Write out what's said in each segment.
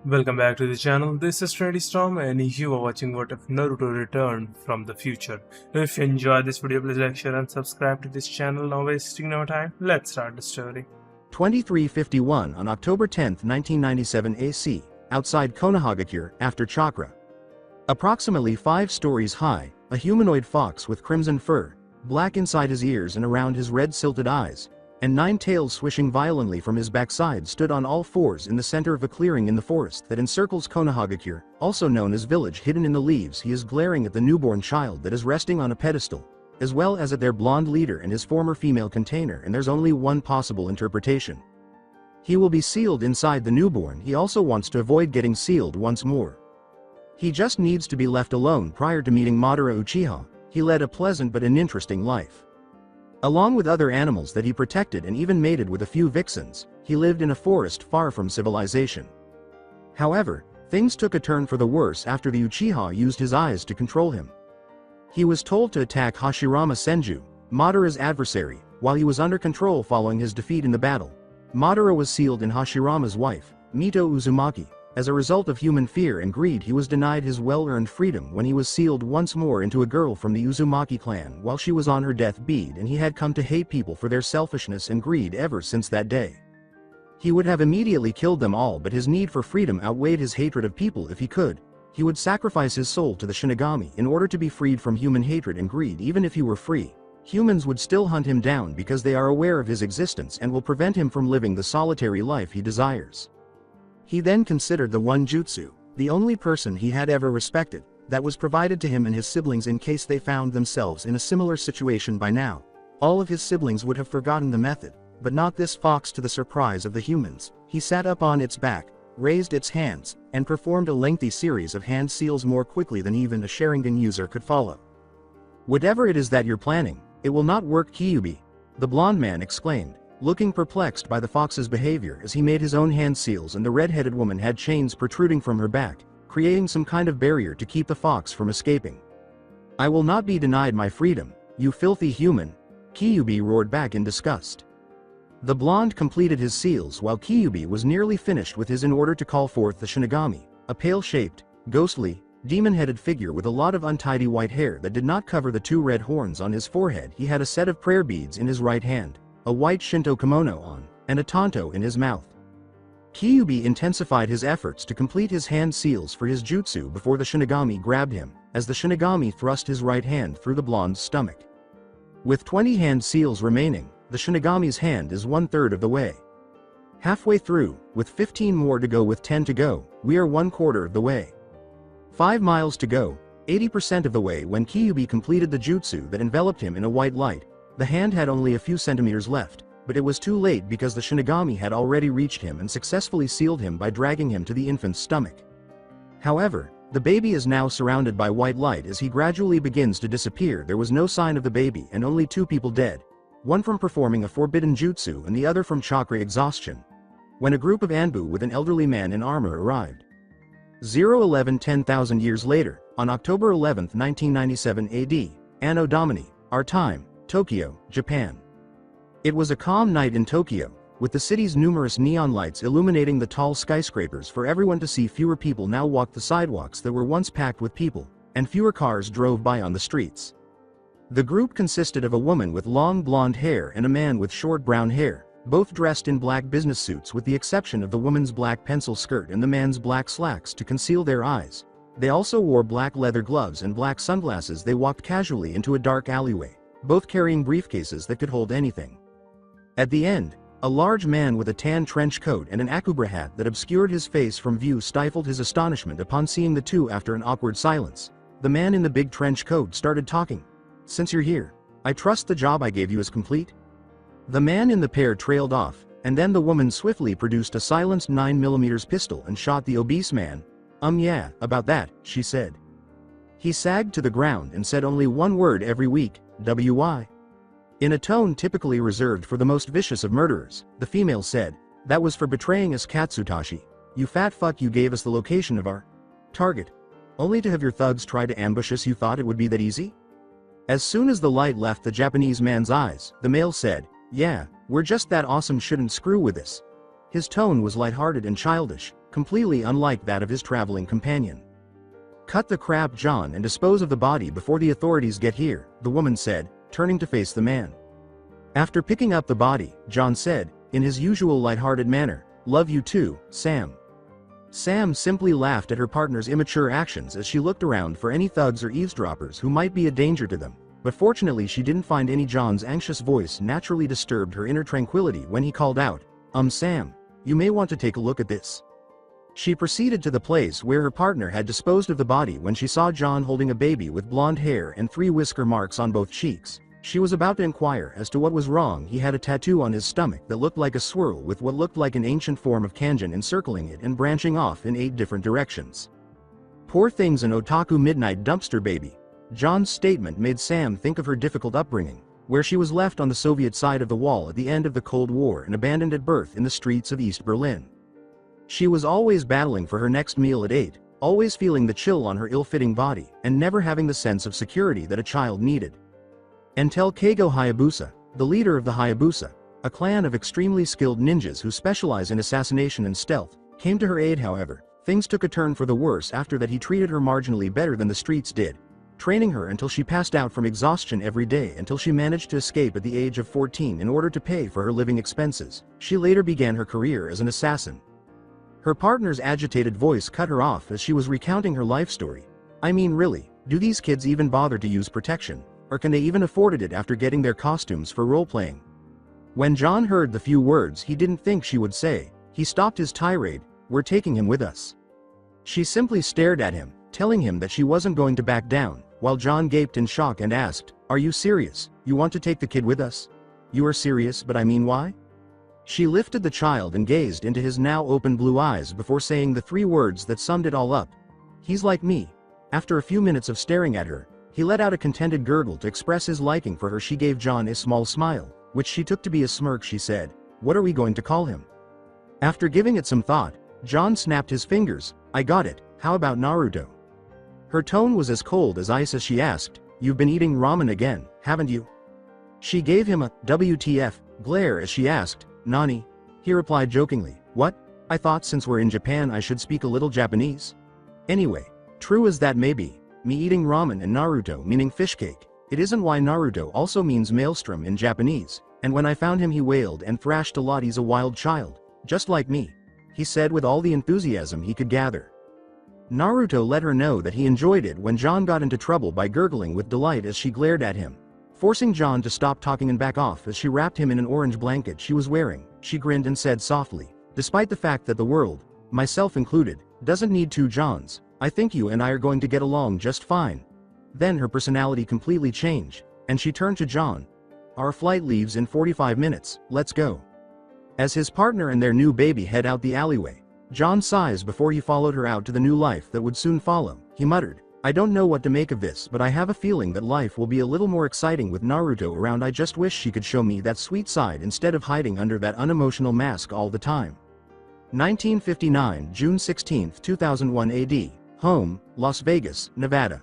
Welcome back to the channel. This is Trinity Storm and you are watching What If Naruto Returned from the Future. If you enjoyed this video, please like, share and subscribe to this channel. Now wasting no time, let's start the story. 2351 on October 10, 1997 AC, outside Konohagakure, after Chakra. Approximately 5 stories high, a humanoid fox with crimson fur, black inside his ears and around his red silted eyes, and 9 tails swishing violently from his backside stood on all fours in the center of a clearing in the forest that encircles Konohagakure, also known as village. Hidden in the leaves, he is glaring at the newborn child that is resting on a pedestal, as well as at their blonde leader and his former female container, and there's only one possible interpretation. He will be sealed inside the newborn. He also wants to avoid getting sealed once more. He just needs to be left alone. Prior to meeting Madara Uchiha, he led a pleasant but uninteresting life. Along with other animals that he protected and even mated with a few vixens, he lived in a forest far from civilization. However, things took a turn for the worse after the Uchiha used his eyes to control him. He was told to attack Hashirama Senju, Madara's adversary, while he was under control following his defeat in the battle. Madara was sealed in Hashirama's wife, Mito Uzumaki. As a result of human fear and greed, he was denied his well-earned freedom when he was sealed once more into a girl from the Uzumaki clan while she was on her deathbed, and he had come to hate people for their selfishness and greed ever since that day. He would have immediately killed them all, but his need for freedom outweighed his hatred of people. If he could, he would sacrifice his soul to the Shinigami in order to be freed from human hatred and greed. Even if he were free, humans would still hunt him down because they are aware of his existence and will prevent him from living the solitary life he desires. He then considered the one jutsu, the only person he had ever respected, that was provided to him and his siblings in case they found themselves in a similar situation by now. All of his siblings would have forgotten the method, but not this fox. To the surprise of the humans, he sat up on its back, raised its hands, and performed a lengthy series of hand seals more quickly than even a Sharingan user could follow. "Whatever it is that you're planning, it will not work, Kyubi," the blonde man exclaimed, looking perplexed by the fox's behavior as he made his own hand seals, and the red-headed woman had chains protruding from her back, creating some kind of barrier to keep the fox from escaping. "I will not be denied my freedom, you filthy human," Kyubi roared back in disgust. The blonde completed his seals while Kyubi was nearly finished with his in order to call forth the Shinigami, a pale-shaped, ghostly, demon-headed figure with a lot of untidy white hair that did not cover the 2 red horns on his forehead. He had a set of prayer beads in his right hand, a white Shinto kimono on, and a tanto in his mouth. Kyubi intensified his efforts to complete his hand seals for his jutsu before the Shinigami grabbed him, as the Shinigami thrust his right hand through the blonde's stomach. With 20 hand seals remaining, the Shinigami's hand is 1/3 of the way. Halfway through, with 15 more to go. With 10 to go, we are 1/4 of the way. 5 miles to go, 80% of the way. When Kyubi completed the jutsu that enveloped him in a white light, the hand had only a few centimeters left, but it was too late because the Shinigami had already reached him and successfully sealed him by dragging him to the infant's stomach. However, the baby is now surrounded by white light. As he gradually begins to disappear, there was no sign of the baby and only 2 people dead, one from performing a forbidden jutsu and the other from chakra exhaustion, when a group of Anbu with an elderly man in armor arrived. 011 10,000 years later, on October 11, 1997 AD, Anno Domini, our time, Tokyo, Japan. It was a calm night in Tokyo, with the city's numerous neon lights illuminating the tall skyscrapers for everyone to see. Fewer people now walked the sidewalks that were once packed with people, and fewer cars drove by on the streets. The group consisted of a woman with long blonde hair and a man with short brown hair, both dressed in black business suits with the exception of the woman's black pencil skirt and the man's black slacks to conceal their eyes. They also wore black leather gloves and black sunglasses. They walked casually into a dark alleyway, both carrying briefcases that could hold anything. At the end, a large man with a tan trench coat and an akubra hat that obscured his face from view stifled his astonishment upon seeing the two. After an awkward silence, the man in the big trench coat started talking. "Since you're here, I trust the job I gave you is complete?" The man in the pair trailed off, and then the woman swiftly produced a silenced 9mm pistol and shot the obese man. Yeah, about that," she said. He sagged to the ground and said only one word every week, "WY?" In a tone typically reserved for the most vicious of murderers, the female said, "That was for betraying us, Katsutashi. You fat fuck, you gave us the location of our target, only to have your thugs try to ambush us. You thought it would be that easy?" As soon as the light left the Japanese man's eyes, the male said, "Yeah, we're just that awesome, shouldn't screw with this." His tone was lighthearted and childish, completely unlike that of his traveling companion. "Cut the crap, John, and dispose of the body before the authorities get here," the woman said, turning to face the man. After picking up the body, John said, in his usual lighthearted manner, "Love you too, Sam." Sam simply laughed at her partner's immature actions as she looked around for any thugs or eavesdroppers who might be a danger to them, but fortunately she didn't find any. John's anxious voice naturally disturbed her inner tranquility when he called out, Sam, you may want to take a look at this." She proceeded to the place where her partner had disposed of the body when she saw John holding a baby with blonde hair and 3 whisker marks on both cheeks. She was about to inquire as to what was wrong. He had a tattoo on his stomach that looked like a swirl with what looked like an ancient form of kanjin encircling it and branching off in 8 different directions. "Poor thing's an otaku midnight dumpster baby." John's statement made Sam think of her difficult upbringing, where she was left on the Soviet side of the wall at the end of the Cold War and abandoned at birth in the streets of East Berlin. She was always battling for her next meal at 8, always feeling the chill on her ill-fitting body, and never having the sense of security that a child needed. Until Keigo Hayabusa, the leader of the Hayabusa, a clan of extremely skilled ninjas who specialize in assassination and stealth, came to her aid. However, things took a turn for the worse after that. He treated her marginally better than the streets did, training her until she passed out from exhaustion every day until she managed to escape at the age of 14 in order to pay for her living expenses. She later began her career as an assassin. Her partner's agitated voice cut her off as she was recounting her life story. "I mean, really, do these kids even bother to use protection? Or can they even afford it after getting their costumes for role-playing?" When John heard the few words he didn't think she would say, he stopped his tirade. "We're taking him with us." She simply stared at him, telling him that she wasn't going to back down, while John gaped in shock and asked, "Are you serious? You want to take the kid with us?" "You are serious, but I mean, why?" She lifted the child and gazed into his now open blue eyes before saying the 3 words that summed it all up. "He's like me." After a few minutes of staring at her, he let out a contented gurgle to express his liking for her. She gave John a small smile, which she took to be a smirk. She said, "What are we going to call him?" After giving it some thought, John snapped his fingers. "I got it, how about Naruto?" Her tone was as cold as ice as she asked, "You've been eating ramen again, haven't you?" She gave him a WTF glare as she asked, "Nani?" He replied jokingly, "What? I thought since we're in Japan I should speak a little Japanese." Anyway, true as that may be, me eating ramen and Naruto meaning fish cake, it isn't why Naruto also means maelstrom in Japanese, and when I found him he wailed and thrashed a lot. "He's a wild child, just like me," he said with all the enthusiasm he could gather. Naruto let her know that he enjoyed it when John got into trouble by gurgling with delight as she glared at him, forcing John to stop talking and back off as she wrapped him in an orange blanket she was wearing. She grinned and said softly, "Despite the fact that the world, myself included, doesn't need 2 Johns, I think you and I are going to get along just fine." Then her personality completely changed, and she turned to John. "Our flight leaves in 45 minutes, let's go." As his partner and their new baby head out the alleyway, John sighs before he followed her out to the new life that would soon follow. He muttered, "I don't know what to make of this, but I have a feeling that life will be a little more exciting with Naruto around. I just wish she could show me that sweet side instead of hiding under that unemotional mask all the time." 1959, June 16, 2001 AD. Home, Las Vegas, Nevada.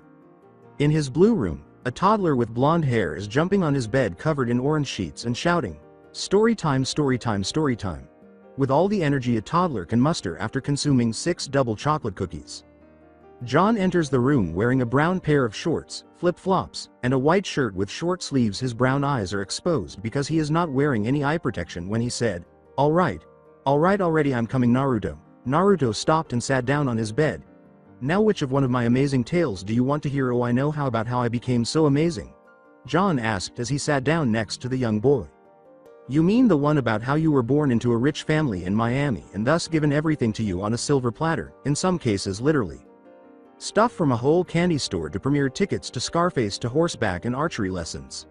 In his blue room, a toddler with blonde hair is jumping on his bed covered in orange sheets and shouting, "Story time, story time, story time," with all the energy a toddler can muster after consuming 6 double chocolate cookies. John enters the room wearing a brown pair of shorts, flip-flops, and a white shirt with short sleeves. His brown eyes are exposed because he is not wearing any eye protection when he said, All right already, I'm coming, Naruto." Naruto stopped and sat down on his bed. "Now which of one of my amazing tales do you want to hear?" "Oh, I know how about how I became so amazing," John asked as he sat down next to the young boy. "You mean the one about how you were born into a rich family in Miami and thus given everything to you on a silver platter, in some cases literally. Stuff from a whole candy store to premiere tickets to Scarface to horseback and archery lessons.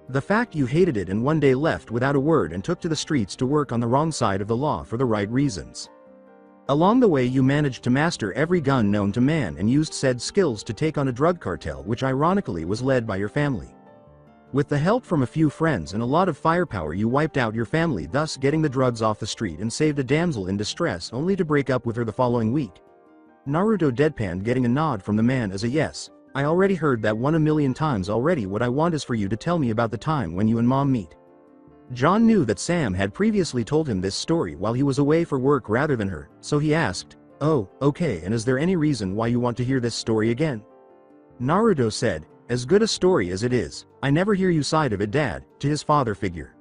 The fact you hated it and one day left without a word and took to the streets to work on the wrong side of the law for the right reasons. Along the way you managed to master every gun known to man and used said skills to take on a drug cartel which ironically was led by your family. With the help from a few friends and a lot of firepower you wiped out your family, thus getting the drugs off the street and saved a damsel in distress only to break up with her the following week." Naruto deadpanned, getting a nod from the man as a yes. "I already heard that 1 million times already. What I want is for you to tell me about the time when you and Mom meet." John knew that Sam had previously told him this story while he was away for work rather than her, so he asked, "Oh, okay, and is there any reason why you want to hear this story again?" Naruto said, "As good a story as it is, I never hear you side of it, Dad," to his father figure.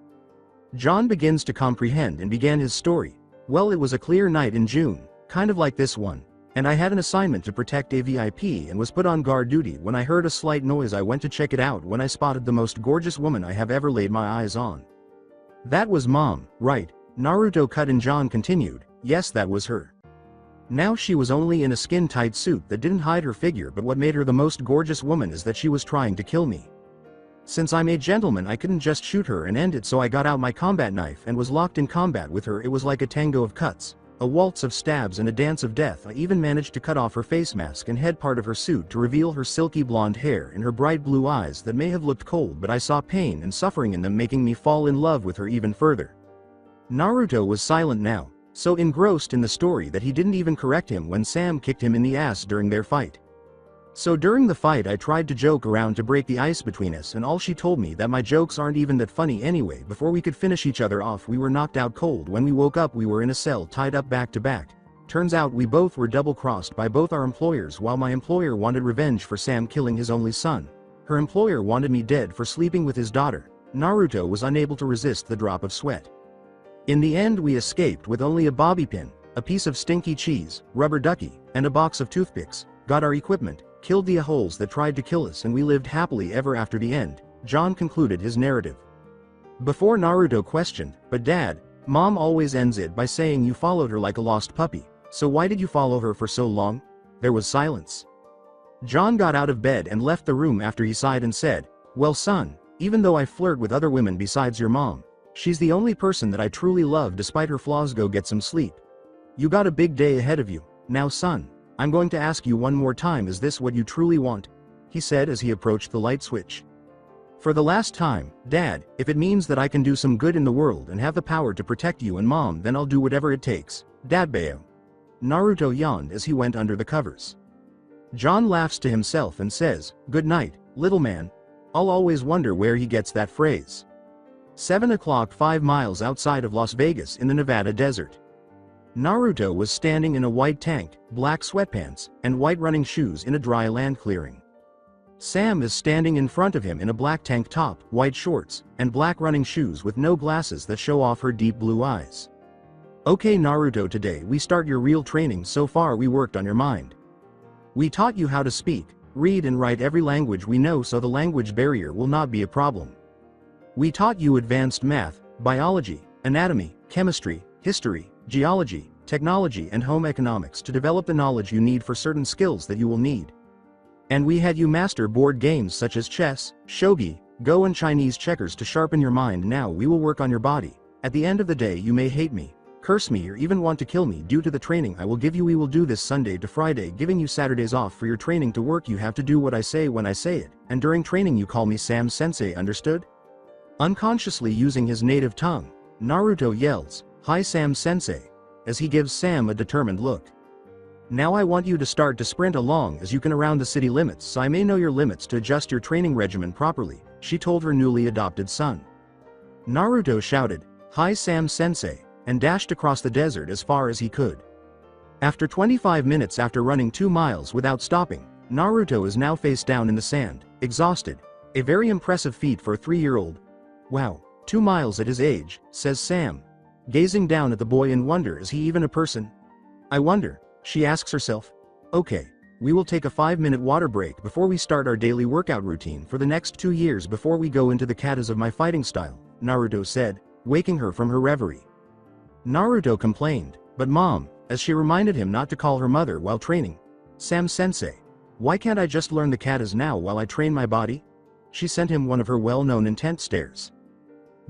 John begins to comprehend and began his story. "Well, it was a clear night in June, kind of like this one, and I had an assignment to protect a VIP and was put on guard duty when I heard a slight noise. I went to check it out when I spotted the most gorgeous woman I have ever laid my eyes on." "That was Mom, right?" Naruto cut and John continued, "Yes, that was her. Now she was only in a skin-tight suit that didn't hide her figure, but what made her the most gorgeous woman is that she was trying to kill me. Since I'm a gentleman, I couldn't just shoot her and end it, so I got out my combat knife and was locked in combat with her. It was like a tango of cuts, a waltz of stabs and a dance of death. I even managed to cut off her face mask and head part of her suit to reveal her silky blonde hair and her bright blue eyes that may have looked cold, but I saw pain and suffering in them, making me fall in love with her even further." Naruto was silent now, so engrossed in the story that he didn't even correct him when Sam kicked him in the ass during their fight. "So during the fight I tried to joke around to break the ice between us, and all she told me that my jokes aren't even that funny anyway. Before we could finish each other off, we were knocked out cold. When we woke up, we were in a cell tied up back to back. Turns out we both were double-crossed by both our employers. While my employer wanted revenge for Sam killing his only son, her employer wanted me dead for sleeping with his daughter." Naruto was unable to resist the drop of sweat. "In the end we escaped with only a bobby pin, a piece of stinky cheese, rubber ducky, and a box of toothpicks, got our equipment, killed the a-holes that tried to kill us, and we lived happily ever after." The end. John concluded his narrative. Before Naruto questioned, "But Dad, Mom always ends it by saying you followed her like a lost puppy, so why did you follow her for so long?" There was silence. John got out of bed and left the room after he sighed and said, "Well son, even though I flirt with other women besides your mom, she's the only person that I truly love despite her flaws. Go get some sleep. You got a big day ahead of you. Now son, I'm going to ask you one more time, is this what you truly want?" he said as he approached the light switch. "For the last time, Dad, if it means that I can do some good in the world and have the power to protect you and Mom, then I'll do whatever it takes, Dadbayo." Naruto yawned as he went under the covers. John laughs to himself and says, "Good night, little man." I'll always wonder where he gets that phrase. 7 o'clock, 5 miles outside of Las Vegas in the Nevada desert. Naruto was standing in a white tank, black sweatpants, and white running shoes in a dry land clearing. Sam is standing in front of him in a black tank top, white shorts, and black running shoes with no glasses that show off her deep blue eyes. "Okay Naruto, today we start your real training. So far we worked on your mind. We taught you how to speak, read and write every language we know, so the language barrier will not be a problem. We taught you advanced math, biology, anatomy, chemistry, history, geology, technology and home economics to develop the knowledge you need for certain skills that you will need. And we had you master board games such as chess, shogi, go and Chinese checkers to sharpen your mind. Now we will work on your body. At the end of the day you may hate me, curse me or even want to kill me due to the training I will give you. We will do this Sunday to Friday, giving you Saturdays off for your training to work. You have to do what I say when I say it, and during training you call me Sam Sensei, understood?" Unconsciously using his native tongue, Naruto yells, "Hi Sam Sensei," as he gives Sam a determined look. "Now I want you to start to sprint along as you can around the city limits, so I may know your limits to adjust your training regimen properly," she told her newly adopted son. Naruto shouted, "Hi Sam Sensei," and dashed across the desert as far as he could. After 25 minutes after running 2 miles without stopping, Naruto is now face down in the sand, exhausted. A very impressive feat for a 3-year-old. "Wow, 2 miles at his age," says Sam, gazing down at the boy in wonder. Is he even a person? "I wonder," she asks herself. "Okay, we will take a 5-minute water break before we start our daily workout routine for the next 2 years before we go into the katas of my fighting style," Naruto said, waking her from her reverie. Naruto complained, "But Mom," as she reminded him not to call her mother while training. "Sam Sensei, why can't I just learn the katas now while I train my body?" She sent him one of her well-known intent stares.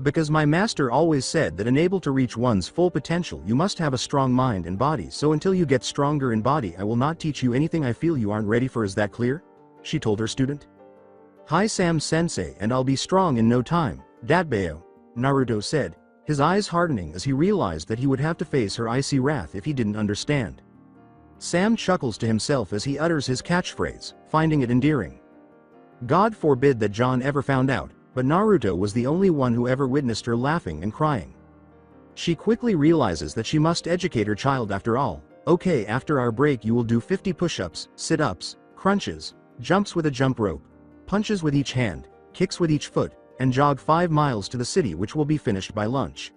"Because my master always said that unable to reach one's full potential you must have a strong mind and body, so until you get stronger in body I will not teach you anything I feel you aren't ready for. Is that clear?" she told her student. "Hi Sam Sensei, and I'll be strong in no time, Dadbayo," Naruto said, his eyes hardening as he realized that he would have to face her icy wrath if he didn't understand. Sam chuckles to himself as he utters his catchphrase, finding it endearing. God forbid that John ever found out, but Naruto was the only one who ever witnessed her laughing and crying. She quickly realizes that she must educate her child after all. Okay, after our break you will do 50 push-ups, sit-ups, crunches, jumps with a jump rope, punches with each hand, kicks with each foot, and jog 5 miles to the city, which will be finished by lunch.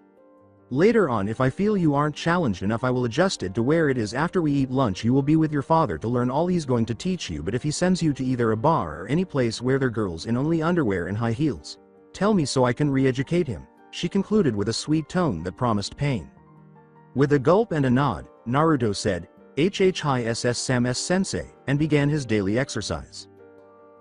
Later on, if I feel you aren't challenged enough, I will adjust it to where it is after we eat lunch. You will be with your father to learn all he's going to teach you, but if he sends you to either a bar or any place where there are girls in only underwear and high heels, tell me so I can re-educate him, she concluded with a sweet tone that promised pain. With a gulp and a nod, Naruto said, "HHISS Sam sensei," and began his daily exercise.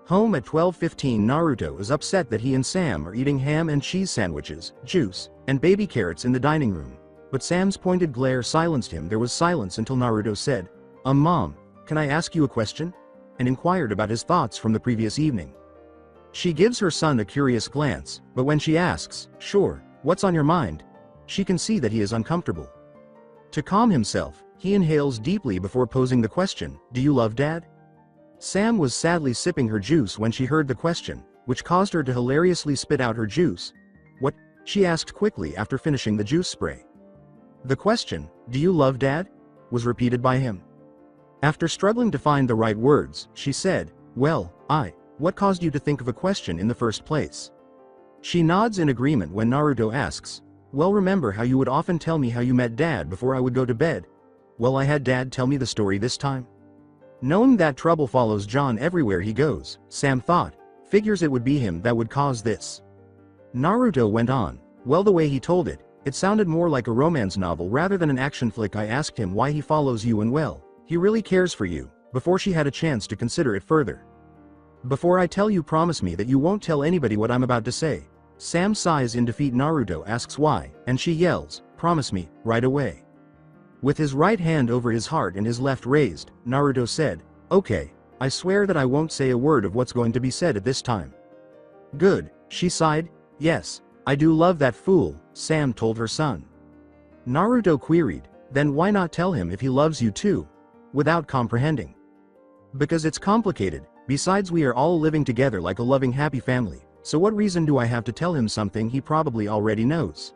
Home at 12:15, Naruto is upset that he and Sam are eating ham and cheese sandwiches, juice, and baby carrots in the dining room, but Sam's pointed glare silenced him. There was silence until Naruto said, Mom, can I ask you a question?" and inquired about his thoughts from the previous evening. She gives her son a curious glance, but when she asks, "Sure, what's on your mind?" she can see that he is uncomfortable. To calm himself, he inhales deeply before posing the question, "Do you love Dad?" Sam was sadly sipping her juice when she heard the question, which caused her to hilariously spit out her juice. "What?" she asked quickly after finishing the juice spray. The question, "Do you love Dad?" was repeated by him. After struggling to find the right words, she said, "Well, what caused you to think of a question in the first place?" She nods in agreement when Naruto asks, "Well, remember how you would often tell me how you met Dad before I would go to bed? Well, I had Dad tell me the story this time." Knowing that trouble follows John everywhere he goes, Sam thought, figures it would be him that would cause this. Naruto went on, "Well, the way he told it, it sounded more like a romance novel rather than an action flick. I asked him why he follows you and well, he really cares for you," before she had a chance to consider it further. "Before I tell you, promise me that you won't tell anybody what I'm about to say." Sam sighs in defeat. Naruto asks why, and she yells, "Promise me, right away." With his right hand over his heart and his left raised, Naruto said, "Okay, I swear that I won't say a word of what's going to be said at this time." "Good," she sighed. "Yes, I do love that fool," Sam told her son. Naruto queried, "Then why not tell him if he loves you too?" Without comprehending. "Because it's complicated, besides we are all living together like a loving happy family, so what reason do I have to tell him something he probably already knows?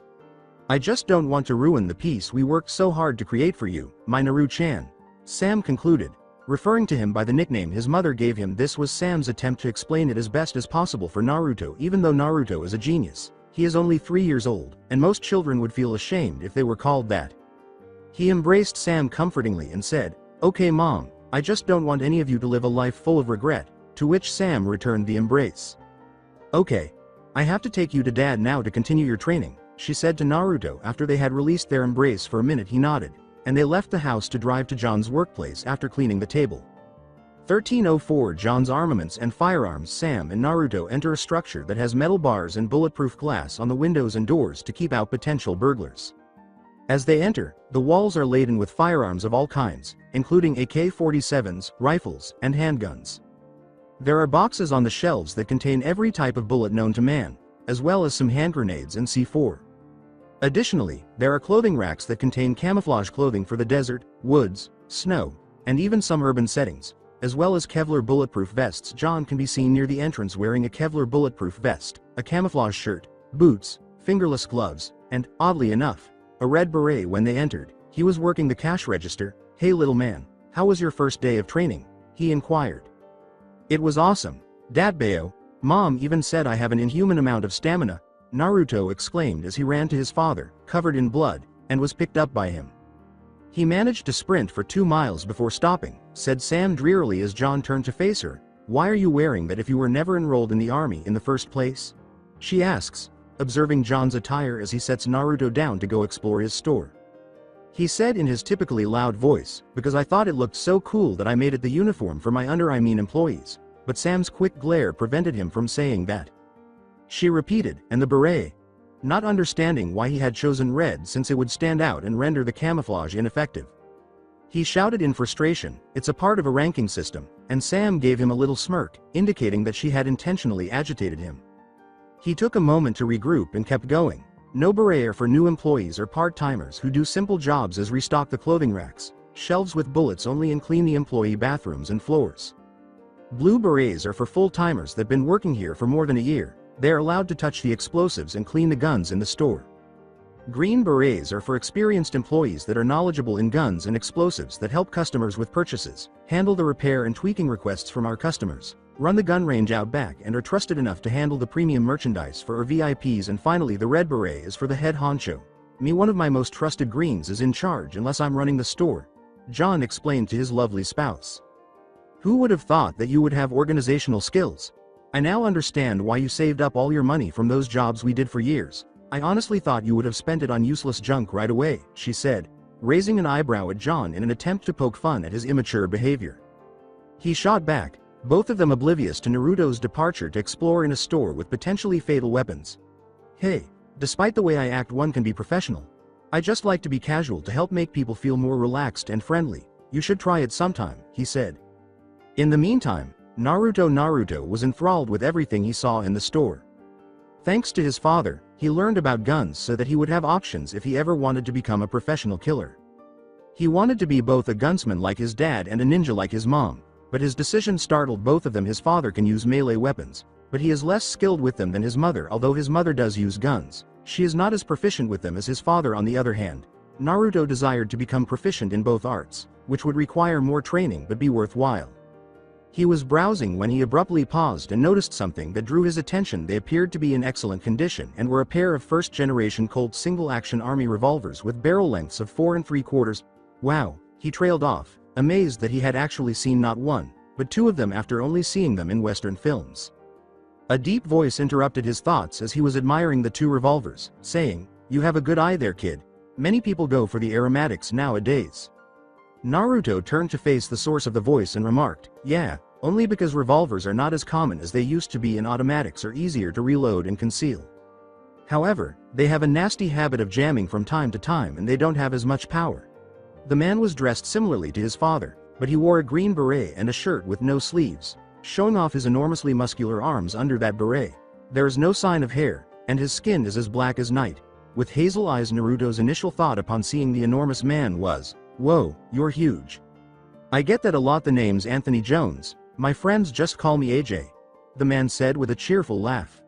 I just don't want to ruin the peace we worked so hard to create for you, my Naru-chan," Sam concluded, referring to him by the nickname his mother gave him. This was Sam's attempt to explain it as best as possible for Naruto. Even though Naruto is a genius, he is only 3 years old, and most children would feel ashamed if they were called that. He embraced Sam comfortingly and said, "Okay Mom, I just don't want any of you to live a life full of regret," to which Sam returned the embrace. "Okay. I have to take you to Dad now to continue your training," she said to Naruto after they had released their embrace. For a minute he nodded, and they left the house to drive to John's workplace after cleaning the table. 1304 John's Armaments and Firearms. Sam and Naruto enter a structure that has metal bars and bulletproof glass on the windows and doors to keep out potential burglars. As they enter, the walls are laden with firearms of all kinds, including AK-47s, rifles, and handguns. There are boxes on the shelves that contain every type of bullet known to man, as well as some hand grenades and C4. Additionally, there are clothing racks that contain camouflage clothing for the desert, woods, snow, and even some urban settings, as well as Kevlar bulletproof vests. John can be seen near the entrance wearing a Kevlar bulletproof vest, a camouflage shirt, boots, fingerless gloves, and, oddly enough, a red beret. When they entered, he was working the cash register. "Hey little man, how was your first day of training?" he inquired. "It was awesome, Dad Bayo. Mom even said I have an inhuman amount of stamina," Naruto exclaimed as he ran to his father, covered in blood, and was picked up by him. "He managed to sprint for 2 miles before stopping," said Sam drearily as John turned to face her. "Why are you wearing that if you were never enrolled in the army in the first place?" she asks, observing John's attire as he sets Naruto down to go explore his store. He said in his typically loud voice, "Because I thought it looked so cool that I made it the uniform for my employees," but Sam's quick glare prevented him from saying that. She repeated, "And the beret?" not understanding why he had chosen red since it would stand out and render the camouflage ineffective. He shouted in frustration, "It's a part of a ranking system," and Sam gave him a little smirk, indicating that she had intentionally agitated him. He took a moment to regroup and kept going. "No beret are for new employees or part-timers who do simple jobs as restock the clothing racks, shelves with bullets only, and clean the employee bathrooms and floors. Blue berets are for full-timers that been working here for more than a year, They are allowed to touch the explosives and clean the guns in the store. Green berets are for experienced employees that are knowledgeable in guns and explosives that help customers with purchases, handle the repair and tweaking requests from our customers, run the gun range out back, and are trusted enough to handle the premium merchandise for our VIPs. And finally, the red beret is for the head honcho. Me, one of my most trusted greens, is in charge unless I'm running the store, John explained to his lovely spouse. Who would have thought that you would have organizational skills? I now understand why you saved up all your money from those jobs we did for years. I honestly thought you would have spent it on useless junk right away, she said, raising an eyebrow at John in an attempt to poke fun at his immature behavior. He shot back, both of them oblivious to Naruto's departure to explore in a store with potentially fatal weapons. Hey, despite the way I act, one can be professional. I just like to be casual to help make people feel more relaxed and friendly. You should try it sometime, he said. In the meantime, Naruto was enthralled with everything he saw in the store. Thanks to his father, he learned about guns so that he would have options if he ever wanted to become a professional killer. He wanted to be both a gunsman like his dad and a ninja like his mom, but his decision startled both of them. His father can use melee weapons, but he is less skilled with them than his mother. Although his mother does use guns, she is not as proficient with them as his father. On the other hand, Naruto desired to become proficient in both arts, which would require more training but be worthwhile. He was browsing when he abruptly paused and noticed something that drew his attention. They appeared to be in excellent condition and were a pair of first-generation Colt single-action army revolvers with barrel lengths of 4 3/4. Wow, he trailed off, amazed that he had actually seen not one, but two of them after only seeing them in Western films. A deep voice interrupted his thoughts as he was admiring the two revolvers, saying, "You have a good eye there, kid. Many people go for the aromatics nowadays." Naruto turned to face the source of the voice and remarked, "Yeah, only because revolvers are not as common as they used to be and automatics are easier to reload and conceal. However, they have a nasty habit of jamming from time to time and they don't have as much power." The man was dressed similarly to his father, but he wore a green beret and a shirt with no sleeves, showing off his enormously muscular arms under that beret. There is no sign of hair, and his skin is as black as night. With hazel eyes, Naruto's initial thought upon seeing the enormous man was, "Whoa, you're huge." "I get that a lot. The name's Anthony Jones. My friends just call me AJ," the man said with a cheerful laugh.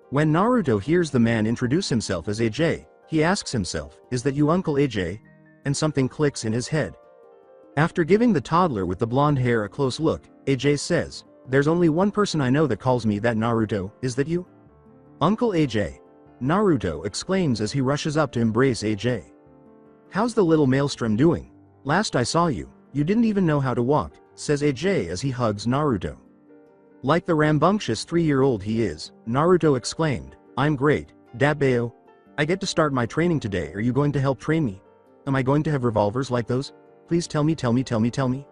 When Naruto hears the man introduce himself as AJ, he asks himself, "Is that you, Uncle AJ?" And something clicks in his head. After giving the toddler with the blonde hair a close look, AJ says, "There's only one person I know that calls me that, Naruto. Is that you?" "Uncle AJ," Naruto exclaims as he rushes up to embrace AJ. "How's the little maelstrom doing? Last I saw you, you didn't even know how to walk," says AJ as he hugs Naruto. Like the rambunctious 3-year-old he is, Naruto exclaimed, "I'm great, Dabayo. I get to start my training today. Are you going to help train me? Am I going to have revolvers like those? Please tell me.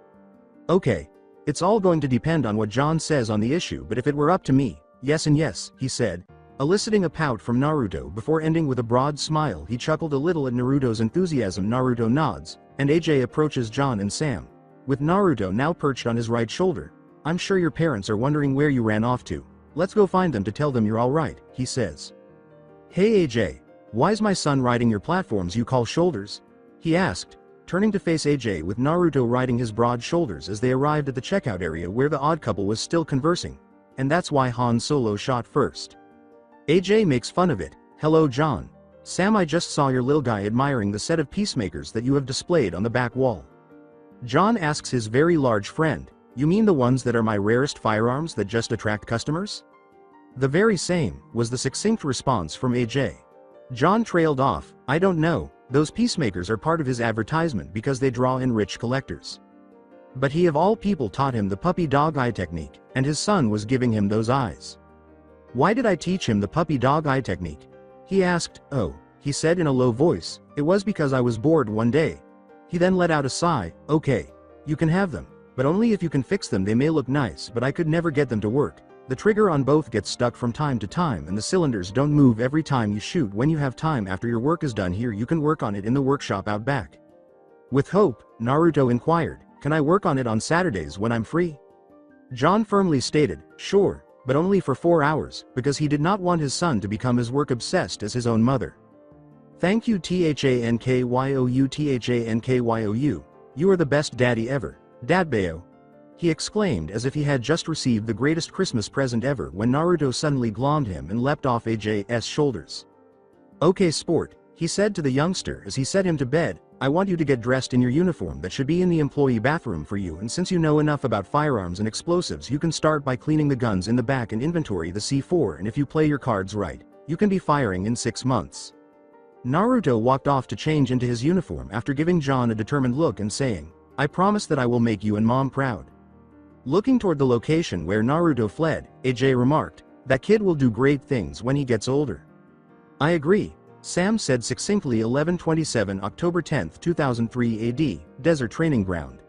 Okay. It's all going to depend on what John says on the issue, but if it were up to me, yes and yes," he said, eliciting a pout from Naruto before ending with a broad smile. He chuckled a little at Naruto's enthusiasm. Naruto nods, and AJ approaches John and Sam, with Naruto now perched on his right shoulder. "I'm sure your parents are wondering where you ran off to. Let's go find them to tell them you're alright," he says. "Hey AJ, why's my son riding your platforms you call shoulders?" he asked, turning to face AJ with Naruto riding his broad shoulders as they arrived at the checkout area where the odd couple was still conversing. "And that's why Han Solo shot first." AJ makes fun of it. "Hello John. Sam, I just saw your little guy admiring the set of peacemakers that you have displayed on the back wall." John asks his very large friend, "You mean the ones that are my rarest firearms that just attract customers?" "The very same," was the succinct response from AJ. John trailed off, "I don't know, those peacemakers are part of his advertisement because they draw in rich collectors." But he of all people taught him the puppy dog eye technique, and his son was giving him those eyes. "Why did I teach him the puppy dog eye technique?" he asked. "Oh," he said in a low voice, "it was because I was bored one day." He then let out a sigh. "Okay, you can have them, but only if you can fix them. They may look nice, but I could never get them to work. The trigger on both gets stuck from time to time and the cylinders don't move every time you shoot. When you have time after your work is done here, you can work on it in the workshop out back." With hope, Naruto inquired, "Can I work on it on Saturdays when I'm free?" John firmly stated, "Sure, but only for 4 hours," because he did not want his son to become as work-obsessed as his own mother. "Thank you Thankyouthankyu. You are the best daddy ever, Dadbayo," he exclaimed as if he had just received the greatest Christmas present ever when Naruto suddenly glommed him and leapt off AJ's shoulders. "Okay sport," he said to the youngster as he set him to bed, "I want you to get dressed in your uniform that should be in the employee bathroom for you, and since you know enough about firearms and explosives you can start by cleaning the guns in the back and inventory the C4, and if you play your cards right, you can be firing in 6 months." Naruto walked off to change into his uniform after giving John a determined look and saying, "I promise that I will make you and Mom proud." Looking toward the location where Naruto fled, AJ remarked, "That kid will do great things when he gets older." "I agree," Sam said succinctly. 11:27 October 10, 2003 AD, Desert Training Ground.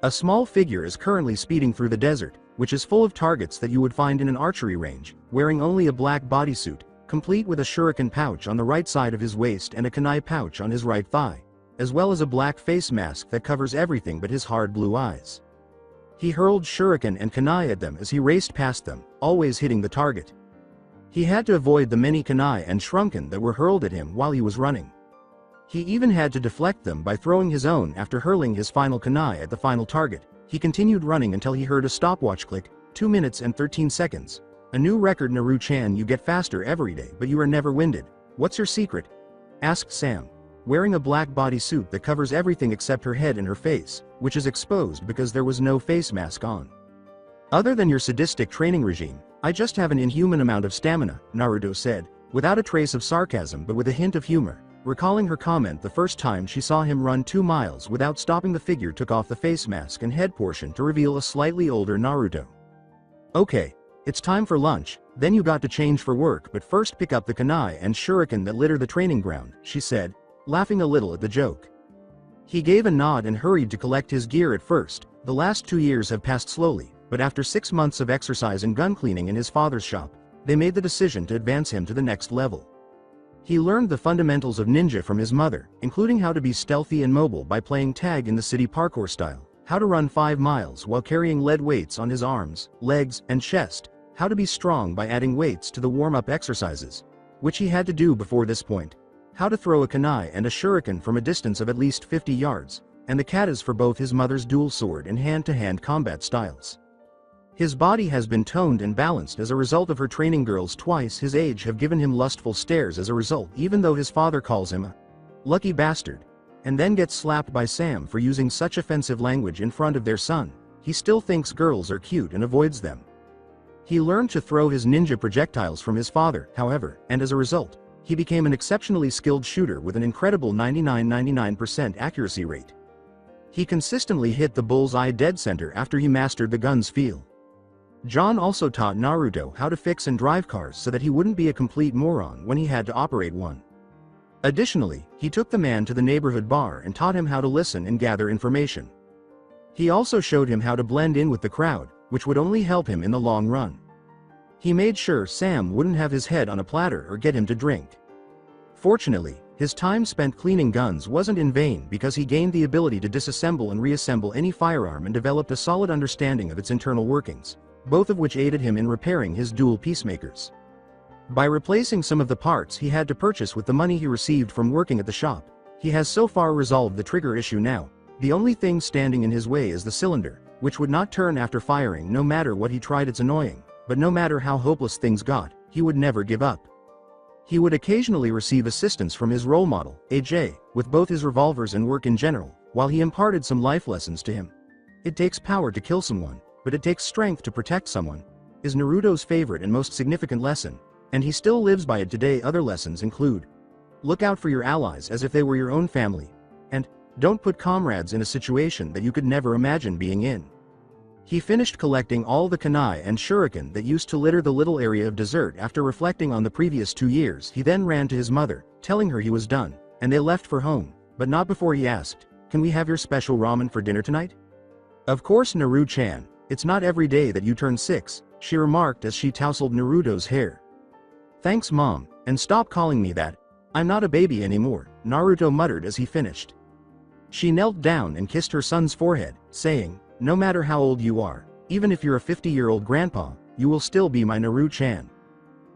A small figure is currently speeding through the desert, which is full of targets that you would find in an archery range, wearing only a black bodysuit, complete with a shuriken pouch on the right side of his waist and a kunai pouch on his right thigh, as well as a black face mask that covers everything but his hard blue eyes. He hurled shuriken and kunai at them as he raced past them, always hitting the target. He had to avoid the many kunai and shuriken that were hurled at him while he was running. He even had to deflect them by throwing his own after hurling his final kunai at the final target. He continued running until he heard a stopwatch click, 2 minutes and 13 seconds. "A new record, Naru-chan. You get faster every day but you are never winded. What's your secret?" asked Sam, wearing a black bodysuit that covers everything except her head and her face, which is exposed because there was no face mask on. "Other than your sadistic training regime, I just have an inhuman amount of stamina," Naruto said, without a trace of sarcasm but with a hint of humor, recalling her comment the first time she saw him run 2 miles without stopping. The figure took off the face mask and head portion to reveal a slightly older Naruto. "Okay, it's time for lunch, then you got to change for work, but first pick up the kunai and shuriken that litter the training ground," she said, laughing a little at the joke. He gave a nod and hurried to collect his gear. At first, the last 2 years have passed slowly, but after 6 months of exercise and gun cleaning in his father's shop, they made the decision to advance him to the next level. He learned the fundamentals of ninja from his mother, including how to be stealthy and mobile by playing tag in the city parkour style, how to run 5 miles while carrying lead weights on his arms, legs, and chest, how to be strong by adding weights to the warm-up exercises, which he had to do before this point, how to throw a kunai and a shuriken from a distance of at least 50 yards, and the katas for both his mother's dual sword and hand-to-hand combat styles. His body has been toned and balanced as a result of her training. Girls twice his age have given him lustful stares as a result, even though his father calls him a lucky bastard, and then gets slapped by Sam for using such offensive language in front of their son. He still thinks girls are cute and avoids them. He learned to throw his ninja projectiles from his father, however, and as a result, he became an exceptionally skilled shooter with an incredible 99.99% accuracy rate. He consistently hit the bull's-eye dead center after he mastered the gun's feel. John also taught Naruto how to fix and drive cars so that he wouldn't be a complete moron when he had to operate one. Additionally, he took the man to the neighborhood bar and taught him how to listen and gather information. He also showed him how to blend in with the crowd, which would only help him in the long run. He made sure Sam wouldn't have his head on a platter or get him to drink. Fortunately, his time spent cleaning guns wasn't in vain because he gained the ability to disassemble and reassemble any firearm and developed a solid understanding of its internal workings, both of which aided him in repairing his dual peacemakers. By replacing some of the parts he had to purchase with the money he received from working at the shop, he has so far resolved the trigger issue now. The only thing standing in his way is the cylinder, which would not turn after firing no matter what he tried. It's annoying, but no matter how hopeless things got, he would never give up. He would occasionally receive assistance from his role model, AJ, with both his revolvers and work in general, while he imparted some life lessons to him. "It takes power to kill someone, but it takes strength to protect someone," is Naruto's favorite and most significant lesson, and he still lives by it today. Other lessons include: look out for your allies as if they were your own family, and don't put comrades in a situation that you could never imagine being in. He finished collecting all the kunai and shuriken that used to litter the little area of desert. After reflecting on the previous 2 years, he then ran to his mother, telling her he was done, and they left for home, but not before he asked, "Can we have your special ramen for dinner tonight?" "Of course, Naru-chan, it's not every day that you turn 6, she remarked as she tousled Naruto's hair. "Thanks Mom, and stop calling me that. I'm not a baby anymore," Naruto muttered as he finished. She knelt down and kissed her son's forehead, saying, "No matter how old you are, even if you're a 50-year-old grandpa, you will still be my Naru-chan."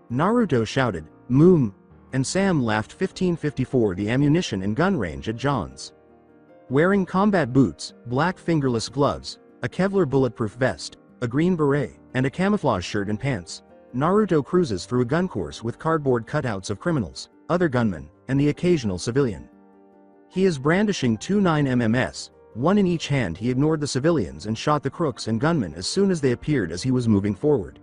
Naruto shouted, "Moom," and Sam laughed. 1554 The ammunition and gun range at John's. Wearing combat boots, black fingerless gloves, a Kevlar bulletproof vest, a green beret, and a camouflage shirt and pants. Naruto cruises through a gun course with cardboard cutouts of criminals, other gunmen, and the occasional civilian. He is brandishing two 9mm, one in each hand. He ignored the civilians and shot the crooks and gunmen as soon as they appeared as he was moving forward.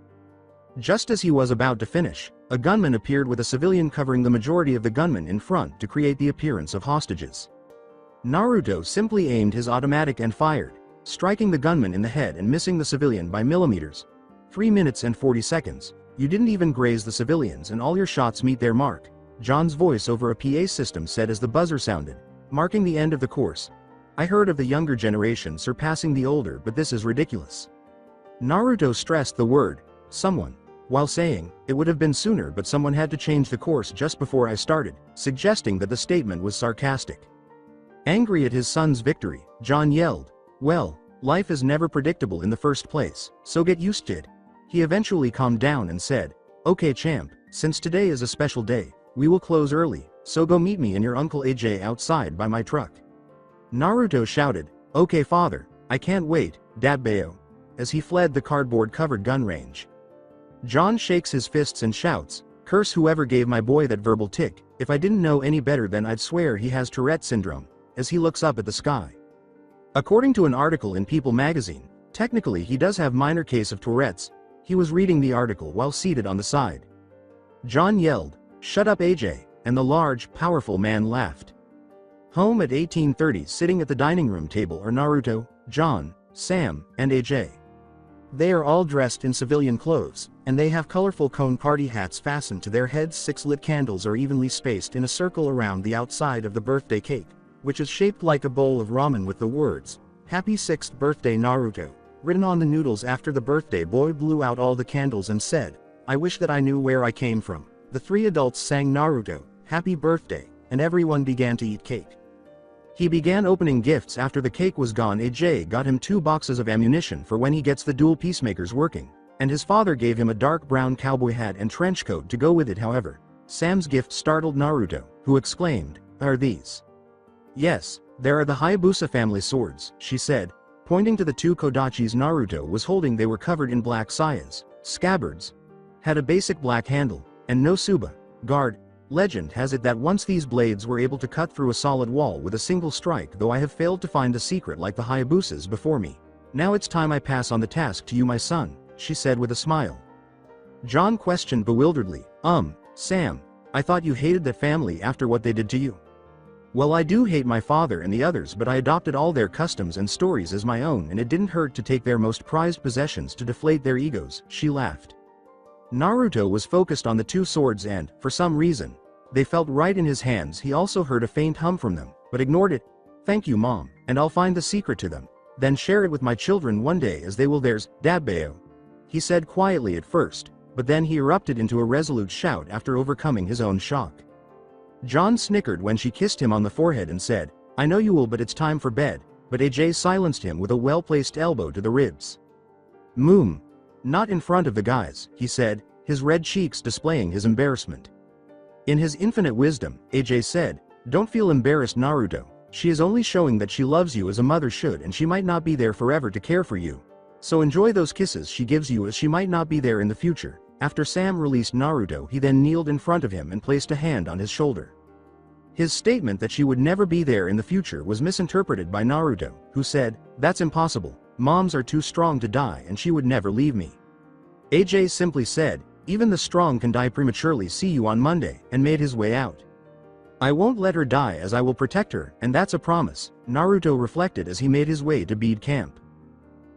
Just as he was about to finish, a gunman appeared with a civilian covering the majority of the gunmen in front to create the appearance of hostages. Naruto simply aimed his automatic and fired, striking the gunman in the head and missing the civilian by millimeters. 3 minutes and 40 seconds. You didn't even graze the civilians and all your shots meet their mark, John's voice over a PA system said as the buzzer sounded, marking the end of the course. I heard of the younger generation surpassing the older, but this is ridiculous. Naruto stressed the word, someone, while saying, it would have been sooner but someone had to change the course just before I started, suggesting that the statement was sarcastic. Angry at his son's victory, John yelled, well, life is never predictable in the first place, so get used to it. He eventually calmed down and said, okay champ, since today is a special day, we will close early, so go meet me and your Uncle AJ outside by my truck. Naruto shouted, okay father, I can't wait, Dabbeo, as he fled the cardboard-covered gun range. John shakes his fists and shouts, curse whoever gave my boy that verbal tick, if I didn't know any better then I'd swear he has Tourette syndrome, as he looks up at the sky. According to an article in People magazine, technically he does have minor case of Tourette's. He was reading the article while seated on the side. John yelled, shut up AJ, and the large, powerful man laughed. Home at 1830. Sitting at the dining room table are Naruto, John, Sam, and AJ. They are all dressed in civilian clothes, and they have colorful cone party hats fastened to their heads. 6 lit candles are evenly spaced in a circle around the outside of the birthday cake, which is shaped like a bowl of ramen with the words, Happy 6th Birthday Naruto, written on the noodles. After the birthday boy blew out all the candles and said, I wish that I knew where I came from. The 3 adults sang Naruto, Happy Birthday, and everyone began to eat cake. He began opening gifts after the cake was gone. AJ got him 2 boxes of ammunition for when he gets the dual peacemakers working, and his father gave him a dark brown cowboy hat and trench coat to go with it. However, Sam's gift startled Naruto, who exclaimed, are these? Yes, there are the Hayabusa family swords, she said, pointing to the 2 kodachis Naruto was holding. They were covered in black sayas, scabbards, had a basic black handle, and no tsuba, guard. Legend has it that once these blades were able to cut through a solid wall with a single strike, though I have failed to find a secret like the Hayabusas before me. Now it's time I pass on the task to you my son, she said with a smile. John questioned bewilderedly, Sam, I thought you hated that family after what they did to you. Well, I do hate my father and the others, but I adopted all their customs and stories as my own, and it didn't hurt to take their most prized possessions to deflate their egos, she laughed. Naruto was focused on the 2 swords and, for some reason, they felt right in his hands. He also heard a faint hum from them, but ignored it. Thank you mom, and I'll find the secret to them, then share it with my children one day as they will theirs, Dabbeo. He said quietly at first, but then he erupted into a resolute shout after overcoming his own shock. John snickered when she kissed him on the forehead and said, I know you will, but it's time for bed, but AJ silenced him with a well-placed elbow to the ribs. Moom. Not in front of the guys, he said, his red cheeks displaying his embarrassment. In his infinite wisdom, AJ said, don't feel embarrassed Naruto, she is only showing that she loves you as a mother should, and she might not be there forever to care for you. So enjoy those kisses she gives you, as she might not be there in the future. After Sam released Naruto, he then kneeled in front of him and placed a hand on his shoulder. His statement that she would never be there in the future was misinterpreted by Naruto, who said, that's impossible, moms are too strong to die and she would never leave me. AJ simply said, even the strong can die prematurely, see you on Monday, and made his way out. I won't let her die as I will protect her, and that's a promise, Naruto reflected as he made his way to Bead Camp.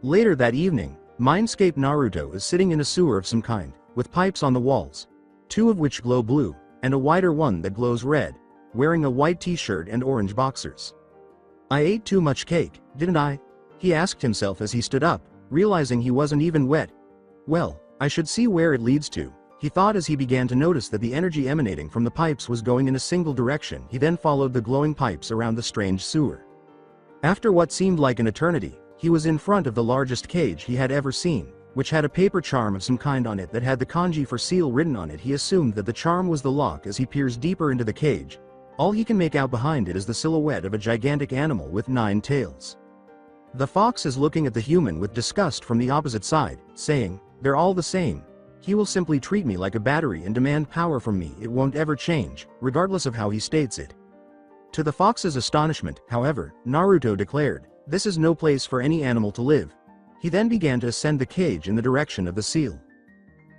Later that evening, Mindscape Naruto is sitting in a sewer of some kind, with pipes on the walls, 2 of which glow blue, and a wider one that glows red, wearing a white t-shirt and orange boxers. I ate too much cake, didn't I? He asked himself as he stood up, realizing he wasn't even wet. Well, I should see where it leads to, he thought as he began to notice that the energy emanating from the pipes was going in a single direction. He then followed the glowing pipes around the strange sewer. After what seemed like an eternity, he was in front of the largest cage he had ever seen, which had a paper charm of some kind on it that had the kanji for seal written on it. He assumed that the charm was the lock. As he peers deeper into the cage, all he can make out behind it is the silhouette of a gigantic animal with 9 tails. The fox is looking at the human with disgust from the opposite side, saying, "They're all the same. He will simply treat me like a battery and demand power from me. It won't ever change, regardless of how he states it." To the fox's astonishment, however, Naruto declared, "This is no place for any animal to live." He then began to ascend the cage in the direction of the seal.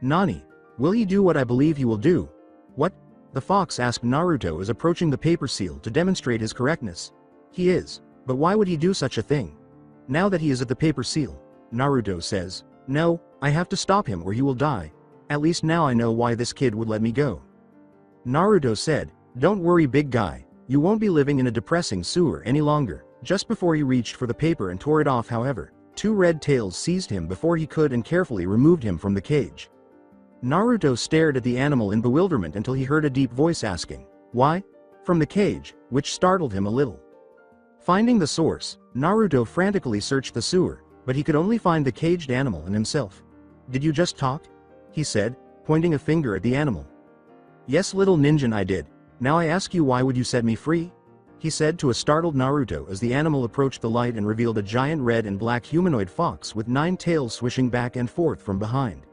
"Nani? Will he do what I believe he will do?" "What?" the fox asked Naruto as approaching the paper seal to demonstrate his correctness. "He is. But why would he do such a thing?" "Now that he is at the paper seal," Naruto says, "no, I have to stop him or he will die. At least now I know why this kid would let me go." Naruto said, "Don't worry, big guy. You won't be living in a depressing sewer any longer." Just before he reached for the paper and tore it off, however, two red tails seized him before he could and carefully removed him from the cage. Naruto stared at the animal in bewilderment until he heard a deep voice asking, "Why?" from the cage, which startled him a little. Finding the source, Naruto frantically searched the sewer, but he could only find the caged animal and himself. "Did you just talk?" he said, pointing a finger at the animal. "Yes, little ninja, I did. Now I ask you, why would you set me free?" he said to a startled Naruto as the animal approached the light and revealed a giant red and black humanoid fox with 9 tails swishing back and forth from behind.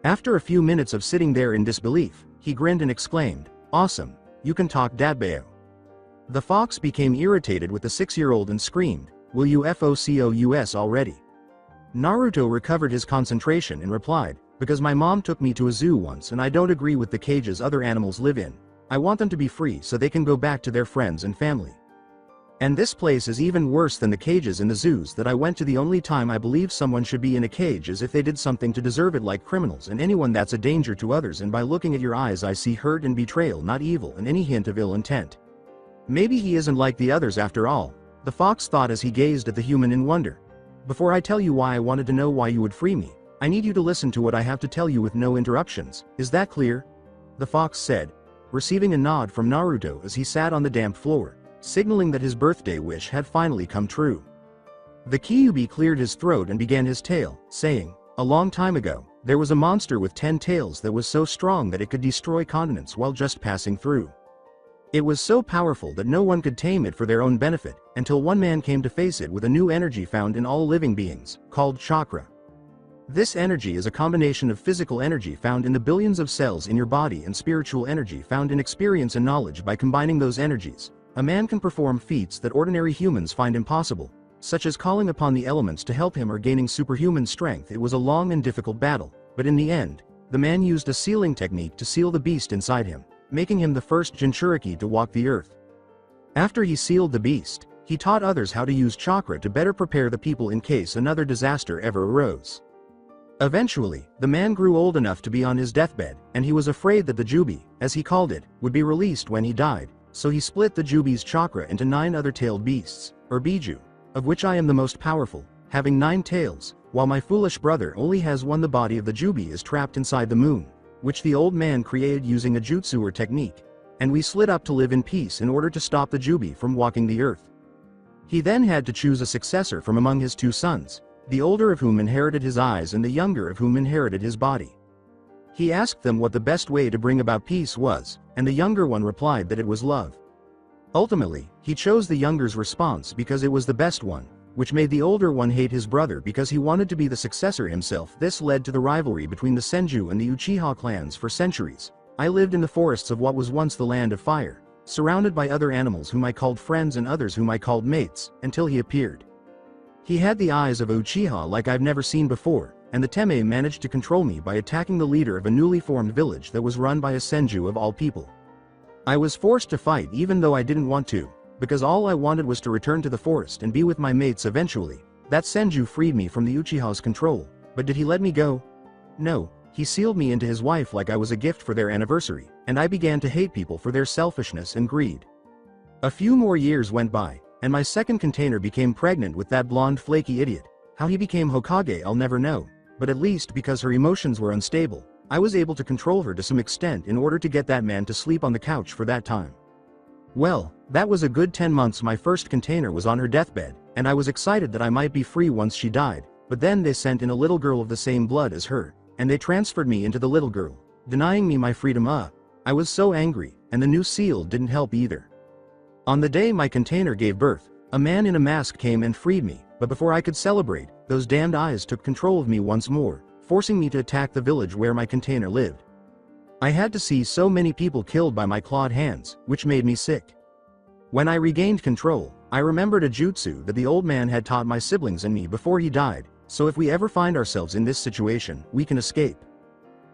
After a few minutes of sitting there in disbelief, he grinned and exclaimed, "Awesome, you can talk, Dadbao." The fox became irritated with the 6-year-old and screamed, "Will you focus already?" Naruto recovered his concentration and replied, "Because my mom took me to a zoo once and I don't agree with the cages other animals live in. I want them to be free so they can go back to their friends and family. And this place is even worse than the cages in the zoos that I went to. The only time I believe someone should be in a cage is if they did something to deserve it, like criminals and anyone that's a danger to others, and by looking at your eyes I see hurt and betrayal, not evil and any hint of ill intent. Maybe he isn't like the others after all," the fox thought as he gazed at the human in wonder. "Before I tell you why I wanted to know why you would free me, I need you to listen to what I have to tell you with no interruptions. Is that clear?" the fox said, receiving a nod from Naruto as he sat on the damp floor, signaling that his birthday wish had finally come true. The Kyuubi cleared his throat and began his tale, saying, "A long time ago, there was a monster with 10 tails that was so strong that it could destroy continents while just passing through. It was so powerful that no one could tame it for their own benefit, until one man came to face it with a new energy found in all living beings, called chakra. This energy is a combination of physical energy found in the billions of cells in your body and spiritual energy found in experience and knowledge. By combining those energies, a man can perform feats that ordinary humans find impossible, such as calling upon the elements to help him or gaining superhuman strength. It was a long and difficult battle, but in the end, the man used a sealing technique to seal the beast inside him, making him the first Jinchuriki to walk the earth. After he sealed the beast, he taught others how to use chakra to better prepare the people in case another disaster ever arose. Eventually, the man grew old enough to be on his deathbed, and he was afraid that the Jubi, as he called it, would be released when he died, so he split the Jubi's chakra into 9 other tailed beasts, or Biju, of which I am the most powerful, having 9 tails, while my foolish brother only has one. The body of the Jubi is trapped inside the moon, which the old man created using a jutsu or technique, and we slid up to live in peace in order to stop the Jubi from walking the earth. He then had to choose a successor from among his 2 sons, the older of whom inherited his eyes and the younger of whom inherited his body. He asked them what the best way to bring about peace was, and the younger one replied that it was love. Ultimately, he chose the younger's response because it was the best one, which made the older one hate his brother because he wanted to be the successor himself. This led to the rivalry between the Senju and the Uchiha clans for centuries. I lived in the forests of what was once the land of fire, surrounded by other animals whom I called friends and others whom I called mates, until he appeared. He had the eyes of a Uchiha like I've never seen before, and the Teme managed to control me by attacking the leader of a newly formed village that was run by a Senju of all people. I was forced to fight even though I didn't want to, because all I wanted was to return to the forest and be with my mates eventually. That Senju freed me from the Uchiha's control, but did he let me go? No, he sealed me into his wife like I was a gift for their anniversary, and I began to hate people for their selfishness and greed. A few more years went by, and my second container became pregnant with that blonde flaky idiot. How he became Hokage I'll never know, but at least because her emotions were unstable, I was able to control her to some extent in order to get that man to sleep on the couch for that time. Well, that was a good 10 months. My first container was on her deathbed, and I was excited that I might be free once she died, but then they sent in a little girl of the same blood as her, and they transferred me into the little girl, denying me my freedom. I was so angry, and the new seal didn't help either. On the day my container gave birth, a man in a mask came and freed me, But before I could celebrate, those damned eyes took control of me once more, forcing me to attack the village where my container lived. I had to see so many people killed by my clawed hands, which made me sick. When I regained control, I remembered a jutsu that the old man had taught my siblings and me before he died, so if we ever find ourselves in this situation, we can escape.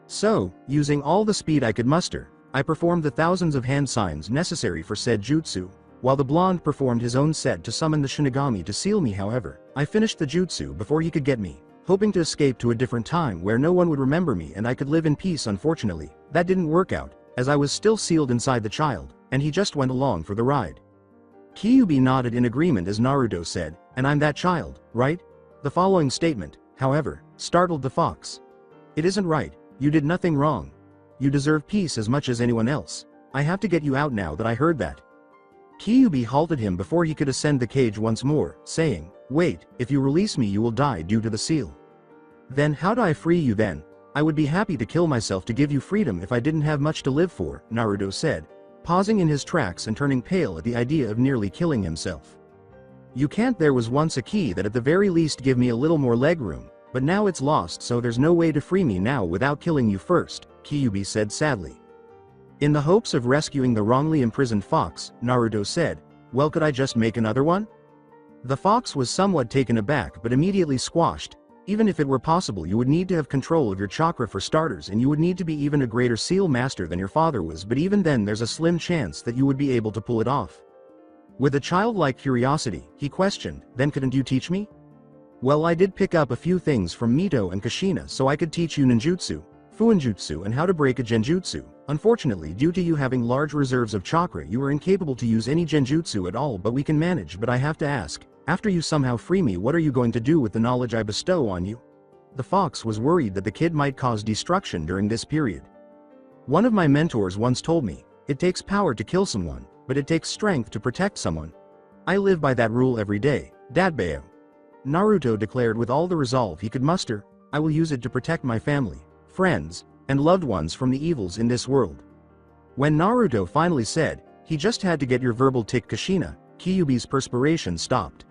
So, using all the speed I could muster, I performed the thousands of hand signs necessary for said jutsu, while the blonde performed his own set to summon the Shinigami to seal me. However, I finished the jutsu before he could get me, hoping to escape to a different time where no one would remember me and I could live in peace. Unfortunately, that didn't work out, as I was still sealed inside the child, and he just went along for the ride. Kyuubi nodded in agreement as Naruto said, "And I'm that child, right?" The following statement, however, startled the fox. "It isn't right, you did nothing wrong. You deserve peace as much as anyone else. I have to get you out now that I heard that." Kyuubi halted him before he could ascend the cage once more, saying, "Wait, if you release me you will die due to the seal." "Then how do I free you then? I would be happy to kill myself to give you freedom if I didn't have much to live for," Naruto said, pausing in his tracks and turning pale at the idea of nearly killing himself. "You can't. There was once a key that at the very least give me a little more leg room, but now it's lost, so there's no way to free me now without killing you first," Kyuubi said sadly. In the hopes of rescuing the wrongly imprisoned fox, Naruto said, "Well, could I just make another one?" The fox was somewhat taken aback but immediately squashed. "Even if it were possible, you would need to have control of your chakra for starters, and you would need to be even a greater seal master than your father was, but even then there's a slim chance that you would be able to pull it off." With a childlike curiosity, he questioned, "Then couldn't you teach me?" "Well, I did pick up a few things from Mito and Kushina, so I could teach you ninjutsu, fuinjutsu and how to break a genjutsu. Unfortunately, due to you having large reserves of chakra, you are incapable to use any genjutsu at all, but we can manage. But I have to ask, after you somehow free me, what are you going to do with the knowledge I bestow on you?" The fox was worried that the kid might cause destruction during this period. "One of my mentors once told me, it takes power to kill someone, but it takes strength to protect someone. I live by that rule every day, Dadbeo," Naruto declared with all the resolve he could muster. "I will use it to protect my family, friends, and loved ones from the evils in this world." When Naruto finally said, "He just had to get your verbal tick Kushina," Kyuubi's perspiration stopped.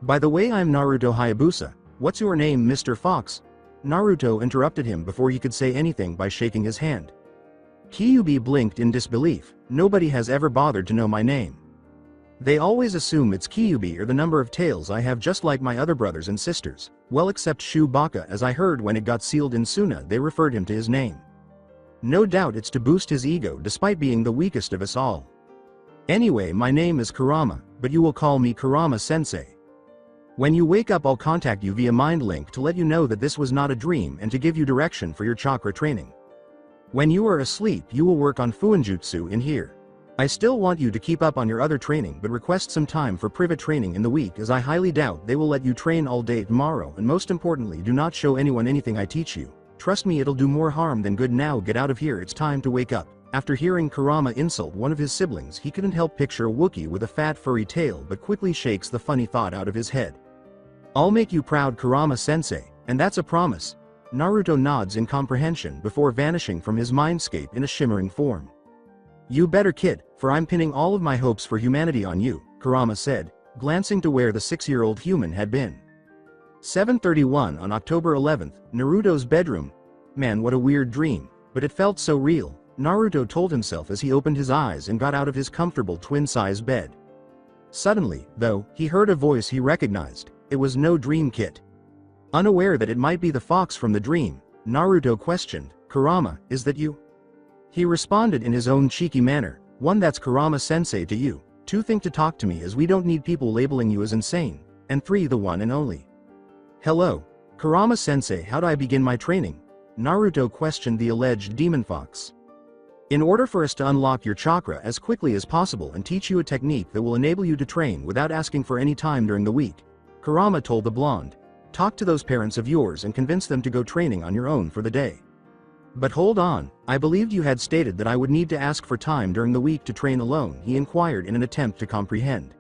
"By the way, I'm Naruto Hayabusa. What's your name, Mr. Fox?" Naruto interrupted him before he could say anything by shaking his hand. Kyuubi blinked in disbelief. "Nobody has ever bothered to know my name. They always assume it's Kyuubi or the number of tails I have, just like my other brothers and sisters. Well, except Chewbacca, as I heard when it got sealed in Suna they referred him to his name. No doubt it's to boost his ego despite being the weakest of us all. Anyway, my name is Kurama, but you will call me Kurama-sensei. When you wake up I'll contact you via mind link to let you know that this was not a dream and to give you direction for your chakra training. When you are asleep you will work on fuinjutsu in here. I still want you to keep up on your other training, but request some time for private training in the week, as I highly doubt they will let you train all day tomorrow, and most importantly, do not show anyone anything I teach you. Trust me, it'll do more harm than good. Now get out of here, it's time to wake up." After hearing Kurama insult one of his siblings, he couldn't help picture a Wookiee with a fat furry tail, but quickly shakes the funny thought out of his head. "I'll make you proud, Kurama-sensei, and that's a promise." Naruto nods in comprehension before vanishing from his mindscape in a shimmering form. "You better, kid, for I'm pinning all of my hopes for humanity on you," Kurama said, glancing to where the 6-year-old human had been. 7:31 on October 11th, Naruto's bedroom. Man, what a weird dream, but it felt so real, Naruto told himself as he opened his eyes and got out of his comfortable twin-size bed. Suddenly, though, he heard a voice he recognized. It was no dream kit. Unaware that it might be the fox from the dream, Naruto questioned, "Kurama, is that you?" He responded in his own cheeky manner, "One, that's Kurama-sensei to you. 2, think to talk to me, as we don't need people labeling you as insane. And 3, the one and only." "Hello, Kurama-sensei, how do I begin my training?" Naruto questioned the alleged demon fox. "In order for us to unlock your chakra as quickly as possible and teach you a technique that will enable you to train without asking for any time during the week," Kurama told the blonde, "talk to those parents of yours and convince them to go training on your own for the day." "But hold on, I believed you had stated that I would need to ask for time during the week to train alone," he inquired in an attempt to comprehend.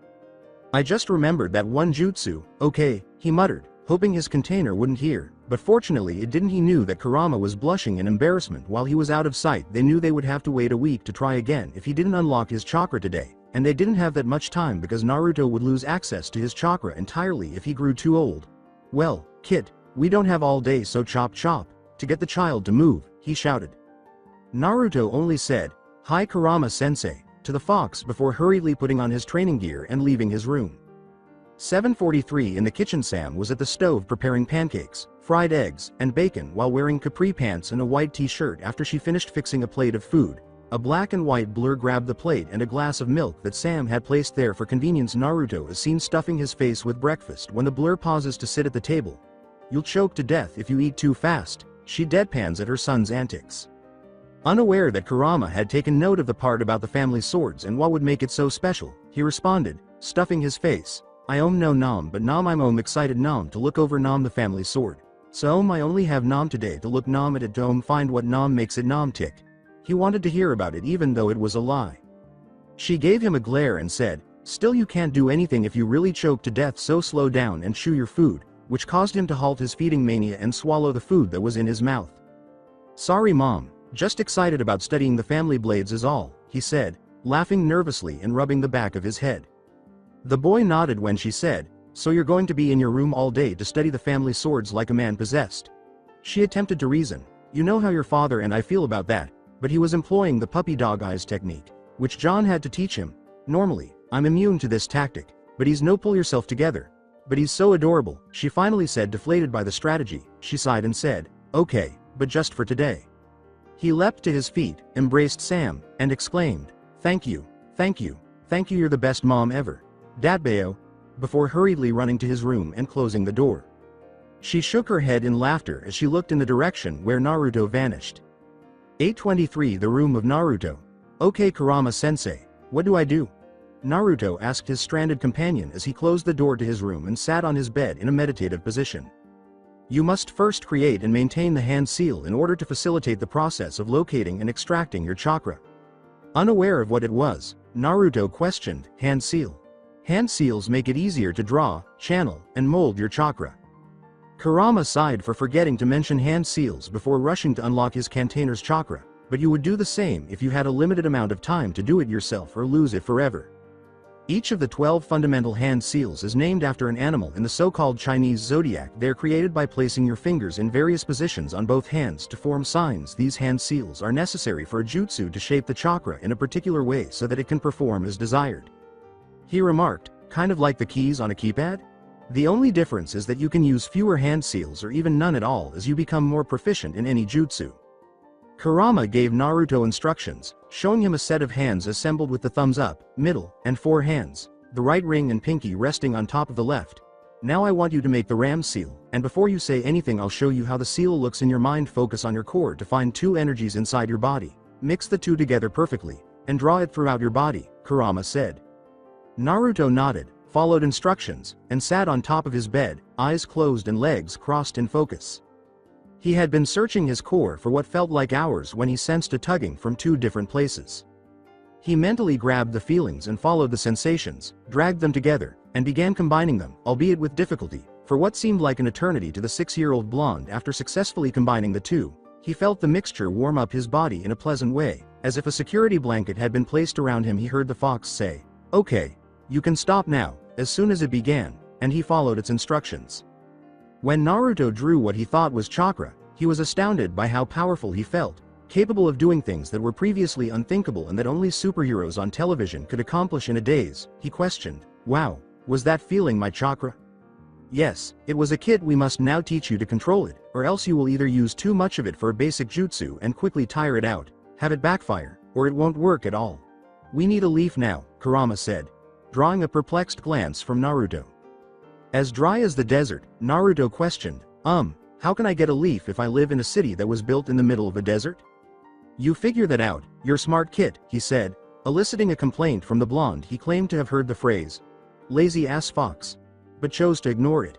"I just remembered that one jutsu, okay," he muttered, hoping his container wouldn't hear, but fortunately it didn't. He knew that Kurama was blushing in embarrassment while he was out of sight. They knew they would have to wait a week to try again if he didn't unlock his chakra today, and they didn't have that much time because Naruto would lose access to his chakra entirely if he grew too old. "Well, kid, we don't have all day, so chop chop, to get the child to move," he shouted. Naruto only said, "Hi Kurama-sensei," to the fox before hurriedly putting on his training gear and leaving his room. 7:43 in the kitchen. Sam was at the stove preparing pancakes, fried eggs, and bacon while wearing capri pants and a white t-shirt after she finished fixing a plate of food. A black and white blur grabbed the plate and a glass of milk that Sam had placed there for convenience. Naruto is seen stuffing his face with breakfast when the blur pauses to sit at the table. "You'll choke to death if you eat too fast," she deadpans at her son's antics. Unaware that Kurama had taken note of the part about the family swords and what would make it so special, he responded, stuffing his face, "I no nom, but nom I'm excited nom to look over nom the family sword. So I only have nom today to look nom at it to find what nom makes it nom tick." He wanted to hear about it even though it was a lie. She gave him a glare and said, "Still you can't do anything if you really choke to death, so slow down and chew your food," which caused him to halt his feeding mania and swallow the food that was in his mouth. "Sorry mom, just excited about studying the family blades is all," he said, laughing nervously and rubbing the back of his head. The boy nodded when she said, "So you're going to be in your room all day to study the family swords like a man possessed?" She attempted to reason, "You know how your father and I feel about that," but he was employing the puppy dog eyes technique, which John had to teach him. "Normally, I'm immune to this tactic, but he's no pull yourself together. But he's so adorable," she finally said, deflated by the strategy. She sighed and said, "Okay, but just for today." He leapt to his feet, embraced Sam, and exclaimed, thank you, you're the best mom ever. Datbayo," before hurriedly running to his room and closing the door. She shook her head in laughter as she looked in the direction where Naruto vanished. 8:23 The room of Naruto. "Okay Kurama-sensei, what do I do?" Naruto asked his stranded companion as he closed the door to his room and sat on his bed in a meditative position. "You must first create and maintain the hand seal in order to facilitate the process of locating and extracting your chakra." Unaware of what it was, Naruto questioned, "Hand seal? Hand seals make it easier to draw, channel, and mold your chakra." Kurama sighed for forgetting to mention hand seals before rushing to unlock his container's chakra, but you would do the same if you had a limited amount of time to do it yourself or lose it forever. Each of the 12 fundamental hand seals is named after an animal in the so-called Chinese zodiac. They're created by placing your fingers in various positions on both hands to form signs. These hand seals are necessary for a jutsu to shape the chakra in a particular way so that it can perform as desired. He remarked, "Kind of like the keys on a keypad? The only difference is that you can use fewer hand seals or even none at all as you become more proficient in any jutsu." Kurama gave Naruto instructions, showing him a set of hands assembled with the thumbs up, middle, and 4 hands, the right ring and pinky resting on top of the left. "Now I want you to make the ram seal, and before you say anything I'll show you how the seal looks in your mind. Focus on your core to find 2 energies inside your body. Mix the 2 together perfectly, and draw it throughout your body," Kurama said. Naruto nodded, followed instructions, and sat on top of his bed, eyes closed and legs crossed in focus. He had been searching his core for what felt like hours when he sensed a tugging from 2 different places. He mentally grabbed the feelings and followed the sensations, dragged them together, and began combining them, albeit with difficulty, for what seemed like an eternity to the 6-year-old blonde. After successfully combining the 2, he felt the mixture warm up his body in a pleasant way, as if a security blanket had been placed around him. He heard the fox say, "Okay, you can stop now," as soon as it began, and he followed its instructions. When Naruto drew what he thought was chakra, he was astounded by how powerful he felt, capable of doing things that were previously unthinkable and that only superheroes on television could accomplish in a daze. He questioned, "Wow, was that feeling my chakra?" "Yes, it was a kid. We must now teach you to control it, or else you will either use too much of it for a basic jutsu and quickly tire it out, have it backfire, or it won't work at all. We need a leaf now," Kurama said, drawing a perplexed glance from Naruto. As dry as the desert, Naruto questioned, how can I get a leaf if I live in a city that was built in the middle of a desert?" "You figure that out, you're smart kid," he said, eliciting a complaint from the blonde. He claimed to have heard the phrase, "lazy ass fox," but chose to ignore it.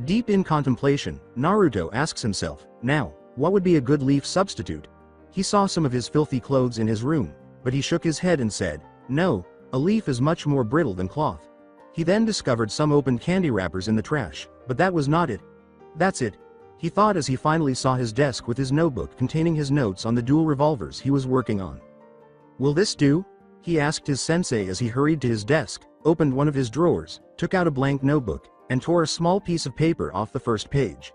Deep in contemplation, Naruto asks himself, now, what would be a good leaf substitute? He saw some of his filthy clothes in his room, but he shook his head and said, "No, a leaf is much more brittle than cloth." He then discovered some open candy wrappers in the trash, but that was not it. "That's it," he thought as he finally saw his desk with his notebook containing his notes on the dual revolvers he was working on. "Will this do?" he asked his sensei as he hurried to his desk, opened one of his drawers, took out a blank notebook, and tore a small piece of paper off the first page.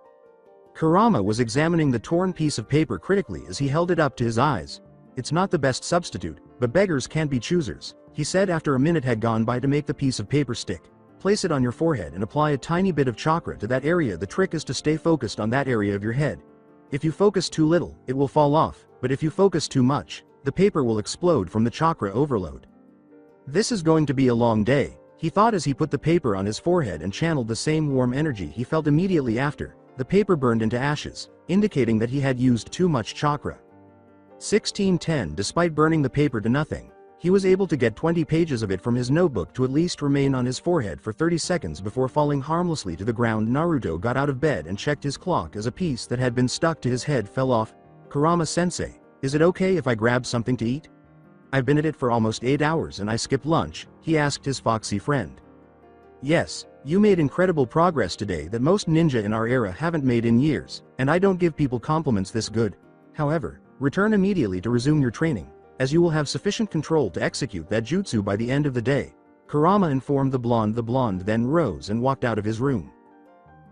Kurama was examining the torn piece of paper critically as he held it up to his eyes. "It's not the best substitute, but beggars can't be choosers," he said after a minute had gone by to make the piece of paper stick. "Place it on your forehead and apply a tiny bit of chakra to that area. The trick is to stay focused on that area of your head. If you focus too little, it will fall off, but if you focus too much, the paper will explode from the chakra overload." This is going to be a long day, he thought as he put the paper on his forehead and channeled the same warm energy he felt immediately after. The paper burned into ashes, indicating that he had used too much chakra. 1610. Despite burning the paper to nothing, he was able to get 20 pages of it from his notebook to at least remain on his forehead for 30 seconds before falling harmlessly to the ground. Naruto got out of bed and checked his clock as a piece that had been stuck to his head fell off. "Kurama-sensei, is it okay if I grab something to eat? I've been at it for almost 8 hours and I skipped lunch," he asked his foxy friend. "Yes, you made incredible progress today that most ninja in our era haven't made in years, and I don't give people compliments this good. However, return immediately to resume your training, as you will have sufficient control to execute that jutsu by the end of the day," Kurama informed the blonde. The blonde then rose and walked out of his room.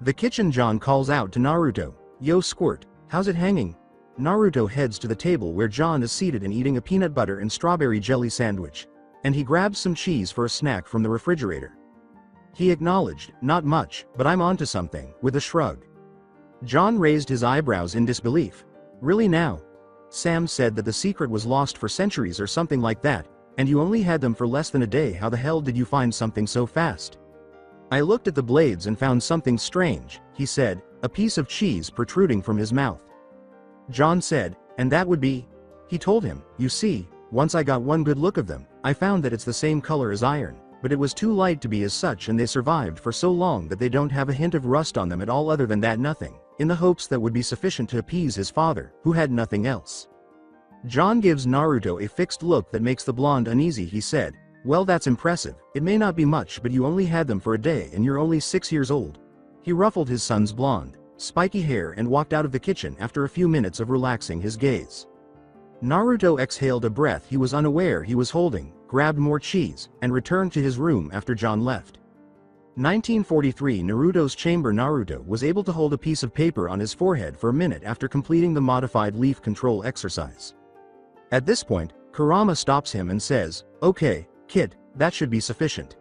The kitchen. John calls out to Naruto, "Yo Squirt, how's it hanging?" Naruto heads to the table where John is seated and eating a peanut butter and strawberry jelly sandwich, and he grabs some cheese for a snack from the refrigerator. He acknowledged, "Not much, but I'm onto something," with a shrug. John raised his eyebrows in disbelief. "Really now? Sam said that the secret was lost for centuries or something like that, and you only had them for less than a day. How the hell did you find something so fast?" "I looked at the blades and found something strange," he said, a piece of cheese protruding from his mouth. John said, "And that would be?" He told him, "You see, once I got one good look of them, I found that it's the same color as iron, but it was too light to be as such, and they survived for so long that they don't have a hint of rust on them at all. Other than that, nothing," in the hopes that would be sufficient to appease his father, who had nothing else. John gives Naruto a fixed look that makes the blonde uneasy. He said, "Well, that's impressive. It may not be much, but you only had them for a day and you're only 6 years old." He ruffled his son's blonde, spiky hair and walked out of the kitchen after a few minutes of relaxing his gaze. Naruto exhaled a breath he was unaware he was holding, grabbed more cheese, and returned to his room after John left. 1943. Naruto's chamber. Naruto was able to hold a piece of paper on his forehead for a minute after completing the modified leaf control exercise. At this point, Kurama stops him and says, "Okay, kid, that should be sufficient.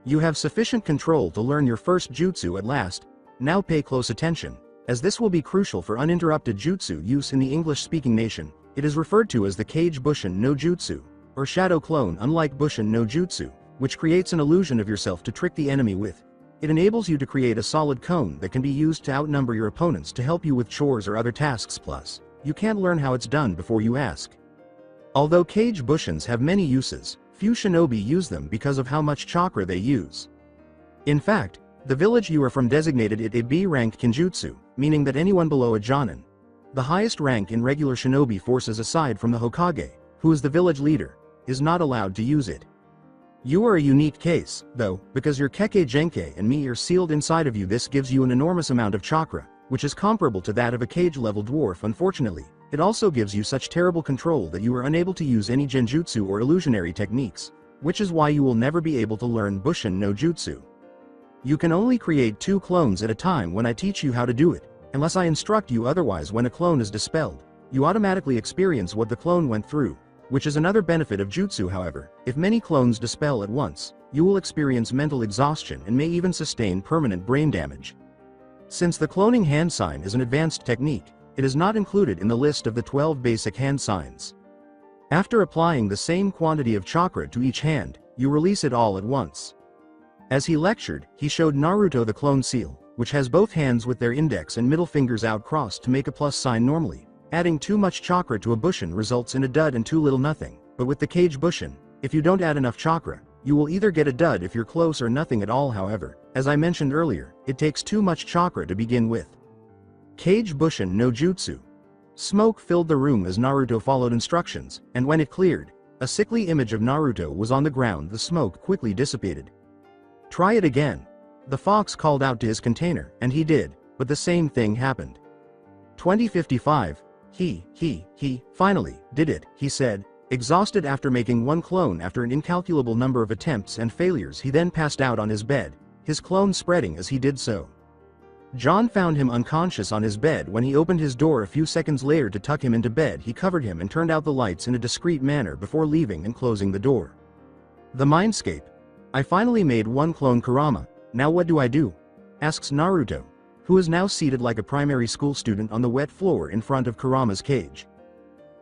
You have sufficient control to learn your first jutsu at last. Now pay close attention, as this will be crucial for uninterrupted jutsu use in the English-speaking nation. It is referred to as the Kage Bushin no Jutsu, or Shadow Clone. Unlike Bushin no Jutsu, which creates an illusion of yourself to trick the enemy with, it enables you to create a solid cone that can be used to outnumber your opponents to help you with chores or other tasks. Plus, you can't learn how it's done before you ask." Although Kage Bushins have many uses, few shinobi use them because of how much chakra they use. In fact, the village you are from designated it a B-rank kinjutsu, meaning that anyone below a jonin, the highest rank in regular shinobi forces aside from the Hokage, who is the village leader, is not allowed to use it. You are a unique case, though, because your Kekkei Genkai and me are sealed inside of you. This gives you an enormous amount of chakra, which is comparable to that of a Kage-level dwarf. Unfortunately, it also gives you such terrible control that you are unable to use any genjutsu or illusionary techniques, which is why you will never be able to learn Bushin no Jutsu. You can only create 2 clones at a time when I teach you how to do it, unless I instruct you otherwise. When a clone is dispelled, you automatically experience what the clone went through, which is another benefit of jutsu. However, if many clones dispel at once, you will experience mental exhaustion and may even sustain permanent brain damage. Since the cloning hand sign is an advanced technique, it is not included in the list of the 12 basic hand signs. After applying the same quantity of chakra to each hand, you release it all at once. As he lectured, he showed Naruto the clone seal, which has both hands with their index and middle fingers out crossed to make a plus sign. Normally, adding too much chakra to a bushin results in a dud and too little nothing, but with the Kage Bushin, if you don't add enough chakra, you will either get a dud if you're close or nothing at all. However, as I mentioned earlier, it takes too much chakra to begin with. Kage Bushin no Jutsu. Smoke filled the room as Naruto followed instructions, and when it cleared, a sickly image of Naruto was on the ground. The smoke quickly dissipated. "Try it again." The fox called out to his container, and he did, but the same thing happened. 2055. He finally did it, he said, Exhausted after making one clone after an incalculable number of attempts and failures, he then passed out on his bed, his clone spreading as he did so. John found him unconscious on his bed. When he opened his door a few seconds later to tuck him into bed, he covered him and turned out the lights in a discreet manner before leaving and closing the door. The Mindscape. I finally made one clone Kurama, now what do I do? Asks Naruto, who is now seated like a primary school student on the wet floor in front of Kurama's cage.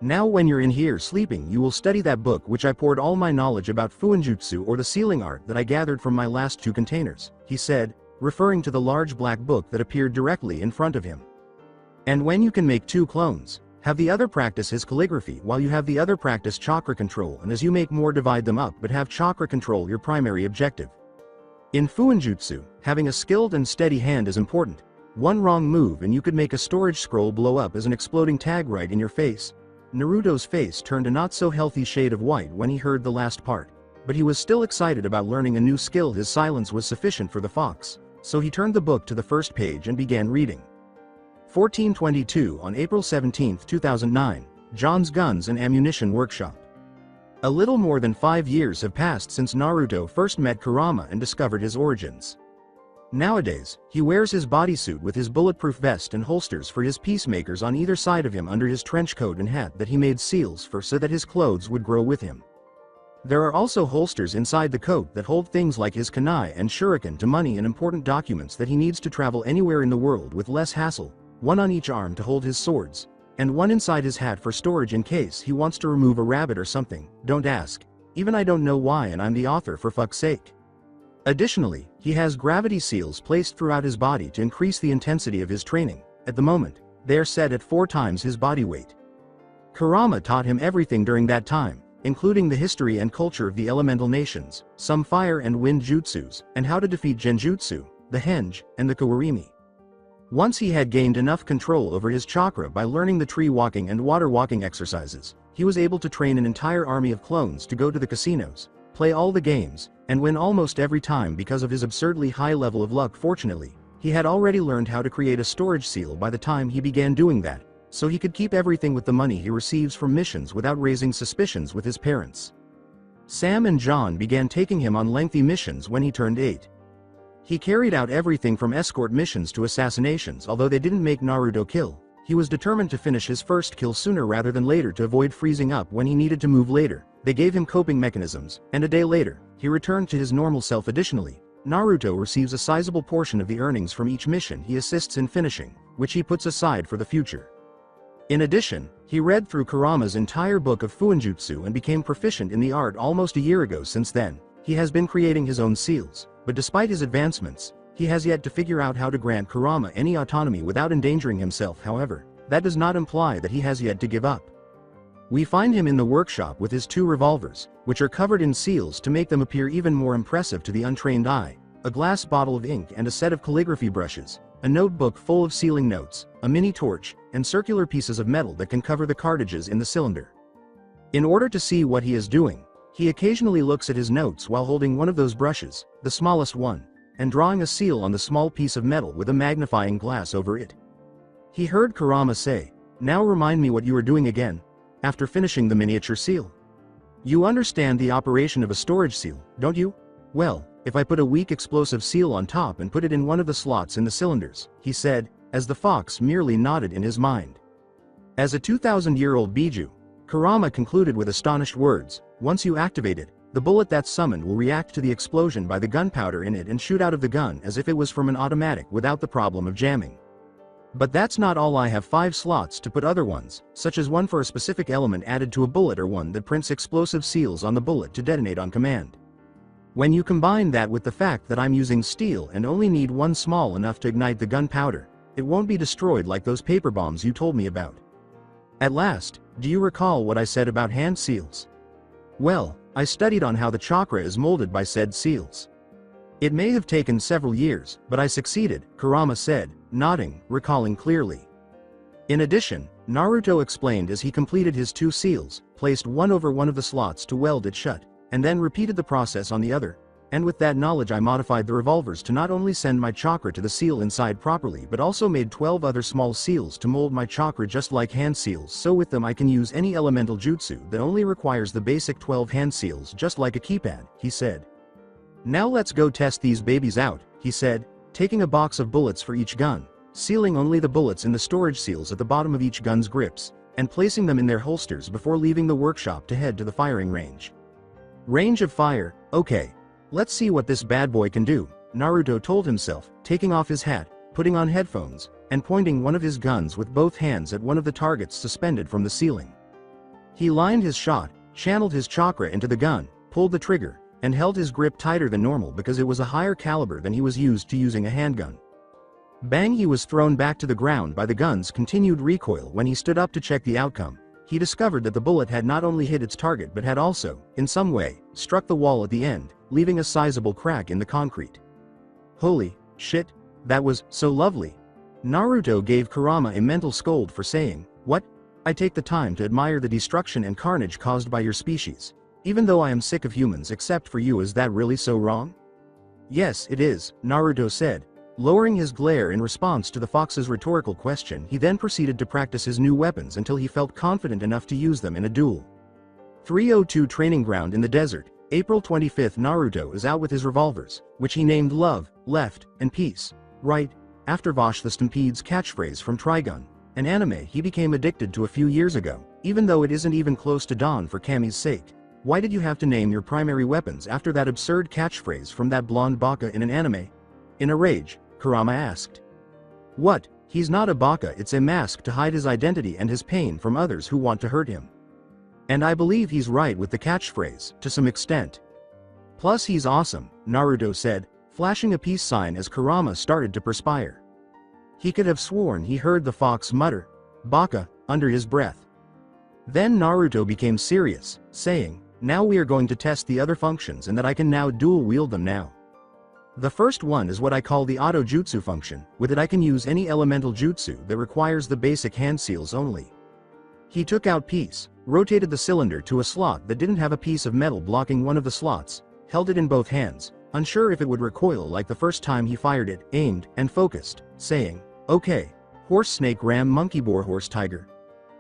Now when you're in here sleeping, you will study that book which I poured all my knowledge about Fuinjutsu, or the sealing art, that I gathered from my last 2 containers, he said, referring to the large black book that appeared directly in front of him. And when you can make 2 clones, have the other practice his calligraphy while you have the other practice chakra control, and as you make more divide them up, but have chakra control your primary objective. In Fuinjutsu, having a skilled and steady hand is important. One wrong move and you could make a storage scroll blow up as an exploding tag right in your face. Naruto's face turned a not-so-healthy shade of white when he heard the last part, but he was still excited about learning a new skill. His silence was sufficient for the fox, so he turned the book to the first page and began reading. 1422 on April 17, 2009, John's Guns and Ammunition Workshop. A little more than 5 years have passed since Naruto first met Kurama and discovered his origins. Nowadays, he wears his bodysuit with his bulletproof vest and holsters for his peacemakers on either side of him under his trench coat and hat that he made seals for so that his clothes would grow with him. There are also holsters inside the coat that hold things like his kunai and shuriken to money and important documents that he needs to travel anywhere in the world with less hassle, one on each arm to hold his swords, and one inside his hat for storage in case he wants to remove a rabbit or something. Don't ask. Even I don't know why, and I'm the author for fuck's sake. Additionally, he has gravity seals placed throughout his body to increase the intensity of his training. At the moment, they are set at 4 times his body weight. Kurama taught him everything during that time, including the history and culture of the elemental nations, some fire and wind jutsus, and how to defeat genjutsu, the henge, and the kawarimi. Once he had gained enough control over his chakra by learning the tree walking and water walking exercises, he was able to train an entire army of clones to go to the casinos, play all the games, and win almost every time because of his absurdly high level of luck. Fortunately, he had already learned how to create a storage seal by the time he began doing that, so he could keep everything with the money he receives from missions without raising suspicions with his parents. Sam and John began taking him on lengthy missions when he turned 8. He carried out everything from escort missions to assassinations. Although they didn't make Naruto kill, he was determined to finish his first kill sooner rather than later to avoid freezing up when he needed to move later. They gave him coping mechanisms, and a day later, he returned to his normal self. Additionally, Naruto receives a sizable portion of the earnings from each mission he assists in finishing, which he puts aside for the future. In addition, he read through Kurama's entire book of Fuinjutsu and became proficient in the art almost a year ago. Since then, he has been creating his own seals, but despite his advancements, he has yet to figure out how to grant Kurama any autonomy without endangering himself. However, that does not imply that he has yet to give up. We find him in the workshop with his 2 revolvers, which are covered in seals to make them appear even more impressive to the untrained eye, a glass bottle of ink and a set of calligraphy brushes, a notebook full of sealing notes, a mini torch, and circular pieces of metal that can cover the cartridges in the cylinder. In order to see what he is doing, he occasionally looks at his notes while holding one of those brushes, the smallest one, and drawing a seal on the small piece of metal with a magnifying glass over it. He heard Kurama say, "Now remind me what you are doing again," after finishing the miniature seal. "You understand the operation of a storage seal, don't you?" "Well, if I put a weak explosive seal on top and put it in one of the slots in the cylinders," he said, as the fox merely nodded in his mind. As a 2,000-year-old Biju, Kurama concluded with astonished words, "Once you activate it, the bullet that's summoned will react to the explosion by the gunpowder in it and shoot out of the gun as if it was from an automatic without the problem of jamming. But that's not all. I have 5 slots to put other ones, such as one for a specific element added to a bullet or one that prints explosive seals on the bullet to detonate on command. When you combine that with the fact that I'm using steel and only need one small enough to ignite the gunpowder, it won't be destroyed like those paper bombs you told me about." At last, do you recall what I said about hand seals? Well, I studied on how the chakra is molded by said seals. It may have taken several years, but I succeeded, Kurama said, nodding, recalling clearly. In addition, Naruto explained as he completed his 2 seals, placed one over one of the slots to weld it shut, and then repeated the process on the other, And with that knowledge I modified the revolvers to not only send my chakra to the seal inside properly but also made 12 other small seals to mold my chakra just like hand seals, so with them I can use any elemental jutsu that only requires the basic 12 hand seals just like a keypad, he said. Now let's go test these babies out, he said, taking a box of bullets for each gun, sealing only the bullets in the storage seals at the bottom of each gun's grips, and placing them in their holsters before leaving the workshop to head to the firing range. Range of fire, okay. Let's see what this bad boy can do, Naruto told himself, taking off his hat, putting on headphones, and pointing one of his guns with both hands at one of the targets suspended from the ceiling. He lined his shot, channeled his chakra into the gun, pulled the trigger, and held his grip tighter than normal because it was a higher caliber than he was used to using a handgun. Bang! He was thrown back to the ground by the gun's continued recoil. When he stood up to check the outcome, he discovered that the bullet had not only hit its target but had also, in some way, struck the wall at the end, leaving a sizable crack in the concrete. Holy shit, that was so lovely. Naruto gave Kurama a mental scold for saying, "What? I take the time to admire the destruction and carnage caused by your species. Even though I am sick of humans except for you, is that really so wrong?" "Yes, it is," Naruto said, lowering his glare in response to the fox's rhetorical question. He then proceeded to practice his new weapons until he felt confident enough to use them in a duel. 302 Training Ground in the Desert, April 25. Naruto is out with his revolvers, which he named Love, Left, and Peace, right after Vash the Stampede's catchphrase from Trigun, an anime he became addicted to a few years ago. Even though it isn't even close to dawn for Kami's sake, why did you have to name your primary weapons after that absurd catchphrase from that blonde baka in an anime? In a rage, Kurama asked. What? He's not a baka, it's a mask to hide his identity and his pain from others who want to hurt him. And I believe he's right with the catchphrase, to some extent. Plus he's awesome, Naruto said, flashing a peace sign as Kurama started to perspire. He could have sworn he heard the fox mutter, "Baka," under his breath. Then Naruto became serious, saying, "Now we are going to test the other functions and that I can now dual wield them now. The first one is what I call the auto jutsu function. With it I can use any elemental jutsu that requires the basic hand seals only." He took out Peace, rotated the cylinder to a slot that didn't have a piece of metal blocking one of the slots, held it in both hands, unsure if it would recoil like the first time he fired it, aimed, and focused, saying, "Okay. Horse snake ram monkey boar horse tiger.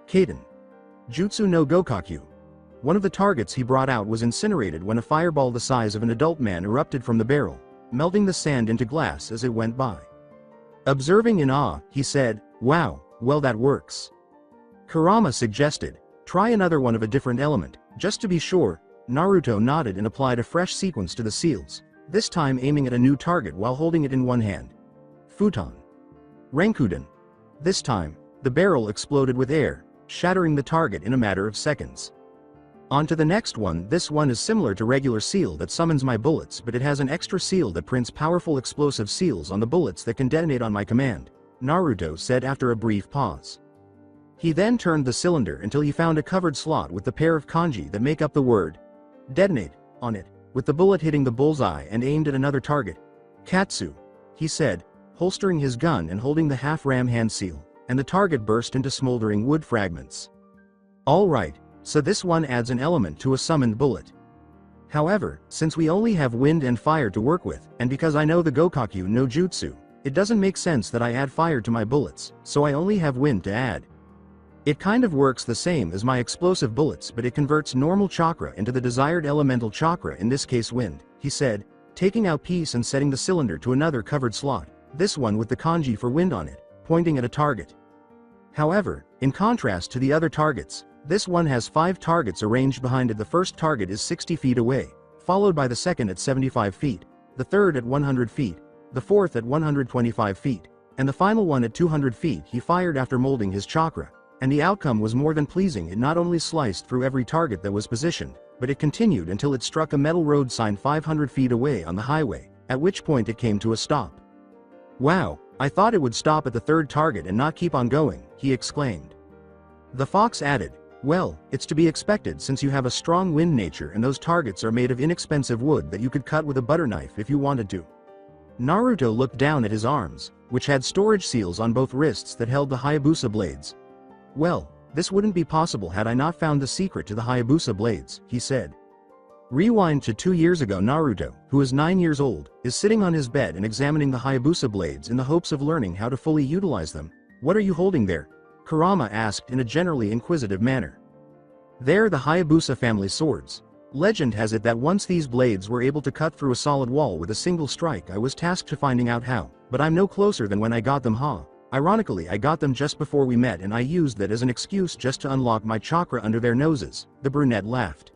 Kaden. Jutsu no Gokakyu." One of the targets he brought out was incinerated when a fireball the size of an adult man erupted from the barrel, melting the sand into glass as it went by. Observing in awe, he said, "Wow, well that works." Kurama suggested, "Try another one of a different element, just to be sure." Naruto nodded and applied a fresh sequence to the seals, this time aiming at a new target while holding it in one hand. Futon. Renkuden. This time, the barrel exploded with air, shattering the target in a matter of seconds. On to the next one. This one is similar to regular seal that summons my bullets, but it has an extra seal that prints powerful explosive seals on the bullets that can detonate on my command, Naruto said after a brief pause. He then turned the cylinder until he found a covered slot with the pair of kanji that make up the word detonate on it, with the bullet hitting the bullseye and aimed at another target. Katsu, he said, holstering his gun and holding the half-ram hand seal, and the target burst into smoldering wood fragments. Alright, so this one adds an element to a summoned bullet. However, since we only have wind and fire to work with, and because I know the Gokakyu no Jutsu, it doesn't make sense that I add fire to my bullets, so I only have wind to add. It kind of works the same as my explosive bullets, but it converts normal chakra into the desired elemental chakra, in this case wind, he said, taking out Peace and setting the cylinder to another covered slot, this one with the kanji for wind on it, pointing at a target. However, in contrast to the other targets, this one has 5 targets arranged behind it. The first target is 60 feet away, followed by the second at 75 feet, the third at 100 feet, the fourth at 125 feet, and the final one at 200 feet. He fired after molding his chakra, and the outcome was more than pleasing. It not only sliced through every target that was positioned, but it continued until it struck a metal road sign 500 feet away on the highway, at which point it came to a stop. "Wow, I thought it would stop at the third target and not keep on going," he exclaimed. The fox added, "Well, it's to be expected since you have a strong wind nature and those targets are made of inexpensive wood that you could cut with a butter knife if you wanted to." Naruto looked down at his arms, which had storage seals on both wrists that held the Hayabusa blades. "Well, this wouldn't be possible had I not found the secret to the Hayabusa blades," he said. Rewind to 2 years ago. Naruto, who is 9 years old, is sitting on his bed and examining the Hayabusa blades in the hopes of learning how to fully utilize them. "What are you holding there?" Kurama asked in a generally inquisitive manner. "They're the Hayabusa family swords. Legend has it that once these blades were able to cut through a solid wall with a single strike. I was tasked to finding out how, but I'm no closer than when I got them, huh? Ironically, I got them just before we met and I used that as an excuse just to unlock my chakra under their noses." The brunette laughed.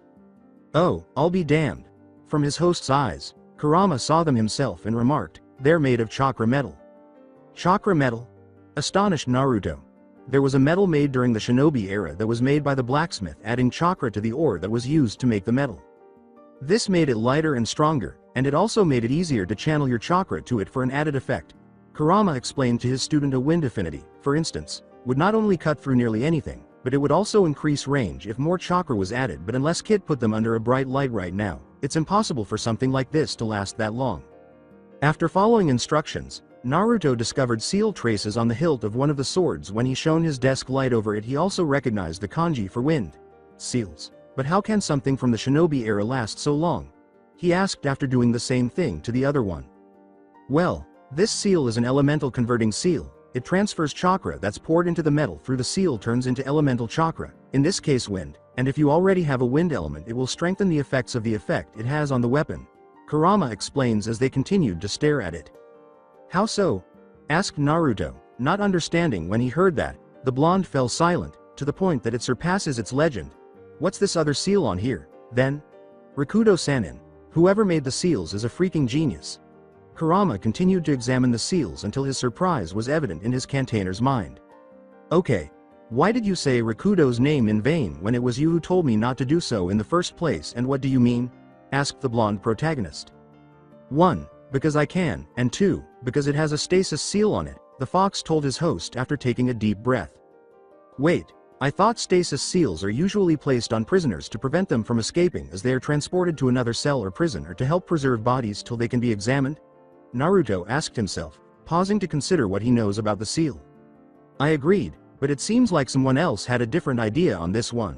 "Oh, I'll be damned." From his host's eyes, Kurama saw them himself and remarked, "They're made of chakra metal." Chakra metal? Astonished Naruto. There was a metal made during the shinobi era that was made by the blacksmith adding chakra to the ore that was used to make the metal. This made it lighter and stronger, and it also made it easier to channel your chakra to it for an added effect. Kurama explained to his student a wind affinity, for instance, would not only cut through nearly anything, but it would also increase range if more chakra was added. But unless Kid put them under a bright light right now, it's impossible for something like this to last that long. After following instructions, Naruto discovered seal traces on the hilt of one of the swords. When he shone his desk light over it, he also recognized the kanji for wind. Seals. But how can something from the shinobi era last so long? He asked after doing the same thing to the other one. "Well, this seal is an elemental converting seal. It transfers chakra that's poured into the metal through the seal turns into elemental chakra, in this case wind, and if you already have a wind element it will strengthen the effects of the effect it has on the weapon." Kurama explains as they continued to stare at it. "How so?" asked Naruto, not understanding. When he heard that, the blonde fell silent, to the point that it surpasses its legend. "What's this other seal on here, then?" "Rikudo-sanin. Whoever made the seals is a freaking genius." Kurama continued to examine the seals until his surprise was evident in his container's mind. "Okay. Why did you say Rikudo's name in vain when it was you who told me not to do so in the first place, and what do you mean?" asked the blonde protagonist. "1. Because I can, and 2. Because it has a stasis seal on it," the fox told his host after taking a deep breath. "Wait, I thought stasis seals are usually placed on prisoners to prevent them from escaping as they are transported to another cell or prison, or to help preserve bodies till they can be examined?" Naruto asked himself, pausing to consider what he knows about the seal. "I agreed, but it seems like someone else had a different idea on this one.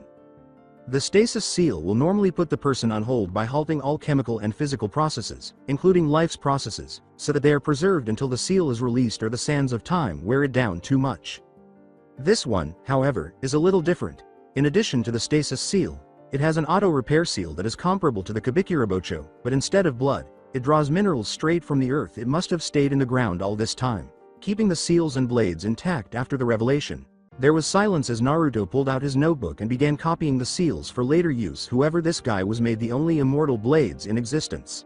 The stasis seal will normally put the person on hold by halting all chemical and physical processes, including life's processes, so that they are preserved until the seal is released or the sands of time wear it down too much. This one, however, is a little different. In addition to the stasis seal, it has an auto-repair seal that is comparable to the Kabikirabocho, but instead of blood, it draws minerals straight from the earth. It must have stayed in the ground all this time, keeping the seals and blades intact after the revelation." There was silence as Naruto pulled out his notebook and began copying the seals for later use. Whoever this guy was made the only immortal blades in existence.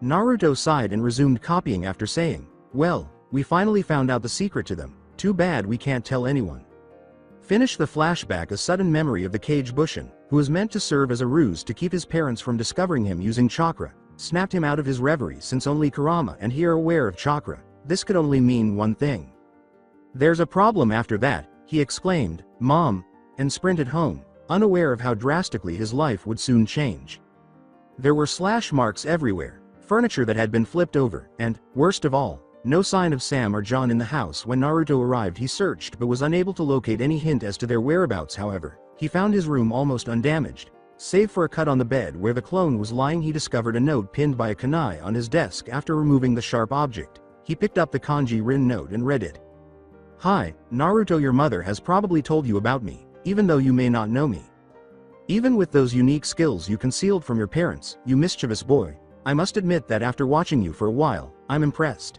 Naruto sighed and resumed copying after saying, "Well, we finally found out the secret to them. Too bad we can't tell anyone." Finish the flashback. A sudden memory of the cage Bushin, who was meant to serve as a ruse to keep his parents from discovering him using chakra, snapped him out of his reverie. Since only Kurama and he are aware of chakra, this could only mean one thing. "There's a problem after that," he exclaimed, "Mom," and sprinted home, unaware of how drastically his life would soon change. There were slash marks everywhere, furniture that had been flipped over, and, worst of all, no sign of Sam or John in the house. When Naruto arrived, he searched but was unable to locate any hint as to their whereabouts. However, he found his room almost undamaged. Save for a cut on the bed where the clone was lying, he discovered a note pinned by a kunai on his desk. After removing the sharp object, he picked up the kanji rin note and read it. "Hi, Naruto, your mother has probably told you about me, even though you may not know me. Even with those unique skills you concealed from your parents, you mischievous boy, I must admit that after watching you for a while, I'm impressed.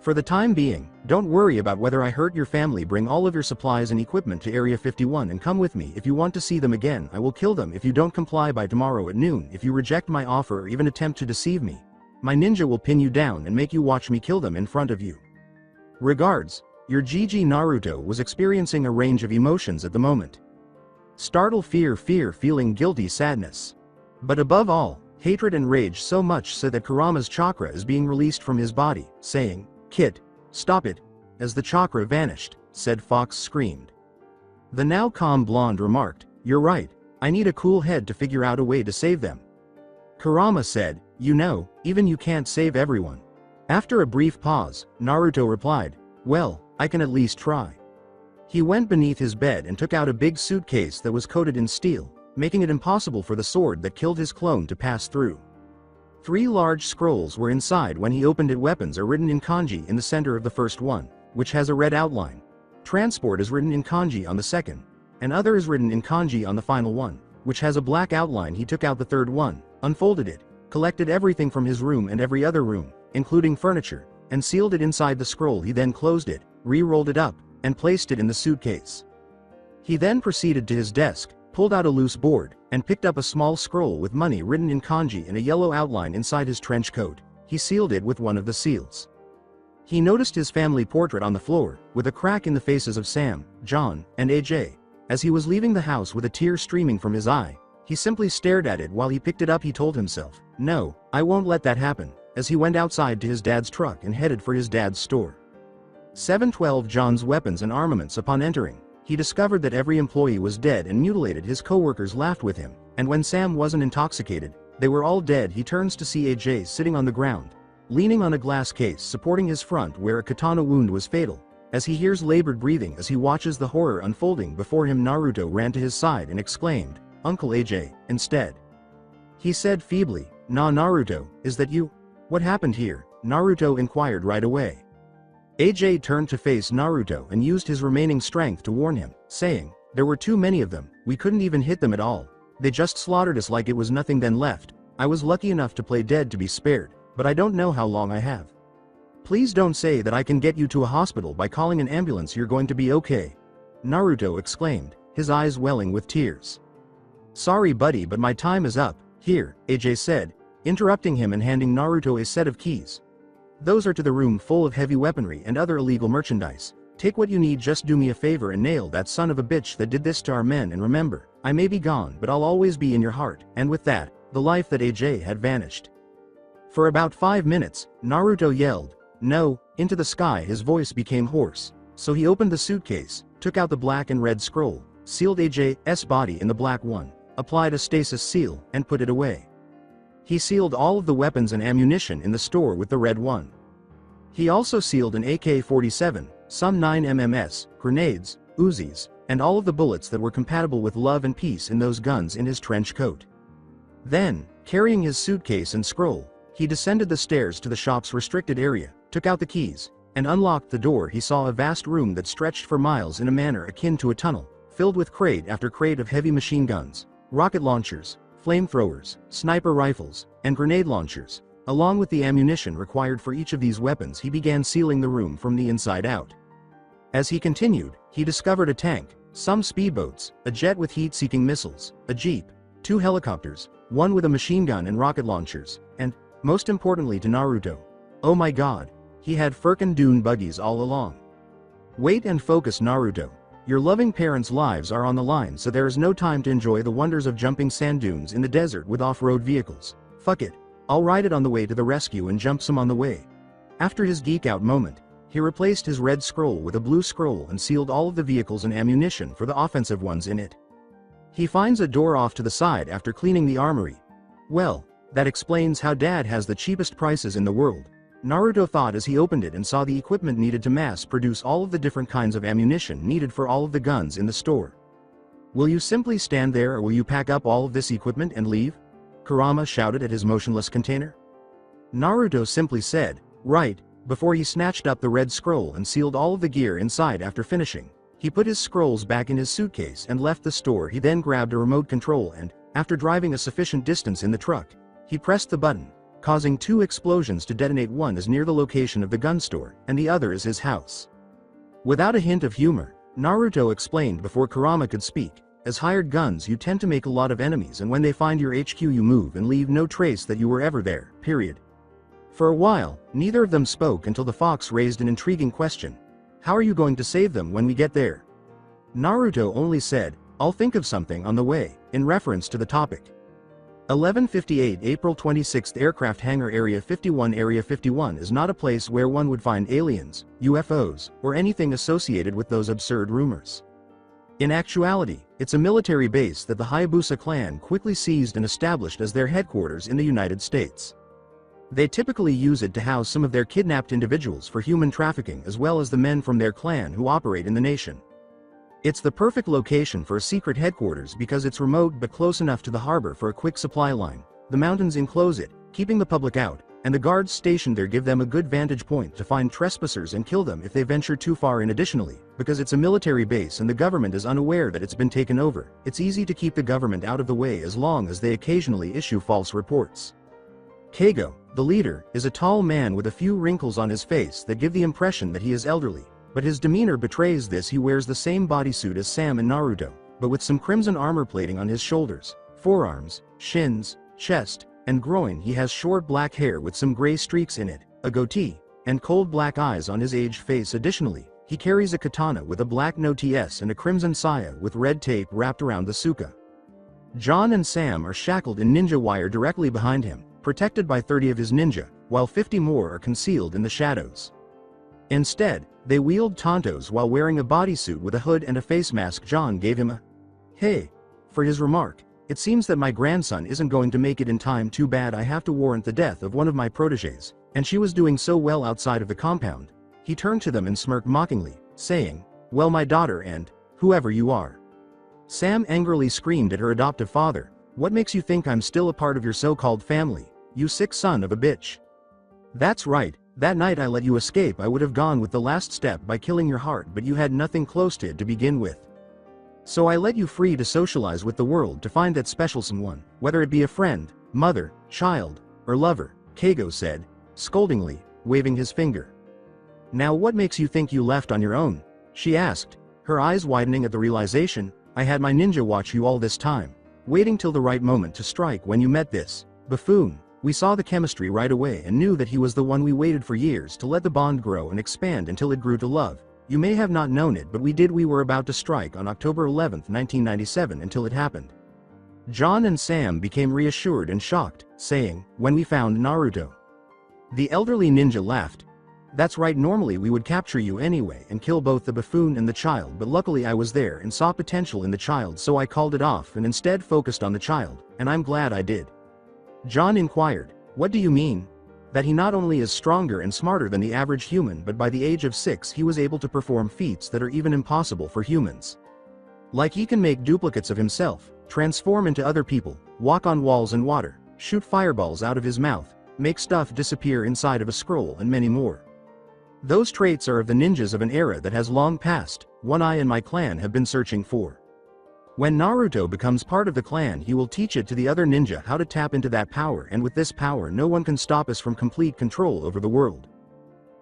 For the time being, don't worry about whether I hurt your family. Bring all of your supplies and equipment to Area 51 and come with me. If you want to see them again, I will kill them if you don't comply by tomorrow at noon. If you reject my offer or even attempt to deceive me, my ninja will pin you down and make you watch me kill them in front of you. Regards, your GG." Naruto was experiencing a range of emotions at the moment. Startle, fear, feeling guilty, sadness. But above all, hatred and rage, so much so that Kurama's chakra is being released from his body, saying, "Kid, stop it." As the chakra vanished, said Fox screamed. The now calm blonde remarked, "You're right, I need a cool head to figure out a way to save them." Kurama said, "You know, even you can't save everyone." After a brief pause, Naruto replied, "Well, I can at least try." He went beneath his bed and took out a big suitcase that was coated in steel, making it impossible for the sword that killed his clone to pass through. 3 large scrolls were inside when he opened it. Weapons are written in kanji in the center of the first one, which has a red outline. Transport is written in kanji on the second, and other is written in kanji on the final one, which has a black outline. He took out the third one, unfolded it, collected everything from his room and every other room, including furniture, and sealed it inside the scroll. He then closed it, re-rolled it up, and placed it in the suitcase. He then proceeded to his desk, pulled out a loose board, and picked up a small scroll with money written in kanji and a yellow outline inside his trench coat. He sealed it with one of the seals. He noticed his family portrait on the floor, with a crack in the faces of Sam, John, and AJ. As he was leaving the house with a tear streaming from his eye, he simply stared at it while he picked it up. He told himself, "No, I won't let that happen," as he went outside to his dad's truck and headed for his dad's store. 712 John's weapons and armaments. Upon entering, he discovered that every employee was dead and mutilated. His co-workers laughed with him, and when Sam wasn't intoxicated, they were all dead. He turns to see AJ sitting on the ground, leaning on a glass case supporting his front where a katana wound was fatal. As he hears labored breathing as he watches the horror unfolding before him, Naruto ran to his side and exclaimed, "Uncle AJ," instead. He said feebly, "Nah Naruto, is that you? What happened here?" Naruto inquired right away. AJ turned to face Naruto and used his remaining strength to warn him, saying, "There were too many of them, we couldn't even hit them at all. They just slaughtered us like it was nothing then left. I was lucky enough to play dead to be spared, but I don't know how long I have. Please don't say that I can get you to a hospital by calling an ambulance. You're going to be okay," Naruto exclaimed, his eyes welling with tears. "Sorry buddy, but my time is up. Here," AJ said, interrupting him and handing Naruto a set of keys. "Those are to the room full of heavy weaponry and other illegal merchandise. Take what you need. Just do me a favor and nail that son of a bitch that did this to our men, and remember, I may be gone but I'll always be in your heart." And with that, the life that AJ had vanished. For about 5 minutes, Naruto yelled, "No," into the sky. His voice became hoarse, so he opened the suitcase, took out the black and red scroll, sealed AJ's body in the black one, applied a stasis seal, and put it away. He sealed all of the weapons and ammunition in the store with the red one. He also sealed an AK-47, some 9mm, grenades, Uzis, and all of the bullets that were compatible with love and peace in those guns in his trench coat. Then, carrying his suitcase and scroll, he descended the stairs to the shop's restricted area, took out the keys, and unlocked the door. He saw a vast room that stretched for miles in a manner akin to a tunnel, filled with crate after crate of heavy machine guns, rocket launchers, flamethrowers, sniper rifles, and grenade launchers. Along with the ammunition required for each of these weapons, he began sealing the room from the inside out. As he continued, he discovered a tank, some speedboats, a jet with heat-seeking missiles, a jeep, 2 helicopters, one with a machine gun and rocket launchers, and, most importantly to Naruto, oh my god, he had Firkin dune buggies all along. Wait and focus Naruto. Your loving parents' lives are on the line, so there is no time to enjoy the wonders of jumping sand dunes in the desert with off-road vehicles. Fuck it. I'll ride it on the way to the rescue and jump some on the way. After his geek-out moment, he replaced his red scroll with a blue scroll and sealed all of the vehicles and ammunition for the offensive ones in it. He finds a door off to the side after cleaning the armory. Well, that explains how Dad has the cheapest prices in the world, Naruto thought as he opened it and saw the equipment needed to mass-produce all of the different kinds of ammunition needed for all of the guns in the store. "Will you simply stand there, or will you pack up all of this equipment and leave?" Kurama shouted at his motionless container. Naruto simply said, "Right," before he snatched up the red scroll and sealed all of the gear inside. After finishing, he put his scrolls back in his suitcase and left the store. He then grabbed a remote control and, after driving a sufficient distance in the truck, he pressed the button, causing 2 explosions to detonate. One is near the location of the gun store, and the other is his house. Without a hint of humor, Naruto explained before Kurama could speak, "As hired guns, you tend to make a lot of enemies, and when they find your HQ you move and leave no trace that you were ever there, period." For a while, neither of them spoke until the fox raised an intriguing question. "How are you going to save them when we get there?" Naruto only said, "I'll think of something on the way," in reference to the topic. 11:58 April 26 Aircraft Hangar Area 51. Area 51 is not a place where one would find aliens, UFOs, or anything associated with those absurd rumors. In actuality, it's a military base that the Hayabusa clan quickly seized and established as their headquarters in the United States. They typically use it to house some of their kidnapped individuals for human trafficking, as well as the men from their clan who operate in the nation. It's the perfect location for a secret headquarters because it's remote but close enough to the harbor for a quick supply line. The mountains enclose it, keeping the public out, and the guards stationed there give them a good vantage point to find trespassers and kill them if they venture too far in. Additionally, because it's a military base and the government is unaware that it's been taken over, it's easy to keep the government out of the way as long as they occasionally issue false reports. Keigo, the leader, is a tall man with a few wrinkles on his face that give the impression that he is elderly, but his demeanor betrays this. He wears the same bodysuit as Sam and Naruto, but with some crimson armor plating on his shoulders, forearms, shins, chest, and groin. He has short black hair with some gray streaks in it, a goatee, and cold black eyes on his aged face. Additionally, he carries a katana with a black no ts and a crimson saya with red tape wrapped around the suka. John and Sam are shackled in ninja wire directly behind him, protected by 30 of his ninja, while 50 more are concealed in the shadows. Instead, they wield tantos while wearing a bodysuit with a hood and a face mask. John gave him a "Hey" for his remark. It seems that my grandson isn't going to make it in time. Too bad. I have to warrant the death of one of my proteges, and she was doing so well outside of the compound. He turned to them and smirked mockingly, saying, "Well, my daughter and whoever you are." Sam angrily screamed at her adoptive father, "What makes you think I'm still a part of your so-called family, you sick son of a bitch?" "That's right, that night I let you escape. I would have gone with the last step by killing your heart, but you had nothing close to it to begin with. So I let you free to socialize with the world, to find that special someone, whether it be a friend, mother, child, or lover," Keigo said, scoldingly, waving his finger. "Now what makes you think you left on your own?" she asked, her eyes widening at the realization. "I had my ninja watch you all this time, waiting till the right moment to strike. When you met this buffoon, we saw the chemistry right away and knew that he was the one. We waited for years to let the bond grow and expand until it grew to love. You may have not known it, but we did. We were about to strike on October 11, 1997 until it happened." John and Sam became reassured and shocked, saying, "When we found Naruto." The elderly ninja laughed. "That's right, normally we would capture you anyway and kill both the buffoon and the child, but luckily I was there and saw potential in the child, so I called it off and instead focused on the child, and I'm glad I did." John inquired, "What do you mean?" "That he not only is stronger and smarter than the average human, but by the age of 6 he was able to perform feats that are even impossible for humans. Like he can make duplicates of himself, transform into other people, walk on walls and water, shoot fireballs out of his mouth, make stuff disappear inside of a scroll, and many more. Those traits are of the ninjas of an era that has long passed. One I and my clan have been searching for. When Naruto becomes part of the clan, he will teach it to the other ninja how to tap into that power, and with this power no one can stop us from complete control over the world.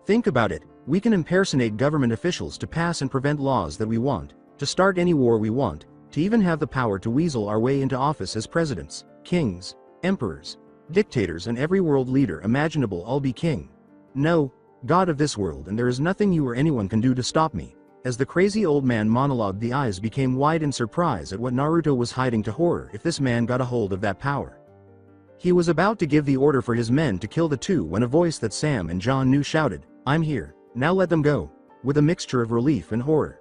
Think about it, we can impersonate government officials to pass and prevent laws that we want, to start any war we want, to even have the power to weasel our way into office as presidents, kings, emperors, dictators, and every world leader imaginable. I'll be king. No, god of this world, and there is nothing you or anyone can do to stop me." As the crazy old man monologued, the eyes became wide in surprise at what Naruto was hiding to horror if this man got a hold of that power. He was about to give the order for his men to kill the two when a voice that Sam and John knew shouted, "I'm here, now let them go," with a mixture of relief and horror.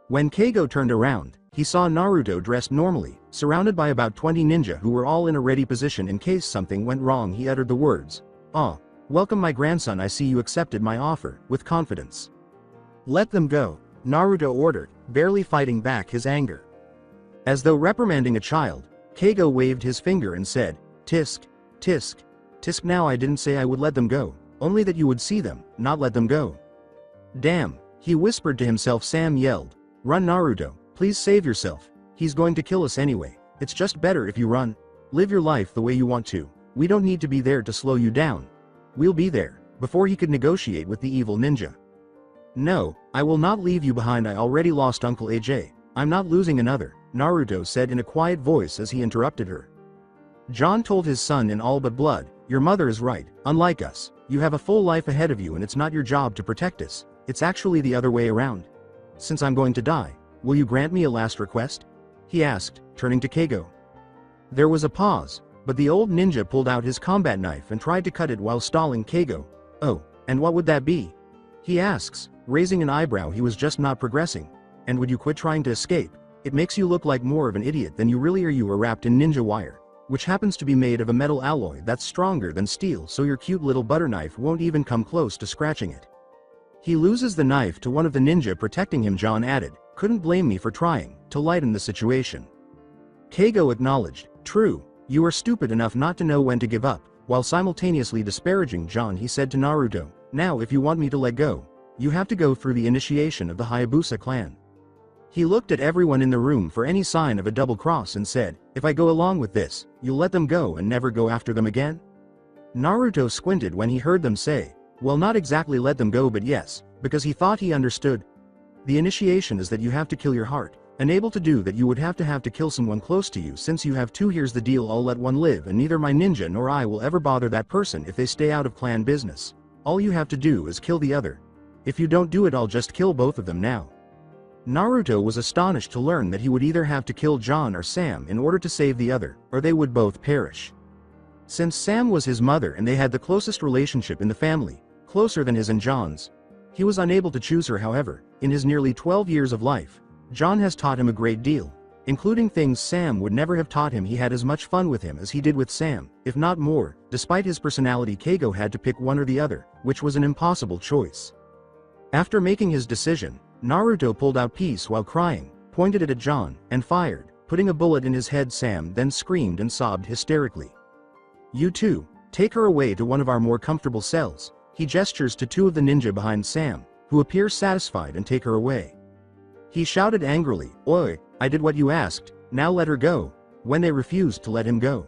When Keigo turned around, he saw Naruto dressed normally, surrounded by about 20 ninja who were all in a ready position in case something went wrong. He uttered the words, "Ah, welcome my grandson, I see you accepted my offer," with confidence. "Let them go," Naruto ordered, barely fighting back his anger. As though reprimanding a child, Keigo waved his finger and said, "Tisk, tisk, tisk." "Now I didn't say I would let them go, only that you would see them, not let them go." "Damn," he whispered to himself. Sam yelled, "Run Naruto, please save yourself, he's going to kill us anyway. It's just better if you run. Live your life the way you want to, we don't need to be there to slow you down. We'll be there." Before he could negotiate with the evil ninja. "No, I will not leave you behind. I already lost Uncle AJ. I'm not losing another," Naruto said in a quiet voice as he interrupted her. John told his son in all but blood, "Your mother is right. Unlike us, you have a full life ahead of you, and it's not your job to protect us. It's actually the other way around. Since I'm going to die, will you grant me a last request?" he asked, turning to Keigo. There was a pause, but the old ninja pulled out his combat knife and tried to cut it while stalling. Keigo, "Oh, and what would that be?" he asks, raising an eyebrow. He was just not progressing. "And would you quit trying to escape? It makes you look like more of an idiot than you really are. You are wrapped in ninja wire, which happens to be made of a metal alloy that's stronger than steel, so your cute little butter knife won't even come close to scratching it." "He loses the knife to one of the ninja protecting him," John added, couldn't blame me for trying to lighten the situation. Keigo acknowledged, "True, you are stupid enough not to know when to give up," while simultaneously disparaging John. He said to Naruto, "Now if you want me to let go, you have to go through the initiation of the Hayabusa clan." He looked at everyone in the room for any sign of a double cross and said, "If I go along with this, you'll let them go and never go after them again?" Naruto squinted when he heard them say, "Well, not exactly let them go, but yes," because he thought he understood. The initiation is that you have to kill your heart. Unable to do that, you would have to kill someone close to you. Since you have two, here's the deal: I'll let one live, and neither my ninja nor I will ever bother that person if they stay out of clan business. All you have to do is kill the other. If you don't do it, I'll just kill both of them now." Naruto was astonished to learn that he would either have to kill John or Sam in order to save the other, or they would both perish. Since Sam was his mother and they had the closest relationship in the family, closer than his and John's, he was unable to choose her. However, in his nearly 12 years of life, John has taught him a great deal, including things Sam would never have taught him. He had as much fun with him as he did with Sam, if not more. Despite his personality, Keigo had to pick one or the other, which was an impossible choice. After making his decision, Naruto pulled out Peace while crying, pointed it at John, and fired, putting a bullet in his head. Sam then screamed and sobbed hysterically. "You two, take her away to one of our more comfortable cells." He gestures to two of the ninja behind Sam, who appear satisfied and take her away. He shouted angrily, "Oi, I did what you asked, now let her go," when they refused to let him go.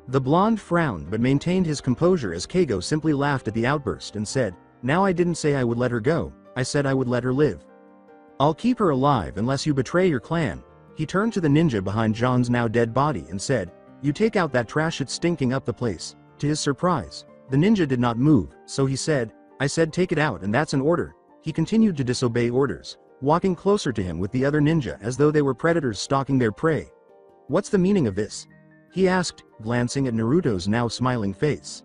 The blonde frowned but maintained his composure as Keigo simply laughed at the outburst and said, "Now I didn't say I would let her go, I said I would let her live. I'll keep her alive unless you betray your clan." He turned to the ninja behind John's now dead body and said, "You take out that trash, it's stinking up the place." To his surprise, the ninja did not move, so he said, "I said take it out, and that's an order." He continued to disobey orders, walking closer to him with the other ninja as though they were predators stalking their prey. "What's the meaning of this?" he asked, glancing at Naruto's now smiling face.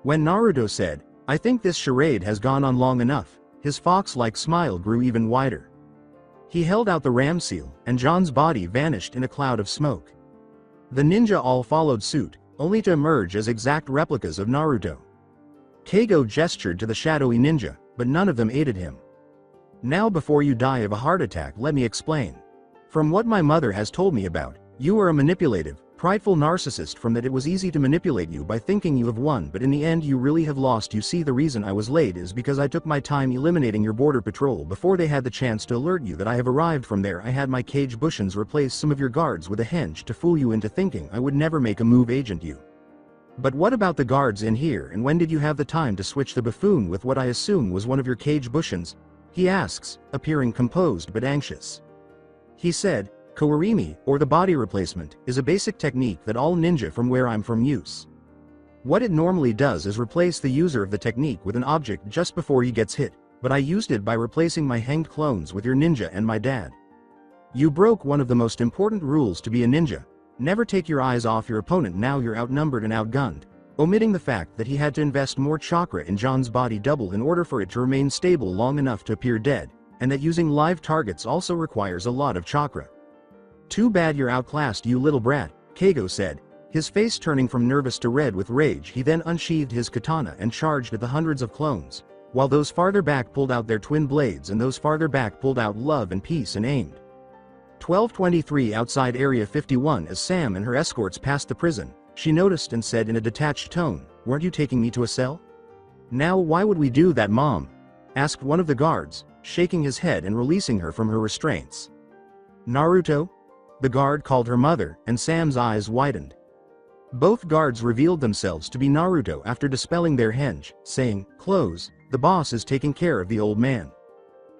When Naruto said, "I think this charade has gone on long enough," his fox-like smile grew even wider. He held out the ram seal, and John's body vanished in a cloud of smoke. The ninja all followed suit, only to emerge as exact replicas of Naruto. Keigo gestured to the shadowy ninja, but none of them aided him. "Now before you die of a heart attack, let me explain. From what my mother has told me about, you are a manipulative, prideful narcissist. From that it was easy to manipulate you by thinking you have won, but in the end you really have lost. You see, the reason I was late is because I took my time eliminating your border patrol before they had the chance to alert you that I have arrived. From there I had my cage bushins replace some of your guards with a henge to fool you into thinking I would never make a move. Agent you. But what about the guards in here, and when did you have the time to switch the buffoon with what I assume was one of your cage bushins?" he asks, appearing composed but anxious. He said, "Kawarimi, or the body replacement, is a basic technique that all ninja from where I'm from use. What it normally does is replace the user of the technique with an object just before he gets hit, but I used it by replacing my hanged clones with your ninja and my dad. You broke one of the most important rules to be a ninja: never take your eyes off your opponent. Now you're outnumbered and outgunned," omitting the fact that he had to invest more chakra in John's body double in order for it to remain stable long enough to appear dead, and that using live targets also requires a lot of chakra. "Too bad you're outclassed, you little brat," Keigo said, his face turning from nervous to red with rage. He then unsheathed his katana and charged at the hundreds of clones, while those farther back pulled out their twin blades and those farther back pulled out love and peace and aimed. 12:23 outside Area 51. As Sam and her escorts passed the prison, she noticed and said in a detached tone, "Weren't you taking me to a cell?" "Now why would we do that, Mom?" asked one of the guards, shaking his head and releasing her from her restraints. "Naruto?" the guard called her mother, and Sam's eyes widened. Both guards revealed themselves to be Naruto after dispelling their henge, saying, "Close, the boss is taking care of the old man."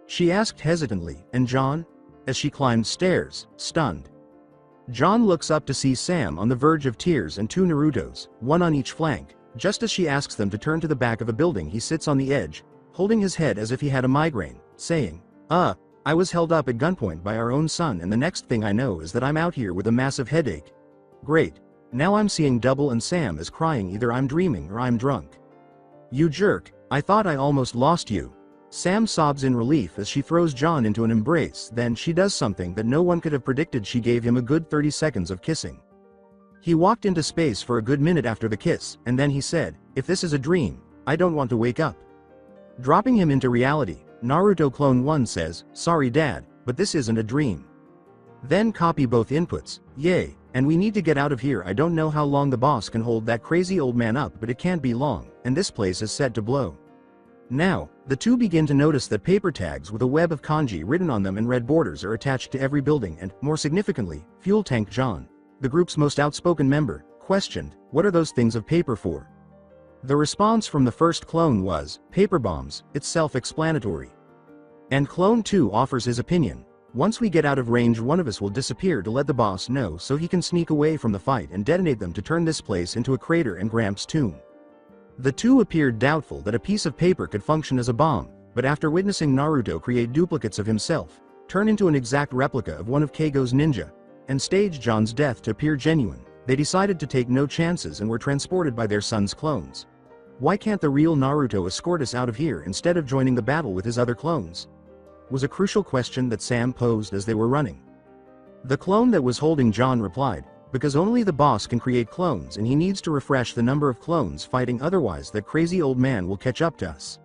She asked hesitantly, "And John?" as she climbed stairs, stunned. John looks up to see Sam on the verge of tears and two Narutos, one on each flank. Just as she asks them to turn to the back of a building, he sits on the edge, holding his head as if he had a migraine, saying, I was held up at gunpoint by our own son, and the next thing I know is that I'm out here with a massive headache. Great. Now I'm seeing double." And Sam is crying, "Either I'm dreaming or I'm drunk." "You jerk, I thought I almost lost you." Sam sobs in relief as she throws John into an embrace. Then she does something that no one could have predicted. She gave him a good 30 seconds of kissing. He walked into space for a good minute after the kiss, and then he said, "If this is a dream, I don't want to wake up." Dropping him into reality, Naruto Clone 1 says, "Sorry Dad, but this isn't a dream. Then copy both inputs, yay, and we need to get out of here. I don't know how long the boss can hold that crazy old man up, but it can't be long, and this place is set to blow. Now, the two begin to notice that paper tags with a web of kanji written on them and red borders are attached to every building and, more significantly, Fuel Tank John, the group's most outspoken member, questioned, "What are those things of paper for?" The response from the first clone was, "Paper bombs." It's self-explanatory. And Clone 2 offers his opinion. "Once we get out of range, one of us will disappear to let the boss know so he can sneak away from the fight and detonate them to turn this place into a crater and Gramps' tomb." The two appeared doubtful that a piece of paper could function as a bomb, but after witnessing Naruto create duplicates of himself, turn into an exact replica of one of Keigo's ninja, and stage John's death to appear genuine, they decided to take no chances and were transported by their son's clones. Why can't the real Naruto escort us out of here instead of joining the battle with his other clones? Was a crucial question that Sam posed as they were running. The clone that was holding John replied, "Because only the boss can create clones and he needs to refresh the number of clones fighting, otherwise that crazy old man will catch up to us."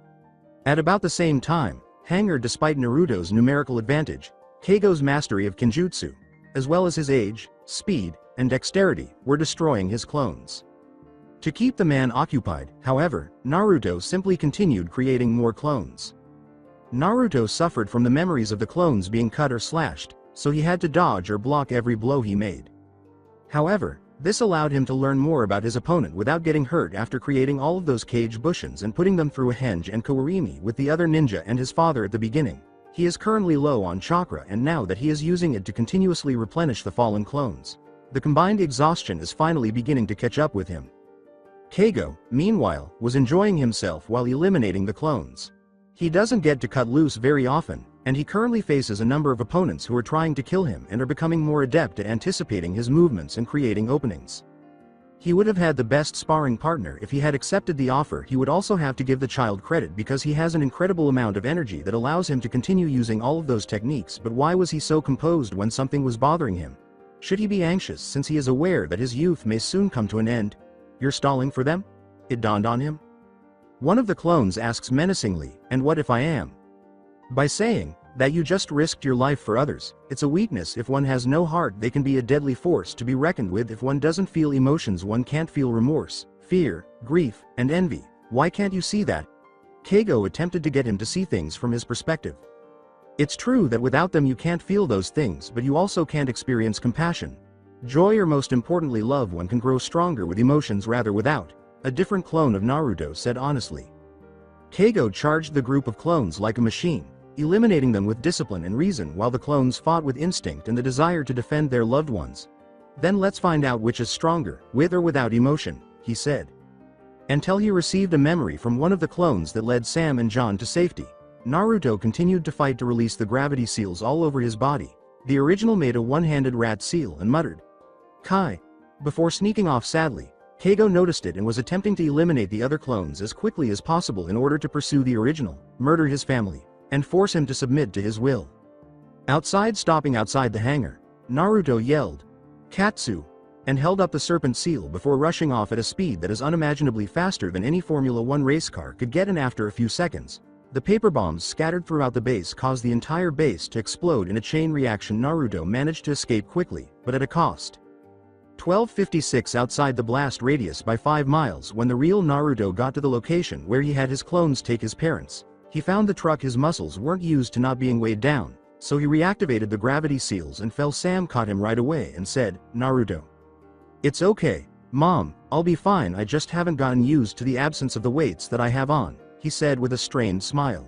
At about the same time, Hanger, despite Naruto's numerical advantage, Keigo's mastery of Kenjutsu, as well as his age, speed, and dexterity, were destroying his clones. To keep the man occupied, however, Naruto simply continued creating more clones. Naruto suffered from the memories of the clones being cut or slashed, so he had to dodge or block every blow he made. However, this allowed him to learn more about his opponent without getting hurt after creating all of those cage bushins and putting them through a henge and kawarimi with the other ninja and his father at the beginning. He is currently low on chakra, and now that he is using it to continuously replenish the fallen clones, the combined exhaustion is finally beginning to catch up with him. Keigo, meanwhile, was enjoying himself while eliminating the clones. He doesn't get to cut loose very often, and he currently faces a number of opponents who are trying to kill him and are becoming more adept at anticipating his movements and creating openings. He would have had the best sparring partner if he had accepted the offer. He would also have to give the child credit because he has an incredible amount of energy that allows him to continue using all of those techniques. But why was he so composed when something was bothering him? Should he be anxious since he is aware that his youth may soon come to an end? "You're stalling for them?" it dawned on him. One of the clones asks menacingly, "And what if I am?" By saying that you just risked your life for others, it's a weakness. If one has no heart, they can be a deadly force to be reckoned with. If one doesn't feel emotions, one can't feel remorse, fear, grief, and envy. Why can't you see that? Keigo attempted to get him to see things from his perspective. It's true that without them you can't feel those things, but you also can't experience compassion, joy, or most importantly love. One can grow stronger with emotions rather without. A different clone of Naruto said honestly. Keigo charged the group of clones like a machine, eliminating them with discipline and reason while the clones fought with instinct and the desire to defend their loved ones. "Then let's find out which is stronger, with or without emotion," he said. Until he received a memory from one of the clones that led Sam and John to safety, Naruto continued to fight to release the gravity seals all over his body. The original made a one-handed rat seal and muttered, "Kai," before sneaking off. Sadly, Keigo noticed it and was attempting to eliminate the other clones as quickly as possible in order to pursue the original, murder his family, and force him to submit to his will. Stopping outside the hangar, Naruto yelled, "Katsu," and held up the serpent seal before rushing off at a speed that is unimaginably faster than any Formula 1 race car could get in. After a few seconds, the paper bombs scattered throughout the base caused the entire base to explode in a chain reaction. Naruto managed to escape quickly, but at a cost. 12:56 outside the blast radius by 5 miles. When the real Naruto got to the location where he had his clones take his parents, he found the truck. His muscles weren't used to not being weighed down, so he reactivated the gravity seals and fell. Sam caught him right away and said, "Naruto, it's okay, Mom, I'll be fine. I just haven't gotten used to the absence of the weights that I have on," he said with a strained smile.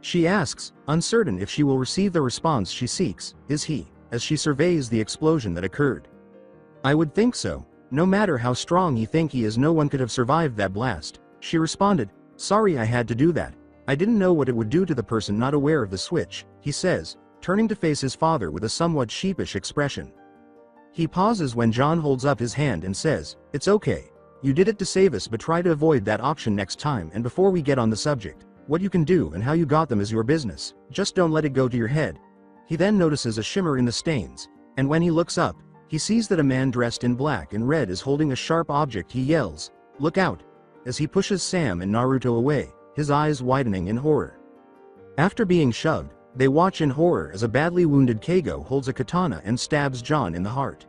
She asks, uncertain if she will receive the response she seeks, "Is he?" as she surveys the explosion that occurred. "I would think so. No matter how strong he think he is, no one could have survived that blast," she responded. "Sorry I had to do that. I didn't know what it would do to the person not aware of the switch," he says, turning to face his father with a somewhat sheepish expression. He pauses when John holds up his hand and says, "It's okay. You did it to save us, but try to avoid that option next time. And before we get on the subject, what you can do and how you got them is your business. Just don't let it go to your head." He then notices a shimmer in the stains, and when he looks up, he sees that a man dressed in black and red is holding a sharp object. He yells, "Look out!" as he pushes Sam and Naruto away, his eyes widening in horror. After being shoved, They watch in horror as a badly wounded Keigo holds a katana and stabs John in the heart.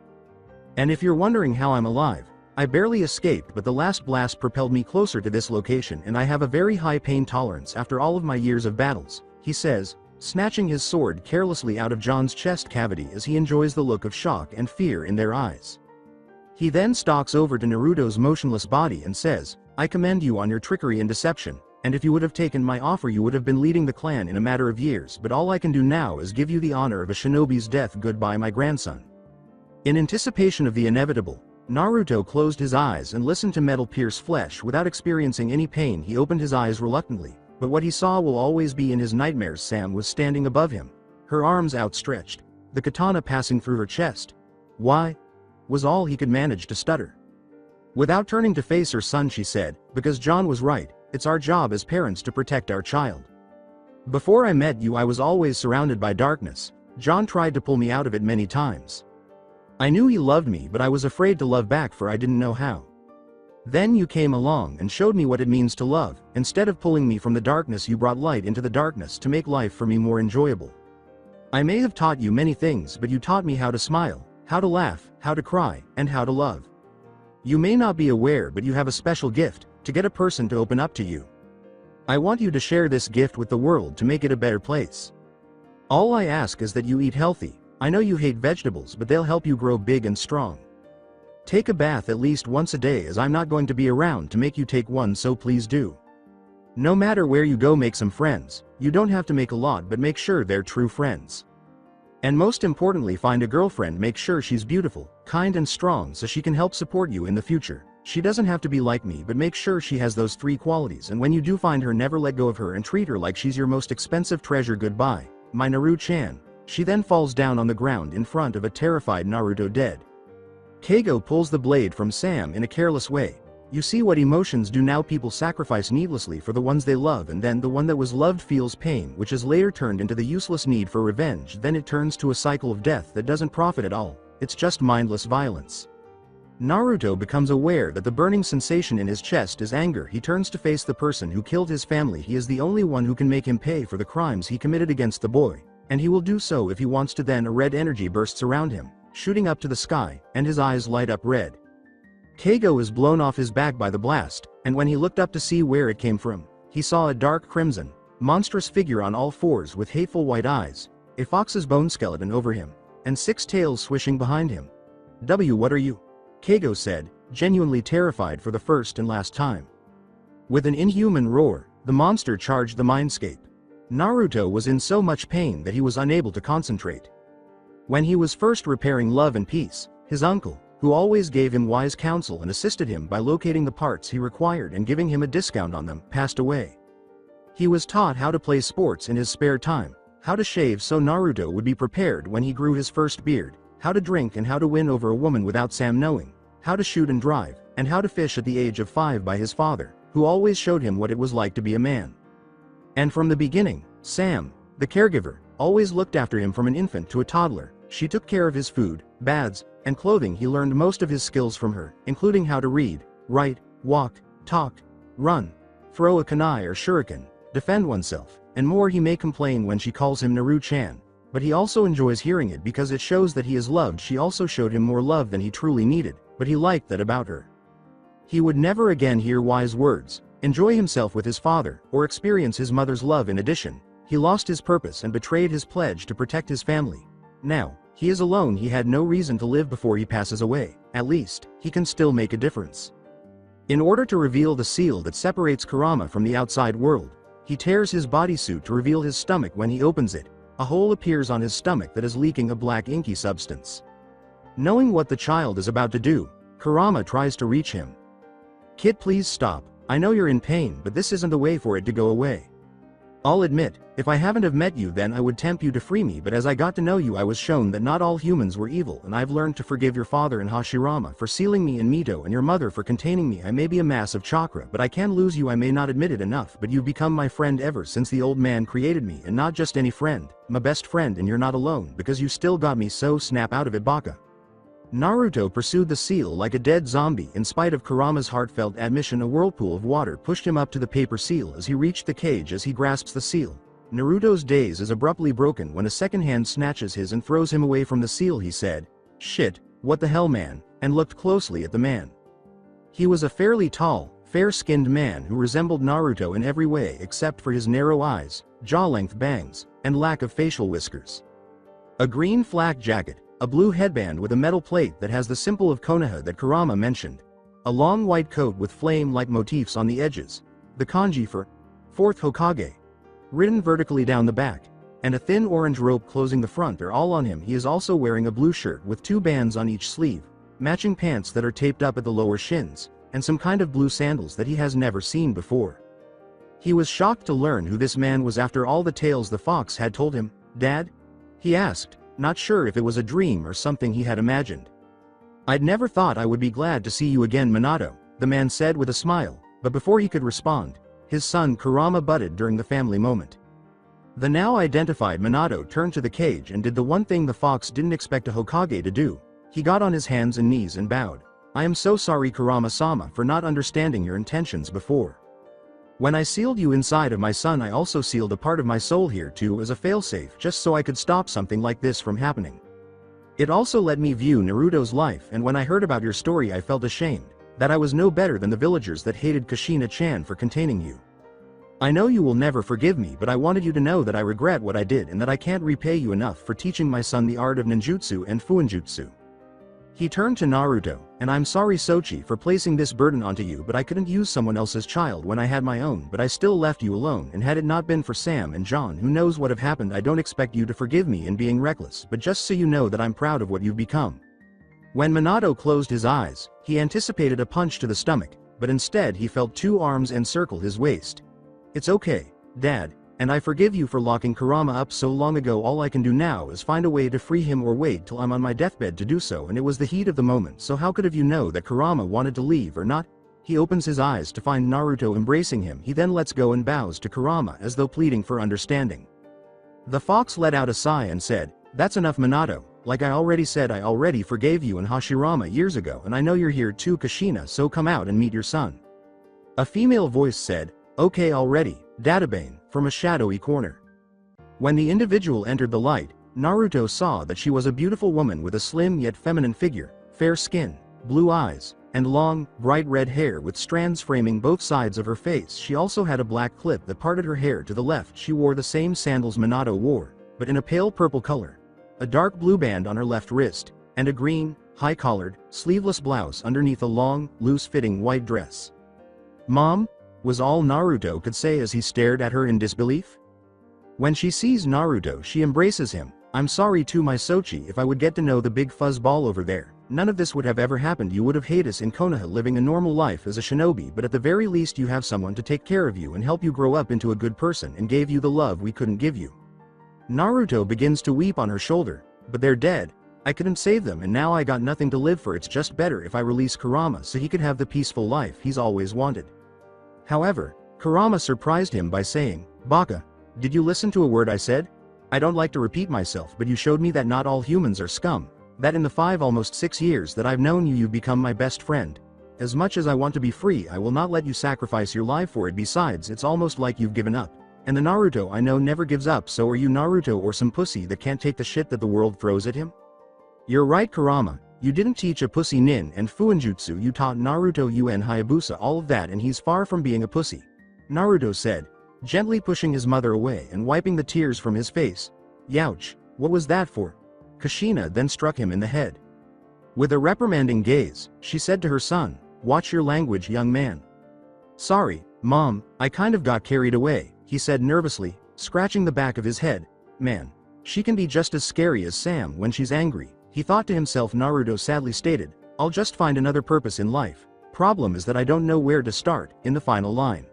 And if you're wondering how I'm alive, I barely escaped, but the last blast propelled me closer to this location and I have a very high pain tolerance after all of my years of battles, he says, snatching his sword carelessly out of John's chest cavity as he enjoys the look of shock and fear in their eyes. He then stalks over to Naruto's motionless body and says, I commend you on your trickery and deception, and if you would have taken my offer you would have been leading the clan in a matter of years, but all I can do now is give you the honor of a shinobi's death. Goodbye, my grandson. In anticipation of the inevitable, Naruto closed his eyes and listened to metal pierce flesh without experiencing any pain. He opened his eyes reluctantly, but what he saw will always be in his nightmares. Sam was standing above him, her arms outstretched, the katana passing through her chest. Why? Was all he could manage to stutter. Without turning to face her son, she said, because John was right, it's our job as parents to protect our child. Before I met you I was always surrounded by darkness. John tried to pull me out of it many times. I knew he loved me, but I was afraid to love back, for I didn't know how. Then you came along and showed me what it means to love. Instead of pulling me from the darkness, you brought light into the darkness to make life for me more enjoyable. I may have taught you many things, but you taught me how to smile, how to laugh, how to cry, and how to love. You may not be aware, but you have a special gift, to get a person to open up to you. I want you to share this gift with the world to make it a better place. All I ask is that you eat healthy. I know you hate vegetables, but they'll help you grow big and strong. Take a bath at least once a day, as I'm not going to be around to make you take one, so please do. No matter where you go, make some friends. You don't have to make a lot, but make sure they're true friends. And most importantly, find a girlfriend. Make sure she's beautiful, kind and strong so she can help support you in the future. She doesn't have to be like me, but make sure she has those 3 qualities, and when you do find her, never let go of her and treat her like she's your most expensive treasure. Goodbye, my Naru-chan. She then falls down on the ground in front of a terrified Naruto dead. Keigo pulls the blade from Sam in a careless way. You see what emotions do now. People sacrifice needlessly for the ones they love, and then the one that was loved feels pain, which is later turned into the useless need for revenge. Then it turns to a cycle of death that doesn't profit at all. It's just mindless violence. Naruto becomes aware that the burning sensation in his chest is anger. He turns to face the person who killed his family. He is the only one who can make him pay for the crimes he committed against the boy, and he will do so if he wants to. Then a red energy bursts around him, shooting up to the sky, and his eyes light up red. Keigo is blown off his back by the blast, and when he looked up to see where it came from, he saw a dark crimson, monstrous figure on all fours with hateful white eyes, a fox's bone skeleton over him, and 6 tails swishing behind him. What are you? Keigo said, genuinely terrified for the first and last time. With an inhuman roar, the monster charged the mindscape. Naruto was in so much pain that he was unable to concentrate. When he was first repairing Love and Peace, his uncle, who always gave him wise counsel and assisted him by locating the parts he required and giving him a discount on them, passed away. He was taught how to play sports in his spare time, how to shave so Naruto would be prepared when he grew his first beard, how to drink and how to win over a woman without Sam knowing, how to shoot and drive, and how to fish at the age of 5 by his father, who always showed him what it was like to be a man. And from the beginning, Sam, the caregiver, always looked after him from an infant to a toddler. She took care of his food, baths, and clothing. He learned most of his skills from her, including how to read, write, walk, talk, run, throw a kunai or shuriken, defend oneself, and more. He may complain when she calls him Naru-chan, but he also enjoys hearing it because it shows that he is loved. She also showed him more love than he truly needed, but he liked that about her. He would never again hear wise words, enjoy himself with his father, or experience his mother's love. In addition, he lost his purpose and betrayed his pledge to protect his family. Now, he is alone. He had no reason to live before he passes away. At least, he can still make a difference. In order to reveal the seal that separates Kurama from the outside world, he tears his bodysuit to reveal his stomach. When he opens it, a hole appears on his stomach that is leaking a black inky substance. Knowing what the child is about to do, Kurama tries to reach him. Kid, please stop. I know you're in pain, but this isn't the way for it to go away. I'll admit, if I haven't have met you, then I would tempt you to free me, but as I got to know you, I was shown that not all humans were evil, and I've learned to forgive your father and Hashirama for sealing me in Mito and your mother for containing me. I may be a mass of chakra, but I can lose you. I may not admit it enough, but you've become my friend ever since the old man created me, and not just any friend, my best friend. And you're not alone, because you still got me, so snap out of it, Baka. Naruto pursued the seal like a dead zombie. In spite of Kurama's heartfelt admission, a whirlpool of water pushed him up to the paper seal as he reached the cage. As he grasps the seal, Naruto's daze is abruptly broken when a second hand snatches his and throws him away from the seal. He said, "Shit, what the hell, man," and looked closely at the man. He was a fairly tall, fair-skinned man who resembled Naruto in every way except for his narrow eyes, jaw-length bangs, and lack of facial whiskers. A green flak jacket, a blue headband with a metal plate that has the symbol of Konoha that Kurama mentioned, a long white coat with flame-like motifs on the edges, the kanji for fourth Hokage, written vertically down the back, and a thin orange rope closing the front are all on him. He is also wearing a blue shirt with 2 bands on each sleeve, matching pants that are taped up at the lower shins, and some kind of blue sandals that he has never seen before. He was shocked to learn who this man was after all the tales the fox had told him. "Dad?" he asked, not sure if it was a dream or something he had imagined. "I'd never thought I would be glad to see you again, Minato," the man said with a smile, but before he could respond, his son Kurama butted during the family moment. The now identified Minato turned to the cage and did the one thing the fox didn't expect a Hokage to do. He got on his hands and knees and bowed. "I am so sorry, Kurama-sama, for not understanding your intentions before. When I sealed you inside of my son, I also sealed a part of my soul here too as a failsafe, just so I could stop something like this from happening. It also let me view Naruto's life, and when I heard about your story I felt ashamed, that I was no better than the villagers that hated Kushina-chan for containing you. I know you will never forgive me, but I wanted you to know that I regret what I did and that I can't repay you enough for teaching my son the art of ninjutsu and fuinjutsu." He turned to Naruto, "And I'm sorry, Sochi, for placing this burden onto you, but I couldn't use someone else's child when I had my own, but I still left you alone, and had it not been for Sam and John, who knows what have happened. I don't expect you to forgive me in being reckless, but just so you know that I'm proud of what you've become." When Minato closed his eyes, he anticipated a punch to the stomach, but instead he felt 2 arms encircle his waist. "It's okay, Dad, and I forgive you for locking Kurama up so long ago. All I can do now is find a way to free him or wait till I'm on my deathbed to do so, and it was the heat of the moment, so how could have you know that Kurama wanted to leave or not?" He opens his eyes to find Naruto embracing him. He then lets go and bows to Kurama as though pleading for understanding. The fox let out a sigh and said, "That's enough, Minato. Like I already said, I already forgave you and Hashirama years ago, and I know you're here too, Kushina, so come out and meet your son." A female voice said, "Okay already, Databane," from a shadowy corner. When the individual entered the light, Naruto saw that she was a beautiful woman with a slim yet feminine figure, fair skin, blue eyes, and long, bright red hair with strands framing both sides of her face. She also had a black clip that parted her hair to the left. She wore the same sandals Minato wore, but in a pale purple color, a dark blue band on her left wrist, and a green, high-collared, sleeveless blouse underneath a long, loose-fitting white dress. "Mom?" was all Naruto could say as he stared at her in disbelief. When she sees Naruto, she embraces him. "I'm sorry too, my Sochi. If I would get to know the big fuzz ball over there, none of this would have ever happened. You would have hated us in Konoha living a normal life as a shinobi, but at the very least you have someone to take care of you and help you grow up into a good person, and gave you the love we couldn't give you." Naruto begins to weep on her shoulder. "But they're dead. I couldn't save them, and now I got nothing to live for. It's just better if I release Kurama so he could have the peaceful life he's always wanted." However, Kurama surprised him by saying, "Baka, did you listen to a word I said? I don't like to repeat myself, but you showed me that not all humans are scum, that in the 5 almost 6 years that I've known you, you've become my best friend. As much as I want to be free, I will not let you sacrifice your life for it. Besides, it's almost like you've given up. And the Naruto I know never gives up, so are you Naruto or some pussy that can't take the shit that the world throws at him?" "You're right, Kurama. You didn't teach a pussy nin and fuinjutsu, you taught Naruto UN Hayabusa all of that, and he's far from being a pussy," Naruto said, gently pushing his mother away and wiping the tears from his face. "Youch, what was that for?" Kushina then struck him in the head. With a reprimanding gaze, she said to her son, "Watch your language, young man." "Sorry, Mom, I kind of got carried away," he said nervously, scratching the back of his head. "Man, she can be just as scary as Sam when she's angry," he thought to himself. Naruto sadly stated, "I'll just find another purpose in life. Problem is that I don't know where to start," in the final line.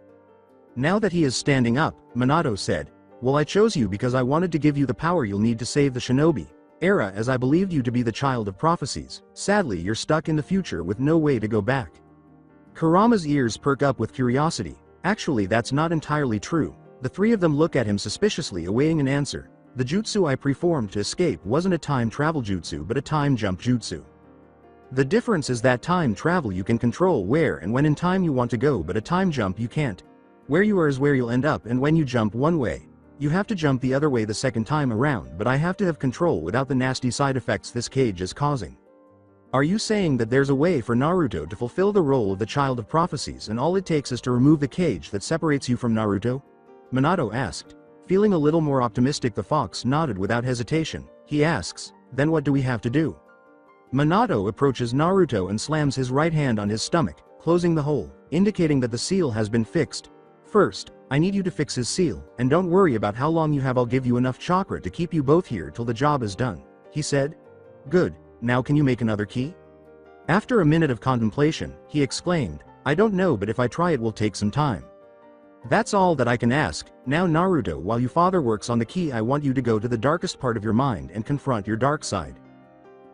Now that he is standing up, Minato said, "Well, I chose you because I wanted to give you the power you'll need to save the shinobi era, as I believed you to be the child of prophecies. Sadly, you're stuck in the future with no way to go back." Kurama's ears perk up with curiosity. Actually, that's not entirely true. The 3 of them look at him suspiciously, awaiting an answer. "The jutsu I performed to escape wasn't a time travel jutsu but a time jump jutsu. The difference is that time travel you can control where and when in time you want to go, but a time jump you can't. Where you are is where you'll end up, and when you jump one way, You have to jump the other way the second time around, but I have to have control without the nasty side effects this cage is causing. Are you saying that there's a way for Naruto to fulfill the role of the child of prophecies and all it takes is to remove the cage that separates you from Naruto? Minato asked. Feeling a little more optimistic, the fox nodded without hesitation. He asks, then what do we have to do? Minato approaches Naruto and slams his right hand on his stomach, closing the hole, indicating that the seal has been fixed. First, I need you to fix his seal, and don't worry about how long you have, I'll give you enough chakra to keep you both here till the job is done, he said. Good, now can you make another key? After a minute of contemplation, he exclaimed, I don't know, but if I try it will take some time. That's all that I can ask. Now Naruto, while your father works on the key, I want you to go to the darkest part of your mind and confront your dark side.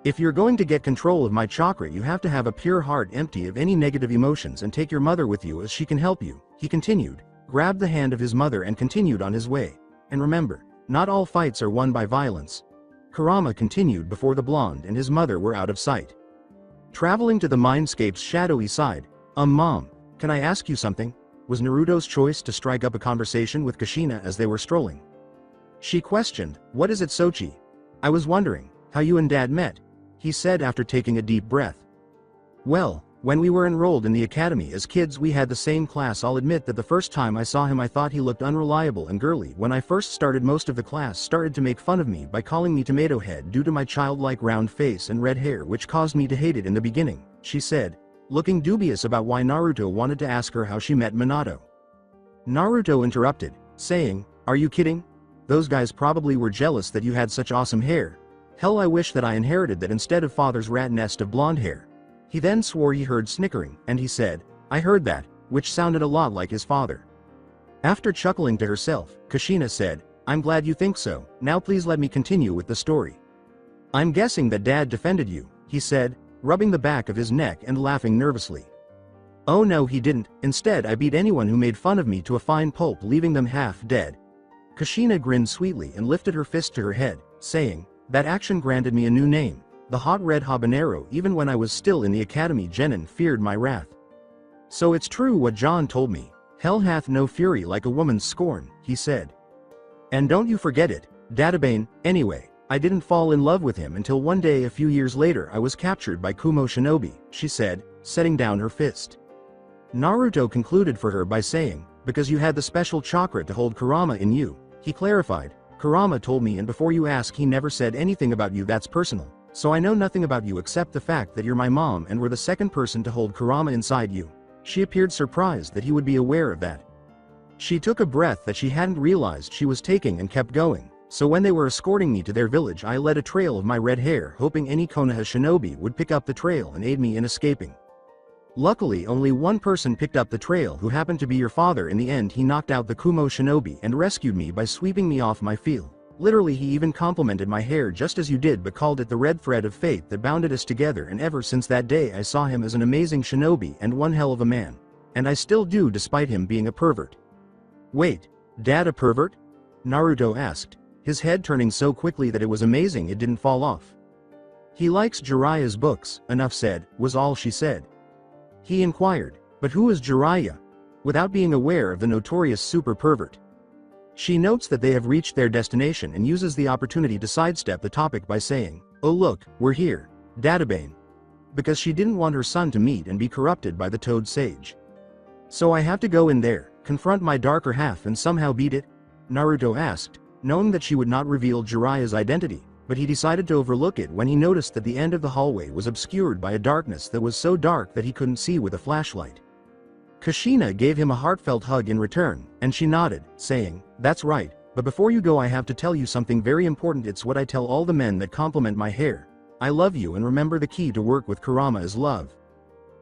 If you're going to get control of my chakra, you have to have a pure heart empty of any negative emotions and take your mother with you as she can help you, he continued, grabbed the hand of his mother and continued on his way. And remember, not all fights are won by violence. Kurama continued before the blonde and his mother were out of sight. Traveling to the mindscape's shadowy side, Mom, can I ask you something? Was Naruto's choice to strike up a conversation with Kushina as they were strolling. She questioned, what is it, Sochi? I was wondering, how you and Dad met, he said after taking a deep breath. Well, when we were enrolled in the academy as kids we had the same class. I'll admit that the first time I saw him I thought he looked unreliable and girly. When I first started, most of the class started to make fun of me by calling me Tomato Head due to my childlike round face and red hair, which caused me to hate it in the beginning, she said, looking dubious about why Naruto wanted to ask her how she met Minato. Naruto interrupted, saying, are you kidding? Those guys probably were jealous that you had such awesome hair. Hell, I wish that I inherited that instead of father's rat nest of blonde hair. He then swore he heard snickering, and he said, I heard that, which sounded a lot like his father. After chuckling to herself, Kushina said, I'm glad you think so, now please let me continue with the story. I'm guessing that Dad defended you, he said, rubbing the back of his neck and laughing nervously. Oh no, he didn't. Instead, I beat anyone who made fun of me to a fine pulp, leaving them half dead. Kushina grinned sweetly and lifted her fist to her head, saying, that action granted me a new name, the Hot Red Habanero. Even when I was still in the academy, Genin feared my wrath. So it's true what John told me. Hell hath no fury like a woman's scorn, he said. And don't you forget it, Databane. Anyway, I didn't fall in love with him until one day a few years later I was captured by Kumo Shinobi, she said, setting down her fist. Naruto concluded for her by saying, because you had the special chakra to hold Kurama in you, he clarified. Kurama told me, and before you ask, he never said anything about you that's personal, so I know nothing about you except the fact that you're my mom and were the second person to hold Kurama inside you. She appeared surprised that he would be aware of that. She took a breath that she hadn't realized she was taking and kept going. So when they were escorting me to their village, I led a trail of my red hair, hoping any Konoha shinobi would pick up the trail and aid me in escaping. Luckily, only one person picked up the trail, who happened to be your father. In the end, he knocked out the Kumo shinobi and rescued me by sweeping me off my field. Literally, he even complimented my hair just as you did, but called it the red thread of fate that bounded us together, and ever since that day I saw him as an amazing shinobi and one hell of a man. And I still do, despite him being a pervert. Wait, Dad a pervert? Naruto asked, his head turning so quickly that it was amazing it didn't fall off. He likes Jiraiya's books, enough said, was all she said. He inquired, but who is Jiraiya? Without being aware of the notorious super pervert. She notes that they have reached their destination and uses the opportunity to sidestep the topic by saying, oh look, we're here, Databane. Because she didn't want her son to meet and be corrupted by the Toad Sage. So I have to go in there, confront my darker half and somehow beat it? Naruto asked, knowing that she would not reveal Jiraiya's identity, but he decided to overlook it when he noticed that the end of the hallway was obscured by a darkness that was so dark that he couldn't see with a flashlight. Kushina gave him a heartfelt hug in return, and she nodded, saying, that's right, but before you go I have to tell you something very important. It's what I tell all the men that compliment my hair. I love you, and remember the key to work with Kurama is love.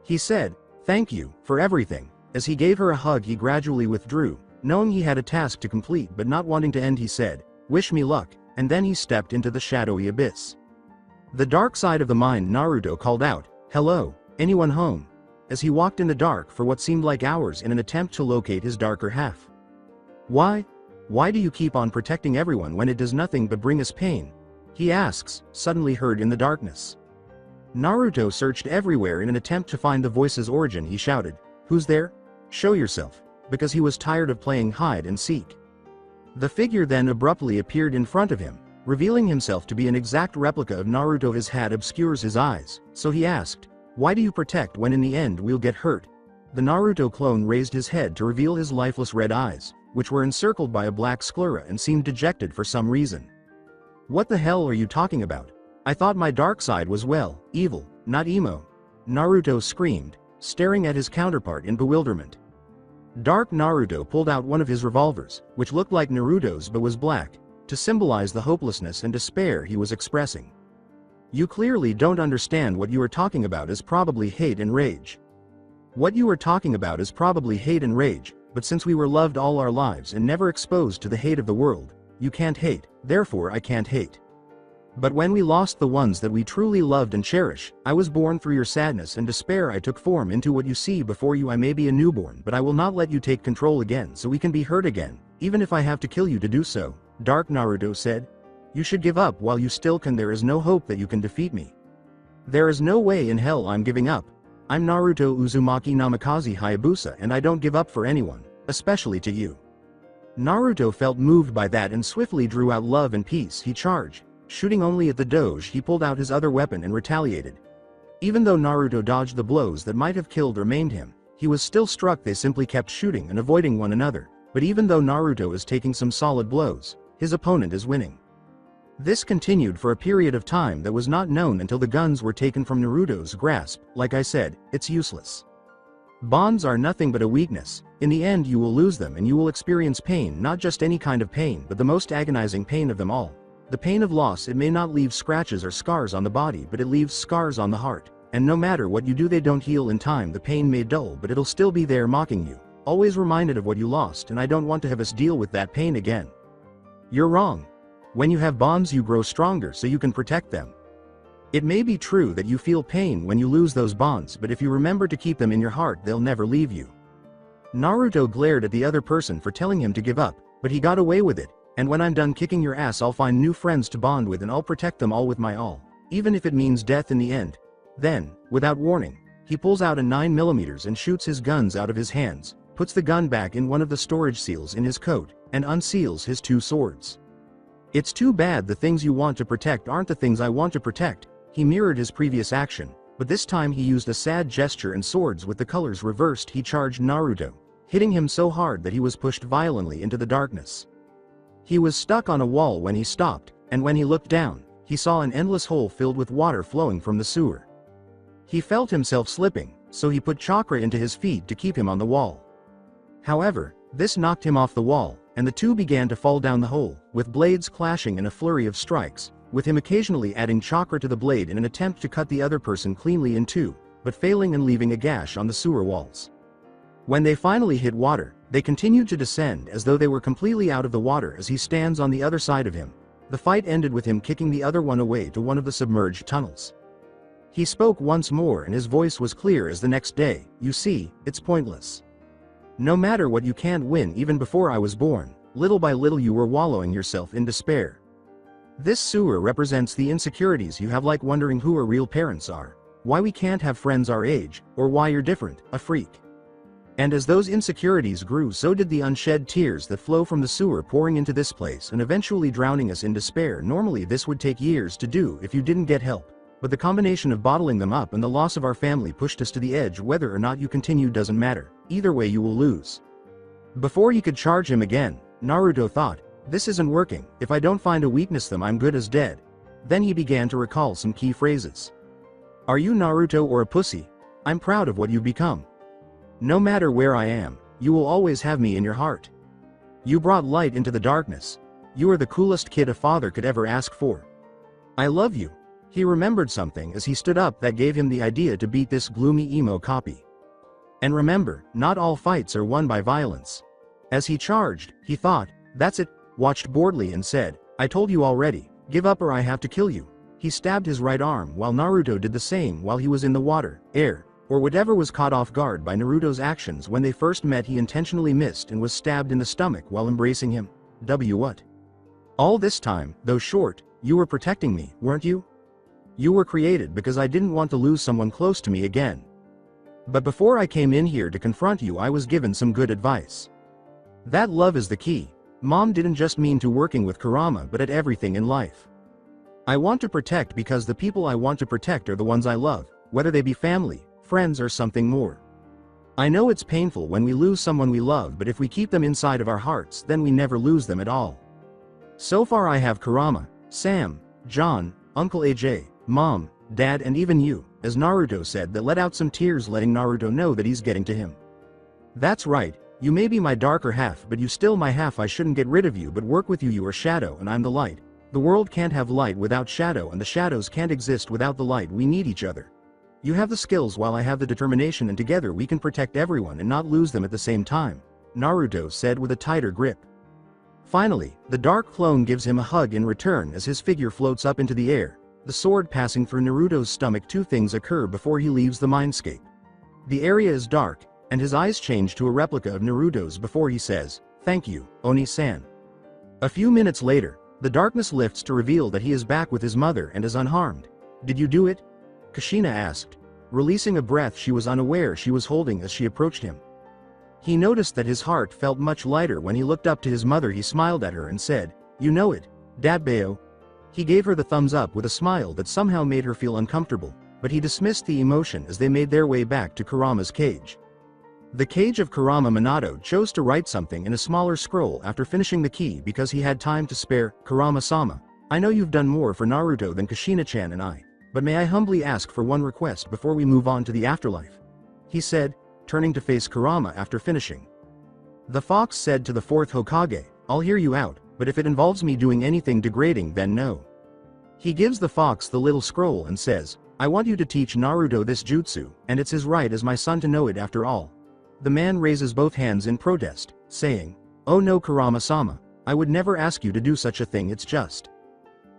He said, thank you, for everything. As he gave her a hug he gradually withdrew, knowing he had a task to complete, but not wanting to end he said, wish me luck, and then he stepped into the shadowy abyss. The dark side of the mind. Naruto called out, hello, anyone home? As he walked in the dark for what seemed like hours in an attempt to locate his darker half. Why do you keep on protecting everyone when it does nothing but bring us pain? He asks, suddenly heard in the darkness. Naruto searched everywhere in an attempt to find the voice's origin. He shouted, who's there? Show yourself, because he was tired of playing hide and seek. The figure then abruptly appeared in front of him, revealing himself to be an exact replica of Naruto. His hat obscures his eyes, so he asked, "Why do you protect when in the end we'll get hurt?" The Naruto clone raised his head to reveal his lifeless red eyes, which were encircled by a black sclera and seemed dejected for some reason. "What the hell are you talking about? I thought my dark side was evil, not emo," Naruto screamed, staring at his counterpart in bewilderment. Dark Naruto pulled out one of his revolvers, which looked like Naruto's but was black, to symbolize the hopelessness and despair he was expressing. "You clearly don't understand. What you are talking about is probably hate and rage. What you are talking about is probably hate and rage, but since we were loved all our lives and never exposed to the hate of the world, you can't hate, therefore I can't hate. But when we lost the ones that we truly loved and cherish, I was born through your sadness and despair. I took form into what you see before you. I may be a newborn, but I will not let you take control again so we can be hurt again, even if I have to kill you to do so," Dark Naruto said. "You should give up while you still can. There is no hope that you can defeat me. There is no way in hell I'm giving up. I'm Naruto Uzumaki Namikaze Hayabusa, and I don't give up for anyone, especially to you." Naruto felt moved by that and swiftly drew out love and peace. He charged. Shooting only at the doge, he pulled out his other weapon and retaliated. Even though Naruto dodged the blows that might have killed or maimed him, he was still struck. They simply kept shooting and avoiding one another, but even though Naruto is taking some solid blows, his opponent is winning. This continued for a period of time that was not known until the guns were taken from Naruto's grasp. Like I said, it's useless. Bonds are nothing but a weakness. In the end you will lose them and you will experience pain, not just any kind of pain, but the most agonizing pain of them all. The pain of loss. It may not leave scratches or scars on the body, but it leaves scars on the heart. And no matter what you do, they don't heal in time. The pain may dull, but it'll still be there mocking you, always reminded of what you lost, and I don't want to have us deal with that pain again. You're wrong. When you have bonds you grow stronger so you can protect them. It may be true that you feel pain when you lose those bonds, but if you remember to keep them in your heart, they'll never leave you. Naruto glared at the other person for telling him to give up, but he got away with it. "And when I'm done kicking your ass, I'll find new friends to bond with and I'll protect them all with my all, even if it means death in the end." Then, without warning, he pulls out a 9mm and shoots his guns out of his hands, puts the gun back in one of the storage seals in his coat, and unseals his two swords. "It's too bad the things you want to protect aren't the things I want to protect." He mirrored his previous action, but this time he used a sad gesture and swords with the colors reversed. He charged Naruto, hitting him so hard that he was pushed violently into the darkness. He was stuck on a wall when he stopped, and when he looked down, he saw an endless hole filled with water flowing from the sewer. He felt himself slipping, so he put chakra into his feet to keep him on the wall. However, this knocked him off the wall, and the two began to fall down the hole, with blades clashing in a flurry of strikes, with him occasionally adding chakra to the blade in an attempt to cut the other person cleanly in two, but failing and leaving a gash on the sewer walls. When they finally hit water, they continued to descend as though they were completely out of the water as he stands on the other side of him. The fight ended with him kicking the other one away to one of the submerged tunnels. He spoke once more and his voice was clear as the next day. "You see, it's pointless. No matter what, you can't win. Even before I was born, little by little you were wallowing yourself in despair. This sewer represents the insecurities you have, like wondering who our real parents are, why we can't have friends our age, or why you're different, a freak. And as those insecurities grew, so did the unshed tears that flow from the sewer, pouring into this place and eventually drowning us in despair. Normally this would take years to do if you didn't get help, but the combination of bottling them up and the loss of our family pushed us to the edge. Whether or not you continue doesn't matter, either way you will lose." Before he could charge him again, Naruto thought, "This isn't working. If I don't find a weakness, then I'm good as dead." Then he began to recall some key phrases. "Are you Naruto or a pussy? I'm proud of what you've become. No matter where I am, you will always have me in your heart. You brought light into the darkness. You are the coolest kid a father could ever ask for. I love you." He remembered something as he stood up that gave him the idea to beat this gloomy emo copy. And remember, not all fights are won by violence. As he charged, he thought, "That's it," watched boredly and said, "I told you already, give up or I have to kill you." He stabbed his right arm while Naruto did the same while he was in the water, air, or whatever. Was caught off guard by Naruto's actions. When they first met, he intentionally missed and was stabbed in the stomach while embracing him. What? All this time, though short, you were protecting me, weren't you? You were created because I didn't want to lose someone close to me again. But before I came in here to confront you, I was given some good advice. That love is the key. Mom didn't just mean to working with Kurama but at everything in life. I want to protect because the people I want to protect are the ones I love, whether they be family, friends or something more. I know it's painful when we lose someone we love, but if we keep them inside of our hearts then we never lose them at all. So far I have Kurama, Sam, John, Uncle AJ, Mom, Dad and even you, as Naruto said, that let out some tears, letting Naruto know that he's getting to him. That's right, you may be my darker half but you still my half. I shouldn't get rid of you but work with you. You are shadow and I'm the light. The world can't have light without shadow and the shadows can't exist without the light. We need each other. You have the skills while I have the determination and together we can protect everyone and not lose them at the same time, Naruto said with a tighter grip. Finally, the dark clone gives him a hug in return as his figure floats up into the air, the sword passing through Naruto's stomach. Two things occur before he leaves the mindscape. The area is dark, and his eyes change to a replica of Naruto's before he says, "Thank you, Oni-san." A few minutes later, the darkness lifts to reveal that he is back with his mother and is unharmed. "Did you do it?" Kushina asked. Releasing a breath she was unaware she was holding as she approached him. He noticed that his heart felt much lighter when he looked up to his mother. He smiled at her and said, "You know it, Dadbeo." He gave her the thumbs up with a smile that somehow made her feel uncomfortable, but he dismissed the emotion as they made their way back to Kurama's cage. The cage of Kurama. Minato chose to write something in a smaller scroll after finishing the key because he had time to spare. "Kurama-sama, I know you've done more for Naruto than Kushina-chan and I, but may I humbly ask for one request before we move on to the afterlife?" he said, turning to face Kurama after finishing. The fox said to the fourth Hokage, "I'll hear you out, but if it involves me doing anything degrading then no." He gives the fox the little scroll and says, "I want you to teach Naruto this jutsu, and it's his right as my son to know it after all." The man raises both hands in protest, saying, "Oh no Kurama-sama, I would never ask you to do such a thing. It's just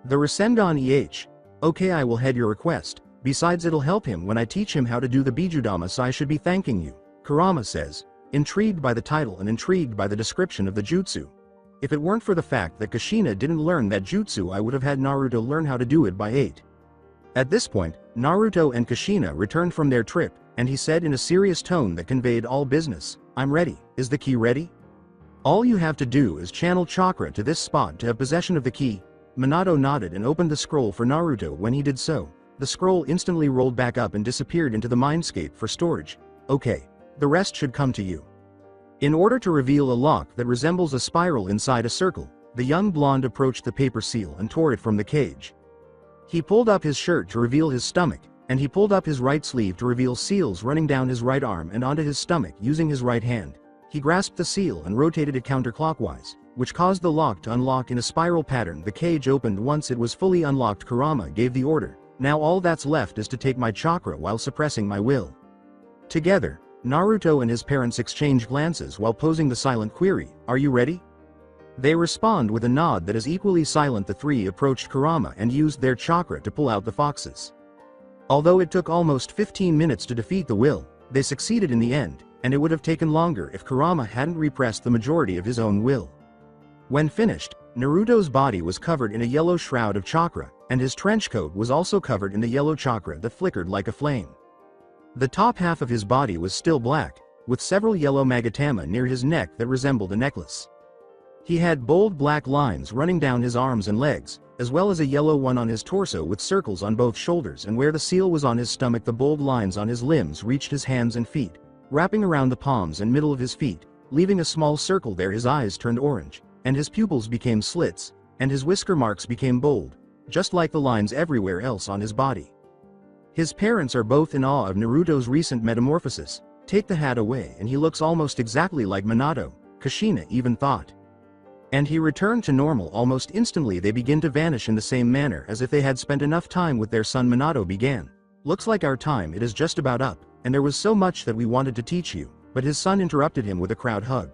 the Rasengan EH. Okay, I will heed your request, besides it'll help him when I teach him how to do the Bijudama, so I should be thanking you," Kurama says, intrigued by the title and intrigued by the description of the jutsu. "If it weren't for the fact that Kushina didn't learn that jutsu I would have had Naruto learn how to do it by 8. At this point, Naruto and Kushina returned from their trip, and he said in a serious tone that conveyed all business, "I'm ready. Is the key ready? All you have to do is channel chakra to this spot to have possession of the key." Minato nodded and opened the scroll for Naruto. When he did so, the scroll instantly rolled back up and disappeared into the mindscape for storage. "Okay. The rest should come to you." In order to reveal a lock that resembles a spiral inside a circle, the young blonde approached the paper seal and tore it from the cage. He pulled up his shirt to reveal his stomach, and he pulled up his right sleeve to reveal seals running down his right arm and onto his stomach using his right hand. He grasped the seal and rotated it counterclockwise, which caused the lock to unlock in a spiral pattern. The cage opened once it was fully unlocked. Kurama gave the order, "Now all that's left is to take my chakra while suppressing my will." Together, Naruto and his parents exchange glances while posing the silent query, "Are you ready?" They respond with a nod that is equally silent. The three approached Kurama and used their chakra to pull out the foxes. Although it took almost 15 minutes to defeat the will, they succeeded in the end, and it would have taken longer if Kurama hadn't repressed the majority of his own will. When finished, Naruto's body was covered in a yellow shroud of chakra, and his trench coat was also covered in the yellow chakra that flickered like a flame. The top half of his body was still black, with several yellow magatama near his neck that resembled a necklace. He had bold black lines running down his arms and legs, as well as a yellow one on his torso with circles on both shoulders, and where the seal was on his stomach the bold lines on his limbs reached his hands and feet, wrapping around the palms and middle of his feet, leaving a small circle there. His eyes turned orange, and his pupils became slits, and his whisker marks became bold, just like the lines everywhere else on his body. His parents are both in awe of Naruto's recent metamorphosis. Take the hat away and he looks almost exactly like Minato, Kushina even thought. And he returned to normal almost instantly. They begin to vanish in the same manner as if they had spent enough time with their son. Minato began, "Looks like our time it is just about up, and there was so much that we wanted to teach you," but his son interrupted him with a crowd hug.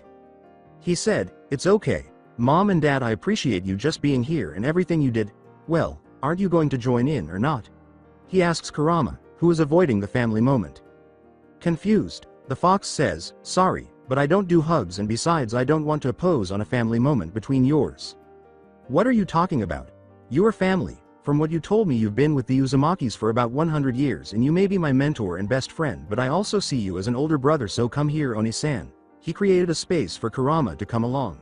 He said, "It's okay, Mom and Dad, I appreciate you just being here and everything you did. Well, aren't you going to join in or not?" he asks Kurama, who is avoiding the family moment. Confused, the fox says, "Sorry, but I don't do hugs, and besides I don't want to oppose on a family moment between yours." "What are you talking about? You are family. From what you told me you've been with the Uzumakis for about 100 years and you may be my mentor and best friend, but I also see you as an older brother, so come here, Oni-san." He created a space for Kurama to come along.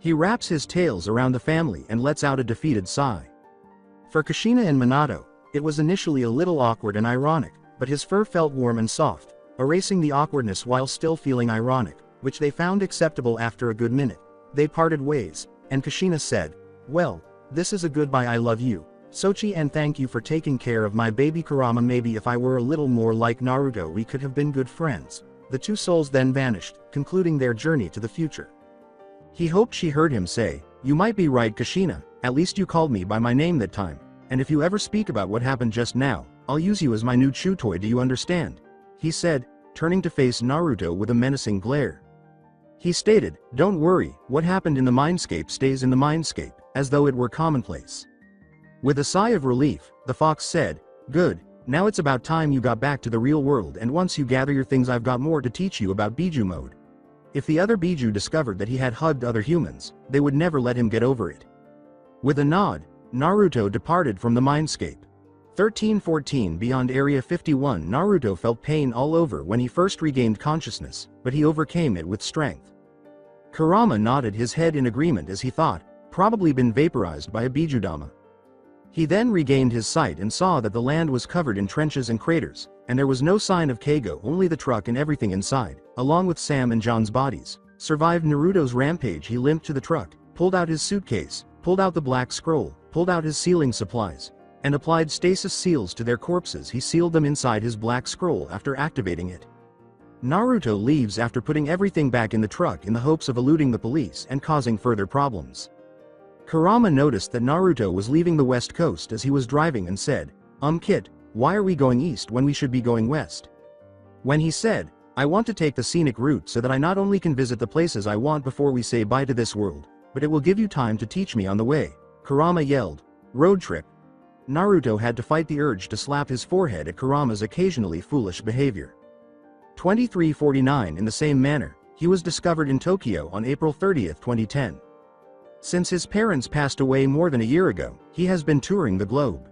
He wraps his tails around the family and lets out a defeated sigh. For Kushina and Minato, it was initially a little awkward and ironic, but his fur felt warm and soft, erasing the awkwardness while still feeling ironic, which they found acceptable after a good minute. They parted ways, and Kushina said, "Well, this is a goodbye, I love you, Sochi, and thank you for taking care of my baby Kurama. Maybe if I were a little more like Naruto we could have been good friends." The two souls then vanished, concluding their journey to the future. He hoped she heard him say, "You might be right, Kushina, at least you called me by my name that time, and if you ever speak about what happened just now, I'll use you as my new chew toy, do you understand?" he said, turning to face Naruto with a menacing glare. He stated, "Don't worry, what happened in the mindscape stays in the mindscape," as though it were commonplace. With a sigh of relief, the fox said, "Good, now it's about time you got back to the real world, and once you gather your things I've got more to teach you about Biju mode." If the other Biju discovered that he had hugged other humans, they would never let him get over it. With a nod, Naruto departed from the mindscape. 1314 Beyond Area 51. Naruto felt pain all over when he first regained consciousness, but he overcame it with strength. Kurama nodded his head in agreement as he thought, probably been vaporized by a Bijudama. He then regained his sight and saw that the land was covered in trenches and craters, and there was no sign of Keigo, only the truck and everything inside, along with Sam and John's bodies. Survived Naruto's rampage. He limped to the truck, pulled out his suitcase, pulled out the black scroll, pulled out his sealing supplies, and applied stasis seals to their corpses. He sealed them inside his black scroll after activating it. Naruto leaves after putting everything back in the truck in the hopes of eluding the police and causing further problems. Kurama noticed that Naruto was leaving the west coast as he was driving and said, Kit, why are we going east when we should be going west?" When he said, "I want to take the scenic route so that I not only can visit the places I want before we say bye to this world, but it will give you time to teach me on the way," Kurama yelled. "Road trip." Naruto had to fight the urge to slap his forehead at Kurama's occasionally foolish behavior. 2349 In the same manner, he was discovered in Tokyo on April 30, 2010. Since his parents passed away more than a year ago, he has been touring the globe,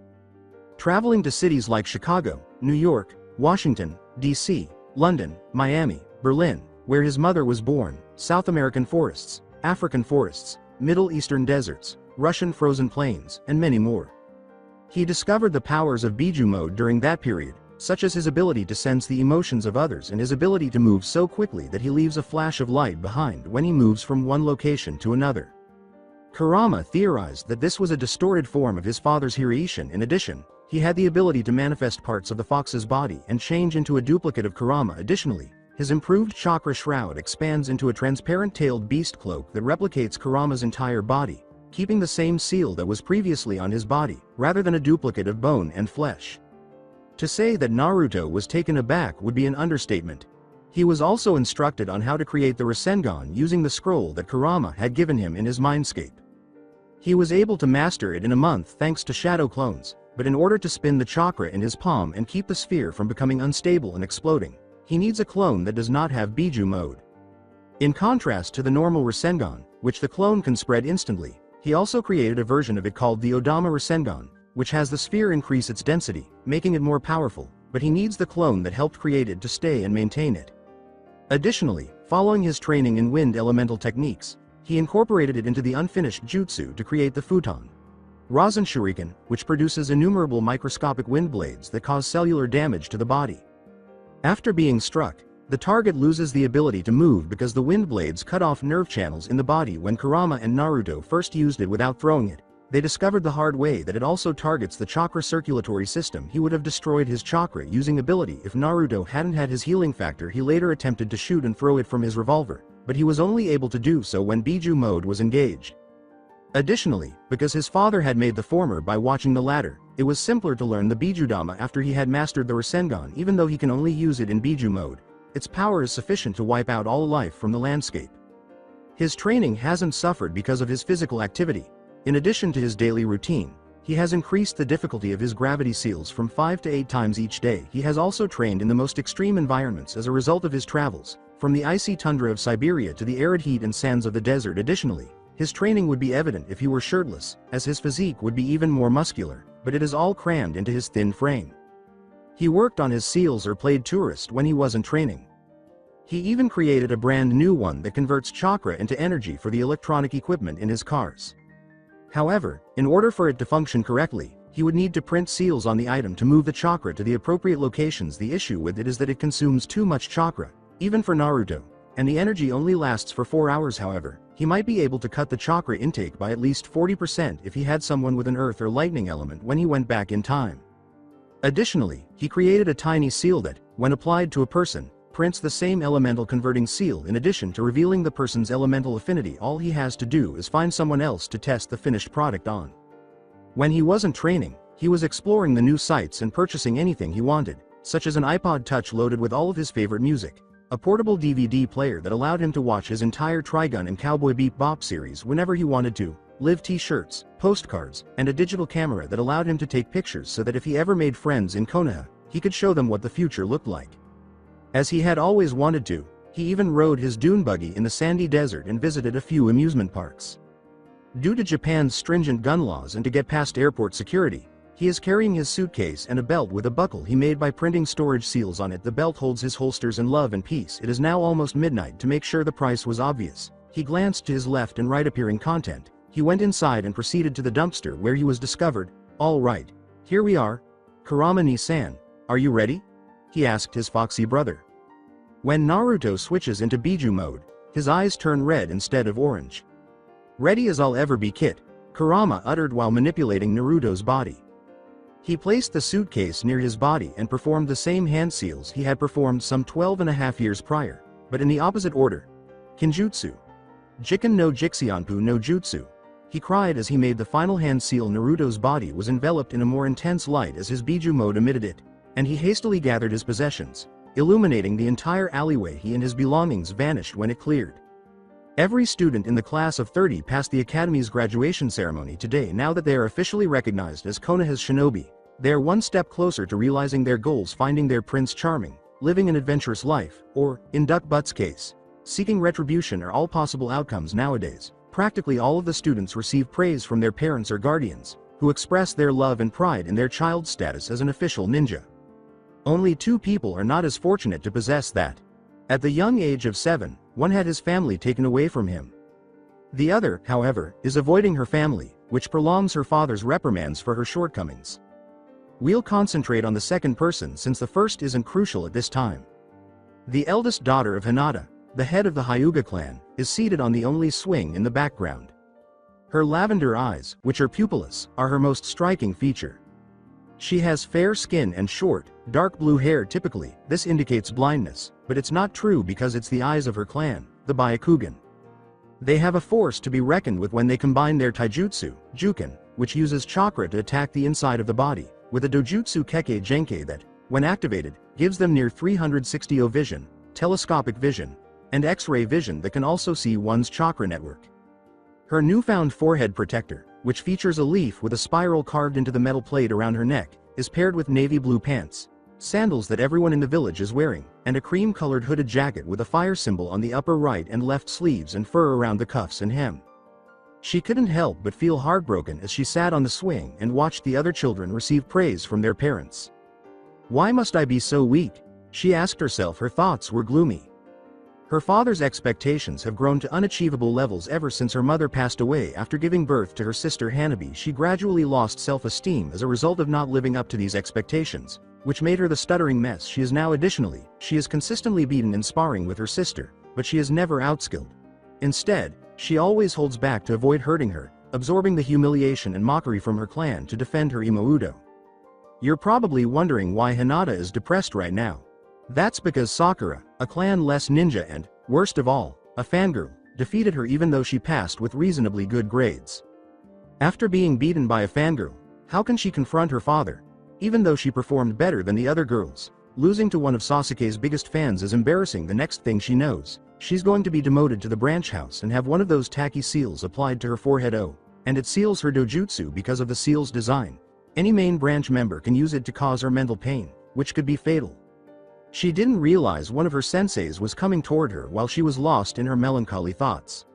traveling to cities like Chicago, New York, Washington, D.C., London, Miami, Berlin, where his mother was born, South American forests, African forests, Middle Eastern deserts, Russian frozen plains, and many more. He discovered the powers of Biju mode during that period, such as his ability to sense the emotions of others and his ability to move so quickly that he leaves a flash of light behind when he moves from one location to another. Kurama theorized that this was a distorted form of his father's Hiraishin. In addition, he had the ability to manifest parts of the fox's body and change into a duplicate of Kurama. Additionally, his improved chakra shroud expands into a transparent-tailed beast cloak that replicates Kurama's entire body, keeping the same seal that was previously on his body, rather than a duplicate of bone and flesh. To say that Naruto was taken aback would be an understatement. He was also instructed on how to create the Rasengan using the scroll that Kurama had given him in his mindscape. He was able to master it in a month thanks to shadow clones, but in order to spin the chakra in his palm and keep the sphere from becoming unstable and exploding, he needs a clone that does not have Biju mode. In contrast to the normal Rasengan, which the clone can spread instantly, he also created a version of it called the Odama Rasengan, which has the sphere increase its density, making it more powerful, but he needs the clone that helped create it to stay and maintain it. Additionally, following his training in wind elemental techniques, he incorporated it into the unfinished jutsu to create the futon Rasen Shuriken, which produces innumerable microscopic wind blades that cause cellular damage to the body. After being struck, the target loses the ability to move because the wind blades cut off nerve channels in the body. When Kurama and Naruto first used it without throwing it, they discovered the hard way that it also targets the chakra circulatory system. He would have destroyed his chakra using ability if Naruto hadn't had his healing factor. He later attempted to shoot and throw it from his revolver, but he was only able to do so when Biju mode was engaged. Additionally, because his father had made the former by watching the latter, it was simpler to learn the Bijudama after he had mastered the Rasengan. Even though he can only use it in Biju mode, its power is sufficient to wipe out all life from the landscape. His training hasn't suffered because of his physical activity. In addition to his daily routine, he has increased the difficulty of his gravity seals from 5 to 8 times each day. He has also trained in the most extreme environments as a result of his travels, from the icy tundra of Siberia to the arid heat and sands of the desert. Additionally, his training would be evident if he were shirtless, as his physique would be even more muscular, but it is all crammed into his thin frame. He worked on his seals or played tourist when he wasn't training. He even created a brand new one that converts chakra into energy for the electronic equipment in his cars. However, in order for it to function correctly, he would need to print seals on the item to move the chakra to the appropriate locations. The issue with it is that it consumes too much chakra, even for Naruto, and the energy only lasts for 4 hours. However, he might be able to cut the chakra intake by at least 40% if he had someone with an earth or lightning element when he went back in time. Additionally, he created a tiny seal that, when applied to a person, prints the same elemental converting seal. In addition to revealing the person's elemental affinity, all he has to do is find someone else to test the finished product on. When he wasn't training, he was exploring the new sites and purchasing anything he wanted, such as an iPod Touch loaded with all of his favorite music, a portable DVD player that allowed him to watch his entire Trigun and Cowboy Bebop series whenever he wanted to, live t-shirts, postcards, and a digital camera that allowed him to take pictures so that if he ever made friends in Konoha, he could show them what the future looked like. As he had always wanted to, he even rode his dune buggy in the sandy desert and visited a few amusement parks. Due to Japan's stringent gun laws and to get past airport security, he is carrying his suitcase and a belt with a buckle he made by printing storage seals on it. The belt holds his holsters and love and peace. It is now almost midnight. To make sure the price was obvious, he glanced to his left and right appearing content. He went inside and proceeded to the dumpster where he was discovered. "All right, here we are. Kurama-ni-san, are you ready?" he asked his foxy brother. When Naruto switches into Biju mode, his eyes turn red instead of orange. "Ready as I'll ever be, Kit," Kurama uttered while manipulating Naruto's body. He placed the suitcase near his body and performed the same hand seals he had performed some 12.5 years prior, but in the opposite order. "Kinjutsu. Jiken no Jixianpu no Jutsu," he cried as he made the final hand seal. Naruto's body was enveloped in a more intense light as his Biju mode emitted it, and he hastily gathered his possessions, illuminating the entire alleyway. He and his belongings vanished when it cleared. Every student in the class of 30 passed the Academy's graduation ceremony today. Now that they are officially recognized as Konoha's shinobi, they are one step closer to realizing their goals, finding their Prince Charming, living an adventurous life, or, in Duck Butt's case, seeking retribution. Are all possible outcomes nowadays. Practically all of the students receive praise from their parents or guardians, who express their love and pride in their child's status as an official ninja. Only 2 people are not as fortunate to possess that. At the young age of 7, one had his family taken away from him. The other, however, is avoiding her family, which prolongs her father's reprimands for her shortcomings. We'll concentrate on the second person since the first isn't crucial at this time. The eldest daughter of Hinata, the head of the Hyuga clan, is seated on the only swing in the background. Her lavender eyes, which are pupilless, are her most striking feature. She has fair skin and short, dark blue hair. Typically, this indicates blindness, but it's not true because it's the eyes of her clan, the Byakugan. They have a force to be reckoned with when they combine their taijutsu, Juken, which uses chakra to attack the inside of the body, with a dojutsu Kekkei Genkei that, when activated, gives them near 360° vision, telescopic vision, and X-ray vision that can also see one's chakra network. Her newfound forehead protector, which features a leaf with a spiral carved into the metal plate around her neck, is paired with navy blue pants, sandals that everyone in the village is wearing, and a cream-colored hooded jacket with a fire symbol on the upper right and left sleeves and fur around the cuffs and hem. She couldn't help but feel heartbroken as she sat on the swing and watched the other children receive praise from their parents. "Why must I be so weak?" she asked herself. Her thoughts were gloomy. Her father's expectations have grown to unachievable levels ever since her mother passed away after giving birth to her sister Hanabi. She gradually lost self-esteem as a result of not living up to these expectations, which made her the stuttering mess she is now. Additionally, she is consistently beaten in sparring with her sister, but she is never outskilled. Instead, she always holds back to avoid hurting her, absorbing the humiliation and mockery from her clan to defend her Imoudo. You're probably wondering why Hinata is depressed right now. That's because Sakura, a clan-less ninja and, worst of all, a fangirl, defeated her even though she passed with reasonably good grades. After being beaten by a fangirl, how can she confront her father? Even though she performed better than the other girls, losing to one of Sasuke's biggest fans is embarrassing. The next thing she knows, she's going to be demoted to the branch house and have one of those tacky seals applied to her forehead. Oh, and it seals her dojutsu because of the seal's design. Any main branch member can use it to cause her mental pain, which could be fatal. She didn't realize one of her senseis was coming toward her while she was lost in her melancholy thoughts.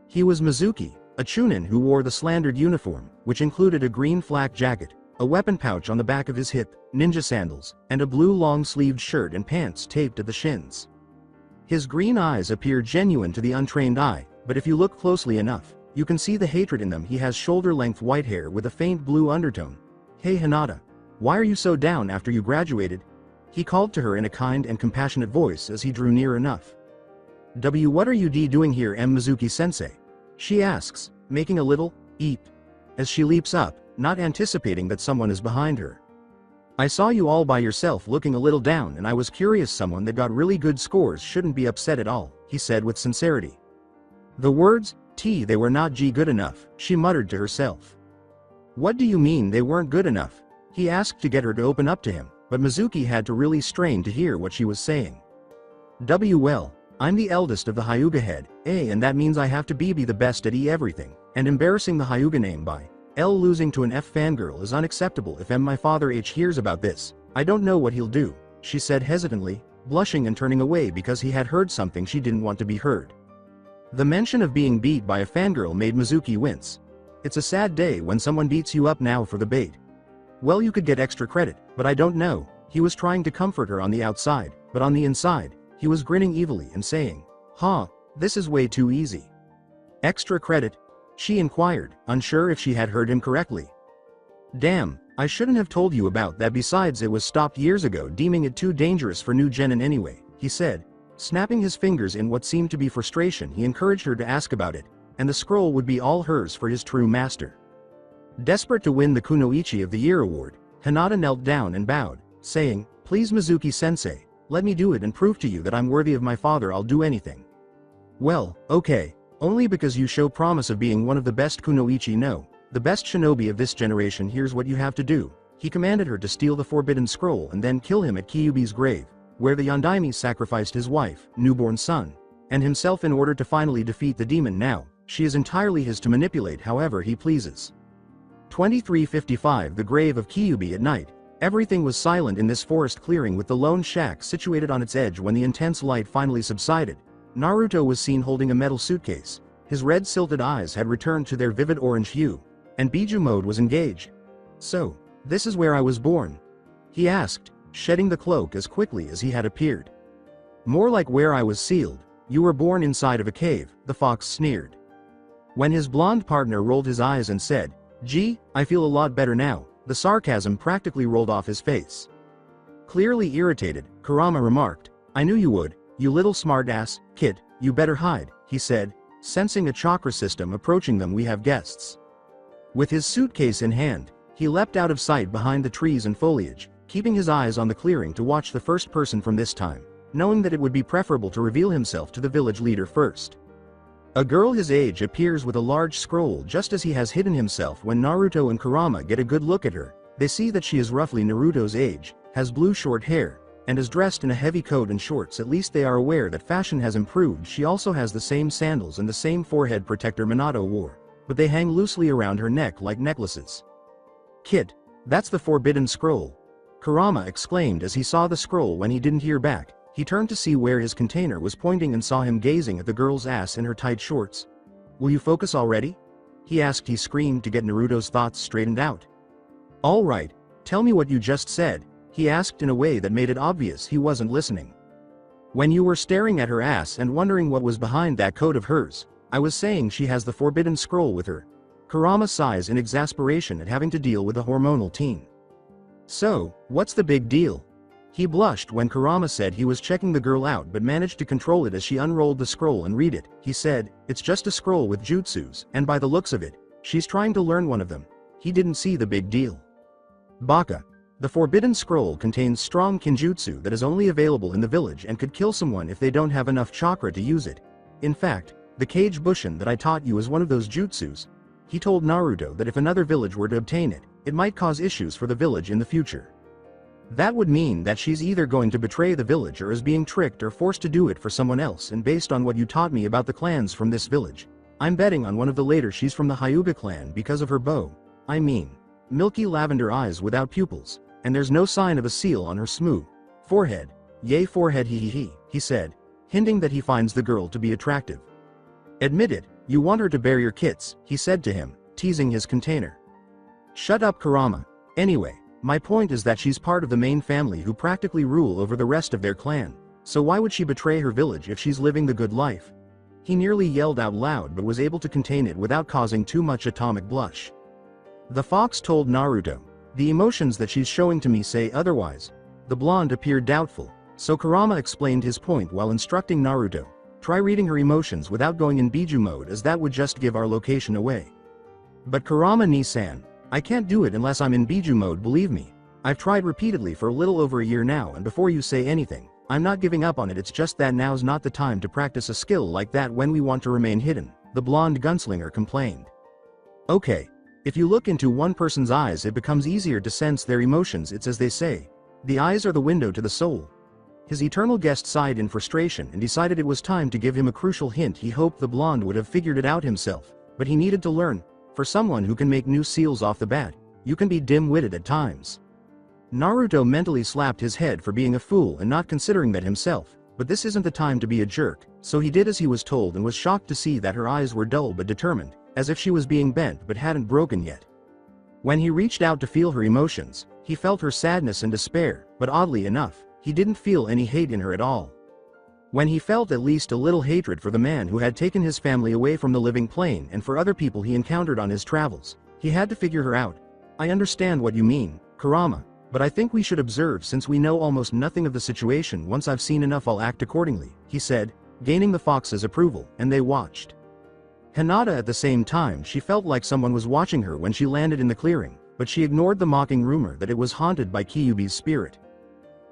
He was Mizuki, a chunin who wore the slandered uniform, which included a green flak jacket, a weapon pouch on the back of his hip, ninja sandals, and a blue long-sleeved shirt and pants taped at the shins. His green eyes appear genuine to the untrained eye, but if you look closely enough, you can see the hatred in them. He has shoulder-length white hair with a faint blue undertone. "Hey Hinata. Why are you so down after you graduated?" He called to her in a kind and compassionate voice as he drew near enough. What are you doing here, Mizuki-sensei? She asks, making a little eep as she leaps up, not anticipating that someone is behind her. "I saw you all by yourself looking a little down and I was curious. Someone that got really good scores shouldn't be upset at all," he said with sincerity. The words, they were not good enough, she muttered to herself. "What do you mean they weren't good enough?" He asked to get her to open up to him, but Mizuki had to really strain to hear what she was saying. Well, I'm the eldest of the Hyuga head, and that means I have to be the best at everything, and embarrassing the Hyuga name by losing to an F fangirl is unacceptable. If my father hears about this, I don't know what he'll do, she said hesitantly, blushing and turning away because he had heard something she didn't want to be heard. The mention of being beat by a fangirl made Mizuki wince. It's a sad day when someone beats you up now for the bait. Well, you could get extra credit, but I don't know. He was trying to comfort her on the outside, but on the inside, he was grinning evilly and saying, this is way too easy. Extra credit? She inquired, unsure if she had heard him correctly. Damn, I shouldn't have told you about that. Besides, it was stopped years ago, deeming it too dangerous for new genin anyway, he said. Snapping his fingers in what seemed to be frustration, he encouraged her to ask about it, and the scroll would be all hers for his true master. Desperate to win the Kunoichi of the Year award, Hinata knelt down and bowed, saying, "Please Mizuki-sensei, let me do it and prove to you that I'm worthy of my father. I'll do anything." "Well, okay, only because you show promise of being one of the best Kunoichi. No, the best shinobi of this generation. Here's what you have to do." He commanded her to steal the forbidden scroll and then kill him at Kyuubi's grave, where the Yondaime sacrificed his wife, newborn son, and himself in order to finally defeat the demon. Now, she is entirely his to manipulate however he pleases. 2355 The grave of Kyuubi at night. Everything was silent in this forest clearing with the lone shack situated on its edge. When the intense light finally subsided, Naruto was seen holding a metal suitcase. His red silted eyes had returned to their vivid orange hue, and Biju mode was engaged. "So, this is where I was born?" he asked, shedding the cloak as quickly as he had appeared. "More like where I was sealed. You were born inside of a cave," the fox sneered. When his blonde partner rolled his eyes and said, "Gee, I feel a lot better now," the sarcasm practically rolled off his face. Clearly irritated, Kurama remarked, "I knew you would, you little smartass, kid, you better hide," he said, sensing a chakra system approaching them. "We have guests." With his suitcase in hand, he leapt out of sight behind the trees and foliage, keeping his eyes on the clearing to watch the first person from this time, knowing that it would be preferable to reveal himself to the village leader first. A girl his age appears with a large scroll just as he has hidden himself. When Naruto and Kurama get a good look at her, they see that she is roughly Naruto's age, has blue short hair, and is dressed in a heavy coat and shorts. At least they are aware that fashion has improved. She also has the same sandals and the same forehead protector Minato wore, but they hang loosely around her neck like necklaces. "Kid, that's the forbidden scroll," Kurama exclaimed as he saw the scroll. When he didn't hear back, he turned to see where his container was pointing and saw him gazing at the girl's ass in her tight shorts. "Will you focus already?" he asked. He screamed to get Naruto's thoughts straightened out. "All right, tell me what you just said," he asked in a way that made it obvious he wasn't listening. "When you were staring at her ass and wondering what was behind that coat of hers, I was saying she has the forbidden scroll with her." Kurama sighs in exasperation at having to deal with a hormonal teen. "So, what's the big deal?" He blushed when Kurama said he was checking the girl out but managed to control it as she unrolled the scroll and read it. He said, "It's just a scroll with jutsus, and by the looks of it, she's trying to learn one of them." He didn't see the big deal. "Baka. The forbidden scroll contains strong kinjutsu that is only available in the village and could kill someone if they don't have enough chakra to use it. In fact, the Kage Bushin that I taught you is one of those jutsus." He told Naruto that if another village were to obtain it, it might cause issues for the village in the future. That would mean that she's either going to betray the village or is being tricked or forced to do it for someone else. And based on what you taught me about the clans from this village, I'm betting on one of the later. She's from the Hyuga clan because of her bow. I mean, milky lavender eyes without pupils, and there's no sign of a seal on her smooth forehead. "Yay forehead, he said, hinting that he finds the girl to be attractive. "Admit it, you want her to bear your kits," he said to him, teasing his container. "Shut up, Kurama. Anyway, my point is that she's part of the main family who practically rule over the rest of their clan. So why would she betray her village if she's living the good life? He nearly yelled out loud but was able to contain it without causing too much atomic blush. The fox told Naruto, "The emotions that she's showing to me say otherwise." The blonde appeared doubtful, so Kurama explained his point while instructing Naruto, "Try reading her emotions without going in Biju mode, as that would just give our location away." "But Kurama-ni-san, I can't do it unless I'm in Biju mode, believe me. I've tried repeatedly for a little over a year now, and before you say anything, I'm not giving up on it, it's just that now's not the time to practice a skill like that when we want to remain hidden," the blonde gunslinger complained. "Okay. If you look into one person's eyes, it becomes easier to sense their emotions. It's as they say, the eyes are the window to the soul." His eternal guest sighed in frustration and decided it was time to give him a crucial hint. He hoped the blonde would have figured it out himself, but he needed to learn. For someone who can make new seals off the bat, you can be dim-witted at times. Naruto mentally slapped his head for being a fool and not considering that himself, but this isn't the time to be a jerk, so he did as he was told and was shocked to see that her eyes were dull but determined, as if she was being bent but hadn't broken yet. When he reached out to feel her emotions, he felt her sadness and despair, but oddly enough, he didn't feel any hate in her at all. When he felt at least a little hatred for the man who had taken his family away from the living plane and for other people he encountered on his travels, he had to figure her out. "I understand what you mean, Kurama, but I think we should observe since we know almost nothing of the situation. Once I've seen enough, I'll act accordingly," he said, gaining the fox's approval, and they watched. Hinata at the same time, she felt like someone was watching her when she landed in the clearing, but she ignored the mocking rumor that it was haunted by Kyuubi's spirit.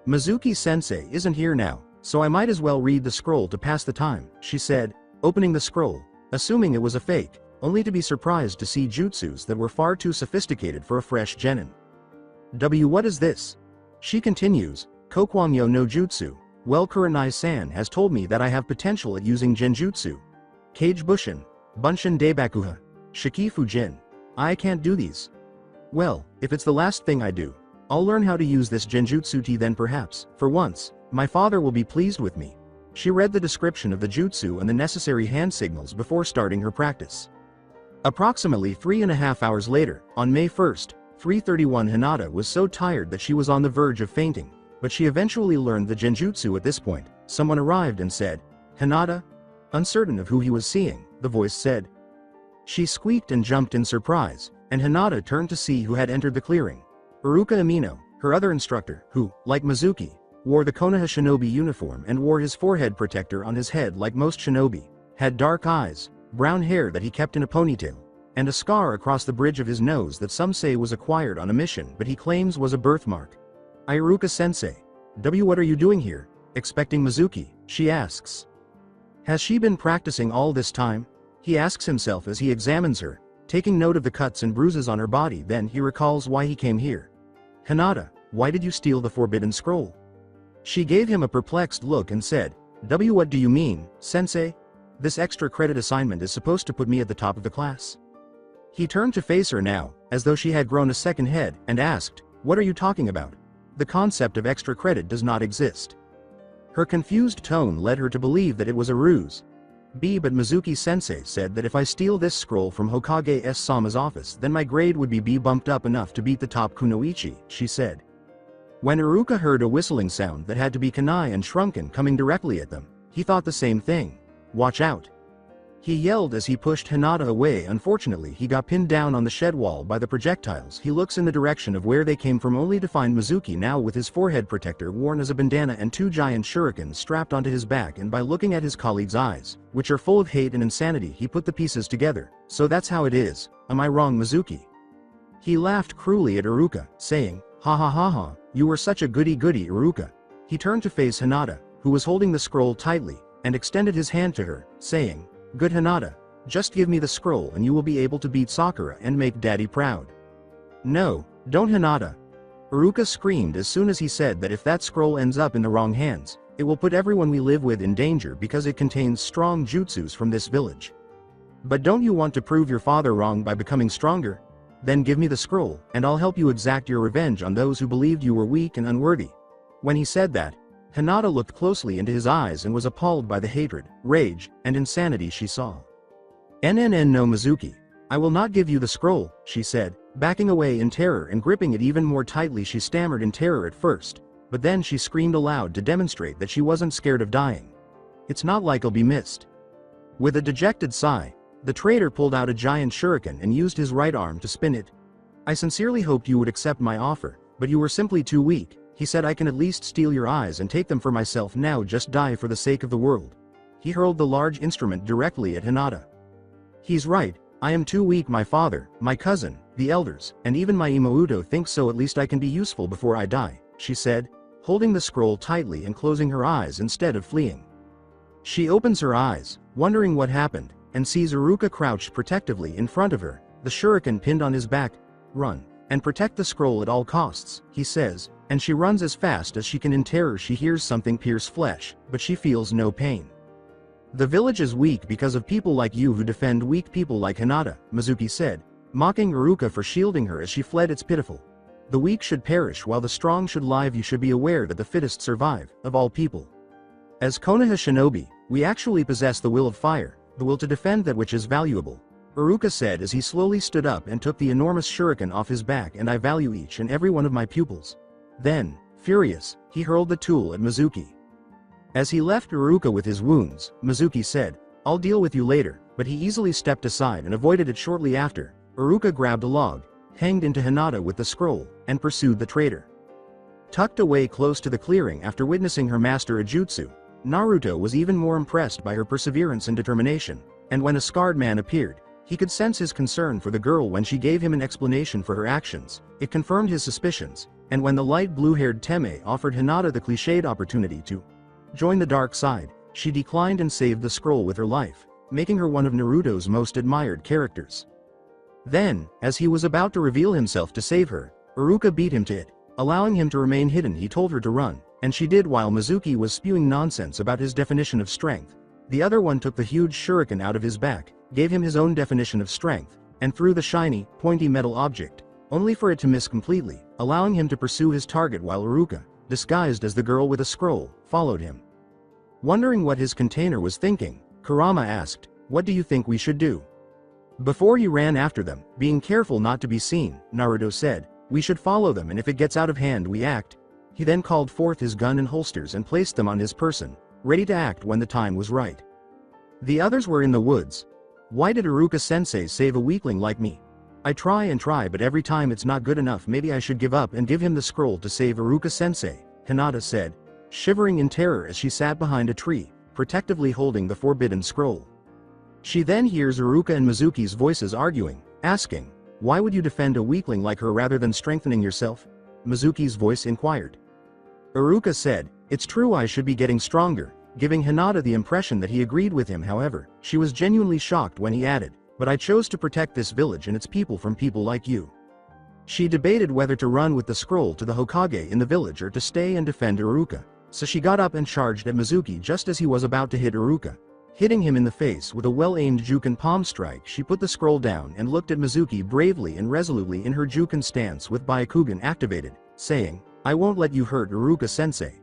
"Mizuki-sensei isn't here now, so I might as well read the scroll to pass the time," she said, opening the scroll, assuming it was a fake, only to be surprised to see jutsus that were far too sophisticated for a fresh genin. What is this?" She continues, "Kokwangyo no jutsu. Well, Kurenai-san has told me that I have potential at using genjutsu. Kage Bushin, Bunshin Deibakuha, Shikifu Jin. I can't do these. Well, if it's the last thing I do, I'll learn how to use this genjutsu then perhaps, for once, my father will be pleased with me." She read the description of the jutsu and the necessary hand signals before starting her practice. Approximately 3.5 hours later, on May 1st, 3:31, Hinata was so tired that she was on the verge of fainting, but she eventually learned the genjutsu. At this point, someone arrived and said, "Hinata?" Uncertain of who he was seeing, the voice said. She squeaked and jumped in surprise, and Hinata turned to see who had entered the clearing. Iruka Amino, her other instructor, who, like Mizuki, wore the Konoha shinobi uniform and wore his forehead protector on his head like most shinobi, had dark eyes, brown hair that he kept in a ponytail, and a scar across the bridge of his nose that some say was acquired on a mission but he claims was a birthmark. "Iruka-sensei. What are you doing here, expecting Mizuki?" she asks. "Has she been practicing all this time?" he asks himself as he examines her, taking note of the cuts and bruises on her body. Then he recalls why he came here. "Hinata, why did you steal the forbidden scroll?" She gave him a perplexed look and said, What do you mean, sensei? This extra credit assignment is supposed to put me at the top of the class." He turned to face her now, as though she had grown a second head, and asked, "What are you talking about? The concept of extra credit does not exist." Her confused tone led her to believe that it was a ruse. But Mizuki-sensei said that if I steal this scroll from Hokage-sama's office, then my grade would be B bumped up enough to beat the top kunoichi, she said. When Iruka heard a whistling sound that had to be Kanai and Shrunken coming directly at them, he thought the same thing. "Watch out!" He yelled as he pushed Hinata away. Unfortunately, he got pinned down on the shed wall by the projectiles. He looks in the direction of where they came from only to find Mizuki now with his forehead protector worn as a bandana and 2 giant shurikens strapped onto his back, and by looking at his colleague's eyes, which are full of hate and insanity, he put the pieces together. "So that's how it is, am I wrong, Mizuki?" He laughed cruelly at Iruka, saying, "Ha ha ha ha, you were such a goody-goody, Iruka." He turned to face Hinata, who was holding the scroll tightly, and extended his hand to her, saying, "Good Hinata, just give me the scroll and you will be able to beat Sakura and make Daddy proud." "No, don't, Hinata!" Iruka screamed as soon as he said that if that scroll ends up in the wrong hands, it will put everyone we live with in danger because it contains strong jutsus from this village. "But don't you want to prove your father wrong by becoming stronger? Then give me the scroll, and I'll help you exact your revenge on those who believed you were weak and unworthy." When he said that, Hinata looked closely into his eyes and was appalled by the hatred, rage, and insanity she saw. "NNN no Mizuki, I will not give you the scroll," she said, backing away in terror and gripping it even more tightly. She stammered in terror at first, but then she screamed aloud to demonstrate that she wasn't scared of dying. It's not like I'll be missed. With a dejected sigh, the traitor pulled out a giant shuriken and used his right arm to spin it. I sincerely hoped you would accept my offer, but you were simply too weak. He said, I can at least steal your eyes and take them for myself. Now just die for the sake of the world. He hurled the large instrument directly at Hinata. He's right, I am too weak. My father, my cousin, the elders, and even my Imouto think so. At least I can be useful before I die, she said, holding the scroll tightly and closing her eyes instead of fleeing. She opens her eyes, wondering what happened, and sees Iruka crouched protectively in front of her, the shuriken pinned on his back. Run, and protect the scroll at all costs, he says, and she runs as fast as she can. In terror she hears something pierce flesh, but she feels no pain. The village is weak because of people like you who defend weak people like Hinata, Mizuki said, mocking Iruka for shielding her as she fled. It's pitiful. The weak should perish while the strong should live. You should be aware that the fittest survive, of all people. As Konoha shinobi, we actually possess the will of fire, the will to defend that which is valuable, Iruka said as he slowly stood up and took the enormous shuriken off his back. And I value each and every one of my pupils. Then, furious, he hurled the tool at Mizuki. As he left Iruka with his wounds, Mizuki said, I'll deal with you later, but he easily stepped aside and avoided it. Shortly after, Iruka grabbed a log, hanged into Hinata with the scroll, and pursued the traitor. Tucked away close to the clearing after witnessing her master a jutsu, Naruto was even more impressed by her perseverance and determination, and when a scarred man appeared, he could sense his concern for the girl. When she gave him an explanation for her actions, it confirmed his suspicions, and when the light blue-haired Teme offered Hinata the cliched opportunity to join the dark side, she declined and saved the scroll with her life, making her one of Naruto's most admired characters. Then, as he was about to reveal himself to save her, Iruka beat him to it, allowing him to remain hidden. He told her to run, and she did while Mizuki was spewing nonsense about his definition of strength. The other one took the huge shuriken out of his back, gave him his own definition of strength, and threw the shiny, pointy metal object, only for it to miss completely, allowing him to pursue his target while Iruka, disguised as the girl with a scroll, followed him. Wondering what his container was thinking, Kurama asked, What do you think we should do? Before he ran after them, being careful not to be seen, Naruto said, We should follow them, and if it gets out of hand we act. He then called forth his gun and holsters and placed them on his person, ready to act when the time was right. The others were in the woods. Why did Iruka-sensei save a weakling like me? I try and try, but every time it's not good enough. Maybe I should give up and give him the scroll to save Iruka-sensei, Hinata said, shivering in terror as she sat behind a tree, protectively holding the forbidden scroll. She then hears Iruka and Mizuki's voices arguing, asking, Why would you defend a weakling like her rather than strengthening yourself? Mizuki's voice inquired. Iruka said, It's true, I should be getting stronger, giving Hinata the impression that he agreed with him. However, she was genuinely shocked when he added, But I chose to protect this village and its people from people like you. She debated whether to run with the scroll to the Hokage in the village or to stay and defend Iruka, so she got up and charged at Mizuki just as he was about to hit Iruka. Hitting him in the face with a well-aimed Juken palm strike, she put the scroll down and looked at Mizuki bravely and resolutely in her Juken stance with Byakugan activated, saying, I won't let you hurt Iruka-sensei.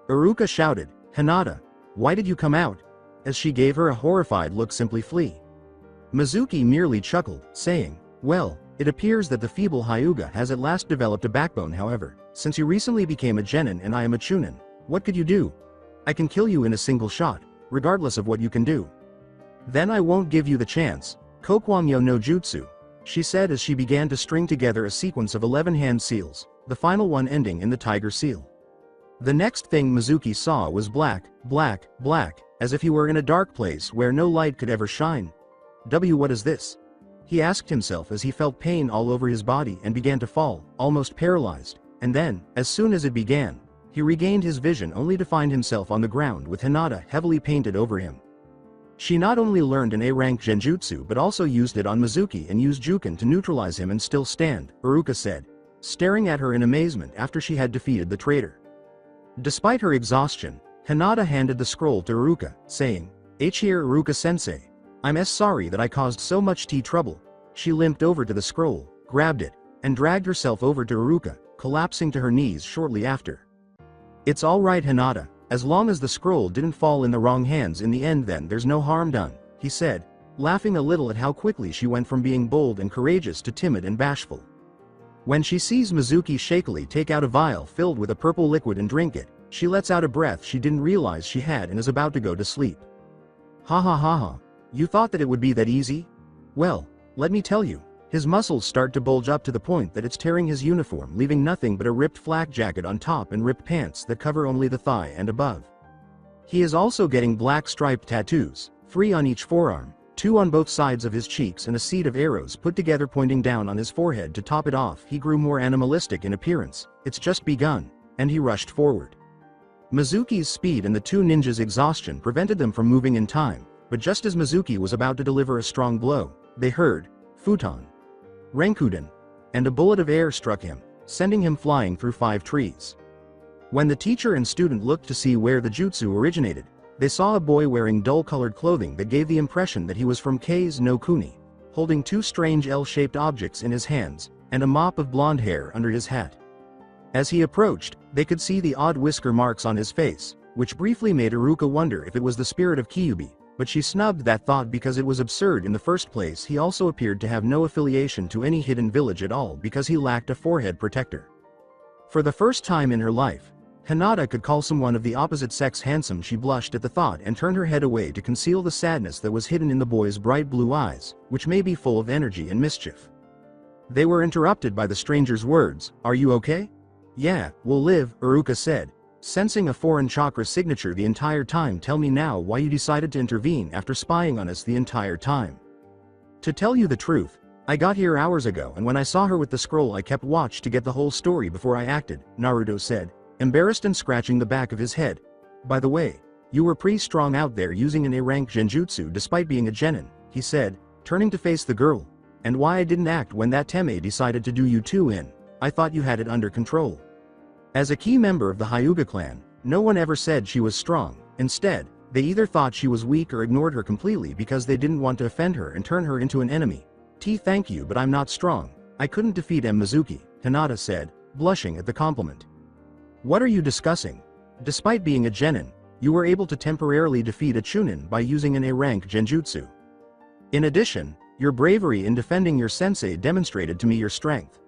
Iruka shouted, Hinata, why did you come out? As she gave her a horrified look, simply flee. Mizuki merely chuckled, saying, Well, it appears that the feeble Hyuga has at last developed a backbone. However, since you recently became a genin and I am a chunin, what could you do? I can kill you in a single shot, regardless of what you can do. Then I won't give you the chance. Kokwangyo no Jutsu, she said as she began to string together a sequence of 11 hand seals, the final one ending in the tiger seal. The next thing Mizuki saw was black, black, black, as if he were in a dark place where no light could ever shine. What is this? He asked himself as he felt pain all over his body and began to fall, almost paralyzed, and then, as soon as it began, he regained his vision only to find himself on the ground with Hinata heavily painted over him. She not only learned an A-rank genjutsu but also used it on Mizuki and used Juken to neutralize him and still stand, Iruka said, staring at her in amazement after she had defeated the traitor. Despite her exhaustion, Hinata handed the scroll to Iruka, saying, Here Iruka-sensei. I'm sorry that I caused so much trouble. She limped over to the scroll, grabbed it, and dragged herself over to Iruka, collapsing to her knees shortly after. It's all right, Hinata, as long as the scroll didn't fall in the wrong hands in the end, then there's no harm done, he said, laughing a little at how quickly she went from being bold and courageous to timid and bashful. When she sees Mizuki shakily take out a vial filled with a purple liquid and drink it, she lets out a breath she didn't realize she had and is about to go to sleep. Ha ha ha ha. You thought that it would be that easy? Well, let me tell you. His muscles start to bulge up to the point that it's tearing his uniform, leaving nothing but a ripped flak jacket on top and ripped pants that cover only the thigh and above. He is also getting black striped tattoos, 3 on each forearm, 2 on both sides of his cheeks and a seed of arrows put together pointing down on his forehead. To top it off, he grew more animalistic in appearance. It's just begun, and he rushed forward. Mizuki's speed and the 2 ninjas' exhaustion prevented them from moving in time, but just as Mizuki was about to deliver a strong blow, they heard, "Futon. Renkuden," and a bullet of air struck him, sending him flying through 5 trees. When the teacher and student looked to see where the jutsu originated, they saw a boy wearing dull-colored clothing that gave the impression that he was from Kei's no Kuni, holding 2 strange L-shaped objects in his hands, and a mop of blonde hair under his hat. As he approached, they could see the odd whisker marks on his face, which briefly made Iruka wonder if it was the spirit of Kyubi, but she snubbed that thought because it was absurd in the first place. He also appeared to have no affiliation to any hidden village at all because he lacked a forehead protector. For the first time in her life, Hinata could call someone of the opposite sex handsome. She blushed at the thought and turned her head away to conceal the sadness that was hidden in the boy's bright blue eyes, which may be full of energy and mischief. They were interrupted by the stranger's words, "Are you okay?" "Yeah, we'll live," Iruka said, sensing a foreign chakra signature the entire time. "Tell me now why you decided to intervene after spying on us the entire time." "To tell you the truth, I got here hours ago and when I saw her with the scroll I kept watch to get the whole story before I acted," Naruto said, embarrassed and scratching the back of his head. "By the way, you were pretty strong out there using an A-rank genjutsu despite being a genin," he said, turning to face the girl. "And why I didn't act when that Teme decided to do you 2 in. I thought you had it under control." As a key member of the Hyuga clan, no one ever said she was strong. Instead, they either thought she was weak or ignored her completely because they didn't want to offend her and turn her into an enemy. Thank you, but I'm not strong. I couldn't defeat Mizuki," Hinata said, blushing at the compliment. "What are you discussing? Despite being a genin, you were able to temporarily defeat a chunin by using an A-rank genjutsu. In addition, your bravery in defending your sensei demonstrated to me your strength.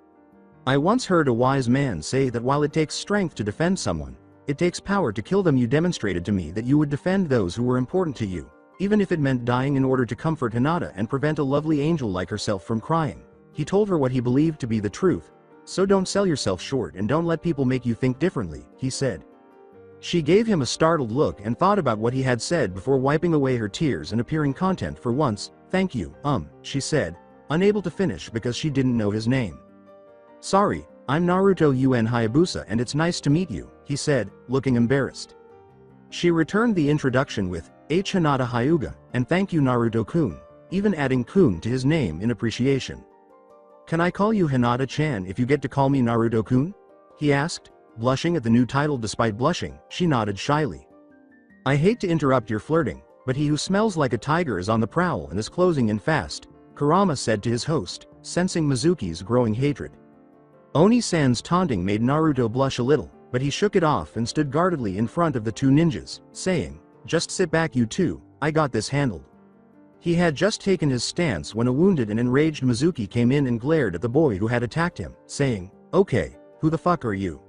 I once heard a wise man say that while it takes strength to defend someone, it takes power to kill them. You demonstrated to me that you would defend those who were important to you, even if it meant dying in order to comfort Hinata and prevent a lovely angel like herself from crying." He told her what he believed to be the truth. "So don't sell yourself short and don't let people make you think differently," he said. She gave him a startled look and thought about what he had said before wiping away her tears and appearing content for once. "Thank you, she said, unable to finish because she didn't know his name. "Sorry, I'm Naruto UN Hayabusa and it's nice to meet you," he said, looking embarrassed. She returned the introduction with, "H. Hinata Hyuga, and thank you Naruto-kun," even adding kun to his name in appreciation. "Can I call you Hinata-chan if you get to call me Naruto-kun?" he asked, blushing at the new title. Despite blushing, she nodded shyly. "I hate to interrupt your flirting, but he who smells like a tiger is on the prowl and is closing in fast," Kurama said to his host, sensing Mizuki's growing hatred. Oni-san's taunting made Naruto blush a little, but he shook it off and stood guardedly in front of the 2 ninjas, saying, "Just sit back you 2, I got this handled." He had just taken his stance when a wounded and enraged Mizuki came in and glared at the boy who had attacked him, saying, "Okay, who the fuck are you?"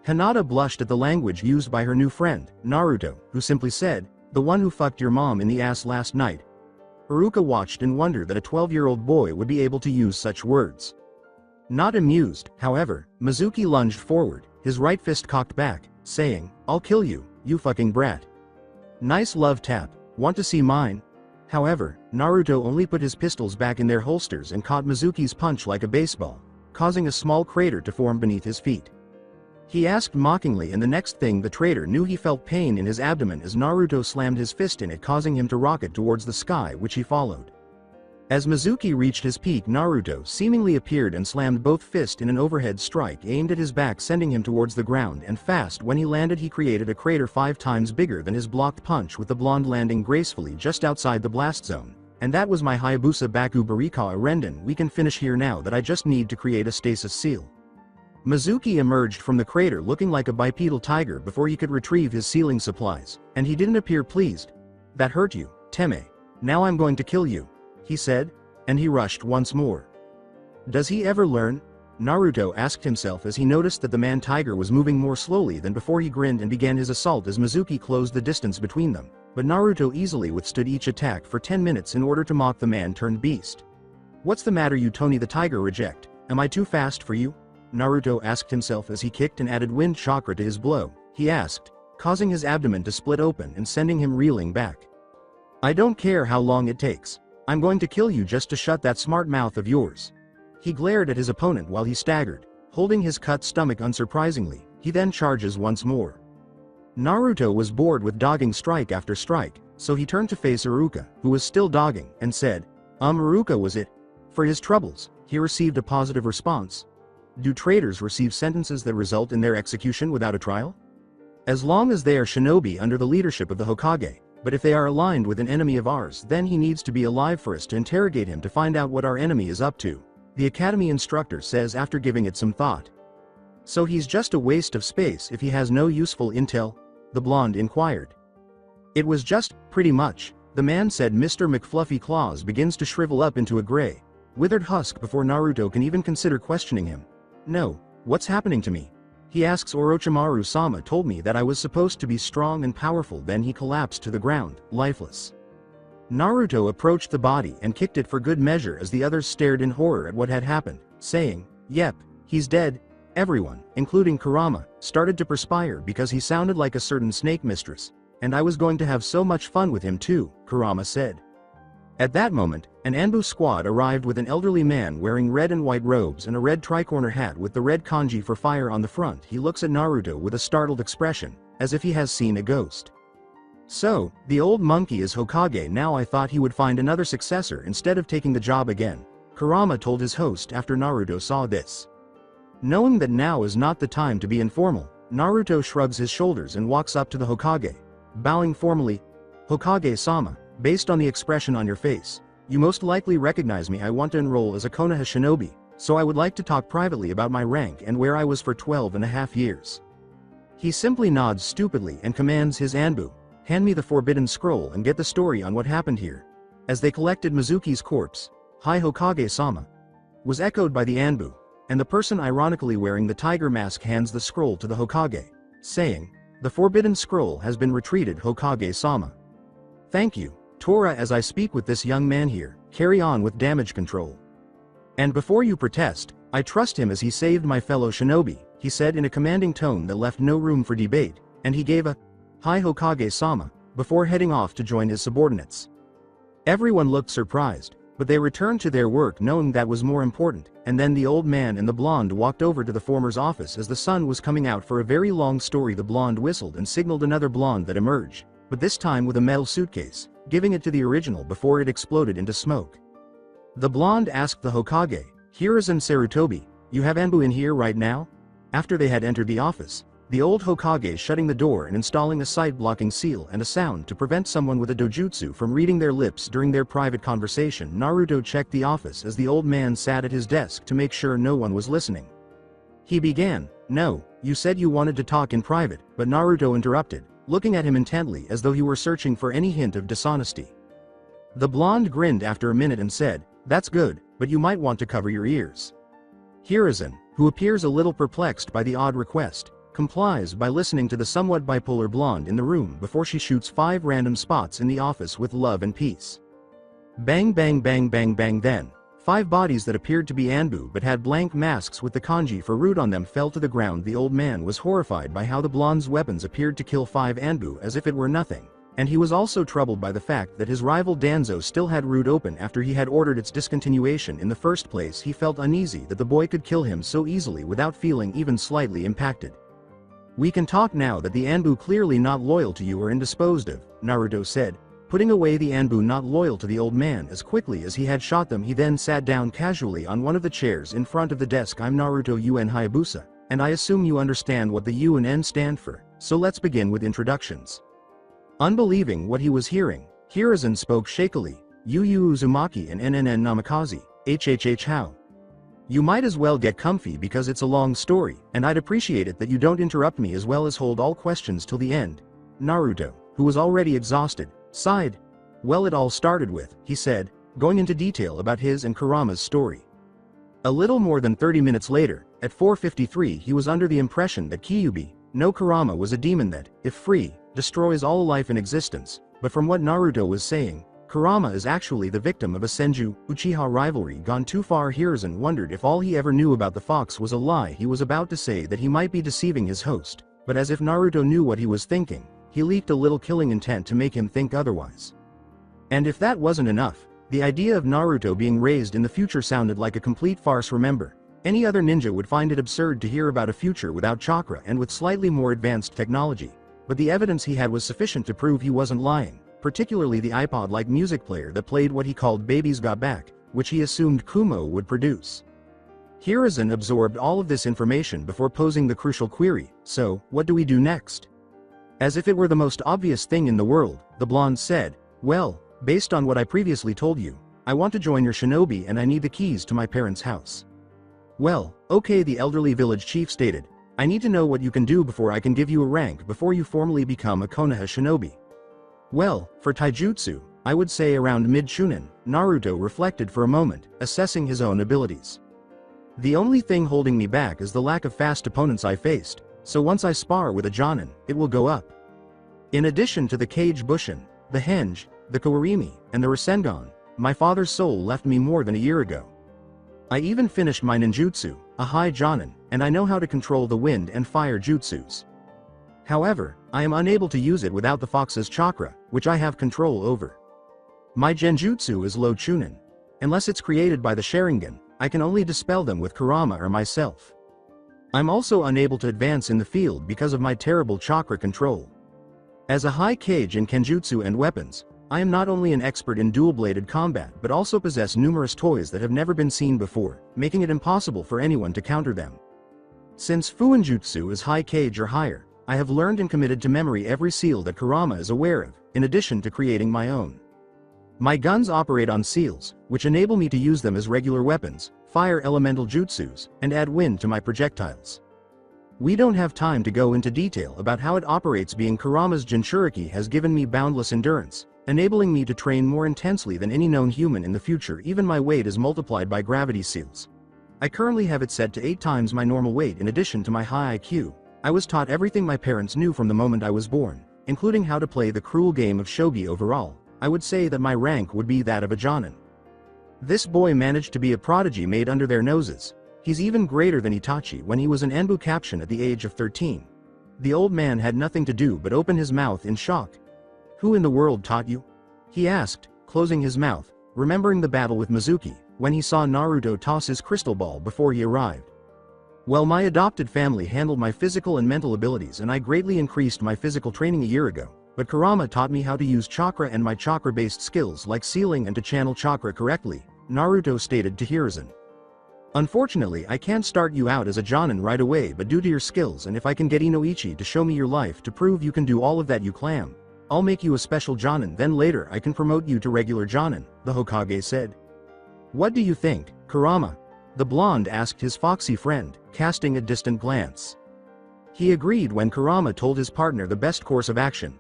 Hinata blushed at the language used by her new friend, Naruto, who simply said, "The one who fucked your mom in the ass last night." Iruka watched in wonder that a 12-year-old boy would be able to use such words. Not amused, however, Mizuki lunged forward, his right fist cocked back, saying, "I'll kill you, you fucking brat." Nice love tap, want to see mine? However, Naruto only put his pistols back in their holsters and caught Mizuki's punch like a baseball, causing a small crater to form beneath his feet. He asked mockingly, and the next thing the traitor knew he felt pain in his abdomen as Naruto slammed his fist in it, causing him to rocket towards the sky, which he followed. As Mizuki reached his peak, Naruto seemingly appeared and slammed both fists in an overhead strike aimed at his back, sending him towards the ground, and fast when he landed he created a crater 5 times bigger than his blocked punch, with the blonde landing gracefully just outside the blast zone. "And that was my Hayabusa Baku Barikawa Renden. We can finish here now that I just need to create a stasis seal." Mizuki emerged from the crater looking like a bipedal tiger before he could retrieve his sealing supplies, and he didn't appear pleased. "That hurt you, Teme. Now I'm going to kill you," he said, and he rushed once more. Does he ever learn? Naruto asked himself as he noticed that the man-tiger was moving more slowly than before. He grinned and began his assault as Mizuki closed the distance between them, but Naruto easily withstood each attack for 10 minutes in order to mock the man-turned-beast. "What's the matter, you Tony the Tiger reject? Am I too fast for you?" Naruto asked himself as he kicked and added wind chakra to his blow. He asked, causing his abdomen to split open and sending him reeling back. "I don't care how long it takes. I'm going to kill you just to shut that smart mouth of yours." He glared at his opponent while he staggered, holding his cut stomach unsurprisingly. He then charges once more. Naruto was bored with dogging strike after strike, so he turned to face Iruka, who was still dogging, and said, Iruka was it? For his troubles, he received a positive response. Do traitors receive sentences that result in their execution without a trial? As long as they are shinobi under the leadership of the Hokage, but if they are aligned with an enemy of ours, then he needs to be alive for us to interrogate him to find out what our enemy is up to, the academy instructor says after giving it some thought. So he's just a waste of space if he has no useful intel? The blonde inquired. It was just, pretty much, the man said. Mr. McFluffy Claus begins to shrivel up into a gray, withered husk before Naruto can even consider questioning him. No, what's happening to me? He asks. Orochimaru-sama told me that I was supposed to be strong and powerful, then he collapsed to the ground, lifeless. Naruto approached the body and kicked it for good measure as the others stared in horror at what had happened, saying, "Yep, he's dead." Everyone, including Kurama, started to perspire because he sounded like a certain snake mistress, and I was going to have so much fun with him too, Kurama said. At that moment, an Anbu squad arrived with an elderly man wearing red and white robes and a red tricorner hat with the red kanji for fire on the front. He looks at Naruto with a startled expression, as if he has seen a ghost. So, the old monkey is Hokage now. I thought he would find another successor instead of taking the job again, Kurama told his host after Naruto saw this. Knowing that now is not the time to be informal, Naruto shrugs his shoulders and walks up to the Hokage, bowing formally. Hokage-sama, based on the expression on your face, you most likely recognize me. I want to enroll as a Konoha shinobi, so I would like to talk privately about my rank and where I was for 12.5 years. He simply nods stupidly and commands his Anbu, hand me the forbidden scroll and get the story on what happened here. As they collected Mizuki's corpse, "Hi Hokage-sama," was echoed by the Anbu, and the person ironically wearing the tiger mask hands the scroll to the Hokage, saying, "The forbidden scroll has been retrieved, Hokage-sama." "Thank you, Tora. As I speak with this young man here, carry on with damage control. And before you protest, I trust him as he saved my fellow shinobi," he said in a commanding tone that left no room for debate, and he gave a "Hi Hokage-sama," before heading off to join his subordinates. Everyone looked surprised, but they returned to their work knowing that was more important, and then the old man and the blonde walked over to the former's office as the sun was coming out for a very long story. The blonde whistled and signaled another blonde that emerged, but this time with a metal suitcase, giving it to the original before it exploded into smoke. The blonde asked the Hokage, "Hiruzen Sarutobi, you have Anbu in here right now?" After they had entered the office, the old Hokage shutting the door and installing a sight-blocking seal and a sound to prevent someone with a dojutsu from reading their lips during their private conversation. Naruto checked the office as the old man sat at his desk to make sure no one was listening. He began, "No, you said you wanted to talk in private," but Naruto interrupted, looking at him intently as though he were searching for any hint of dishonesty. The blonde grinned after a minute and said, "That's good, but you might want to cover your ears." Hiruzen, who appears a little perplexed by the odd request, complies by listening to the somewhat bipolar blonde in the room before she shoots 5 random spots in the office with love and peace. Bang bang bang bang bang. Then 5 bodies that appeared to be Anbu but had blank masks with the kanji for root on them fell to the ground. The old man was horrified by how the blonde's weapons appeared to kill 5 Anbu as if it were nothing, and he was also troubled by the fact that his rival Danzo still had root open after he had ordered its discontinuation in the first place. He felt uneasy that the boy could kill him so easily without feeling even slightly impacted. "We can talk now that the Anbu clearly not loyal to you are indisposed of," Naruto said, putting away the Anbu not loyal to the old man as quickly as he had shot them. He then sat down casually on one of the chairs in front of the desk. "I'm Naruto UN Hayabusa, and I assume you understand what the U and N stand for, so let's begin with introductions." Unbelieving what he was hearing, Hiruzen spoke shakily, "Yu Uzumaki and NNN Namikaze, HHH how? You might as well get comfy because it's a long story, and I'd appreciate it that you don't interrupt me as well as hold all questions till the end." Naruto, who was already exhausted, sighed. "Well, it all started with," he said, going into detail about his and Kurama's story. A little more than 30 minutes later, at 4:53, he was under the impression that Kyuubi no Kurama was a demon that, if free, destroys all life in existence, but from what Naruto was saying, Kurama is actually the victim of a Senju Uchiha rivalry gone too far. Hiruzen wondered if all he ever knew about the fox was a lie. He was about to say that he might be deceiving his host, but as if Naruto knew what he was thinking, he leaked a little killing intent to make him think otherwise. And if that wasn't enough, the idea of Naruto being raised in the future sounded like a complete farce. Remember, any other ninja would find it absurd to hear about a future without chakra and with slightly more advanced technology, but the evidence he had was sufficient to prove he wasn't lying, particularly the iPod-like music player that played what he called Baby's Got Back, which he assumed Kumo would produce. Hiruzen absorbed all of this information before posing the crucial query, so, what do we do next? As if it were the most obvious thing in the world, the blonde said, well, based on what I previously told you, I want to join your shinobi and I need the keys to my parents' house. Well, okay, the elderly village chief stated, I need to know what you can do before I can give you a rank before you formally become a Konoha shinobi. Well, for taijutsu, I would say around mid-shunin. Naruto reflected for a moment, assessing his own abilities. The only thing holding me back is the lack of fast opponents I faced, so once I spar with a Jonin, it will go up. In addition to the Kage Bushin, the Henge, the Kawarimi, and the Rasengan, my father's soul left me more than a year ago. I even finished my ninjutsu, a high Jonin, and I know how to control the wind and fire jutsus. However, I am unable to use it without the fox's chakra, which I have control over. My genjutsu is low chunin. Unless it's created by the Sharingan, I can only dispel them with Kurama or myself. I'm also unable to advance in the field because of my terrible chakra control. As a high Kage in kenjutsu and weapons, I am not only an expert in dual-bladed combat but also possess numerous toys that have never been seen before, making it impossible for anyone to counter them. Since Fuinjutsu is high Kage or higher, I have learned and committed to memory every seal that Kurama is aware of, in addition to creating my own. My guns operate on seals, which enable me to use them as regular weapons, fire elemental jutsus, and add wind to my projectiles. We don't have time to go into detail about how it operates. Being Kurama's Jinchuriki has given me boundless endurance, enabling me to train more intensely than any known human in the future. Even my weight is multiplied by gravity seals. I currently have it set to 8 times my normal weight. In addition to my high IQ, I was taught everything my parents knew from the moment I was born, including how to play the cruel game of shogi. Overall, I would say that my rank would be that of a Jonin. This boy managed to be a prodigy made under their noses. He's even greater than Itachi when he was an Enbu caption at the age of 13. The old man had nothing to do but open his mouth in shock. Who in the world taught you? He asked, closing his mouth, remembering the battle with Mizuki, when he saw Naruto toss his crystal ball before he arrived. Well, my adopted family handled my physical and mental abilities and I greatly increased my physical training a year ago, but Kurama taught me how to use chakra and my chakra-based skills like sealing and to channel chakra correctly, Naruto stated to Hiruzen. Unfortunately, I can't start you out as a Jonin right away, but due to your skills and if I can get Inoichi to show me your life to prove you can do all of that, you clam, I'll make you a special Jonin, then later I can promote you to regular Jonin, the Hokage said. What do you think, Kurama? The blonde asked his foxy friend, casting a distant glance. He agreed when Kurama told his partner the best course of action.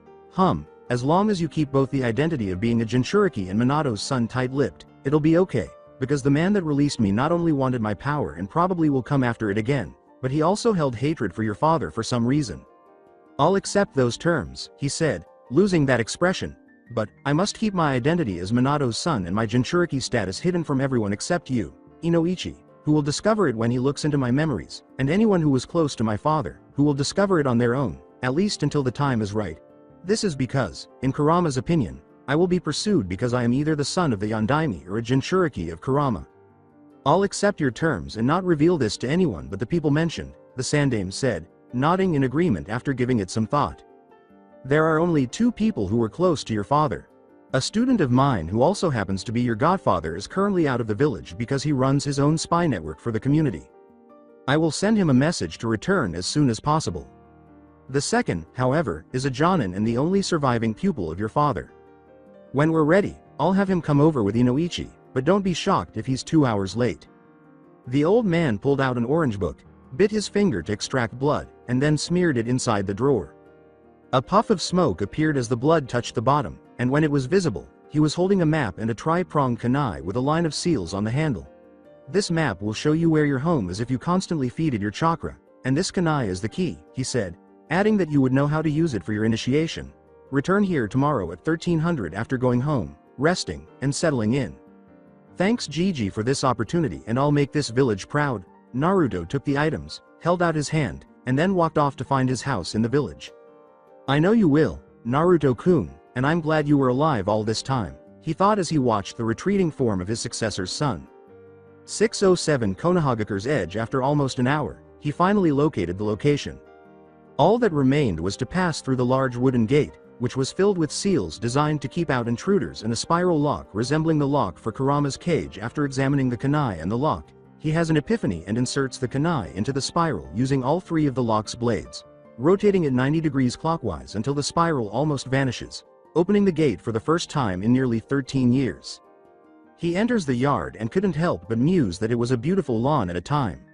As long as you keep both the identity of being a Jinchuriki and Minato's son tight-lipped, it'll be okay, because the man that released me not only wanted my power and probably will come after it again, but he also held hatred for your father for some reason. I'll accept those terms, he said, losing that expression, but I must keep my identity as Minato's son and my Jinchuriki status hidden from everyone except you, Inoichi, who will discover it when he looks into my memories, and anyone who was close to my father, who will discover it on their own, at least until the time is right. This is because, in Kurama's opinion, I will be pursued because I am either the son of the Yondaime or a Jinchuriki of Kurama. I'll accept your terms and not reveal this to anyone but the people mentioned, the Sandaime said, nodding in agreement after giving it some thought. There are only 2 people who were close to your father. A student of mine who also happens to be your godfather is currently out of the village because he runs his own spy network for the community. I will send him a message to return as soon as possible. The second, however, is a Jonin and the only surviving pupil of your father. When we're ready, I'll have him come over with Inoichi, but don't be shocked if he's 2 hours late. The old man pulled out an orange book, bit his finger to extract blood, and then smeared it inside the drawer. A puff of smoke appeared as the blood touched the bottom, and when it was visible, he was holding a map and a tri-pronged kunai with a line of seals on the handle. This map will show you where your home is if you constantly feed it your chakra, and this kunai is the key, he said, adding that you would know how to use it for your initiation. Return here tomorrow at 1300 after going home, resting, and settling in. Thanks Gigi for this opportunity and I'll make this village proud. Naruto took the items, held out his hand, and then walked off to find his house in the village. I know you will, Naruto-kun, and I'm glad you were alive all this time, he thought as he watched the retreating form of his successor's son. 607 Konohagakure's edge. After almost an hour, he finally located the location. All that remained was to pass through the large wooden gate, which was filled with seals designed to keep out intruders, and a spiral lock resembling the lock for Kurama's cage. After examining the kunai and the lock, he has an epiphany and inserts the kunai into the spiral using all three of the lock's blades, rotating it 90 degrees clockwise until the spiral almost vanishes, opening the gate for the first time in nearly 13 years. He enters the yard and couldn't help but muse that it was a beautiful lawn at a time.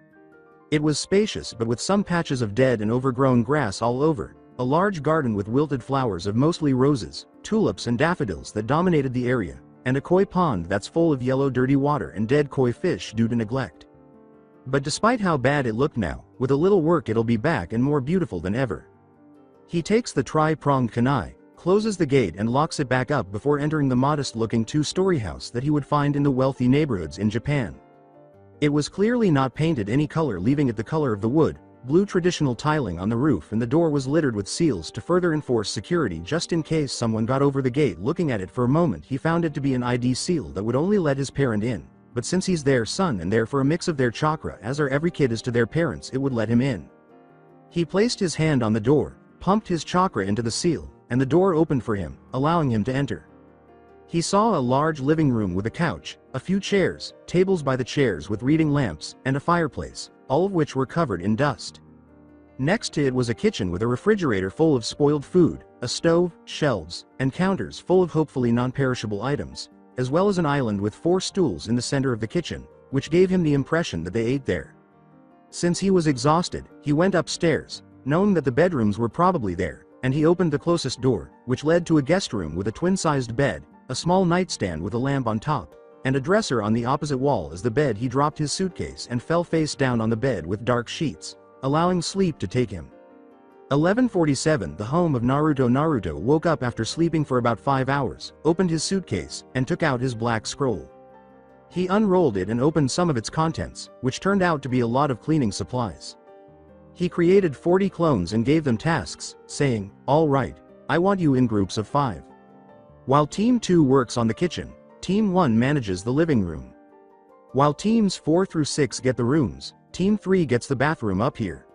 It was spacious but with some patches of dead and overgrown grass all over, a large garden with wilted flowers of mostly roses, tulips and daffodils that dominated the area, and a koi pond that's full of yellow dirty water and dead koi fish due to neglect. But despite how bad it looked now, with a little work it'll be back and more beautiful than ever. He takes the tri-pronged kunai, closes the gate and locks it back up before entering the modest-looking two-story house that he would find in the wealthy neighborhoods in Japan. It was clearly not painted any color, leaving it the color of the wood, blue traditional tiling on the roof, and the door was littered with seals to further enforce security just in case someone got over the gate. Looking at it for a moment, he found it to be an ID seal that would only let his parent in, but since he's their son and therefore a mix of their chakra as are every kid is to their parents, it would let him in. He placed his hand on the door, pumped his chakra into the seal, and the door opened for him, allowing him to enter. He saw a large living room with a couch, a few chairs, tables by the chairs with reading lamps, and a fireplace, all of which were covered in dust. Next to it was a kitchen with a refrigerator full of spoiled food, a stove, shelves, and counters full of hopefully non-perishable items, as well as an island with 4 stools in the center of the kitchen, which gave him the impression that they ate there. Since he was exhausted, he went upstairs, knowing that the bedrooms were probably there, and he opened the closest door, which led to a guest room with a twin-sized bed, a small nightstand with a lamp on top, and a dresser on the opposite wall. As the bed, he dropped his suitcase and fell face down on the bed with dark sheets, allowing sleep to take him. 11:47 The home of Naruto. Naruto woke up after sleeping for about 5 hours, opened his suitcase, and took out his black scroll. He unrolled it and opened some of its contents, which turned out to be a lot of cleaning supplies. He created 40 clones and gave them tasks, saying, "All right, I want you in groups of 5. While Team 2 works on the kitchen, Team 1 manages the living room. While Teams 4 through 6 get the rooms, Team 3 gets the bathroom up here.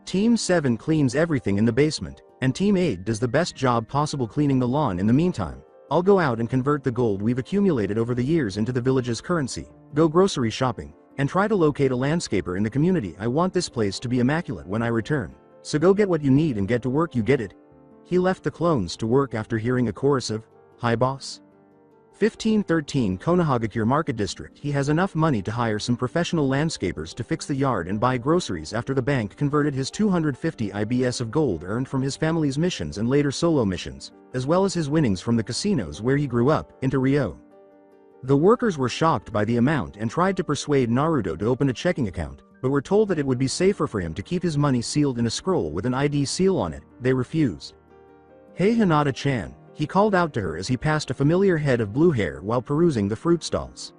Team 7 cleans everything in the basement, and Team 8 does the best job possible cleaning the lawn. In the meantime, I'll go out and convert the gold we've accumulated over the years into the village's currency, go grocery shopping, and try to locate a landscaper in the community. I want this place to be immaculate when I return, so go get what you need and get to work. You get it?" He left the clones to work after hearing a chorus of, "Hi boss." 1513 Konohagakure Market District. He has enough money to hire some professional landscapers to fix the yard and buy groceries after the bank converted his 250 IBS of gold earned from his family's missions and later solo missions, as well as his winnings from the casinos where he grew up, into Rio. The workers were shocked by the amount and tried to persuade Naruto to open a checking account, but were told that it would be safer for him to keep his money sealed in a scroll with an ID seal on it. They refused. "Hey Hinata-chan," he called out to her as he passed a familiar head of blue hair while perusing the fruit stalls.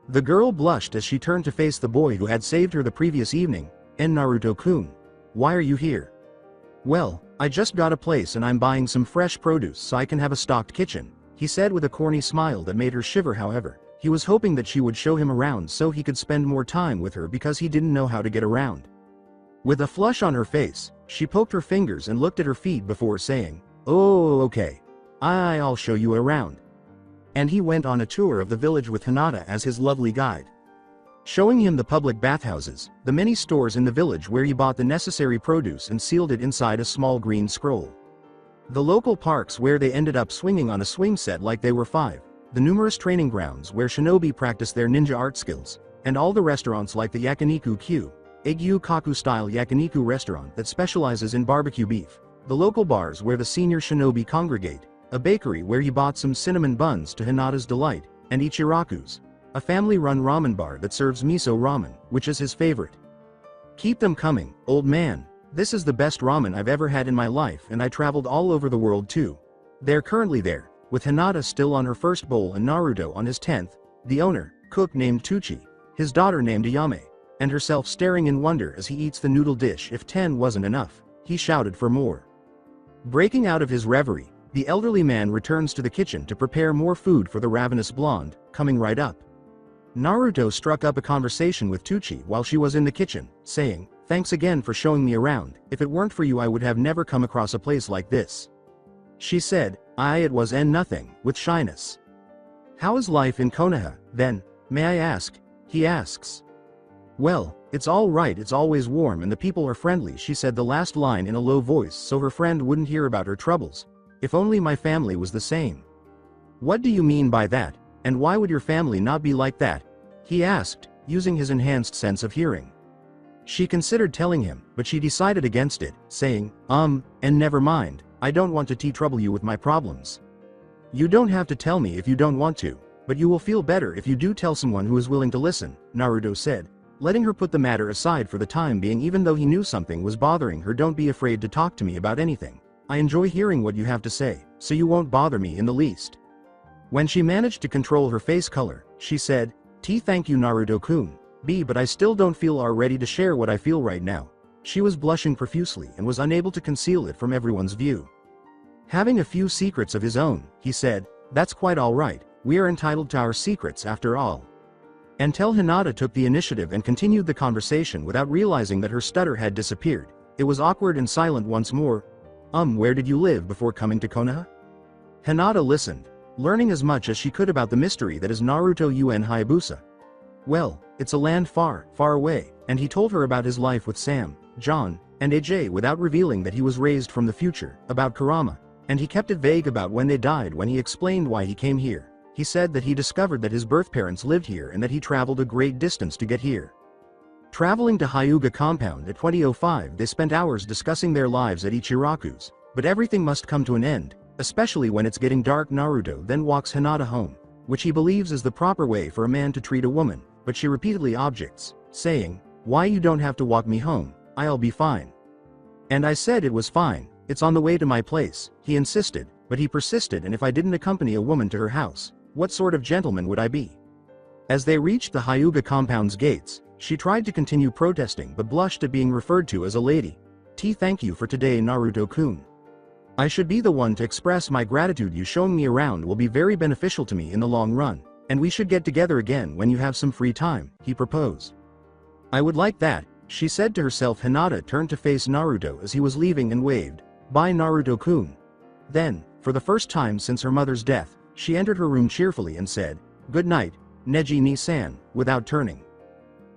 The girl blushed as she turned to face the boy who had saved her the previous evening. "En Naruto-kun, why are you here?" "Well, I just got a place and I'm buying some fresh produce so I can have a stocked kitchen," he said with a corny smile that made her shiver. However, he was hoping that she would show him around so he could spend more time with her because he didn't know how to get around. With a flush on her face, she poked her fingers and looked at her feet before saying, "Oh, okay. I'll show you around." And he went on a tour of the village with Hinata as his lovely guide, showing him the public bathhouses, the many stores in the village where he bought the necessary produce and sealed it inside a small green scroll, the local parks where they ended up swinging on a swing set like they were 5, the numerous training grounds where shinobi practiced their ninja art skills, and all the restaurants like the Yakiniku Q, Egyu Kaku style Yakiniku restaurant that specializes in barbecue beef, the local bars where the senior shinobi congregate, a bakery where he bought some cinnamon buns to Hinata's delight, and Ichiraku's, a family-run ramen bar that serves miso ramen, which is his favorite. Keep them coming, old man. This is the best ramen I've ever had in my life, and I traveled all over the world too. They're currently there, with Hinata still on her first bowl and Naruto on his 10th, the owner, cook named Tucci, his daughter named Ayame, and herself staring in wonder as he eats the noodle dish. If 10 wasn't enough, he shouted for more. Breaking out of his reverie, the elderly man returns to the kitchen to prepare more food for the ravenous blonde, coming right up. Naruto struck up a conversation with Tucci while she was in the kitchen, saying, "Thanks again for showing me around. If it weren't for you I would have never come across a place like this." She said, "It was nothing," with shyness. "How is life in Konoha, then, may I ask?" he asks. "Well, it's all right, it's always warm and the people are friendly," she said the last line in a low voice so her friend wouldn't hear about her troubles. "If only my family was the same." "What do you mean by that, and why would your family not be like that?" he asked, using his enhanced sense of hearing. She considered telling him, but she decided against it, saying, and never mind, I don't want to trouble you with my problems. You don't have to tell me if you don't want to, but you will feel better if you do tell someone who is willing to listen, Naruto said, letting her put the matter aside for the time being even though he knew something was bothering her. "Don't be afraid to talk to me about anything. I enjoy hearing what you have to say, so you won't bother me in the least." When she managed to control her face color, she said, "Thank you Naruto-kun. But I still don't feel ready to share what I feel right now." She was blushing profusely and was unable to conceal it from everyone's view. Having a few secrets of his own, he said, "That's quite all right, we are entitled to our secrets after all." Until Hinata took the initiative and continued the conversation without realizing that her stutter had disappeared. It was awkward and silent once more. Where did you live before coming to Konoha?" Hinata listened, learning as much as she could about the mystery that is Naruto UN Hayabusa. "Well, it's a land far, far away," and he told her about his life with Sam, John, and AJ without revealing that he was raised from the future, about Kurama, and he kept it vague about when they died. When he explained why he came here, he said that he discovered that his birth parents lived here and that he traveled a great distance to get here. Traveling to Hyuga compound at 20:05, they spent hours discussing their lives at Ichiraku's, but everything must come to an end, especially when it's getting dark. Naruto then walks Hinata home, which he believes is the proper way for a man to treat a woman, but she repeatedly objects, saying, "Why you don't have to walk me home, I'll be fine." "And I said it was fine, it's on the way to my place," he insisted, but he persisted, "And if I didn't accompany a woman to her house, what sort of gentleman would I be?" As they reached the Hyuga compound's gates, she tried to continue protesting but blushed at being referred to as a lady. "Thank you for today Naruto-kun. I should be the one to express my gratitude. You showing me around will be very beneficial to me in the long run, and we should get together again when you have some free time," he proposed. "I would like that," she said to herself. Hinata turned to face Naruto as he was leaving and waved, "Bye Naruto-kun." Then, for the first time since her mother's death, she entered her room cheerfully and said, "Good night, Neji-ni-san," without turning.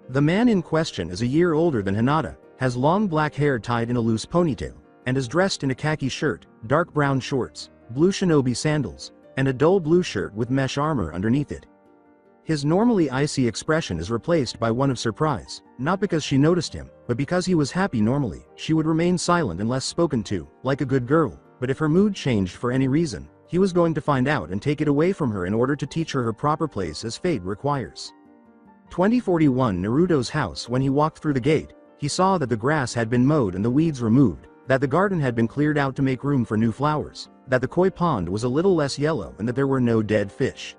The man in question is a year older than Hinata, has long black hair tied in a loose ponytail, and is dressed in a khaki shirt, dark brown shorts, blue shinobi sandals, and a dull blue shirt with mesh armor underneath it. His normally icy expression is replaced by one of surprise, not because she noticed him, but because he was happy. Normally, she would remain silent unless spoken to, like a good girl, but if her mood changed for any reason, he was going to find out and take it away from her in order to teach her her proper place as fate requires. 2041 Naruto's house. When he walked through the gate, he saw that the grass had been mowed and the weeds removed, that the garden had been cleared out to make room for new flowers, that the koi pond was a little less yellow and that there were no dead fish.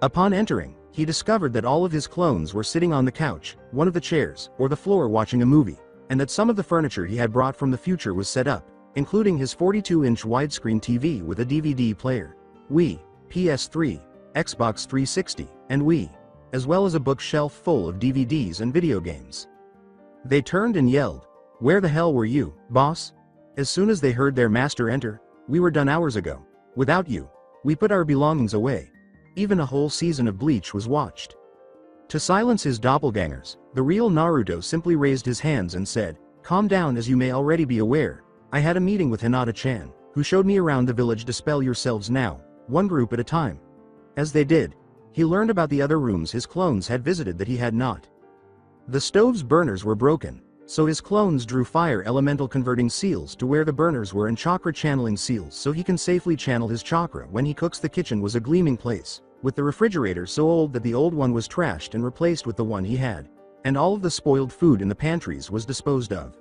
Upon entering, he discovered that all of his clones were sitting on the couch, one of the chairs, or the floor watching a movie, and that some of the furniture he had brought from the future was set up, including his 42-inch widescreen TV with a DVD player, Wii, PS3, Xbox 360, and Wii, as well as a bookshelf full of DVDs and video games. They turned and yelled, "Where the hell were you, boss?" As soon as they heard their master enter, "We were done hours ago. Without you. We put our belongings away." Even a whole season of Bleach was watched. To silence his doppelgangers, the real Naruto simply raised his hands and said, "Calm down. As you may already be aware, I had a meeting with Hinata-chan, who showed me around the village. Dispel yourselves now, one group at a time." As they did, he learned about the other rooms his clones had visited that he had not. The stove's burners were broken, so his clones drew fire elemental converting seals to where the burners were and chakra channeling seals so he can safely channel his chakra when he cooks. The kitchen was a gleaming place, with the refrigerator so old that the old one was trashed and replaced with the one he had, and all of the spoiled food in the pantries was disposed of.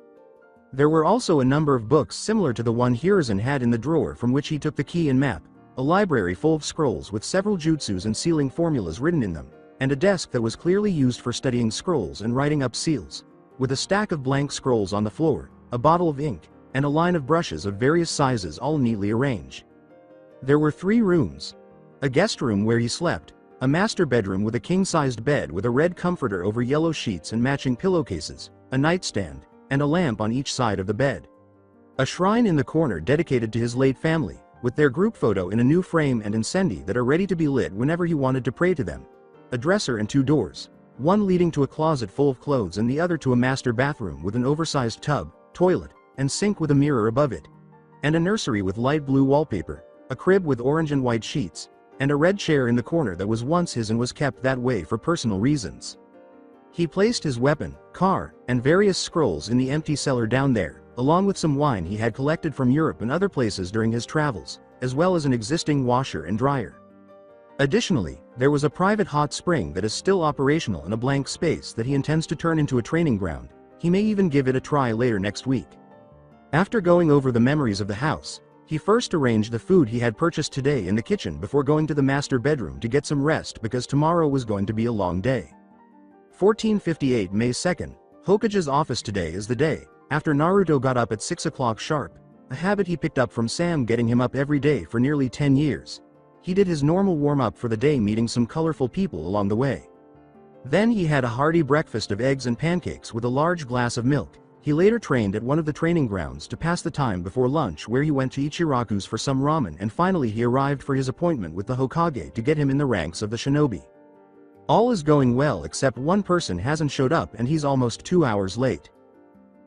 There were also a number of books similar to the one Hiruzen had in the drawer from which he took the key and map, a library full of scrolls with several jutsus and sealing formulas written in them, and a desk that was clearly used for studying scrolls and writing up seals, with a stack of blank scrolls on the floor, a bottle of ink, and a line of brushes of various sizes all neatly arranged. There were 3 rooms. A guest room where he slept, a master bedroom with a king-sized bed with a red comforter over yellow sheets and matching pillowcases, a nightstand, and a lamp on each side of the bed. A shrine in the corner dedicated to his late family, with their group photo in a new frame and incendi that are ready to be lit whenever he wanted to pray to them. A dresser and 2 doors, one leading to a closet full of clothes and the other to a master bathroom with an oversized tub, toilet, and sink with a mirror above it. And a nursery with light blue wallpaper, a crib with orange and white sheets, and a red chair in the corner that was once his and was kept that way for personal reasons. He placed his weapon, car, and various scrolls in the empty cellar down there, along with some wine he had collected from Europe and other places during his travels, as well as an existing washer and dryer. Additionally, there was a private hot spring that is still operational in a blank space that he intends to turn into a training ground. He may even give it a try later next week. After going over the memories of the house, he first arranged the food he had purchased today in the kitchen before going to the master bedroom to get some rest because tomorrow was going to be a long day. 1458 May 2nd, Hokage's office. Today is the day after Naruto got up at 6 o'clock sharp, a habit he picked up from Sam getting him up every day for nearly 10 years. He did his normal warm-up for the day, meeting some colorful people along the way. Then he had a hearty breakfast of eggs and pancakes with a large glass of milk. He later trained at one of the training grounds to pass the time before lunch, where he went to Ichiraku's for some ramen, and finally he arrived for his appointment with the Hokage to get him in the ranks of the shinobi. All is going well except one person hasn't showed up and he's almost 2 hours late.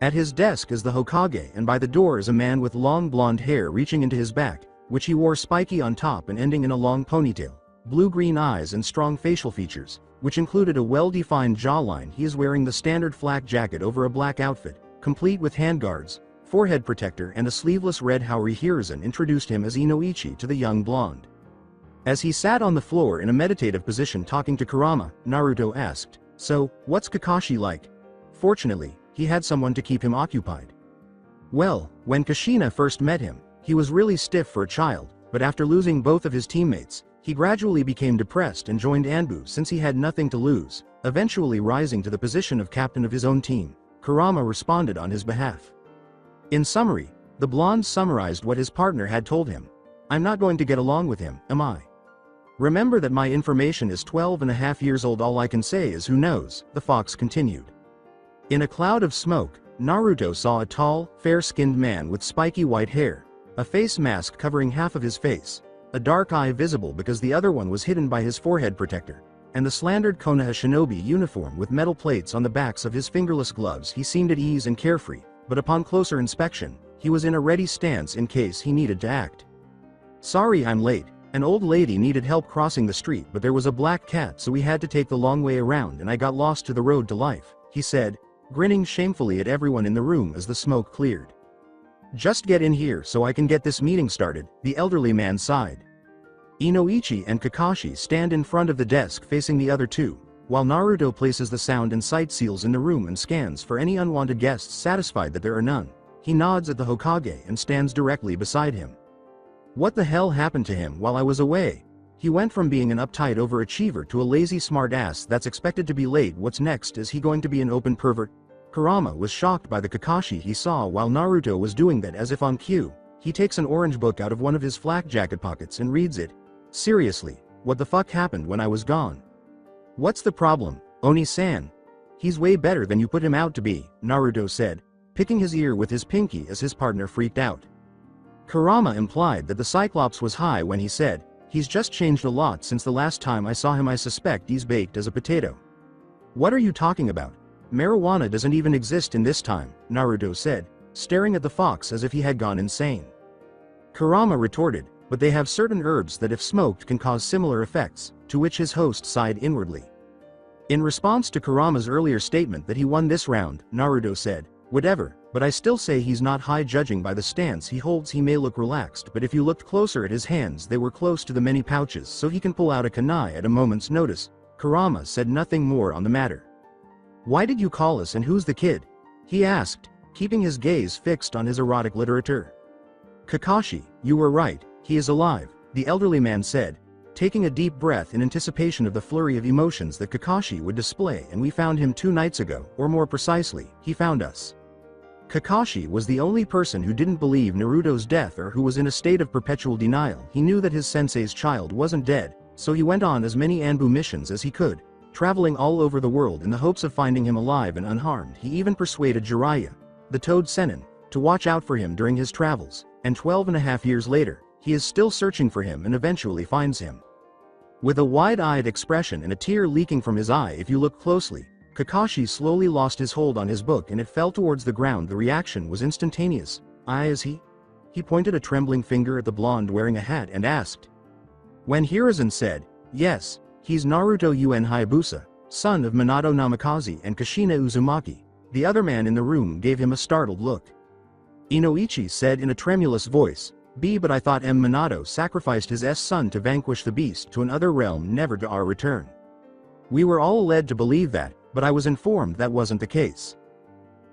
At his desk is the Hokage, and by the door is a man with long blonde hair reaching into his back, which he wore spiky on top and ending in a long ponytail, blue-green eyes and strong facial features, which included a well-defined jawline. He is wearing the standard flak jacket over a black outfit, complete with handguards, forehead protector and a sleeveless red haori. Hiruzen introduced him as Inoichi to the young blonde. As he sat on the floor in a meditative position talking to Kurama, Naruto asked, "So, what's Kakashi like?" Fortunately, he had someone to keep him occupied. Well, when Kushina first met him, he was really stiff for a child, but after losing both of his teammates, he gradually became depressed and joined Anbu since he had nothing to lose, eventually rising to the position of captain of his own team. Kurama responded on his behalf. In summary, the blonde summarized what his partner had told him. "I'm not going to get along with him, am I? Remember that my information is 12.5 years old. All I can say is who knows," the fox continued. In a cloud of smoke, Naruto saw a tall, fair-skinned man with spiky white hair, a face mask covering half of his face, a dark eye visible because the other one was hidden by his forehead protector, and the slandered Konoha shinobi uniform with metal plates on the backs of his fingerless gloves. He seemed at ease and carefree, but upon closer inspection, he was in a ready stance in case he needed to act. "Sorry I'm late. An old lady needed help crossing the street, but there was a black cat, so we had to take the long way around and I got lost to the road to life," he said, grinning shamefully at everyone in the room as the smoke cleared. "Just get in here so I can get this meeting started," the elderly man sighed. Inoichi and Kakashi stand in front of the desk facing the other two, while Naruto places the sound and sight seals in the room and scans for any unwanted guests. Satisfied that there are none, he nods at the Hokage and stands directly beside him. "What the hell happened to him while I was away? He went from being an uptight overachiever to a lazy smart-ass that's expected to be late. What's next? Is he going to be an open pervert?" Kurama was shocked by the Kakashi he saw while Naruto was doing that. As if on cue, he takes an orange book out of one of his flak jacket pockets and reads it. "Seriously, what the fuck happened when I was gone? What's the problem, Oni-san?" "He's way better than you put him out to be," Naruto said, picking his ear with his pinky as his partner freaked out. Kurama implied that the Cyclops was high when he said, "He's just changed a lot since the last time I saw him. I suspect he's baked as a potato." "What are you talking about? Marijuana doesn't even exist in this time," Naruto said, staring at the fox as if he had gone insane. Kurama retorted, "But they have certain herbs that if smoked can cause similar effects," to which his host sighed inwardly. In response to Kurama's earlier statement that he won this round, Naruto said, "Whatever, but but I still say he's not high. Judging by the stance he holds, he may look relaxed, but if you looked closer at his hands, they were close to the many pouches, so he can pull out a kunai at a moment's notice." Kurama said nothing more on the matter. "Why did you call us, and who's the kid?" he asked, keeping his gaze fixed on his erotic literature. "Kakashi, you were right, he is alive," the elderly man said, taking a deep breath in anticipation of the flurry of emotions that Kakashi would display. "And we found him 2 nights ago, or more precisely, he found us." Kakashi was the only person who didn't believe Naruto's death or who was in a state of perpetual denial. He knew that his sensei's child wasn't dead, so he went on as many Anbu missions as he could, traveling all over the world in the hopes of finding him alive and unharmed. He even persuaded Jiraiya, the Toad Sennin, to watch out for him during his travels, and 12.5 years later, he is still searching for him and eventually finds him. With a wide-eyed expression and a tear leaking from his eye, if you look closely, Kakashi slowly lost his hold on his book and it fell towards the ground. The reaction was instantaneous. Is he? He pointed a trembling finger at the blonde wearing a hat and asked. When Hiruzen said, "Yes, he's Naruto Un Hayabusa, son of Minato Namikaze and Kushina Uzumaki," the other man in the room gave him a startled look. Inoichi said in a tremulous voice, "But I thought Minato sacrificed his son to vanquish the beast to another realm, never to our return. We were all led to believe that, but I was informed that wasn't the case.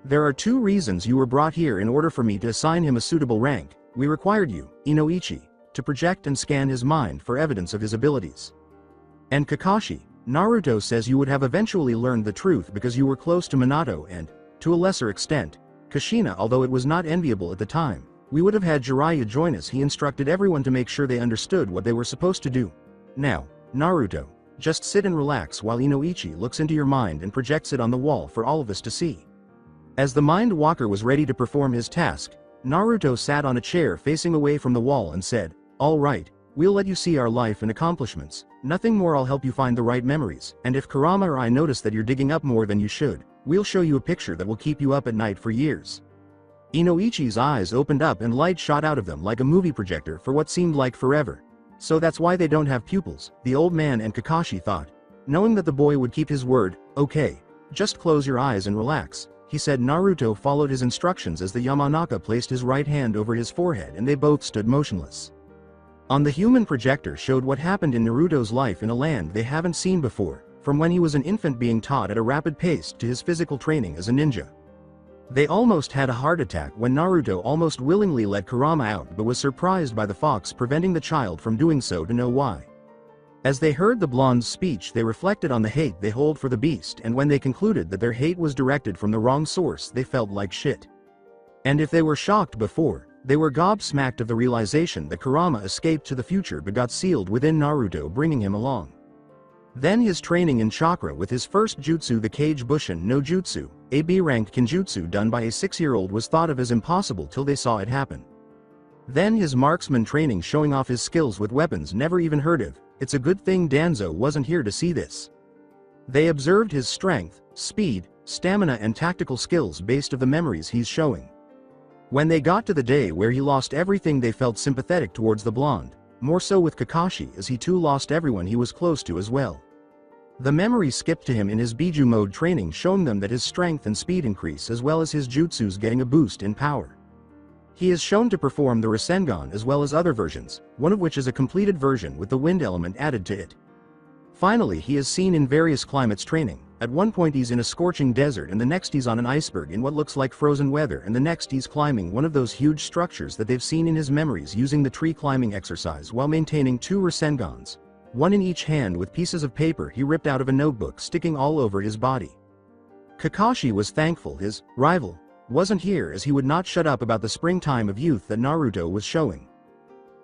There are 2 reasons you were brought here. In order for me to assign him a suitable rank, we required you, Inoichi, to project and scan his mind for evidence of his abilities. And Kakashi, Naruto says you would have eventually learned the truth because you were close to Minato and, to a lesser extent, Kushina. Although it was not enviable at the time, we would have had Jiraiya join us. He instructed everyone to make sure they understood what they were supposed to do. Now, Naruto, just sit and relax while Inoichi looks into your mind and projects it on the wall for all of us to see." As the Mind Walker was ready to perform his task, Naruto sat on a chair facing away from the wall and said, "All right, we'll let you see our life and accomplishments. Nothing more. I'll help you find the right memories. And if Kurama or I notice that you're digging up more than you should, we'll show you a picture that will keep you up at night for years." Inoichi's eyes opened up and light shot out of them like a movie projector for what seemed like forever. So that's why they don't have pupils, the old man and Kakashi thought. Knowing that the boy would keep his word, "Okay, just close your eyes and relax," he said. Naruto followed his instructions as the Yamanaka placed his right hand over his forehead and they both stood motionless. On the human projector showed what happened in Naruto's life in a land they haven't seen before, from when he was an infant being taught at a rapid pace to his physical training as a ninja. They almost had a heart attack when Naruto almost willingly let Kurama out but was surprised by the fox preventing the child from doing so to know why. As they heard the blonde's speech, they reflected on the hate they hold for the beast, and when they concluded that their hate was directed from the wrong source, they felt like shit. And if they were shocked before, they were gobsmacked of the realization that Kurama escaped to the future but got sealed within Naruto, bringing him along. Then his training in chakra with his first jutsu, the Kage Bushin no Jutsu, a B-ranked kinjutsu done by a 6-year-old, was thought of as impossible till they saw it happen. Then his marksman training, showing off his skills with weapons never even heard of. It's a good thing Danzo wasn't here to see this. They observed his strength, speed, stamina and tactical skills based on the memories he's showing. When they got to the day where he lost everything, they felt sympathetic towards the blonde, more so with Kakashi as he too lost everyone he was close to as well. The memory skipped to him in his Biju mode training, showing them that his strength and speed increase as well as his jutsus getting a boost in power. He is shown to perform the Rasengan as well as other versions, one of which is a completed version with the wind element added to it. Finally, he is seen in various climates training. At one point he's in a scorching desert, and the next he's on an iceberg in what looks like frozen weather, and the next he's climbing one of those huge structures that they've seen in his memories, using the tree climbing exercise while maintaining 2 Rasengans, one in each hand, with pieces of paper he ripped out of a notebook sticking all over his body. Kakashi was thankful his rival wasn't here, as he would not shut up about the springtime of youth that Naruto was showing.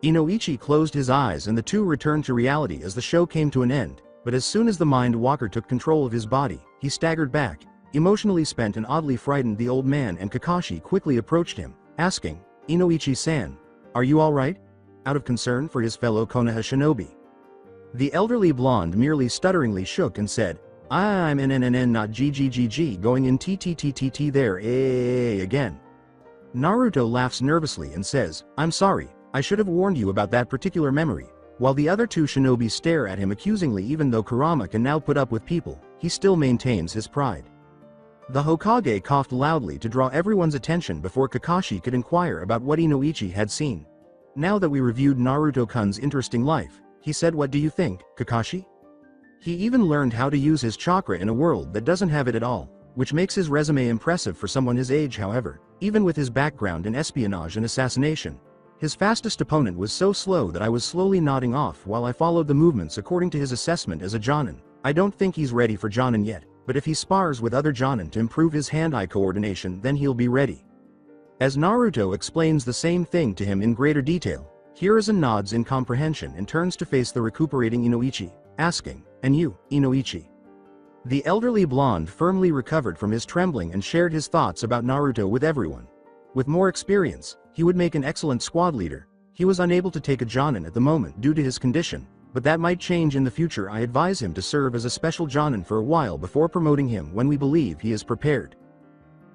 Inoichi closed his eyes and the two returned to reality as the show came to an end, but as soon as the Mind Walker took control of his body, he staggered back, emotionally spent and oddly frightened. The old man and Kakashi quickly approached him, asking, "Inoichi-san, are you alright?" out of concern for his fellow Konoha shinobi. The elderly blonde merely stutteringly shook and said, "I'm not GGGG, going in TTTTT there again." Naruto laughs nervously and says, "I'm sorry, I should have warned you about that particular memory," while the other 2 shinobi stare at him accusingly. Even though Kurama can now put up with people, he still maintains his pride. The Hokage coughed loudly to draw everyone's attention before Kakashi could inquire about what Inoichi had seen. Now that we reviewed Naruto-kun's interesting life, he said, what do you think, Kakashi? He even learned how to use his chakra in a world that doesn't have it at all, which makes his resume impressive for someone his age. However, even with his background in espionage and assassination, his fastest opponent was so slow that I was slowly nodding off while I followed the movements according to his assessment as a Jonin. I don't think he's ready for Jonin yet, but if he spars with other Jonin to improve his hand-eye coordination, then he'll be ready. As Naruto explains the same thing to him in greater detail, Hiruzen nods in comprehension and turns to face the recuperating Inoichi, asking, "And you, Inoichi?" The elderly blonde firmly recovered from his trembling and shared his thoughts about Naruto with everyone. With more experience, he would make an excellent squad leader. He was unable to take a Jonin at the moment due to his condition, but that might change in the future. I advise him to serve as a special Jonin for a while before promoting him when we believe he is prepared.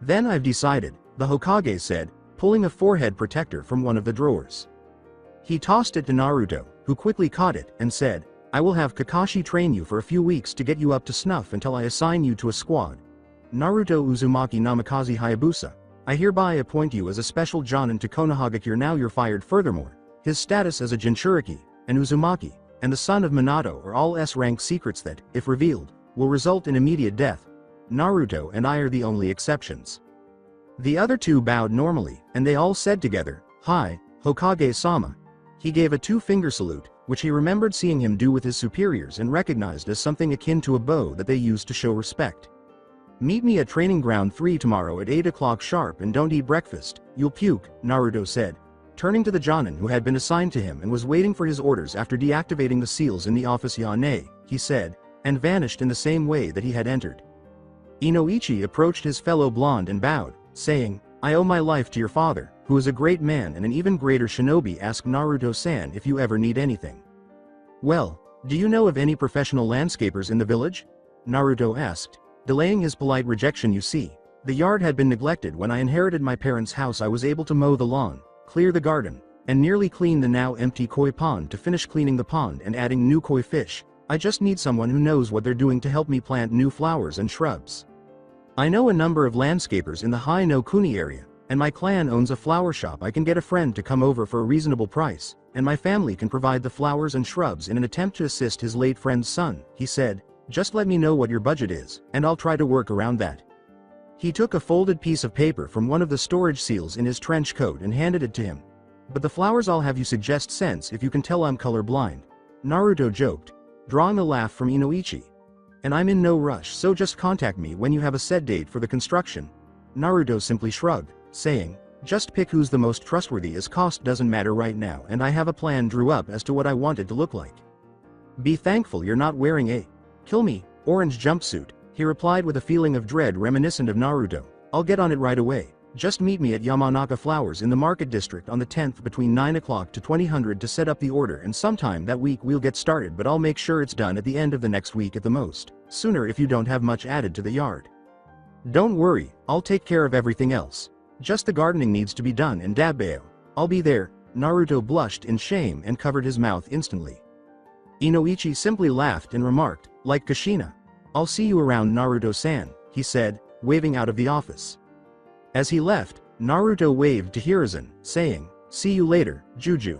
Then I've decided, the Hokage said, pulling a forehead protector from one of the drawers. He tossed it to Naruto, who quickly caught it and said, I will have Kakashi train you for a few weeks to get you up to snuff until I assign you to a squad. Naruto Uzumaki Namikaze Hayabusa, I hereby appoint you as a special Jonin to Konohagakure. Now you're fired. Furthermore, his status as a Jinchuriki, and Uzumaki, and the son of Minato are all S-rank secrets that, if revealed, will result in immediate death. Naruto and I are the only exceptions. The other two bowed normally, and they all said together, Hi, Hokage-sama. He gave a two-finger salute, which he remembered seeing him do with his superiors and recognized as something akin to a bow that they used to show respect. Meet me at Training Ground 3 tomorrow at 8 o'clock sharp and don't eat breakfast, you'll puke, Naruto said, turning to the Jonin who had been assigned to him and was waiting for his orders after deactivating the seals in the office. Yane, he said, and vanished in the same way that he had entered. Inoichi approached his fellow blonde and bowed, saying, I owe my life to your father, who is a great man and an even greater shinobi. Ask Naruto-san if you ever need anything. Well, do you know of any professional landscapers in the village? Naruto asked, delaying his polite rejection. You see, the yard had been neglected when I inherited my parents' house. I was able to mow the lawn, clear the garden, and nearly clean the now empty koi pond. To finish cleaning the pond and adding new koi fish, I just need someone who knows what they're doing to help me plant new flowers and shrubs. I know a number of landscapers in the Hai no Kuni area, and my clan owns a flower shop. I can get a friend to come over for a reasonable price, and my family can provide the flowers and shrubs in an attempt to assist his late friend's son, he said. Just let me know what your budget is, and I'll try to work around that. He took a folded piece of paper from one of the storage seals in his trench coat and handed it to him. But the flowers I'll have you suggest sense if you can tell I'm colorblind. Naruto joked, drawing a laugh from Inoichi. And I'm in no rush, so just contact me when you have a set date for the construction. Naruto simply shrugged, saying, just pick who's the most trustworthy, as cost doesn't matter right now, and I have a plan drew up as to what I want it to look like. Be thankful you're not wearing a kill me orange jumpsuit, he replied with a feeling of dread reminiscent of Naruto. I'll get on it right away. Just meet me at Yamanaka Flowers in the market district on the 10th between 9 o'clock to 2000 to set up the order, and sometime that week we'll get started, but I'll make sure it's done at the end of the next week at the most, sooner if you don't have much added to the yard. Don't worry, I'll take care of everything else. Just the gardening needs to be done in Dabbao. I'll be there. Naruto blushed in shame and covered his mouth instantly. Inoichi simply laughed and remarked, like Kushina. I'll see you around, Naruto-san, he said, waving out of the office. As he left, Naruto waved to Hiruzen, saying, see you later, Juju.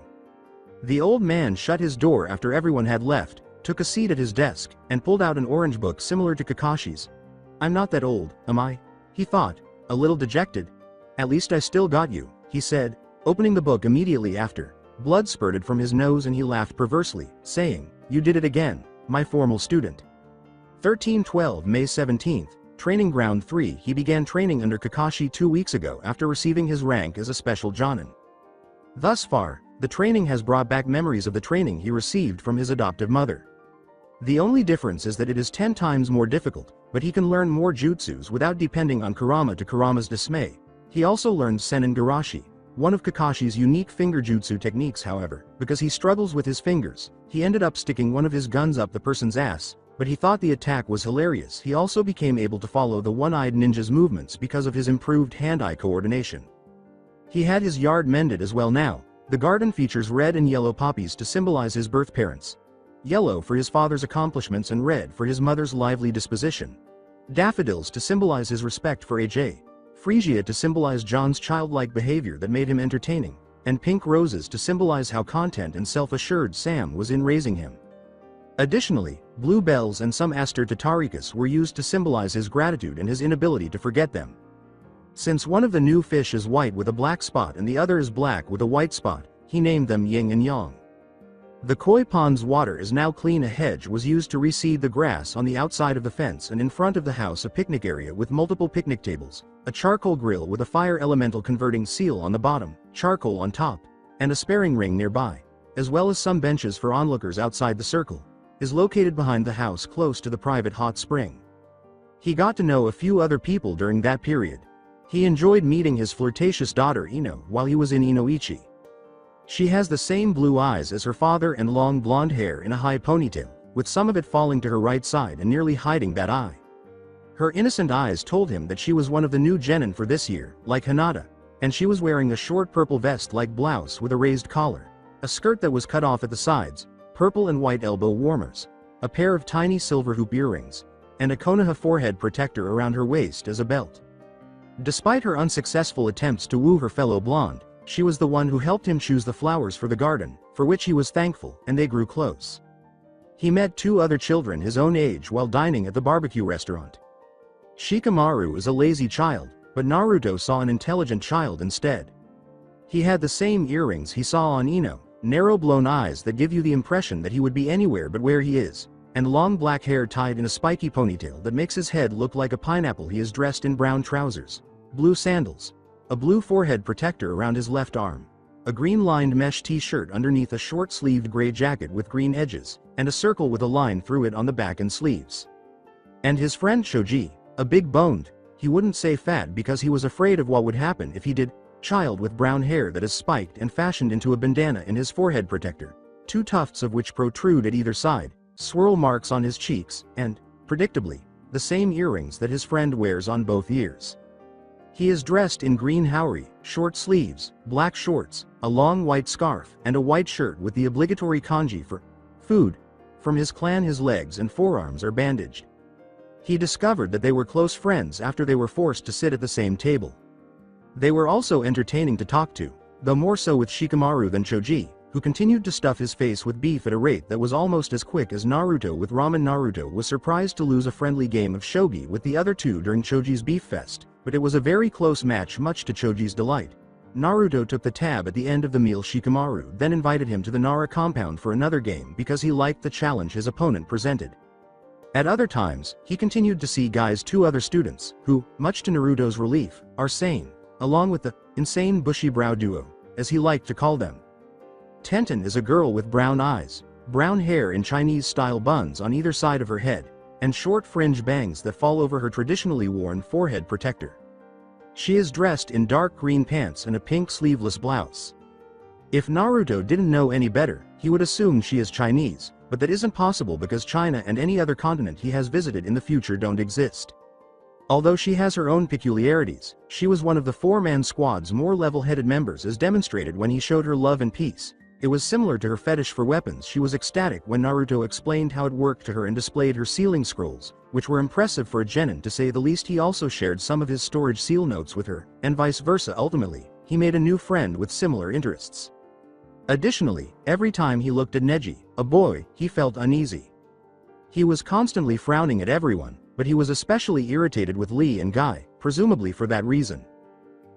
The old man shut his door after everyone had left, took a seat at his desk, and pulled out an orange book similar to Kakashi's. I'm not that old, am I? He thought, a little dejected. At least I still got you, he said, opening the book immediately after. Blood spurted from his nose and he laughed perversely, saying, you did it again, my formal student. 1312 May 17th, Training Ground 3. He began training under Kakashi 2 weeks ago after receiving his rank as a special Jonin. Thus far, the training has brought back memories of the training he received from his adoptive mother. The only difference is that it is 10 times more difficult, but he can learn more jutsus without depending on Kurama to Kurama's dismay. He also learned Senin Garashi, one of Kakashi's unique finger jutsu techniques. However, because he struggles with his fingers, he ended up sticking one of his guns up the person's ass, but he thought the attack was hilarious. He also became able to follow the one-eyed ninja's movements because of his improved hand-eye coordination. He had his yard mended as well now. The garden features red and yellow poppies to symbolize his birth parents. Yellow for his father's accomplishments and red for his mother's lively disposition. daffodils to symbolize his respect for AJ, freesia to symbolize John's childlike behavior that made him entertaining, and pink roses to symbolize how content and self-assured Sam was in raising him. Additionally, blue bells and some aster tataricus were used to symbolize his gratitude and his inability to forget them. Since one of the new fish is white with a black spot and the other is black with a white spot, he named them yin and yang. The koi pond's water is now clean. A hedge was used to reseed the grass on the outside of the fence, and in front of the house a picnic area with multiple picnic tables, a charcoal grill with a fire elemental converting seal on the bottom, charcoal on top, and a sparring ring nearby, as well as some benches for onlookers outside the circle, is located behind the house close to the private hot spring. He got to know a few other people during that period. He enjoyed meeting his flirtatious daughter Ino while he was in Inoichi. She has the same blue eyes as her father and long blonde hair in a high ponytail, with some of it falling to her right side and nearly hiding that eye. Her innocent eyes told him that she was one of the new genin for this year, like Hinata, and she was wearing a short purple vest-like blouse with a raised collar, a skirt that was cut off at the sides, purple and white elbow warmers, a pair of tiny silver hoop earrings, and a Konoha forehead protector around her waist as a belt. Despite her unsuccessful attempts to woo her fellow blonde, she was the one who helped him choose the flowers for the garden, for which he was thankful, and they grew close. He met 2 other children his own age while dining at the barbecue restaurant. Shikamaru is a lazy child, but Naruto saw an intelligent child instead. He had the same earrings he saw on Ino, narrow blown eyes that give you the impression that he would be anywhere but where he is, and long black hair tied in a spiky ponytail that makes his head look like a pineapple. He is dressed in brown trousers, blue sandals, a blue forehead protector around his left arm, a green-lined mesh t-shirt underneath a short-sleeved gray jacket with green edges, and a circle with a line through it on the back and sleeves. And his friend Shoji, a big-boned, he wouldn't say fat because he was afraid of what would happen if he did, child with brown hair that is spiked and fashioned into a bandana in his forehead protector, 2 tufts of which protrude at either side, swirl marks on his cheeks, and, predictably, the same earrings that his friend wears on both ears. He is dressed in green haori, short sleeves, black shorts, a long white scarf, and a white shirt with the obligatory kanji for food. From his clan his legs and forearms are bandaged. He discovered that they were close friends after they were forced to sit at the same table. They were also entertaining to talk to, though more so with Shikamaru than Choji, who continued to stuff his face with beef at a rate that was almost as quick as Naruto with ramen. Naruto was surprised to lose a friendly game of shogi with the other 2 during Choji's beef fest, but it was a very close match much to Choji's delight. Naruto took the tab at the end of the meal. Shikamaru then invited him to the Nara compound for another game because he liked the challenge his opponent presented. At other times, he continued to see Guy's 2 other students, who, much to Naruto's relief, are sane, along with the insane bushy brow duo, as he liked to call them. Tenten is a girl with brown eyes, brown hair in Chinese-style buns on either side of her head, and short fringe bangs that fall over her traditionally worn forehead protector. She is dressed in dark green pants and a pink sleeveless blouse. If Naruto didn't know any better, he would assume she is Chinese, but that isn't possible because China and any other continent he has visited in the future don't exist. Although she has her own peculiarities, she was one of the 4-man squad's more level-headed members as demonstrated when he showed her love and peace. It was similar to her fetish for weapons. She was ecstatic when Naruto explained how it worked to her and displayed her sealing scrolls, which were impressive for a genin to say the least. He also shared some of his storage seal notes with her, and vice versa. Ultimately, he made a new friend with similar interests. Additionally, every time he looked at Neji, a boy, he felt uneasy. He was constantly frowning at everyone, but he was especially irritated with Lee and Guy, presumably for that reason.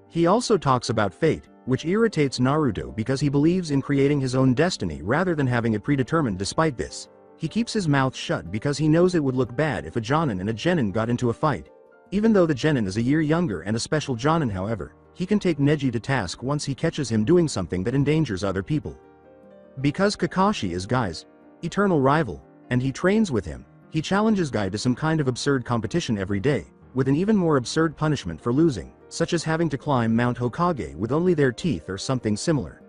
He also talks about fate, which irritates Naruto because he believes in creating his own destiny rather than having it predetermined. Despite this, he keeps his mouth shut because he knows it would look bad if a jonin and a genin got into a fight. Even though the genin is a year younger and a special jonin, however, he can take Neji to task once he catches him doing something that endangers other people. Because Kakashi is Guy's eternal rival, and he trains with him, he challenges Guy to some kind of absurd competition every day, with an even more absurd punishment for losing, such as having to climb Mount Hokage with only their teeth or something similar.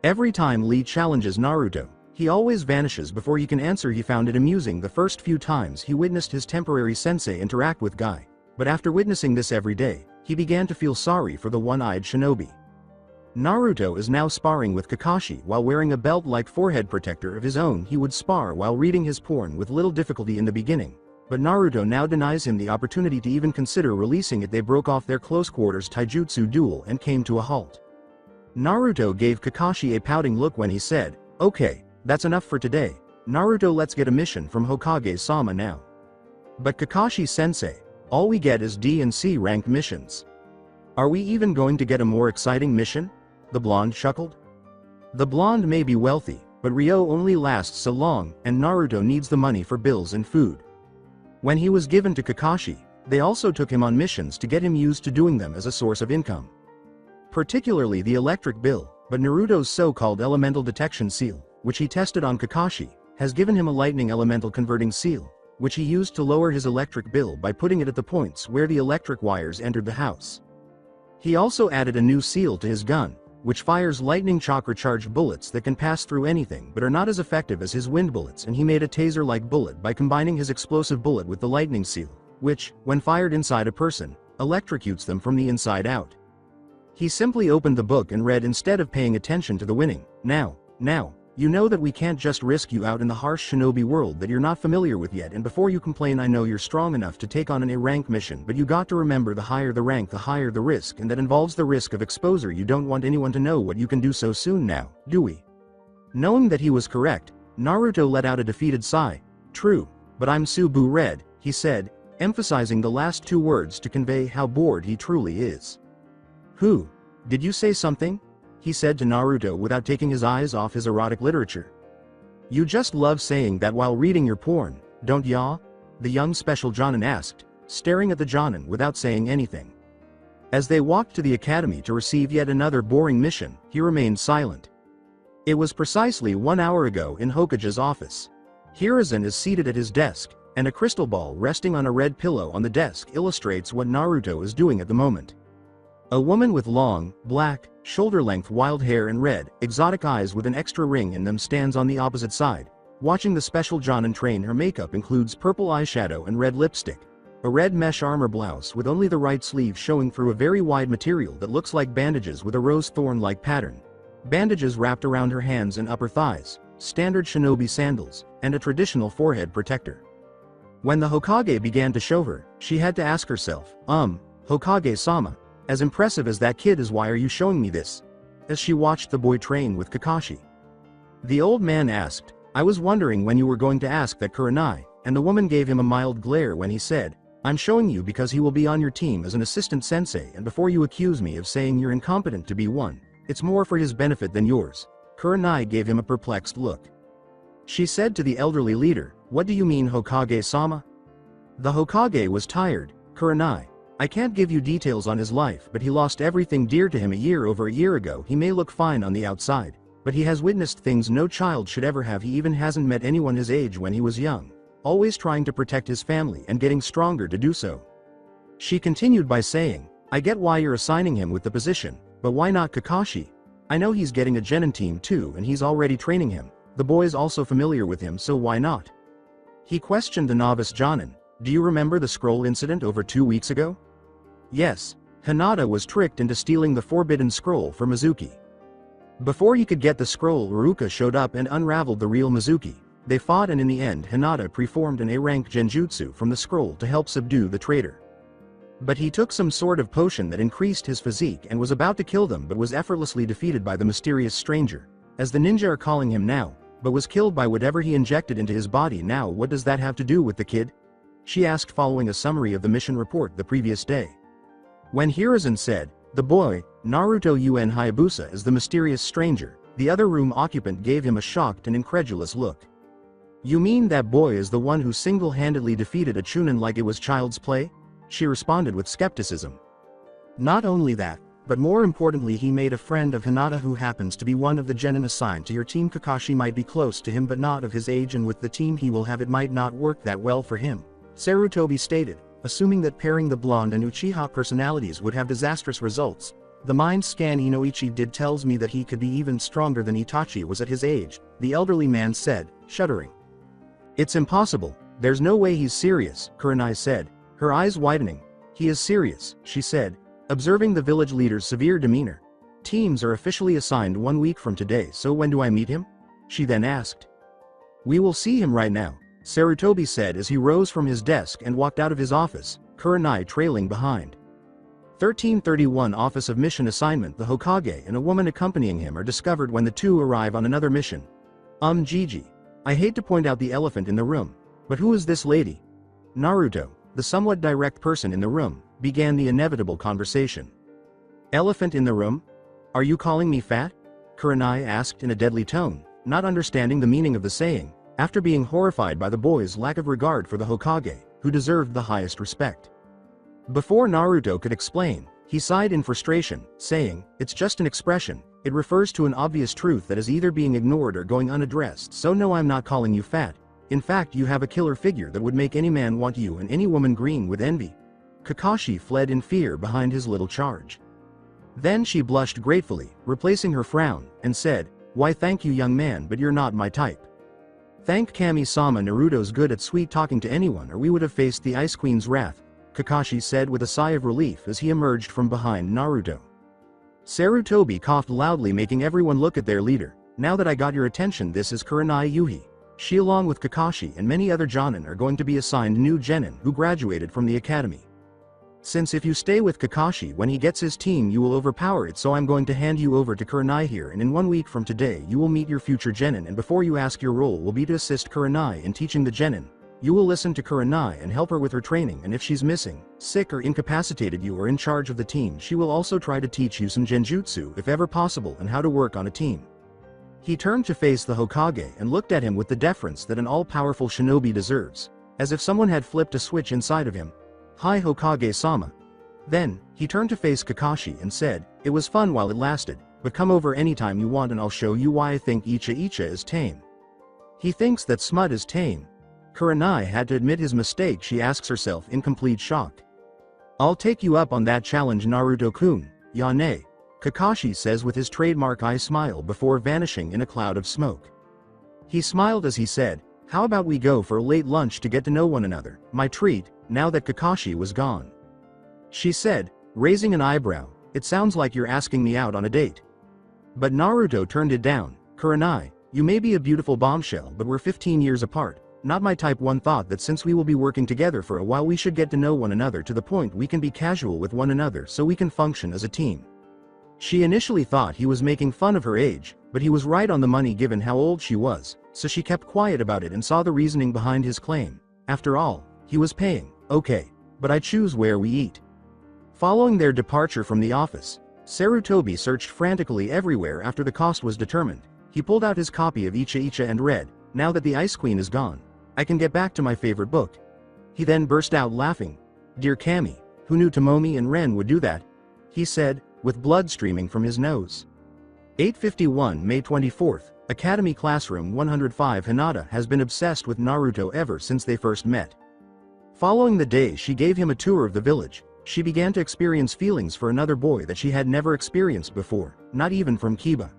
Every time Lee challenges Naruto, he always vanishes before he can answer. He found it amusing the first few times he witnessed his temporary sensei interact with Guy, but after witnessing this every day, he began to feel sorry for the one-eyed shinobi. Naruto is now sparring with Kakashi while wearing a belt-like forehead protector of his own. He would spar while reading his porn with little difficulty in the beginning, but Naruto now denies him the opportunity to even consider releasing it. They broke off their close quarters taijutsu duel and came to a halt. Naruto gave Kakashi a pouting look when he said, "Okay, that's enough for today. Naruto, let's get a mission from Hokage-sama now." "But Kakashi-sensei, all we get is D and C ranked missions. Are we even going to get a more exciting mission?" the blonde chuckled. The blonde may be wealthy, but Ryo only lasts so long, and Naruto needs the money for bills and food. When he was given to Kakashi, they also took him on missions to get him used to doing them as a source of income. Particularly the electric bill, but Naruto's so-called elemental detection seal, which he tested on Kakashi, has given him a lightning elemental converting seal, which he used to lower his electric bill by putting it at the points where the electric wires entered the house. He also added a new seal to his gun, which fires lightning chakra-charged bullets that can pass through anything but are not as effective as his wind bullets, and he made a taser-like bullet by combining his explosive bullet with the lightning seal, which, when fired inside a person, electrocutes them from the inside out. He simply opened the book and read instead of paying attention to the winning. Now, you know that we can't just risk you out in the harsh shinobi world that you're not familiar with yet, and before you complain, I know you're strong enough to take on an A-rank mission, but you got to remember the higher the rank the higher the risk, and that involves the risk of exposure. You don't want anyone to know what you can do so soon now, do we?" Knowing that he was correct, Naruto let out a defeated sigh. "True, but I'm Subu Red," he said, emphasizing the last two words to convey how bored he truly is. "Who? Did you say something?" he said to Naruto without taking his eyes off his erotic literature. "You just love saying that while reading your porn, don't ya?" the young special Jonin asked, staring at the Jonin without saying anything. As they walked to the academy to receive yet another boring mission, he remained silent. It was precisely 1 hour ago in Hokage's office. Hiruzen is seated at his desk, and a crystal ball resting on a red pillow on the desk illustrates what Naruto is doing at the moment. A woman with long, black, shoulder-length wild hair and red, exotic eyes with an extra ring in them stands on the opposite side, watching the special Jonin train. Her makeup includes purple eyeshadow and red lipstick, a red mesh armor blouse with only the right sleeve showing through a very wide material that looks like bandages with a rose thorn-like pattern, bandages wrapped around her hands and upper thighs, standard shinobi sandals, and a traditional forehead protector. When the Hokage began to show her, she had to ask herself, Hokage-sama, as impressive as that kid is, why are you showing me this?" as she watched the boy train with Kakashi. The old man asked, "I was wondering when you were going to ask that, Kurenai," and the woman gave him a mild glare when he said, "I'm showing you because he will be on your team as an assistant sensei, and before you accuse me of saying you're incompetent to be one, it's more for his benefit than yours." Kurenai gave him a perplexed look. She said to the elderly leader, "What do you mean, Hokage-sama?" The Hokage was tired. "Kurenai, I can't give you details on his life, but he lost everything dear to him over a year ago. He may look fine on the outside, but he has witnessed things no child should ever have. He even hasn't met anyone his age when he was young, always trying to protect his family and getting stronger to do so." She continued by saying, "I get why you're assigning him with the position, but why not Kakashi? I know he's getting a genin team too, and he's already training him. The boy's also familiar with him, so why not?" He questioned the novice Jonin. "Do you remember the scroll incident over 2 weeks ago?" Yes, Hinata was tricked into stealing the forbidden scroll for Mizuki. Before he could get the scroll, Iruka showed up and unraveled the real Mizuki. They fought, and in the end Hinata preformed an A-rank genjutsu from the scroll to help subdue the traitor. But he took some sort of potion that increased his physique and was about to kill them, but was effortlessly defeated by the mysterious stranger, as the ninja are calling him now, but was killed by whatever he injected into his body. Now what does that have to do with the kid?" she asked, following a summary of the mission report the previous day. When Hiruzen said, "The boy, Naruto UN Hayabusa, is the mysterious stranger," the other room occupant gave him a shocked and incredulous look. "You mean that boy is the one who single-handedly defeated a Chunin like it was child's play?" she responded with skepticism. "Not only that, but more importantly, he made a friend of Hinata who happens to be one of the genin assigned to your team. Kakashi might be close to him but not of his age, and with the team he will have it might not work that well for him," Sarutobi stated, assuming that pairing the blonde and Uchiha personalities would have disastrous results. "The mind scan Inoichi did tells me that he could be even stronger than Itachi was at his age," the elderly man said, shuddering. "It's impossible, there's no way he's serious," Kurenai said, her eyes widening. "He is serious," she said, observing the village leader's severe demeanor. "Teams are officially assigned 1 week from today, so when do I meet him?" she then asked. "We will see him right now," Sarutobi said as he rose from his desk and walked out of his office, Kurenai trailing behind. 1331 Office of Mission Assignment. The Hokage and a woman accompanying him are discovered when the two arrive on another mission. Gigi. I hate to point out the elephant in the room, but who is this lady? Naruto, the somewhat direct person in the room, began the inevitable conversation. Elephant in the room? Are you calling me fat? Kurenai asked in a deadly tone, not understanding the meaning of the saying, after being horrified by the boy's lack of regard for the Hokage, who deserved the highest respect. Before Naruto could explain, he sighed in frustration, saying, "It's just an expression, it refers to an obvious truth that is either being ignored or going unaddressed, so no, I'm not calling you fat. In fact, you have a killer figure that would make any man want you and any woman green with envy." Kakashi fled in fear behind his little charge. Then she blushed gratefully, replacing her frown, and said, "Why thank you, young man, but you're not my type." "Thank Kami-sama, Naruto's good at sweet-talking to anyone, or we would have faced the Ice Queen's wrath," Kakashi said with a sigh of relief as he emerged from behind Naruto. Sarutobi coughed loudly, making everyone look at their leader. "Now that I got your attention, this is Kurenai Yuhi. She along with Kakashi and many other Jonin are going to be assigned new genin who graduated from the academy. Since if you stay with Kakashi when he gets his team you will overpower it, so I'm going to hand you over to Kurenai here, and in 1 week from today you will meet your future genin, and before you ask, your role will be to assist Kurenai in teaching the genin. You will listen to Kurenai and help her with her training, and if she's missing, sick or incapacitated, you are in charge of the team. She will also try to teach you some genjutsu if ever possible and how to work on a team." He turned to face the Hokage and looked at him with the deference that an all-powerful shinobi deserves, as if someone had flipped a switch inside of him. "Hi Hokage-sama." Then, he turned to face Kakashi and said, "It was fun while it lasted, but come over anytime you want and I'll show you why I think Icha is tame." He thinks that Smut is tame. Kurenai had to admit his mistake. She asks herself in complete shock. "I'll take you up on that challenge, Naruto-kun, Yane," Kakashi says with his trademark eye smile before vanishing in a cloud of smoke. He smiled as he said, "How about we go for a late lunch to get to know one another, my treat," now that Kakashi was gone. She said, raising an eyebrow, "It sounds like you're asking me out on a date." But Naruto turned it down. "Kurenai, you may be a beautiful bombshell, but we're 15 years apart. Not my type. One thought that since we will be working together for a while we should get to know one another to the point we can be casual with one another so we can function as a team." She initially thought he was making fun of her age, but he was right on the money given how old she was, so she kept quiet about it and saw the reasoning behind his claim. After all, he was paying. "Okay, but I choose where we eat." Following their departure from the office, Sarutobi searched frantically everywhere. After the cost was determined, he pulled out his copy of Icha and read, "Now that the Ice Queen is gone, I can get back to my favorite book." He then burst out laughing. "Dear Kami, who knew Tomomi and Ren would do that?" he said, with blood streaming from his nose. 851 May 24th, Academy Classroom 105. Hinata has been obsessed with Naruto ever since they first met. Following the day she gave him a tour of the village, she began to experience feelings for another boy that she had never experienced before, not even from Kiba.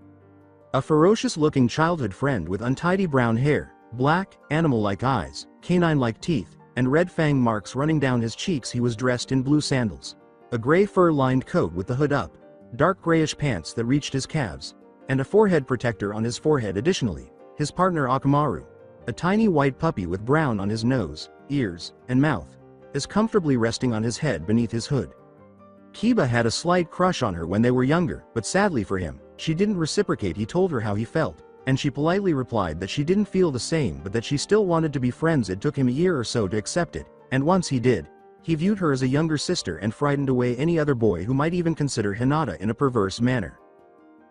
A ferocious-looking childhood friend with untidy brown hair, black, animal-like eyes, canine-like teeth, and red fang marks running down his cheeks. He was dressed in blue sandals, a gray fur-lined coat with the hood up, dark grayish pants that reached his calves, and a forehead protector on his forehead. Additionally, his partner Akamaru, a tiny white puppy with brown on his nose, ears, and mouth, is comfortably resting on his head beneath his hood. Kiba had a slight crush on her when they were younger, but sadly for him, she didn't reciprocate. He told her how he felt, and she politely replied that she didn't feel the same but that she still wanted to be friends. It took him a year or so to accept it, and once he did, he viewed her as a younger sister and frightened away any other boy who might even consider Hinata in a perverse manner.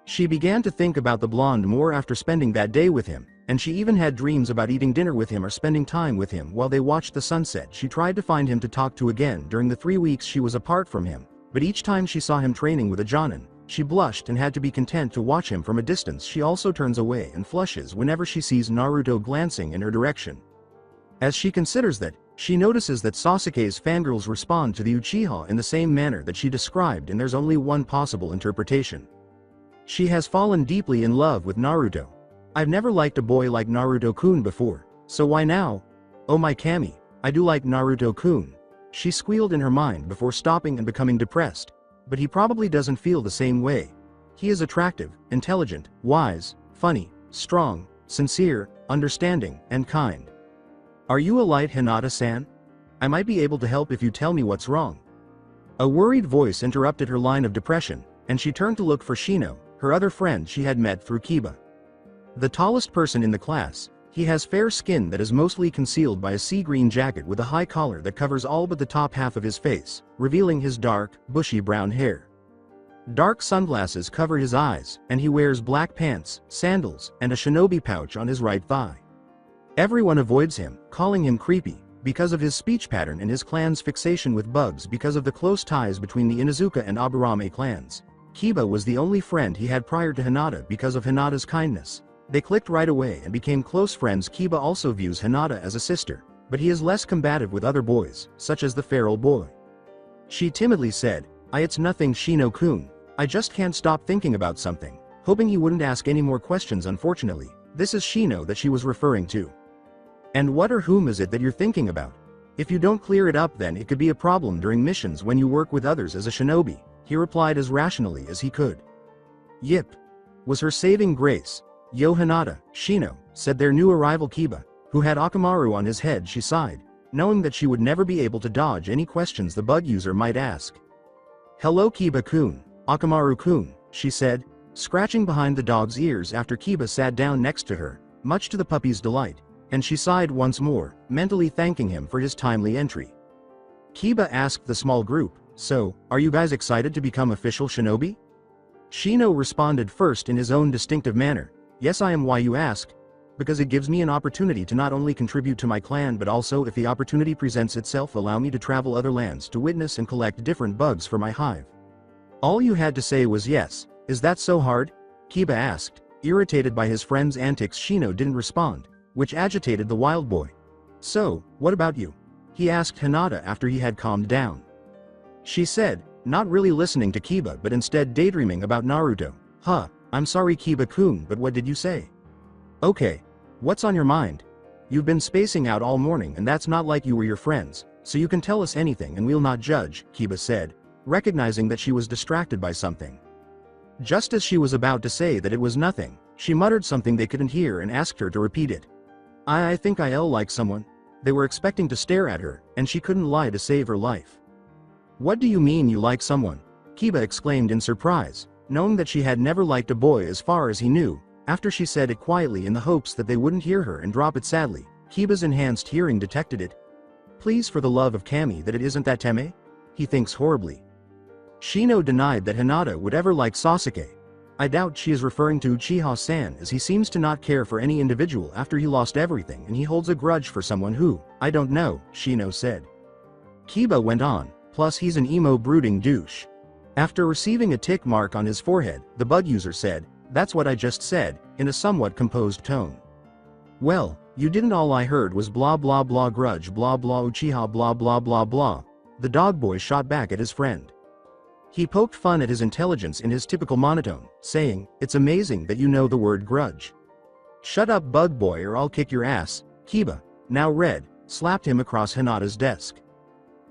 She began to think about the blonde more after spending that day with him, and she even had dreams about eating dinner with him or spending time with him while they watched the sunset. She tried to find him to talk to again during the 3 weeks she was apart from him, but each time she saw him training with a Jonin, she blushed and had to be content to watch him from a distance. She also turns away and flushes whenever she sees Naruto glancing in her direction. As she considers that, she notices that Sasuke's fangirls respond to the Uchiha in the same manner that she described, and there's only one possible interpretation. She has fallen deeply in love with Naruto. "I've never liked a boy like Naruto-kun before, so why now? Oh my Kami, I do like Naruto-kun," she squealed in her mind before stopping and becoming depressed. But he probably doesn't feel the same way. He is attractive, intelligent, wise, funny, strong, sincere, understanding, and kind. Are you alright, Hinata-san? I might be able to help if you tell me what's wrong. A worried voice interrupted her line of depression, and she turned to look for Shino, her other friend she had met through Kiba. The tallest person in the class, he has fair skin that is mostly concealed by a sea green jacket with a high collar that covers all but the top half of his face, revealing his dark, bushy brown hair. Dark sunglasses cover his eyes, and he wears black pants, sandals, and a shinobi pouch on his right thigh. Everyone avoids him, calling him creepy, because of his speech pattern and his clan's fixation with bugs because of the close ties between the Inuzuka and Aburame clans. Kiba was the only friend he had prior to Hinata because of Hinata's kindness. They clicked right away and became close friends. Kiba also views Hinata as a sister, but he is less combative with other boys, such as the feral boy. She timidly said, It's nothing, Shino-kun. I just can't stop thinking about something, hoping he wouldn't ask any more questions. Unfortunately, this is Shino that she was referring to. And what or whom is it that you're thinking about? If you don't clear it up, then it could be a problem during missions when you work with others as a shinobi, he replied as rationally as he could. Yip. Was her saving grace. Yo Hinata, Shino, said their new arrival Kiba, who had Akamaru on his head. She sighed, knowing that she would never be able to dodge any questions the bug user might ask. Hello Kiba-kun, Akamaru-kun, she said, scratching behind the dog's ears after Kiba sat down next to her, much to the puppy's delight, and she sighed once more, mentally thanking him for his timely entry. Kiba asked the small group, So, are you guys excited to become official shinobi? Shino responded first in his own distinctive manner. Yes, I am. Why you ask? Because it gives me an opportunity to not only contribute to my clan but also, if the opportunity presents itself, allow me to travel other lands to witness and collect different bugs for my hive. All you had to say was yes. Is that so hard? Kiba asked, irritated by his friend's antics. Shino didn't respond, which agitated the wild boy. So, what about you? He asked Hinata after he had calmed down. She said, not really listening to Kiba but instead daydreaming about Naruto. I'm sorry Kiba-kun, but what did you say? Okay. What's on your mind? You've been spacing out all morning and that's not like you were your friends, so you can tell us anything and we'll not judge, Kiba said, recognizing that she was distracted by something. Just as she was about to say that it was nothing, she muttered something they couldn't hear and asked her to repeat it. I think I'll like someone. They were expecting to stare at her, and she couldn't lie to save her life. What do you mean you like someone? Kiba exclaimed in surprise, knowing that she had never liked a boy as far as he knew, after she said it quietly in the hopes that they wouldn't hear her and drop it sadly. Kiba's enhanced hearing detected it. Please, for the love of Kami, that it isn't that Teme? He thinks horribly. Shino denied that Hinata would ever like Sasuke. I doubt she is referring to Uchiha-san, as he seems to not care for any individual after he lost everything and he holds a grudge for someone who, I don't know, Shino said. Kiba went on, plus he's an emo brooding douche. After receiving a tick mark on his forehead, the bug user said, That's what I just said, in a somewhat composed tone. Well, you didn't. All I heard was blah blah blah grudge blah blah Uchiha blah blah blah blah. The dog boy shot back at his friend. He poked fun at his intelligence in his typical monotone, saying, It's amazing that you know the word grudge. Shut up bug boy or I'll kick your ass. Kiba, now red, slapped him across Hinata's desk.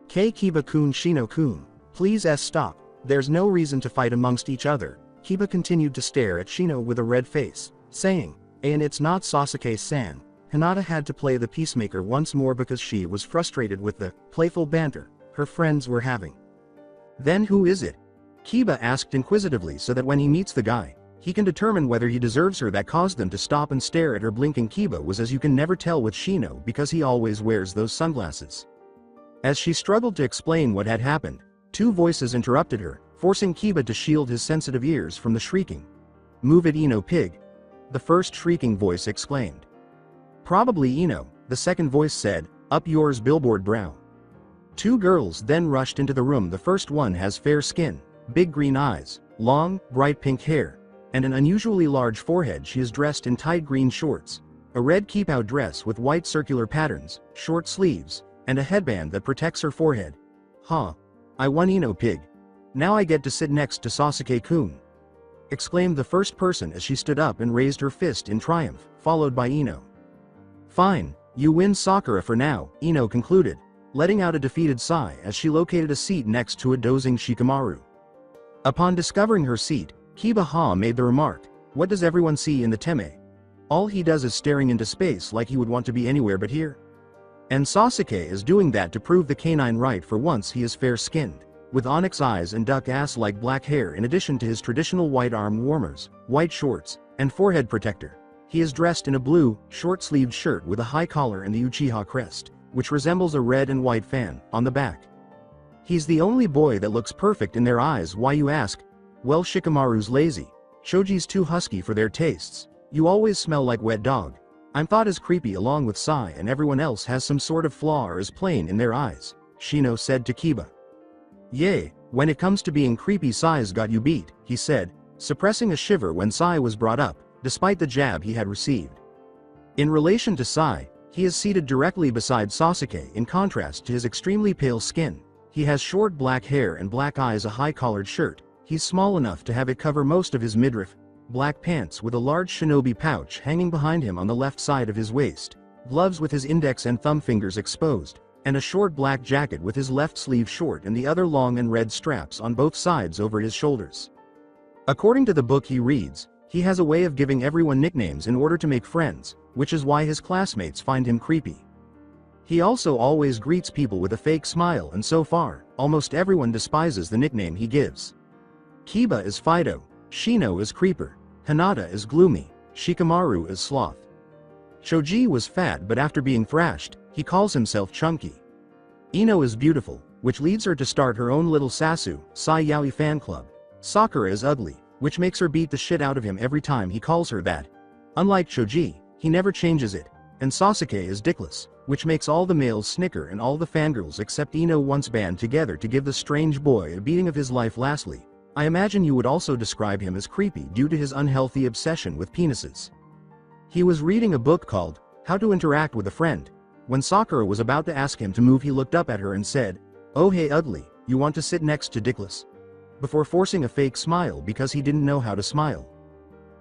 Kiba-kun, Shino-kun, please stop. There's no reason to fight amongst each other. Kiba continued to stare at Shino with a red face, saying, And it's not Sasuke-san. Hinata had to play the peacemaker once more because she was frustrated with the playful banter her friends were having. Then who is it? Kiba asked inquisitively so that when he meets the guy, he can determine whether he deserves her. That caused them to stop and stare at her. Blinking Kiba was as you can never tell with Shino because he always wears those sunglasses. As she struggled to explain what had happened, two voices interrupted her, forcing Kiba to shield his sensitive ears from the shrieking. Move it Ino pig. The first shrieking voice exclaimed. Probably Ino, the second voice said, Up yours billboard brow. Two girls then rushed into the room. The first one has fair skin, big green eyes, long, bright pink hair, and an unusually large forehead. She is dressed in tight green shorts, a red keep-out dress with white circular patterns, short sleeves, and a headband that protects her forehead. I won Ino pig. Now I get to sit next to Sasuke-kun, exclaimed the first person as she stood up and raised her fist in triumph, followed by Ino. Fine, you win Sakura for now, Ino concluded, letting out a defeated sigh as she located a seat next to a dozing Shikamaru. Upon discovering her seat, Kiba made the remark, What does everyone see in the Teme? All he does is staring into space like he would want to be anywhere but here. And Sasuke is doing that to prove the canine right. For once he is fair-skinned, with onyx eyes and duck ass-like black hair in addition to his traditional white arm warmers, white shorts, and forehead protector. He is dressed in a blue, short-sleeved shirt with a high collar and the Uchiha crest, which resembles a red and white fan, on the back. He's the only boy that looks perfect in their eyes. Why, you ask? Well, Shikamaru's lazy. Choji's too husky for their tastes. You always smell like wet dog. I'm thought as creepy along with Sai, and everyone else has some sort of flaw or is plain in their eyes, Shino said to Kiba. Yay, when it comes to being creepy, Sai's got you beat, he said, suppressing a shiver when Sai was brought up, despite the jab he had received. In relation to Sai, he is seated directly beside Sasuke. In contrast to his extremely pale skin, he has short black hair and black eyes, a high-collared shirt. He's small enough to have it cover most of his midriff, black pants with a large shinobi pouch hanging behind him on the left side of his waist, gloves with his index and thumb fingers exposed, and a short black jacket with his left sleeve short and the other long and red straps on both sides over his shoulders. According to the book he reads, he has a way of giving everyone nicknames in order to make friends, which is why his classmates find him creepy. He also always greets people with a fake smile, and so far, almost everyone despises the nickname he gives. Kiba is Fido, Shino is Creeper, Hinata is Gloomy, Shikamaru is Sloth. Choji was fat, but after being thrashed, he calls himself Chunky. Ino is Beautiful, which leads her to start her own little Sasu, Sai Yaoi fan club. Sakura is Ugly, which makes her beat the shit out of him every time he calls her that. Unlike Choji, he never changes it. And Sasuke is Dickless, which makes all the males snicker and all the fangirls except Ino once band together to give the strange boy a beating of his life. Lastly, I imagine you would also describe him as creepy due to his unhealthy obsession with penises. He was reading a book called How to Interact with a Friend. When Sakura was about to ask him to move, he looked up at her and said, "Oh hey Ugly, you want to sit next to Dickless?" Before forcing a fake smile because he didn't know how to smile.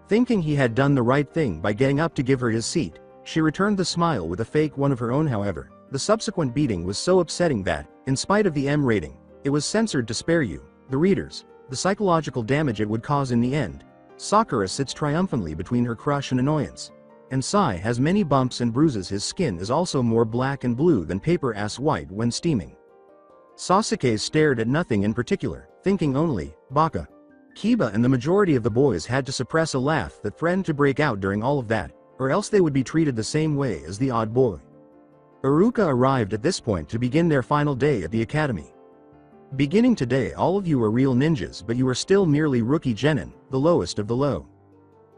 Thinking he had done the right thing by getting up to give her his seat, she returned the smile with a fake one of her own. However, the subsequent beating was so upsetting that, in spite of the M rating, it was censored to spare you, the readers, the psychological damage it would cause in the end. Sakura sits triumphantly between her crush and annoyance. And Sai has many bumps and bruises. His skin is also more black and blue than paper-ass white when steaming. Sasuke stared at nothing in particular, thinking only, Baka. Kiba and the majority of the boys had to suppress a laugh that threatened to break out during all of that, or else they would be treated the same way as the odd boy. Iruka arrived at this point to begin their final day at the academy. Beginning today, all of you are real ninjas, but you are still merely rookie genin, the lowest of the low.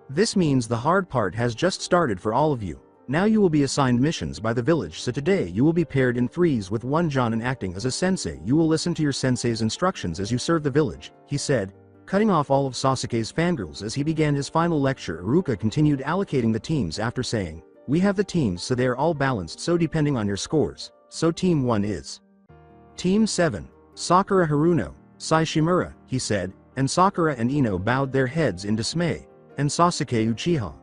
This means the hard part has just started for all of you. Now you will be assigned missions by the village, so today you will be paired in threes with one Jonin acting as a sensei. You will listen to your sensei's instructions as you serve the village, he said, cutting off all of Sasuke's fangirls as he began his final lecture. Iruka continued allocating the teams after saying, "We have the teams so they are all balanced, so depending on your scores, so Team 1 is Team 7. Sakura Haruno, Sai Shimura," he said, and Sakura and Ino bowed their heads in dismay, and Sasuke Uchiha.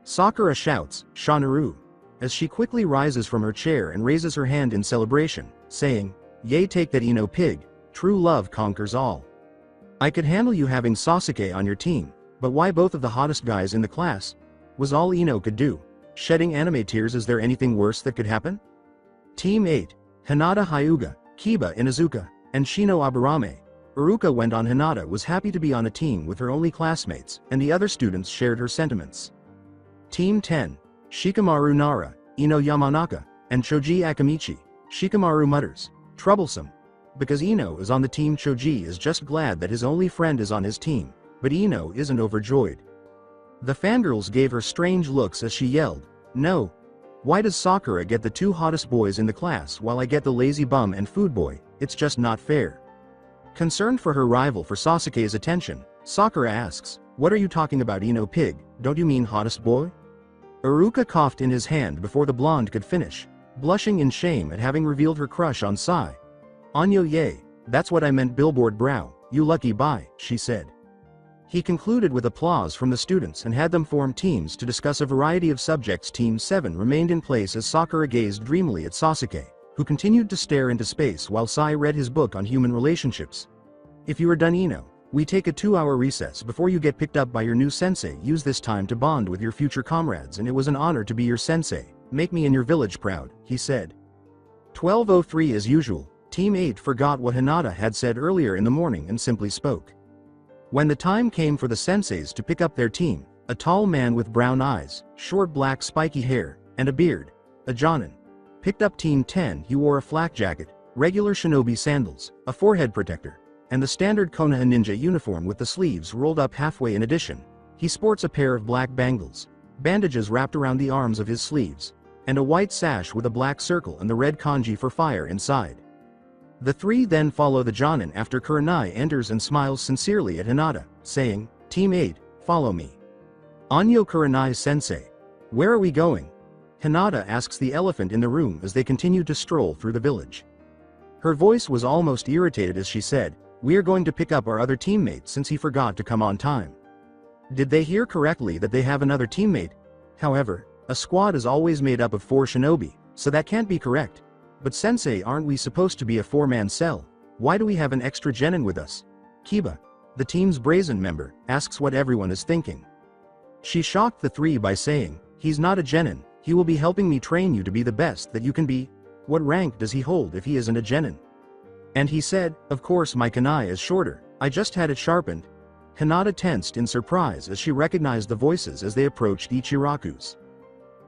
Sakura shouts, "Shanaru," as she quickly rises from her chair and raises her hand in celebration, saying, "Yay, take that Ino pig, true love conquers all. I could handle you having Sasuke on your team, but why both of the hottest guys in the class?" was all Ino could do, shedding anime tears. Is there anything worse that could happen? Team 8, Hinata Hyuga, Kiba Inuzuka, and Shino Aburame. Iruka went on. Hinata was happy to be on a team with her only classmates, and the other students shared her sentiments. Team 10, Shikamaru Nara, Ino Yamanaka, and Choji Akamichi. Shikamaru mutters, "Troublesome." Because Ino is on the team, Choji is just glad that his only friend is on his team, but Ino isn't overjoyed. The fangirls gave her strange looks as she yelled, "No! Why does Sakura get the two hottest boys in the class while I get the lazy bum and food boy? It's just not fair." Concerned for her rival for Sasuke's attention, Sakura asks, "What are you talking about, Ino pig? Don't you mean hottest boy?" Iruka coughed in his hand before the blonde could finish, blushing in shame at having revealed her crush on Sai. "Anyo yay, that's what I meant, billboard brow, you lucky bye," she said. He concluded with applause from the students and had them form teams to discuss a variety of subjects. Team 7 remained in place as Sakura gazed dreamily at Sasuke, who continued to stare into space while Sai read his book on human relationships. "If you are done, Ino, we take a 2-hour recess before you get picked up by your new sensei. Use this time to bond with your future comrades, and it was an honor to be your sensei. Make me and your village proud," he said. 12:03 as usual, Team 8 forgot what Hinata had said earlier in the morning and simply spoke. When the time came for the senseis to pick up their team, a tall man with brown eyes, short black spiky hair, and a beard, a Jonin, picked up Team 10. He wore a flak jacket, regular shinobi sandals, a forehead protector, and the standard Konoha ninja uniform with the sleeves rolled up halfway. In addition, he sports a pair of black bangles, bandages wrapped around the arms of his sleeves, and a white sash with a black circle and the red kanji for fire inside. The three then follow the Jonin after Kurenai enters and smiles sincerely at Hinata, saying, "Team 8, follow me." "Anyo Kurenai-sensei. Where are we going?" Hinata asks the elephant in the room as they continue to stroll through the village. Her voice was almost irritated as she said, "We are going to pick up our other teammate since he forgot to come on time." Did they hear correctly that they have another teammate? However, a squad is always made up of 4 shinobi, so that can't be correct. But sensei, aren't we supposed to be a 4-man cell? Why do we have an extra genin with us? Kiba, the team's brazen member, asks what everyone is thinking. She shocked the 3 by saying, "He's not a genin, he will be helping me train you to be the best that you can be. What rank does he hold if he isn't a genin?" And he said, "Of course my kunai is shorter, I just had it sharpened." Hinata tensed in surprise as she recognized the voices as they approached Ichiraku's.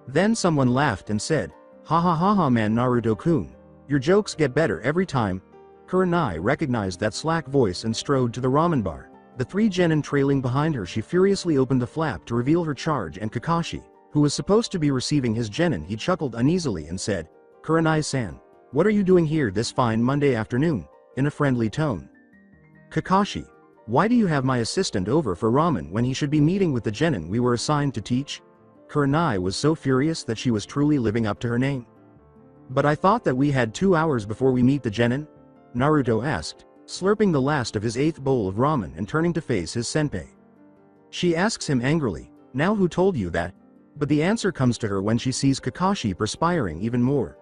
Then someone laughed and said, "Ha ha ha ha man, Naruto-kun. Your jokes get better every time." Kurenai recognized that slack voice and strode to the ramen bar. The 3 genin trailing behind her, she furiously opened the flap to reveal her charge, and Kakashi, who was supposed to be receiving his genin, he chuckled uneasily and said, "Kurenai-san, what are you doing here this fine Monday afternoon?" in a friendly tone. "Kakashi, why do you have my assistant over for ramen when he should be meeting with the genin we were assigned to teach?" Kurenai was so furious that she was truly living up to her name. "But I thought that we had 2 hours before we meet the genin?" Naruto asked, slurping the last of his 8th bowl of ramen and turning to face his senpai. She asks him angrily, "Now who told you that?" But the answer comes to her when she sees Kakashi perspiring even more.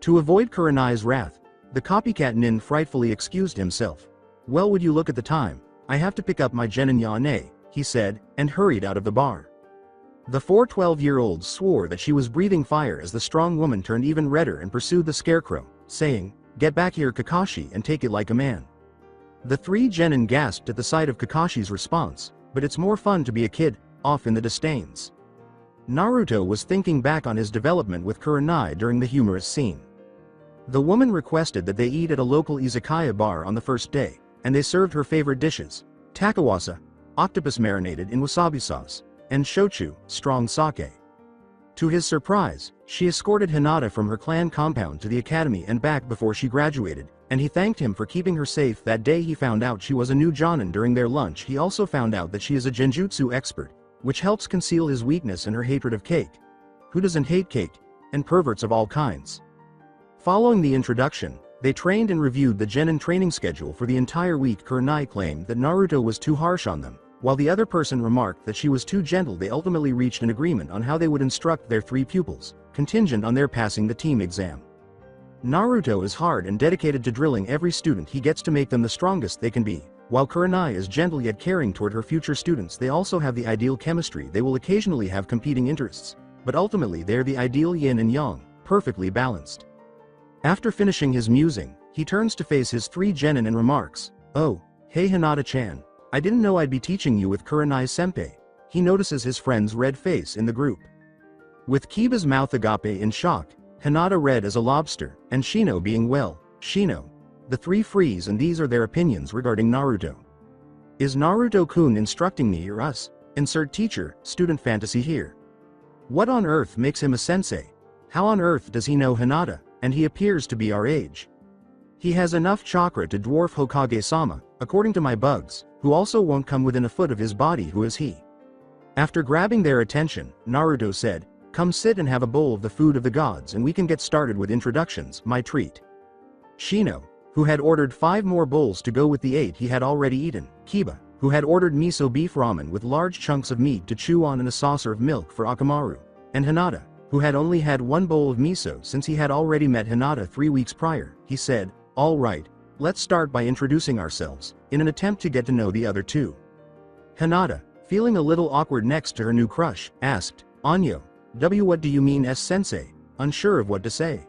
To avoid Kurenai's wrath, the copycat nin frightfully excused himself. "Well, would you look at the time? I have to pick up my genin Yane," he said, and hurried out of the bar. The 4 12-year-olds swore that she was breathing fire as the strong woman turned even redder and pursued the scarecrow, saying, "Get back here, Kakashi, and take it like a man." The 3 genin gasped at the sight of Kakashi's response, but it's more fun to be a kid, off in the disdains. Naruto was thinking back on his development with Kurenai during the humorous scene. The woman requested that they eat at a local izakaya bar on the first day, and they served her favorite dishes, takawasa, octopus marinated in wasabi sauce, and shochu, strong sake. To his surprise, she escorted Hinata from her clan compound to the academy and back before she graduated, and he thanked him for keeping her safe. That day he found out she was a new Jonin during their lunch. He also found out that she is a genjutsu expert, which helps conceal his weakness and her hatred of cake. Who doesn't hate cake? And perverts of all kinds. Following the introduction, they trained and reviewed the genin training schedule for the entire week. Kurenai claimed that Naruto was too harsh on them, while the other person remarked that she was too gentle. They ultimately reached an agreement on how they would instruct their 3 pupils, contingent on their passing the team exam. Naruto is hard and dedicated to drilling every student he gets to make them the strongest they can be, while Kurenai is gentle yet caring toward her future students. They also have the ideal chemistry. They will occasionally have competing interests, but ultimately they are the ideal yin and yang, perfectly balanced. After finishing his musing, he turns to face his 3 genin and remarks, "Oh, hey Hinata-chan. I didn't know I'd be teaching you with Kurenai-senpai." He notices his friend's red face in the group. With Kiba's mouth agape in shock, Hinata red as a lobster, and Shino being well, Shino. The 3 freeze, and these are their opinions regarding Naruto. Is Naruto-kun instructing me or us? Insert teacher, student fantasy here. What on earth makes him a sensei? How on earth does he know Hinata, and he appears to be our age? He has enough chakra to dwarf Hokage-sama, according to my bugs, who also won't come within a foot of his body. Who is he? After grabbing their attention, Naruto said, "Come sit and have a bowl of the food of the gods and we can get started with introductions, my treat." Shino, who had ordered 5 more bowls to go with the 8 he had already eaten, Kiba, who had ordered miso beef ramen with large chunks of meat to chew on and a saucer of milk for Akamaru, and Hinata, who had only had 1 bowl of miso since he had already met Hinata 3 weeks prior. He said, "All right, let's start by introducing ourselves," in an attempt to get to know the other 2. Hinata, feeling a little awkward next to her new crush, asked, "Anyo, what do you mean sensei?" unsure of what to say.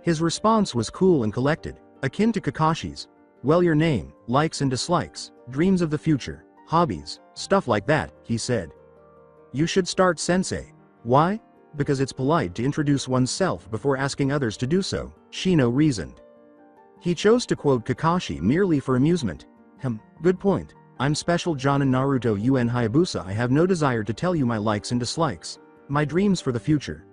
His response was cool and collected, akin to Kakashi's. Well, your name, likes and dislikes, dreams of the future, hobbies, stuff like that, he said. You should start, sensei. Why? Because it's polite to introduce oneself before asking others to do so, Shino reasoned. He chose to quote Kakashi merely for amusement. Good point. I'm Special John in Naruto UN Hayabusa. I have no desire to tell you my likes and dislikes. My dreams for the future.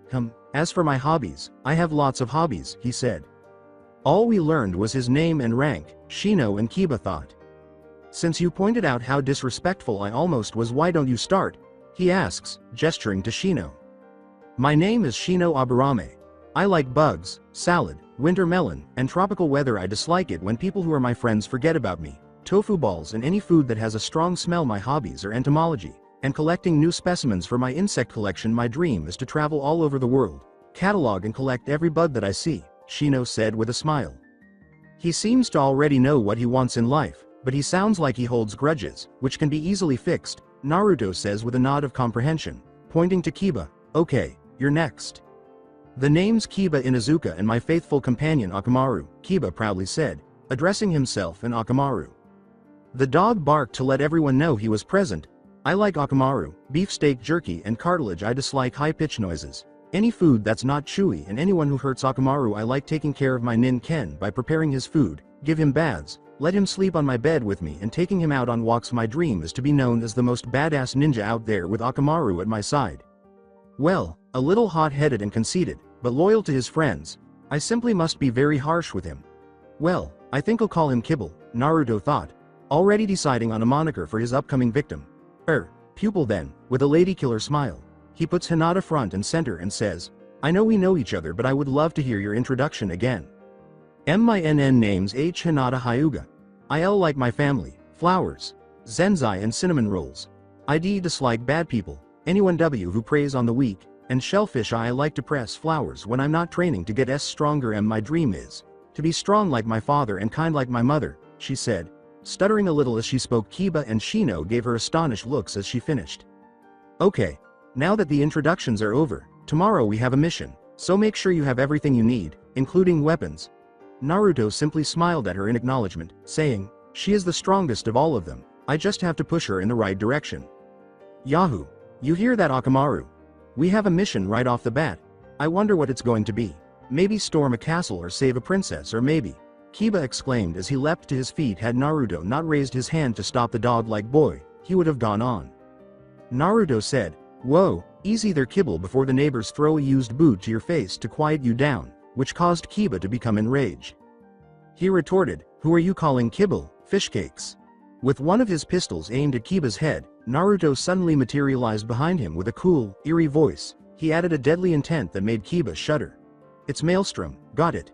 As for my hobbies, I have lots of hobbies, he said. All we learned was his name and rank, Shino and Kiba thought. Since you pointed out how disrespectful I almost was, why don't you start? He asks, gesturing to Shino. My name is Shino Aburame. I like bugs, salad, winter melon, and tropical weather. I dislike it when people who are my friends forget about me. Tofu balls and any food that has a strong smell. My hobbies are entomology and collecting new specimens for my insect collection. My dream is to travel all over the world, catalog and collect every bug that I see, Shino said with a smile. He seems to already know what he wants in life, but he sounds like he holds grudges, which can be easily fixed, Naruto says with a nod of comprehension, pointing to Kiba. Okay, you're next. The name's Kiba Inuzuka and my faithful companion Akamaru, Kiba proudly said, addressing himself and Akamaru. The dog barked to let everyone know he was present. I like Akamaru, beefsteak jerky and cartilage. I dislike high-pitched noises. Any food that's not chewy, and anyone who hurts Akamaru. I like taking care of my nin Ken by preparing his food, give him baths, let him sleep on my bed with me and taking him out on walks. My dream is to be known as the most badass ninja out there with Akamaru at my side. Well, a little hot-headed and conceited, but loyal to his friends. I simply must be very harsh with him. Well, I think I'll call him Kibble, Naruto thought, already deciding on a moniker for his upcoming victim. Pupil then, with a lady-killer smile. He puts Hinata front and center and says, I know we know each other, but I would love to hear your introduction again. My NN name's H. Hinata Hyuga. IL like my family, flowers, zenzai and cinnamon rolls. ID dislike bad people, anyone W who preys on the weak, and shellfish. I like to press flowers when I'm not training to get stronger. My dream is to be strong like my father and kind like my mother, she said, stuttering a little as she spoke. Kiba and Shino gave her astonished looks as she finished. Okay, now that the introductions are over, tomorrow we have a mission, so make sure you have everything you need, including weapons. Naruto simply smiled at her in acknowledgement, saying, she is the strongest of all of them, I just have to push her in the right direction. Yahoo! You hear that, Akamaru? We have a mission right off the bat. I wonder what it's going to be. Maybe storm a castle or save a princess, or maybe. Kiba exclaimed as he leapt to his feet. Had Naruto not raised his hand to stop the dog-like boy, he would have gone on. Naruto said, whoa, easy there Kibble, before the neighbors throw a used boot to your face to quiet you down, which caused Kiba to become enraged. He retorted, who are you calling Kibble, fish cakes? With one of his pistols aimed at Kiba's head, Naruto suddenly materialized behind him with a cool, eerie voice. He added a deadly intent that made Kiba shudder. It's Maelstrom, got it.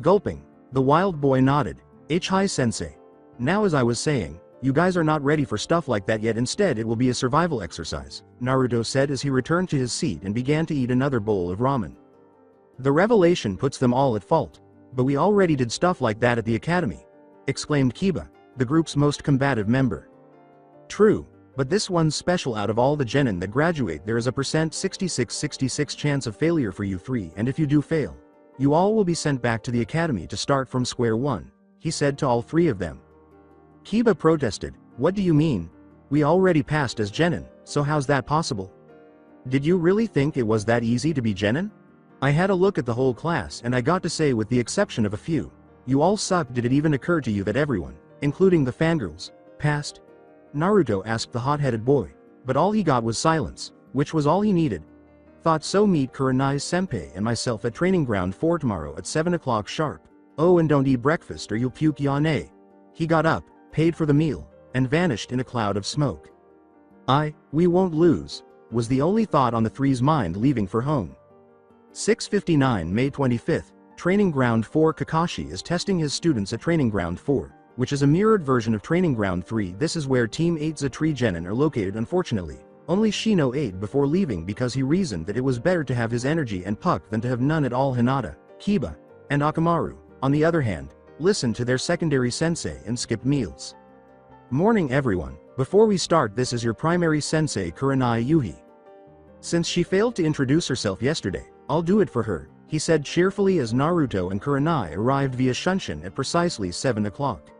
Gulping, the wild boy nodded. Hi sensei. Now, as I was saying, you guys are not ready for stuff like that yet. Instead it will be a survival exercise, Naruto said as he returned to his seat and began to eat another bowl of ramen. The revelation puts them all at fault. But we already did stuff like that at the academy, exclaimed Kiba, the group's most combative member. True, but this one's special. Out of all the genin that graduate, there is a %66 chance of failure for you three, and if you do fail, you all will be sent back to the academy to start from square one, he said to all three of them. Kiba protested, what do you mean? We already passed as genin, so how's that possible? Did you really think it was that easy to be genin? I had a look at the whole class and I got to say, with the exception of a few, you all suck. Did it even occur to you that everyone, including the fangirls, passed? Naruto asked the hot-headed boy, but all he got was silence, which was all he needed. Thought so. Meet Kurenai-senpai and myself at training ground 4 tomorrow at 7 o'clock sharp. Oh, and don't eat breakfast or you'll puke. Yane. He got up, paid for the meal, and vanished in a cloud of smoke. We won't lose, was the only thought on the three's mind leaving for home. 6:59 May 25th, Training Ground 4. Kakashi is testing his students at Training Ground 4, which is a mirrored version of Training Ground 3. This is where Team 8's Tree Genin are located. Unfortunately, only Shino ate before leaving because he reasoned that it was better to have his energy and puck than to have none at all. Hinata, Kiba, and Akamaru, on the other hand, listened to their secondary sensei and skipped meals. Morning everyone, before we start, this is your primary sensei Kurenai Yuhi. Since she failed to introduce herself yesterday, I'll do it for her, he said cheerfully as Naruto and Kurenai arrived via Shunshin at precisely 7 o'clock.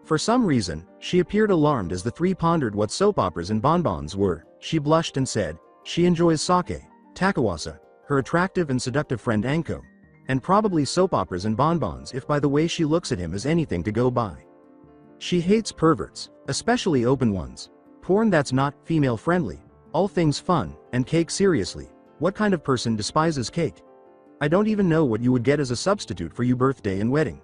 For some reason, she appeared alarmed as the three pondered what soap operas and bonbons were. She blushed and said, she enjoys sake, Takawasa, her attractive and seductive friend Anko, and probably soap operas and bonbons if by the way she looks at him is anything to go by. She hates perverts, especially open ones. Porn that's not female friendly, all things fun, and cake seriously. What kind of person despises cake? I don't even know what you would get as a substitute for your birthday and wedding.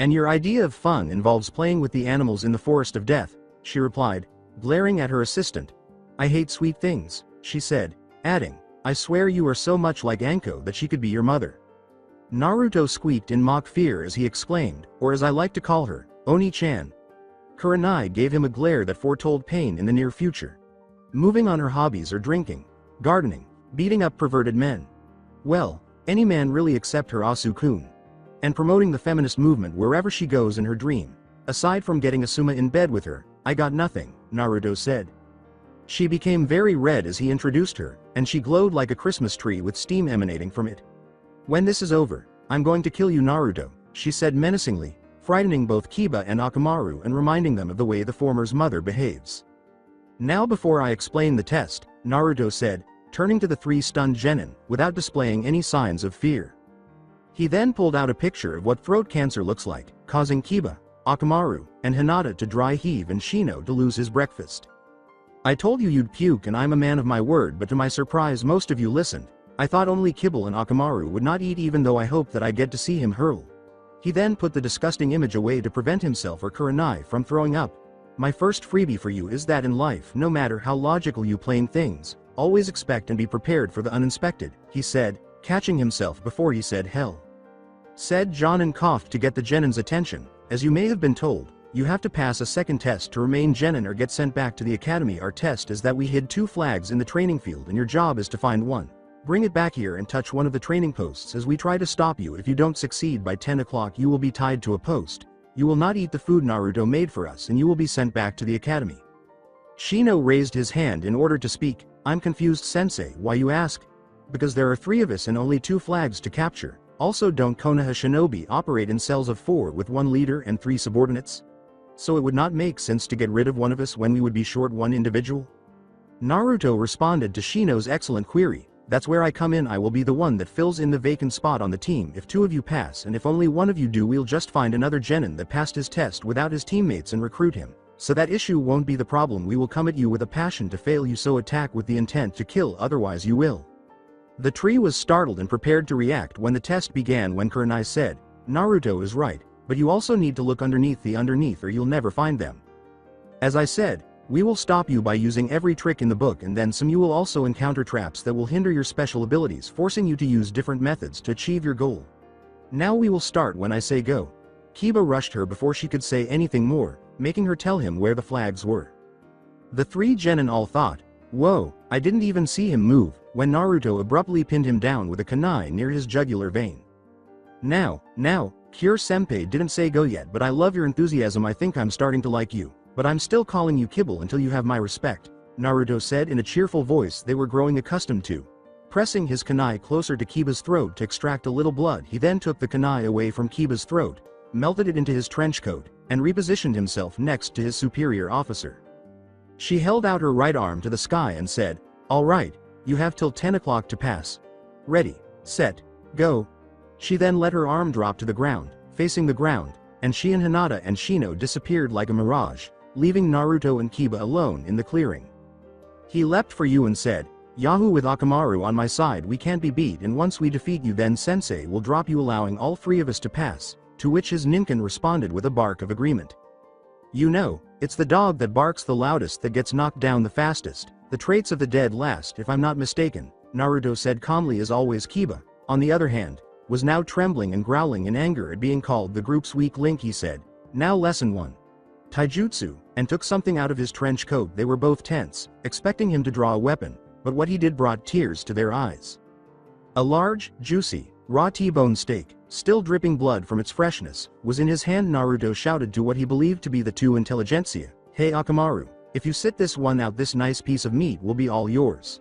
And your idea of fun involves playing with the animals in the forest of death, she replied, glaring at her assistant. I hate sweet things, she said, adding, I swear you are so much like Anko that she could be your mother. Naruto squeaked in mock fear as he exclaimed, or as I like to call her, Oni-chan. Kurenai gave him a glare that foretold pain in the near future. Moving on her hobbies are drinking, gardening, beating up perverted men. Well, any man really except her Asu-kun. And promoting the feminist movement wherever she goes in her dream. Aside from getting Asuma in bed with her, I got nothing, Naruto said. She became very red as he introduced her, and she glowed like a Christmas tree with steam emanating from it. When this is over, I'm going to kill you, Naruto, she said menacingly, frightening both Kiba and Akamaru and reminding them of the way the former's mother behaves. Now before I explain the test, Naruto said, turning to the three stunned genin, without displaying any signs of fear. He then pulled out a picture of what throat cancer looks like, causing Kiba, Akamaru, and Hinata to dry heave and Shino to lose his breakfast. I told you you'd puke and I'm a man of my word, but to my surprise most of you listened. I thought only Kibble and Akamaru would not eat, even though I hoped that I get to see him hurl. He then put the disgusting image away to prevent himself or Kurenai from throwing up. My first freebie for you is that in life, no matter how logical you plan things, always expect and be prepared for the unexpected, he said, catching himself before he said hell. Said Jonin coughed to get the genin's attention. As you may have been told, you have to pass a second test to remain genin or get sent back to the academy. Our test is that we hid 2 flags in the training field and your job is to find one. Bring it back here and touch one of the training posts as we try to stop you. If you don't succeed by 10 o'clock you will be tied to a post. You will not eat the food Naruto made for us and you will be sent back to the academy. Shino raised his hand in order to speak. I'm confused, sensei, why you ask? Because there are 3 of us and only 2 flags to capture. Also, don't Konoha shinobi operate in cells of 4 with 1 leader and 3 subordinates? So it would not make sense to get rid of one of us when we would be short 1 individual? Naruto responded to Shino's excellent query. That's where I come in. I will be the one that fills in the vacant spot on the team if 2 of you pass, and if only 1 of you do, we'll just find another genin that passed his test without his teammates and recruit him. So that issue won't be the problem. We will come at you with a passion to fail you, so attack with the intent to kill, otherwise you will. The tree was startled and prepared to react when the test began. When Kurenai said, Naruto is right, but you also need to look underneath or you'll never find them. As I said, we will stop you by using every trick in the book and then some. You will also encounter traps that will hinder your special abilities, forcing you to use different methods to achieve your goal. Now we will start when I say go. Kiba rushed her before she could say anything more, making her tell him where the flags were. The 3 genin all thought, whoa, I didn't even see him move, when Naruto abruptly pinned him down with a kunai near his jugular vein. Now, Kure-senpai didn't say go yet, but I love your enthusiasm. I think I'm starting to like you, but I'm still calling you Kibble until you have my respect, Naruto said in a cheerful voice they were growing accustomed to. Pressing his kunai closer to Kiba's throat to extract a little blood, he then took the kunai away from Kiba's throat, melted it into his trench coat, and repositioned himself next to his superior officer. She held out her right arm to the sky and said, all right, you have till 10 o'clock to pass. Ready, set, go. She then let her arm drop to the ground, facing the ground, and she and Hinata and Shino disappeared like a mirage, leaving Naruto and Kiba alone in the clearing. He leapt for you and said, Yahoo, with Akamaru on my side we can't be beat, and once we defeat you then sensei will drop you, allowing all 3 of us to pass, to which his ninkin responded with a bark of agreement. You know, it's the dog that barks the loudest that gets knocked down the fastest. The traits of the dead last, if I'm not mistaken, Naruto said calmly. As always, Kiba, on the other hand, was now trembling and growling in anger at being called the group's weak link. He said, now lesson 1. Taijutsu, and took something out of his trench coat. They were both tense, expecting him to draw a weapon, but what he did brought tears to their eyes. A large, juicy, raw T-bone steak, still dripping blood from its freshness, was in his hand. Naruto shouted to what he believed to be the 2 intelligentsia, hey Akamaru, if you sit this one out, this nice piece of meat will be all yours.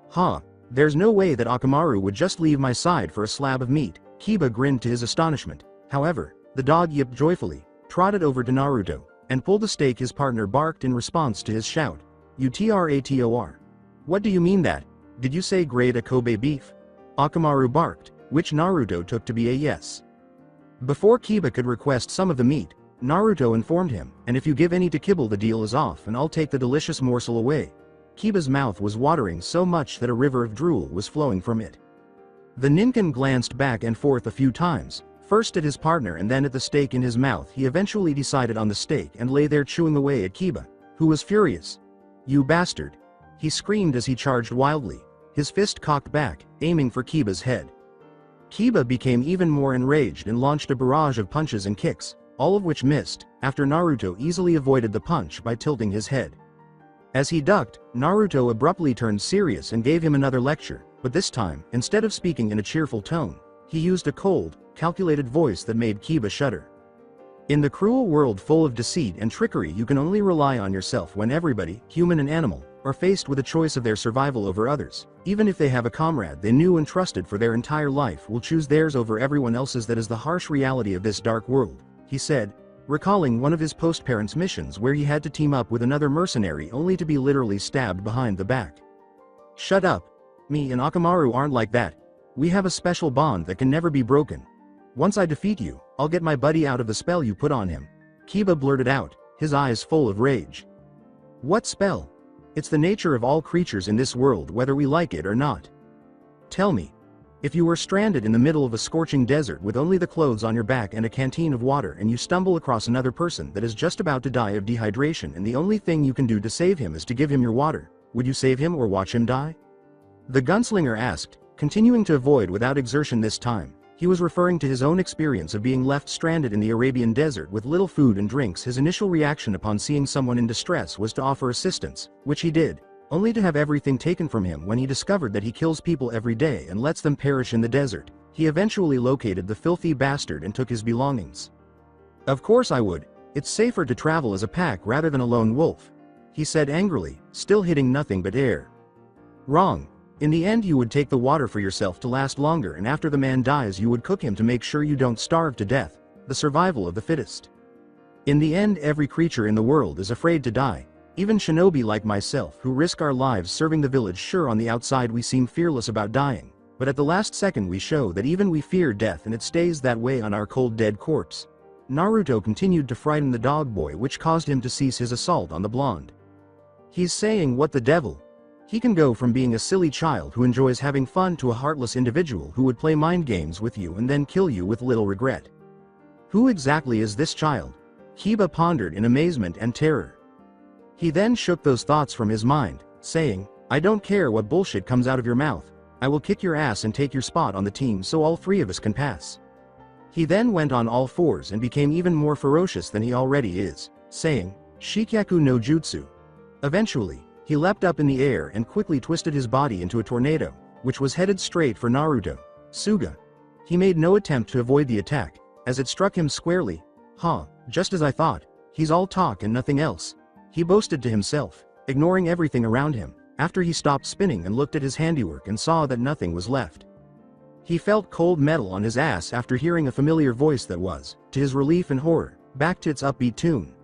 Ha, There's no way that Akamaru would just leave my side for a slab of meat. Kiba grinned to his astonishment. However, the dog yipped joyfully, trotted over to Naruto, and pulled the steak his partner barked in response to his shout. Utrator. What do you mean that? Did you say grade a Kobe beef? Akamaru barked, which Naruto took to be a yes. Before Kiba could request some of the meat, Naruto informed him, and if you give any to kibble the deal is off and I'll take the delicious morsel away. Kiba's mouth was watering so much that a river of drool was flowing from it. The ninkin glanced back and forth a few times, first at his partner and then at the steak in his mouth. He eventually decided on the steak and lay there chewing away at Kiba, who was furious. You bastard! He screamed as he charged wildly, his fist cocked back, aiming for Kiba's head. Kiba became even more enraged and launched a barrage of punches and kicks, all of which missed, after Naruto easily avoided the punch by tilting his head. As he ducked, Naruto abruptly turned serious and gave him another lecture, but this time, instead of speaking in a cheerful tone, he used a cold, calculated voice that made Kiba shudder. In the cruel world full of deceit and trickery, you can only rely on yourself when everybody, human and animal, are faced with a choice of their survival over others. Even if they have a comrade they knew and trusted for their entire life, will choose theirs over everyone else's. That is the harsh reality of this dark world, he said, recalling one of his post-parents missions where he had to team up with another mercenary only to be literally stabbed behind the back. Shut up. Me and Akamaru aren't like that. We have a special bond that can never be broken. Once I defeat you, I'll get my buddy out of the spell you put on him. Kiba blurted out, his eyes full of rage. What spell? It's the nature of all creatures in this world whether we like it or not. Tell me. If you were stranded in the middle of a scorching desert with only the clothes on your back and a canteen of water and you stumble across another person that is just about to die of dehydration and the only thing you can do to save him is to give him your water, would you save him or watch him die? The gunslinger asked, continuing to avoid without exertion this time. He was referring to his own experience of being left stranded in the Arabian desert with little food and drinks. His initial reaction upon seeing someone in distress was to offer assistance, which he did, only to have everything taken from him when he discovered that he kills people every day and lets them perish in the desert. He eventually located the filthy bastard and took his belongings. Of course I would. It's safer to travel as a pack rather than a lone wolf, he said angrily, still hitting nothing but air. Wrong. In the end you would take the water for yourself to last longer, and after the man dies you would cook him to make sure you don't starve to death. The survival of the fittest. In the end every creature in the world is afraid to die. Even shinobi like myself who risk our lives serving the village. Sure, on the outside we seem fearless about dying, but at the last second we show that even we fear death, and it stays that way on our cold dead corpse. Naruto continued to frighten the dog boy, which caused him to cease his assault on the blonde. He's saying what the devil? He can go from being a silly child who enjoys having fun to a heartless individual who would play mind games with you and then kill you with little regret. Who exactly is this child? Kiba pondered in amazement and terror. He then shook those thoughts from his mind, saying, I don't care what bullshit comes out of your mouth. I will kick your ass and take your spot on the team so all three of us can pass. He then went on all fours and became even more ferocious than he already is, saying, Shikyaku no Jutsu. Eventually, he leapt up in the air and quickly twisted his body into a tornado, which was headed straight for Naruto. Suga. He made no attempt to avoid the attack, as it struck him squarely. Just as I thought, he's all talk and nothing else. He boasted to himself, ignoring everything around him, after he stopped spinning and looked at his handiwork and saw that nothing was left. He felt cold metal on his ass after hearing a familiar voice that was, to his relief and horror, back to its upbeat tune.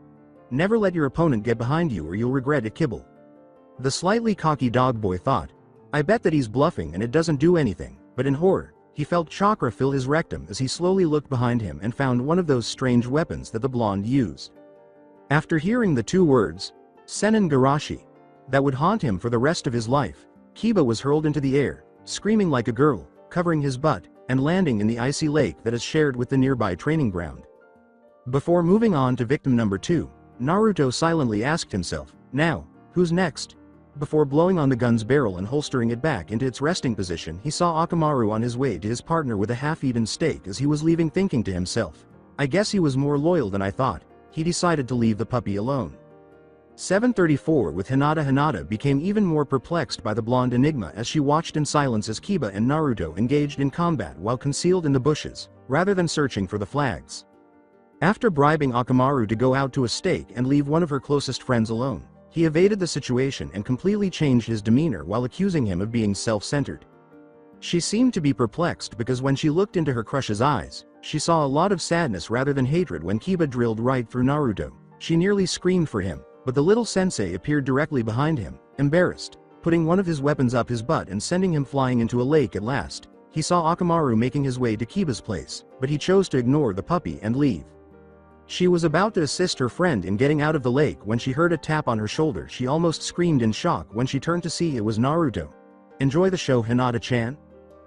Never let your opponent get behind you or you'll regret it, kibble. The slightly cocky dog boy thought, I bet that he's bluffing and it doesn't do anything, but in horror, he felt chakra fill his rectum as he slowly looked behind him and found one of those strange weapons that the blonde used. After hearing the two words, Senin Garashi, that would haunt him for the rest of his life, Kiba was hurled into the air, screaming like a girl, covering his butt, and landing in the icy lake that is shared with the nearby training ground. Before moving on to victim number 2, Naruto silently asked himself, now, who's next? Before blowing on the gun's barrel and holstering it back into its resting position, he saw Akamaru on his way to his partner with a half-eaten steak. As he was leaving, thinking to himself, I guess he was more loyal than I thought. He decided to leave the puppy alone. 734 with Hinata became even more perplexed by the blonde enigma as she watched in silence as Kiba and Naruto engaged in combat while concealed in the bushes, rather than searching for the flags. After bribing Akamaru to go out to a stake and leave one of her closest friends alone, He evaded the situation and completely changed his demeanor while accusing him of being self-centered. She seemed to be perplexed because when she looked into her crush's eyes, she saw a lot of sadness rather than hatred when Kiba drilled right through Naruto. She nearly screamed for him, but the little sensei appeared directly behind him, embarrassed, putting one of his weapons up his butt and sending him flying into a lake at last. He saw Akamaru making his way to Kiba's place, but he chose to ignore the puppy and leave. She was about to assist her friend in getting out of the lake when she heard a tap on her shoulder. She almost screamed in shock when she turned to see it was Naruto. "Enjoy the show, Hinata-chan?"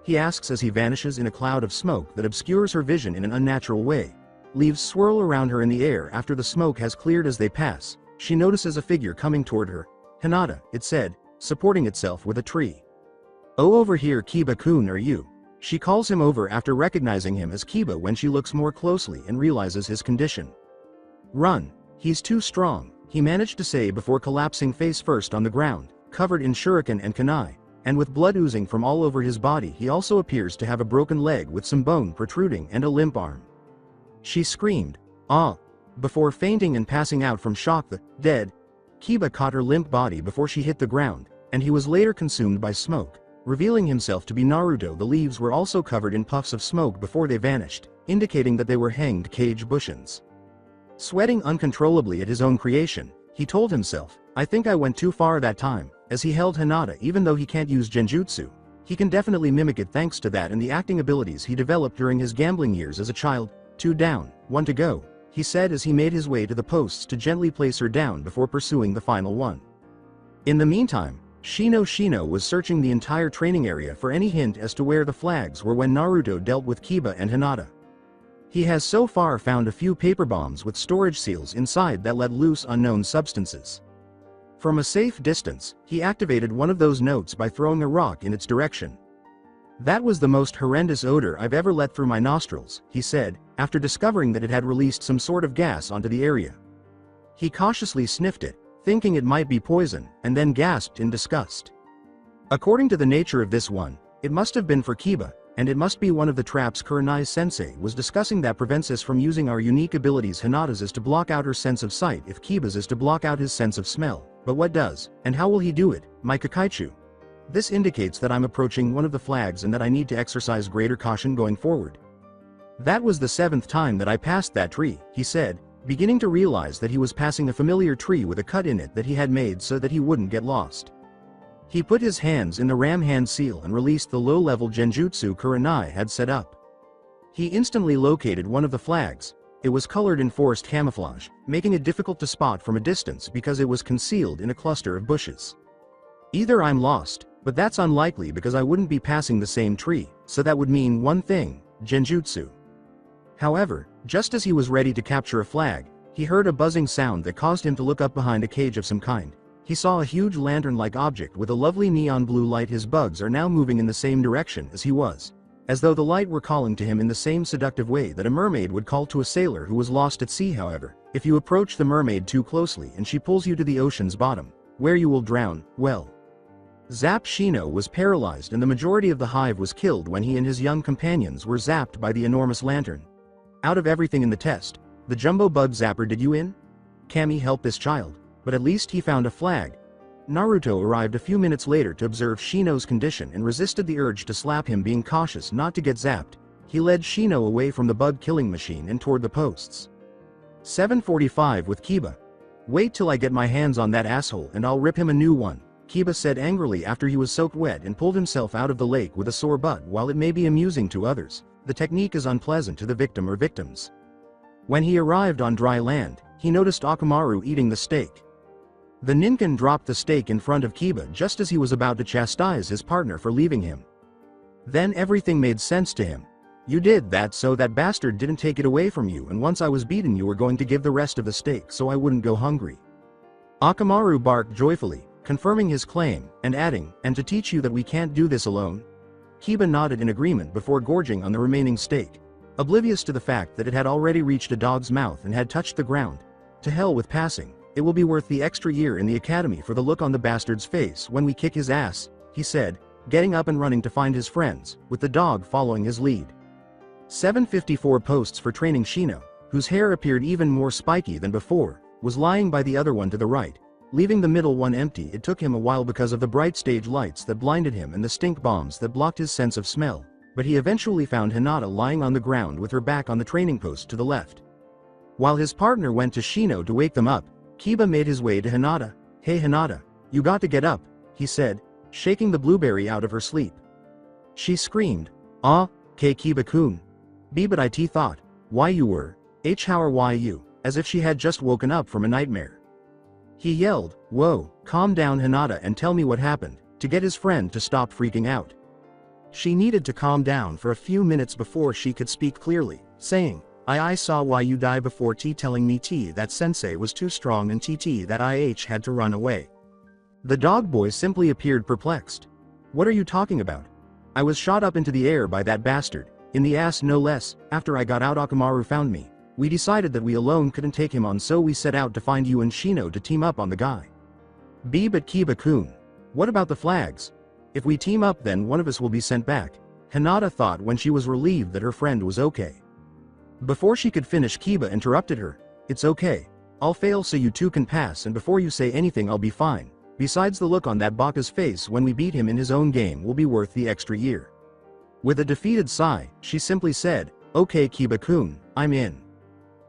he asks as he vanishes in a cloud of smoke that obscures her vision in an unnatural way. Leaves swirl around her in the air after the smoke has cleared as they pass. She notices a figure coming toward her. "Hinata," it said, supporting itself with a tree. "Oh, over here, Kiba-kun, are you?" She calls him over after recognizing him as Kiba when she looks more closely and realizes his condition. "Run. He's too strong," he managed to say before collapsing face first on the ground, covered in shuriken and kunai, and with blood oozing from all over his body. He also appears to have a broken leg with some bone protruding and a limp arm. She screamed, "Ah!" before fainting and passing out from shock. The dead Kiba caught her limp body before she hit the ground, and he was later consumed by smoke, revealing himself to be Naruto. The leaves were also covered in puffs of smoke before they vanished, indicating that they were hanged cage bushes. Sweating uncontrollably at his own creation, he told himself, "I think I went too far that time," as he held Hinata. Even though he can't use genjutsu, he can definitely mimic it thanks to that and the acting abilities he developed during his gambling years as a child. "Two down, one to go," he said as he made his way to the posts to gently place her down before pursuing the final one. In the meantime, Shino was searching the entire training area for any hint as to where the flags were when Naruto dealt with Kiba and Hinata. He has so far found a few paper bombs with storage seals inside that let loose unknown substances. From a safe distance, he activated one of those notes by throwing a rock in its direction. "That was the most horrendous odor I've ever let through my nostrils," he said, after discovering that it had released some sort of gas onto the area. He cautiously sniffed it, thinking it might be poison, and then gasped in disgust. According to the nature of this one, it must have been for Kiba, and it must be one of the traps Kurenai-sensei was discussing that prevents us from using our unique abilities. Hinata's is to block out her sense of sight if Kiba's is to block out his sense of smell. But what does, and how will he do it, my Kakaichu? This indicates that I'm approaching one of the flags and that I need to exercise greater caution going forward. That was the 7th time that I passed that tree, he said, beginning to realize that he was passing a familiar tree with a cut in it that he had made so that he wouldn't get lost. He put his hands in the ram hand seal and released the low-level genjutsu Kurenai had set up. He instantly located one of the flags. It was colored in forest camouflage, making it difficult to spot from a distance because it was concealed in a cluster of bushes. Either I'm lost, but that's unlikely because I wouldn't be passing the same tree, so that would mean one thing, genjutsu. However, just as he was ready to capture a flag, he heard a buzzing sound that caused him to look up behind a cage of some kind. He saw a huge lantern-like object with a lovely neon blue light. His bugs are now moving in the same direction as he was, as though the light were calling to him in the same seductive way that a mermaid would call to a sailor who was lost at sea. However, if you approach the mermaid too closely and she pulls you to the ocean's bottom, where you will drown, well. Zap Shino was paralyzed and the majority of the hive was killed when he and his young companions were zapped by the enormous lantern. Out of everything in the test, the jumbo bug zapper did you in? Kami helped this child, but at least he found a flag. Naruto arrived a few minutes later to observe Shino's condition and resisted the urge to slap him, being cautious not to get zapped. He led Shino away from the bug killing machine and toward the posts. 7:45 with Kiba. "Wait till I get my hands on that asshole and I'll rip him a new one," Kiba said angrily after he was soaked wet and pulled himself out of the lake with a sore butt. While it may be amusing to others, the technique is unpleasant to the victim or victims. When he arrived on dry land, he noticed Akamaru eating the steak. The ninken dropped the steak in front of Kiba just as he was about to chastise his partner for leaving him. Then everything made sense to him. "You did that so that bastard didn't take it away from you, and once I was beaten you were going to give the rest of the steak so I wouldn't go hungry." Akamaru barked joyfully, confirming his claim, and adding, "And to teach you that we can't do this alone?" Kiba nodded in agreement before gorging on the remaining steak, oblivious to the fact that it had already reached a dog's mouth and had touched the ground. To hell with passing. It will be worth the extra year in the academy for the look on the bastard's face when we kick his ass, he said, getting up and running to find his friends, with the dog following his lead. 7:54 posts for training. Shino, whose hair appeared even more spiky than before, was lying by the other one to the right, Leaving the middle one empty, it took him a while because of the bright stage lights that blinded him and the stink bombs that blocked his sense of smell, but he eventually found Hinata lying on the ground with her back on the training post to the left. While his partner went to Shino to wake them up, Kiba made his way to Hinata. "Hey Hinata, you got to get up," he said, shaking the blueberry out of her sleep. She screamed, "Ah, Kiba-kun. But it thought, why you were, how are why you," as if she had just woken up from a nightmare. He yelled, "Whoa, calm down Hinata and tell me what happened," to get his friend to stop freaking out. She needed to calm down for a few minutes before she could speak clearly, saying, I saw why you die before telling me that sensei was too strong and that I had to run away." The dog boy simply appeared perplexed. "What are you talking about? I was shot up into the air by that bastard, in the ass no less. After I got out Akamaru found me. We decided that we alone couldn't take him on, so we set out to find you and Shino to team up on the guy." But Kiba-kun. What about the flags? If we team up then one of us will be sent back, Hinata thought when she was relieved that her friend was okay. Before she could finish, Kiba interrupted her. "It's okay. I'll fail so you two can pass, and before you say anything I'll be fine. Besides, the look on that Baka's face when we beat him in his own game will be worth the extra year." With a defeated sigh, she simply said, "Okay Kiba-kun, I'm in."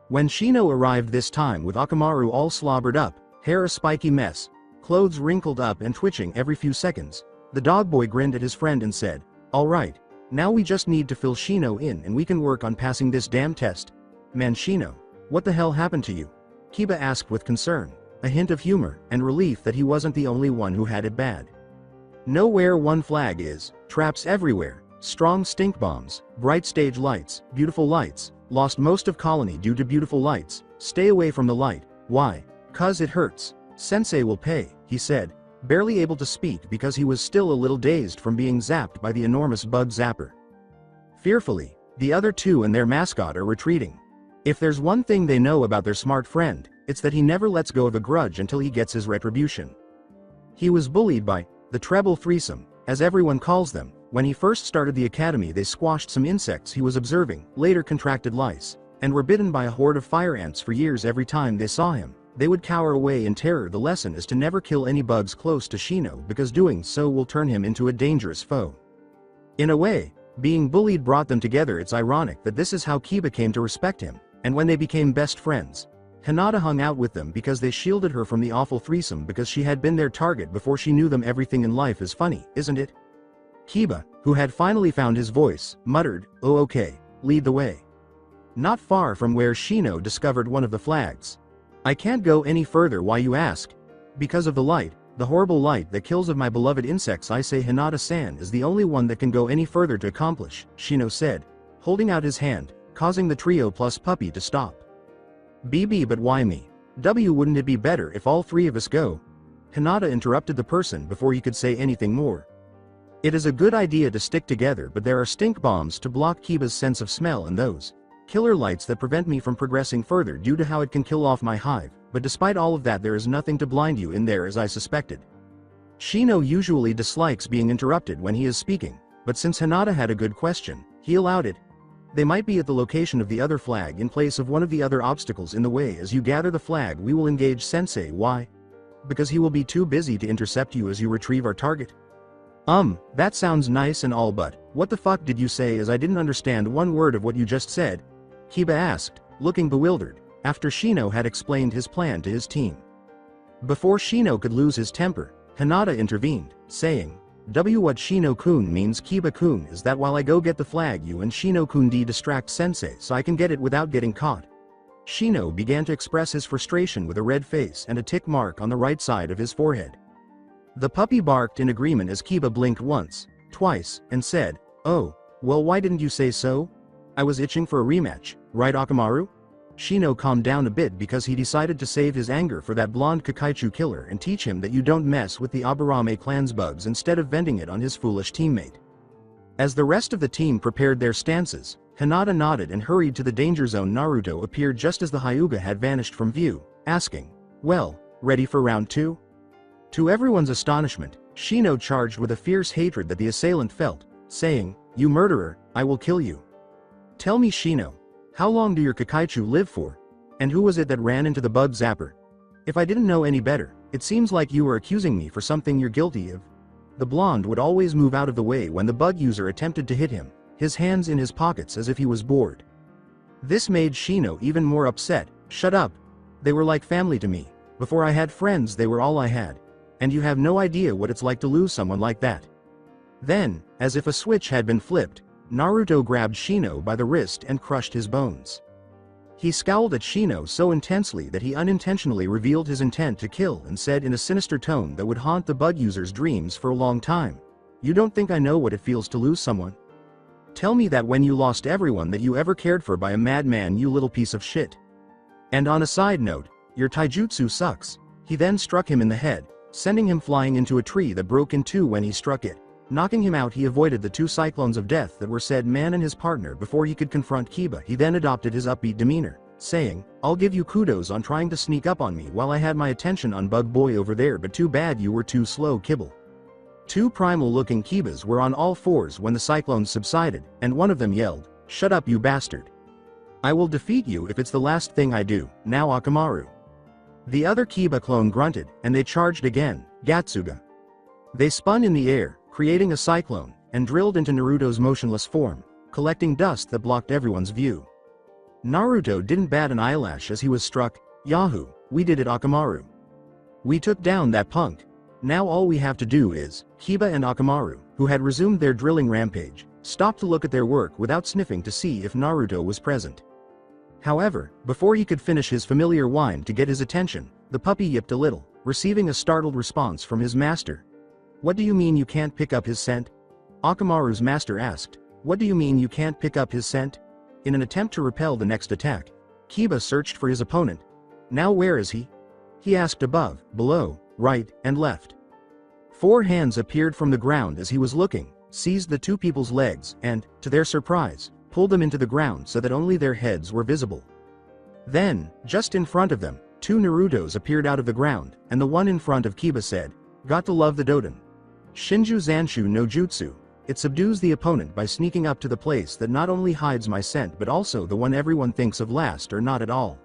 When Shino arrived this time with Akamaru all slobbered up, hair a spiky mess, clothes wrinkled up and twitching every few seconds, the dog boy grinned at his friend and said, "All right. Now we just need to fill Shino in and we can work on passing this damn test." "Man Shino, what the hell happened to you?" Kiba asked with concern, a hint of humor and relief that he wasn't the only one who had it bad. "Nowhere one flag is, traps everywhere, strong stink bombs, bright stage lights, beautiful lights, lost most of colony due to beautiful lights, stay away from the light, why? 'Cause it hurts. Sensei will pay," he said, barely able to speak because he was still a little dazed from being zapped by the enormous bug zapper. Fearfully, the other two and their mascot are retreating. If there's one thing they know about their smart friend, it's that he never lets go of a grudge until he gets his retribution. He was bullied by the treble threesome, as everyone calls them. When he first started the academy, they squashed some insects he was observing, later contracted lice, and were bitten by a horde of fire ants for years. Every time they saw him, they would cower away in terror. The lesson is to never kill any bugs close to Shino because doing so will turn him into a dangerous foe. In a way, being bullied brought them together. It's ironic that this is how Kiba came to respect him, and when they became best friends, Hinata hung out with them because they shielded her from the awful threesome because she had been their target before she knew them. Everything in life is funny, isn't it? Kiba, who had finally found his voice, muttered, "Oh okay, lead the way." Not far from where Shino discovered one of the flags. "I can't go any further. Why you ask?" "Because of the light, the horrible light that kills of my beloved insects. I say Hinata-san is the only one that can go any further to accomplish," Shino said, holding out his hand, causing the trio plus puppy to stop. But why me? Wouldn't it be better if all three of us go?" Hinata interrupted the person before he could say anything more. "It is a good idea to stick together, but there are stink bombs to block Kiba's sense of smell and those killer lights that prevent me from progressing further due to how it can kill off my hive, but despite all of that there is nothing to blind you in there as I suspected." Shino usually dislikes being interrupted when he is speaking, but since Hinata had a good question, he allowed it. "They might be at the location of the other flag in place of one of the other obstacles in the way. As you gather the flag we will engage Sensei." "Why?" "Because he will be too busy to intercept you as you retrieve our target." That sounds nice and all, but what the fuck did you say?" "As I didn't understand one word of what you just said," Kiba asked, looking bewildered, after Shino had explained his plan to his team. Before Shino could lose his temper, Hinata intervened, saying, What Shino-kun means Kiba-kun is that while I go get the flag you and Shino-kun distract Sensei so I can get it without getting caught." Shino began to express his frustration with a red face and a tick mark on the right side of his forehead. The puppy barked in agreement as Kiba blinked once, twice, and said, "Oh, well why didn't you say so? I was itching for a rematch, right Akamaru?" Shino calmed down a bit because he decided to save his anger for that blonde Kakaichu killer and teach him that you don't mess with the Aburame clan's bugs instead of venting it on his foolish teammate. As the rest of the team prepared their stances, Hinata nodded and hurried to the danger zone. Naruto appeared just as the Hyuga had vanished from view, asking, "Well, ready for round 2? To everyone's astonishment, Shino charged with a fierce hatred that the assailant felt, saying, "You murderer, I will kill you. Tell me Shino, how long do your Kakaichu live for? And who was it that ran into the bug zapper? If I didn't know any better, It seems like you are accusing me for something you're guilty of. The blonde would always move out of the way when the bug user attempted to hit him, his hands in his pockets as if he was bored. This made Shino even more upset. Shut up. They were like family to me. Before I had friends, they were all I had. And you have no idea what it's like to lose someone like that. Then, as if a switch had been flipped, Naruto grabbed Shino by the wrist and crushed his bones. He scowled at Shino so intensely that he unintentionally revealed his intent to kill and said in a sinister tone that would haunt the bug user's dreams for a long time. You don't think I know what it feels to lose someone? Tell me that when you lost everyone that you ever cared for by a madman, you little piece of shit. And on a side note, your taijutsu sucks. He then struck him in the head, sending him flying into a tree that broke in two when he struck it. Knocking him out, he avoided the two cyclones of death that were said man and his partner before he could confront Kiba. He then adopted his upbeat demeanor, saying, I'll give you kudos on trying to sneak up on me while I had my attention on Bug Boy over there, but too bad you were too slow, Kibble. Two primal-looking Kibas were on all fours when the cyclones subsided, and one of them yelled, Shut up, you bastard. I will defeat you if it's the last thing I do, now Akamaru. The other Kiba clone grunted, and they charged again, Gatsuga. They spun in the air, creating a cyclone, and drilled into Naruto's motionless form, collecting dust that blocked everyone's view. Naruto didn't bat an eyelash as he was struck. Yahoo, we did it, Akamaru. We took down that punk. Now all we have to do is, Kiba and Akamaru, who had resumed their drilling rampage, stopped to look at their work without sniffing to see if Naruto was present. However, before he could finish his familiar whine to get his attention, the puppy yipped a little, receiving a startled response from his master. What do you mean you can't pick up his scent? Akamaru's master asked. What do you mean you can't pick up his scent? In an attempt to repel the next attack, Kiba searched for his opponent. Now where is he? He asked above, below, right, and left. 4 hands appeared from the ground as he was looking, seized the two people's legs and, to their surprise, pulled them into the ground so that only their heads were visible. Then, just in front of them, 2 Narutos appeared out of the ground, and the one in front of Kiba said, Got to love the Doden. Shinju Zanshu no Jutsu. It subdues the opponent by sneaking up to the place that not only hides my scent but also the one everyone thinks of last or not at all.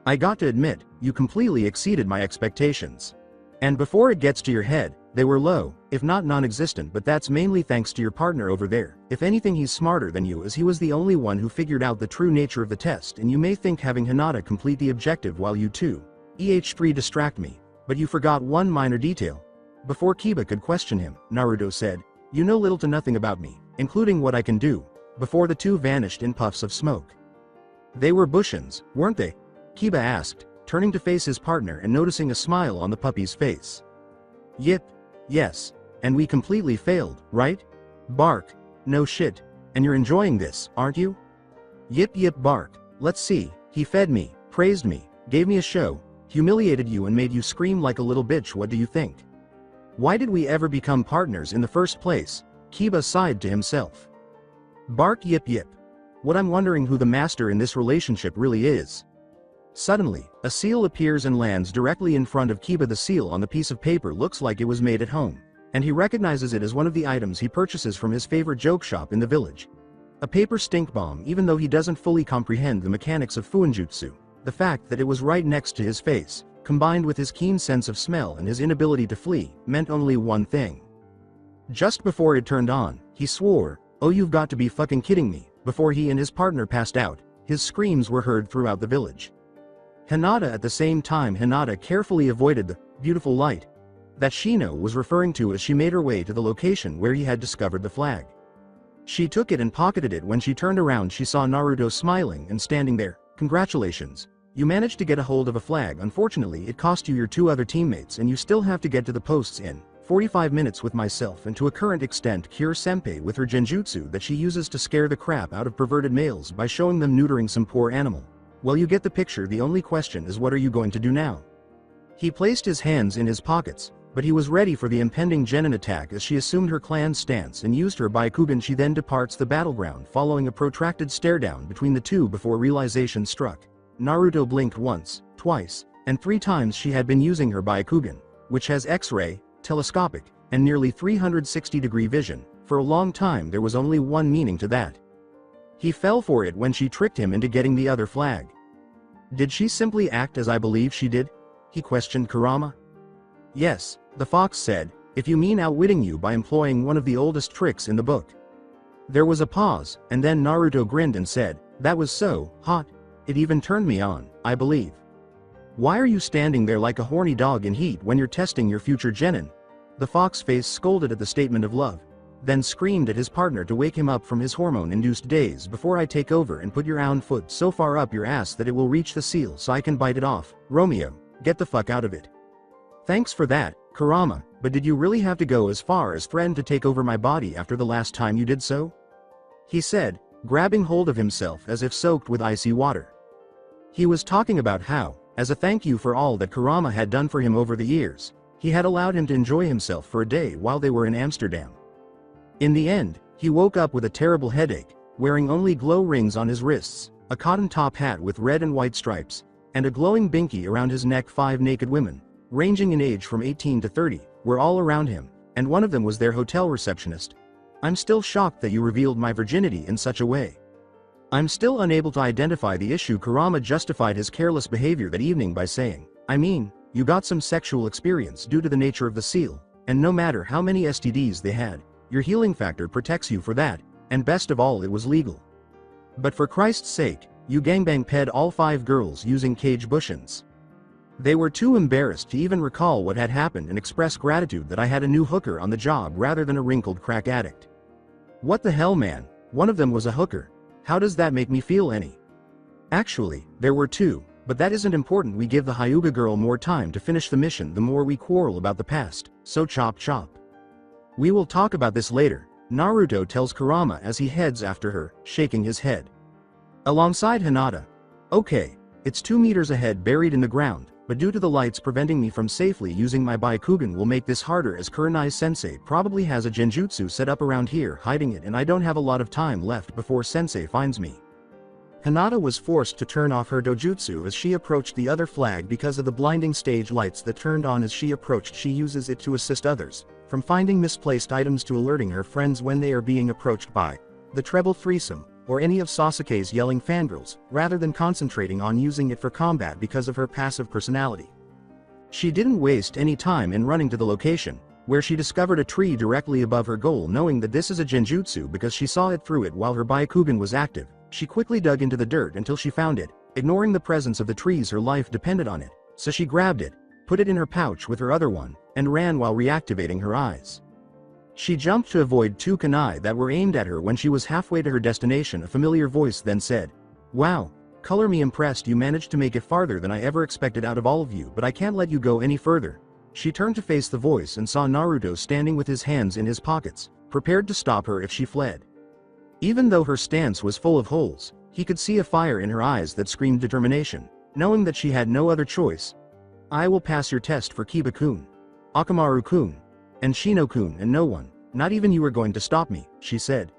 I got to admit, you completely exceeded my expectations. And before it gets to your head, they were low, if not non-existent, but that's mainly thanks to your partner over there. If anything, he's smarter than you as he was the only one who figured out the true nature of the test, and you may think having Hinata complete the objective while you two, EH3 distract me, but you forgot one minor detail. Before Kiba could question him, Naruto said, You know little to nothing about me, including what I can do, before the two vanished in puffs of smoke. They were Bushins, weren't they? Kiba asked, turning to face his partner and noticing a smile on the puppy's face. Yip. Yes. And we completely failed, right? Bark. No shit. And you're enjoying this, aren't you? Yip yip bark. Let's see, he fed me, praised me, gave me a show, humiliated you and made you scream like a little bitch. What do you think? Why did we ever become partners in the first place? Kiba sighed to himself. Bark yip yip. What I'm wondering who the master in this relationship really is. Suddenly, a seal appears and lands directly in front of Kiba. The seal on the piece of paper looks like it was made at home, and he recognizes it as one of the items he purchases from his favorite joke shop in the village. A paper stink bomb. Even though he doesn't fully comprehend the mechanics of Fuinjutsu, the fact that it was right next to his face, combined with his keen sense of smell and his inability to flee, meant only one thing. Just before it turned on, he swore, Oh, you've got to be fucking kidding me. Before he and his partner passed out, his screams were heard throughout the village. Hinata at the same time. Hinata carefully avoided the beautiful light that Shino was referring to as she made her way to the location where he had discovered the flag. She took it and pocketed it. When she turned around, she saw Naruto smiling and standing there. Congratulations. You managed to get a hold of a flag. Unfortunately, it cost you your 2 other teammates and you still have to get to the posts in 45 minutes with myself and to a current extent cure Senpai with her genjutsu that she uses to scare the crap out of perverted males by showing them neutering some poor animal. Well, you get the picture. The only question is, what are you going to do now? He placed his hands in his pockets, but he was ready for the impending genin attack as she assumed her clan's stance and used her Byakugan. She then departs the battleground following a protracted stare down between the two before realization struck. Naruto blinked once, twice, and 3 times. She had been using her Byakugan, which has X-ray, telescopic, and nearly 360-degree vision. For a long time there was only one meaning to that. He fell for it when she tricked him into getting the other flag. Did she simply act as I believe she did? He questioned Kurama. Yes, the fox said, if you mean outwitting you by employing one of the oldest tricks in the book. There was a pause, and then Naruto grinned and said, that was so hot. It even turned me on, I believe. Why are you standing there like a horny dog in heat when you're testing your future genin? The fox face scolded at the statement of love, then screamed at his partner to wake him up from his hormone-induced daze before I take over and put your own foot so far up your ass that it will reach the seal so I can bite it off. Romeo, get the fuck out of it. Thanks for that, Kurama, but did you really have to go as far as threaten to take over my body after the last time you did so? He said, grabbing hold of himself as if soaked with icy water. He was talking about how, as a thank you for all that Kurama had done for him over the years, he had allowed him to enjoy himself for a day while they were in Amsterdam. In the end, he woke up with a terrible headache, wearing only glow rings on his wrists, a cotton top hat with red and white stripes, and a glowing binky around his neck. 5 naked women, ranging in age from 18 to 30, were all around him, and one of them was their hotel receptionist. I'm still shocked that you revealed my virginity in such a way. I'm still unable to identify the issue. Kurama justified his careless behavior that evening by saying, I mean, you got some sexual experience due to the nature of the seal, and no matter how many STDs they had, your healing factor protects you for that, and best of all it was legal. But for Christ's sake, you gangbang ped all 5 girls using cage bushins. They were too embarrassed to even recall what had happened and express gratitude that I had a new hooker on the job rather than a wrinkled crack addict. What the hell, man, one of them was a hooker. How does that make me feel any? Actually, there were 2, but that isn't important. We give the Hyuga girl more time to finish the mission the more we quarrel about the past, so chop chop. We will talk about this later, Naruto tells Kurama as he heads after her, shaking his head. Alongside Hinata. Okay, it's 2 meters ahead buried in the ground, but due to the lights preventing me from safely using my Byakugan will make this harder as Kurenai-sensei probably has a genjutsu set up around here hiding it and I don't have a lot of time left before sensei finds me. Hinata was forced to turn off her dojutsu as she approached the other flag because of the blinding stage lights that turned on as she approached. She uses it to assist others, from finding misplaced items to alerting her friends when they are being approached by the treble threesome, or any of Sasuke's yelling fangirls, rather than concentrating on using it for combat because of her passive personality. She didn't waste any time in running to the location, where she discovered a tree directly above her goal. Knowing that this is a genjutsu because she saw it through it while her Byakugan was active, she quickly dug into the dirt until she found it, ignoring the presence of the trees. Her life depended on it, so she grabbed it, put it in her pouch with her other one, and ran while reactivating her eyes. She jumped to avoid 2 kunai that were aimed at her. When she was halfway to her destination, a familiar voice then said, wow, color me impressed. You managed to make it farther than I ever expected out of all of you, but I can't let you go any further. She turned to face the voice and saw Naruto standing with his hands in his pockets, prepared to stop her if she fled. Even though her stance was full of holes, he could see a fire in her eyes that screamed determination, knowing that she had no other choice. I will pass your test for Kiba-kun, Akamaru-kun, and Shino-kun, and no one, not even you, are going to stop me, she said.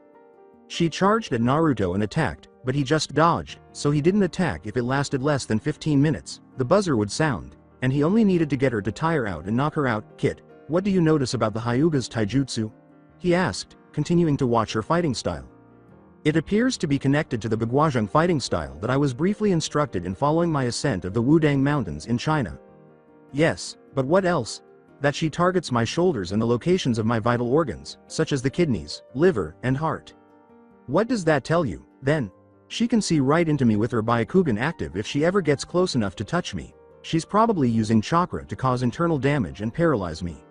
She charged at Naruto and attacked, but he just dodged, so he didn't attack. If it lasted less than 15 minutes, the buzzer would sound, and he only needed to get her to tire out and knock her out. Kit, what do you notice about the Hyuga's taijutsu? He asked, continuing to watch her fighting style. It appears to be connected to the Baguazhang fighting style that I was briefly instructed in following my ascent of the Wudang Mountains in China. Yes, but what else? That she targets my shoulders and the locations of my vital organs, such as the kidneys, liver, and heart. What does that tell you, then? She can see right into me with her Byakugan active. If she ever gets close enough to touch me, she's probably using chakra to cause internal damage and paralyze me.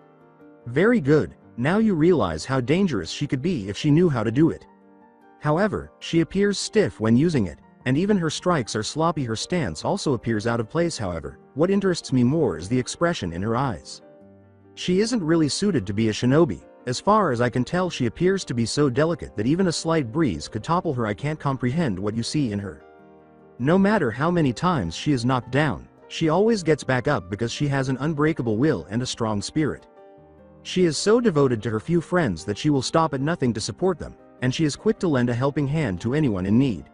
Very good, now you realize how dangerous she could be if she knew how to do it. However, she appears stiff when using it, and even her strikes are sloppy. Her stance also appears out of place. However, what interests me more is the expression in her eyes. She isn't really suited to be a shinobi. As far as I can tell, she appears to be so delicate that even a slight breeze could topple her. I can't comprehend what you see in her. No matter how many times she is knocked down, she always gets back up because she has an unbreakable will and a strong spirit. She is so devoted to her few friends that she will stop at nothing to support them, and she is quick to lend a helping hand to anyone in need.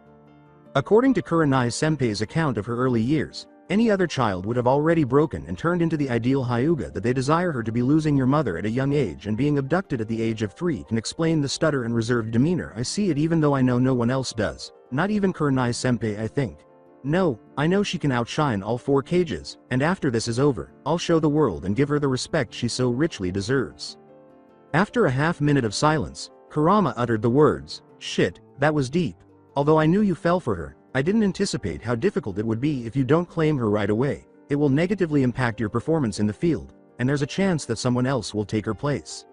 According to Kurenai-senpai's account of her early years, any other child would have already broken and turned into the ideal Hyuga that they desire her to be. Losing your mother at a young age and being abducted at the age of 3 can explain the stutter and reserved demeanor. I see it even though I know no one else does, not even Kurenai-senpai, I think. No, I know she can outshine all 4 cages, and after this is over, I'll show the world and give her the respect she so richly deserves. After a half-minute of silence, Kurama uttered the words, "Shit, that was deep. Although I knew you fell for her, I didn't anticipate how difficult it would be if you don't claim her right away. It will negatively impact your performance in the field, and there's a chance that someone else will take her place.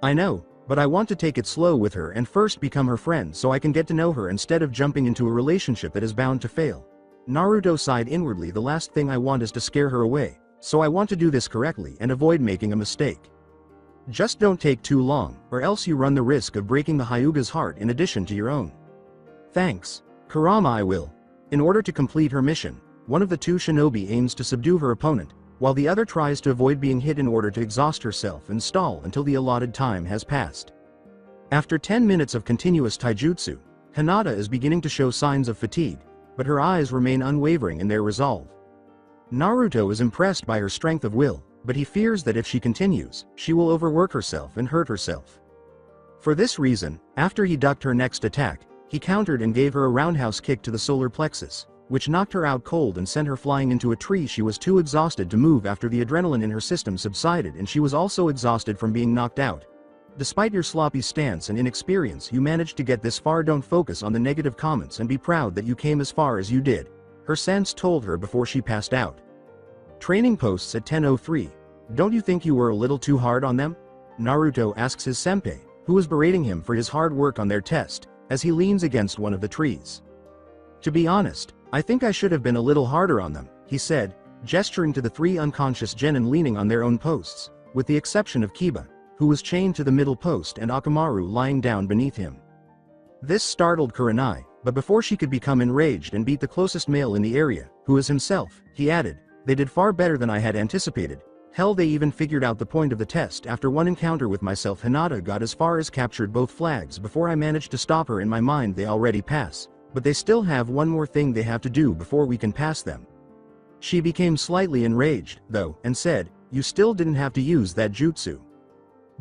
I know, but I want to take it slow with her and first become her friend so I can get to know her instead of jumping into a relationship that is bound to fail." Naruto sighed inwardly. The last thing I want is to scare her away, so I want to do this correctly and avoid making a mistake. Just don't take too long, or else you run the risk of breaking the Hyuga's heart in addition to your own. Thanks, Kurama. I will. In order to complete her mission, one of the 2 shinobi aims to subdue her opponent, while the other tries to avoid being hit in order to exhaust herself and stall until the allotted time has passed. After 10 minutes of continuous taijutsu, Hinata is beginning to show signs of fatigue, but her eyes remain unwavering in their resolve. Naruto is impressed by her strength of will, but he fears that if she continues, she will overwork herself and hurt herself. For this reason, after he ducked her next attack, he countered and gave her a roundhouse kick to the solar plexus, which knocked her out cold and sent her flying into a tree. She was too exhausted to move after the adrenaline in her system subsided, and she was also exhausted from being knocked out. Despite your sloppy stance and inexperience, you managed to get this far. Don't focus on the negative comments and be proud that you came as far as you did, her sense told her before she passed out. Training posts at 10:03. Don't you think you were a little too hard on them? Naruto asks his senpai, who is berating him for his hard work on their test, as he leans against one of the trees. To be honest, I think I should have been a little harder on them, he said, gesturing to the 3 unconscious genin leaning on their own posts, with the exception of Kiba, who was chained to the middle post, and Akamaru lying down beneath him. This startled Kurenai, but before she could become enraged and beat the closest male in the area, who is himself, he added, "They did far better than I had anticipated. Hell, they even figured out the point of the test. After one encounter with myself, Hinata got as far as captured both flags before I managed to stop her. In my mind they already pass, but they still have one more thing they have to do before we can pass them." She became slightly enraged, though, and said, "You still didn't have to use that jutsu.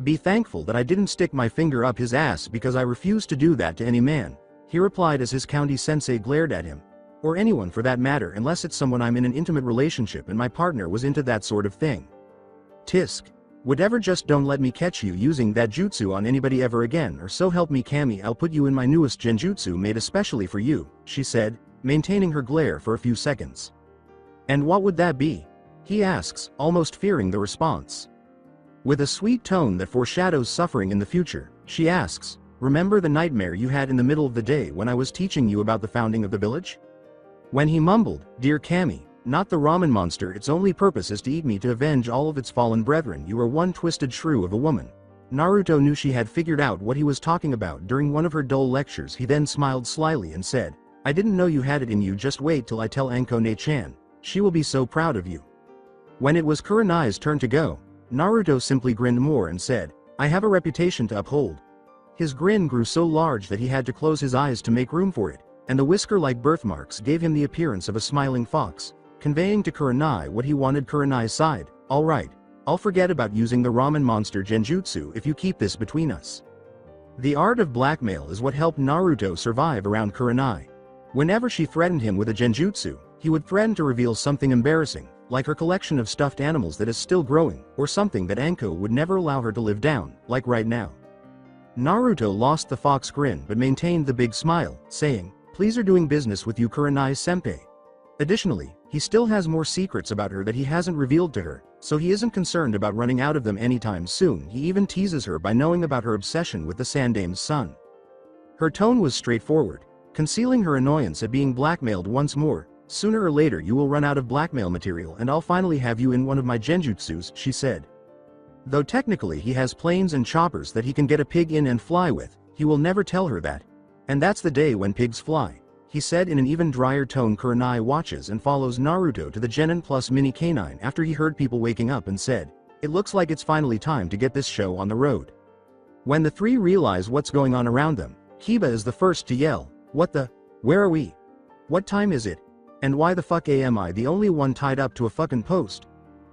Be thankful that I didn't stick my finger up his ass, because I refuse to do that to any man," he replied as his county sensei glared at him. "Or anyone for that matter, unless it's someone I'm in an intimate relationship and my partner was into that sort of thing. Tisk. Whatever, just don't let me catch you using that jutsu on anybody ever again, or so help me Kami, I'll put you in my newest genjutsu made especially for you," she said, maintaining her glare for a few seconds. "And what would that be?" he asks, almost fearing the response. With a sweet tone that foreshadows suffering in the future, she asks, "Remember the nightmare you had in the middle of the day when I was teaching you about the founding of the village?" When he mumbled, "Dear Kami, not the ramen monster, its only purpose is to eat me to avenge all of its fallen brethren. You are one twisted shrew of a woman." Naruto knew she had figured out what he was talking about during one of her dull lectures. He then smiled slyly and said, "I didn't know you had it in you. Just wait till I tell Anko Ne-chan. She will be so proud of you." When it was Kurenai's turn to go, Naruto simply grinned more and said, "I have a reputation to uphold." His grin grew so large that he had to close his eyes to make room for it, and the whisker-like birthmarks gave him the appearance of a smiling fox, conveying to Kurenai what he wanted. Kurenai sighed, "All right, I'll forget about using the ramen monster genjutsu if you keep this between us." The art of blackmail is what helped Naruto survive around Kurenai. Whenever she threatened him with a genjutsu, he would threaten to reveal something embarrassing, like her collection of stuffed animals that is still growing, or something that Anko would never allow her to live down, like right now. Naruto lost the fox grin but maintained the big smile, saying, "Pleasure doing business with you, Kurenai-senpai." Additionally, he still has more secrets about her that he hasn't revealed to her, so he isn't concerned about running out of them anytime soon. He even teases her by knowing about her obsession with the Sandame's son. Her tone was straightforward, concealing her annoyance at being blackmailed once more. "Sooner or later you will run out of blackmail material and I'll finally have you in one of my genjutsus," she said. Though technically he has planes and choppers that he can get a pig in and fly with, he will never tell her that. "And that's the day when pigs fly," he said in an even drier tone. Kurenai watches and follows Naruto to the Genin Plus mini canine after he heard people waking up and said, "It looks like it's finally time to get this show on the road." When the 3 realize what's going on around them, Kiba is the first to yell, "What the? Where are we? What time is it? And why the fuck am I the only one tied up to a fucking post?"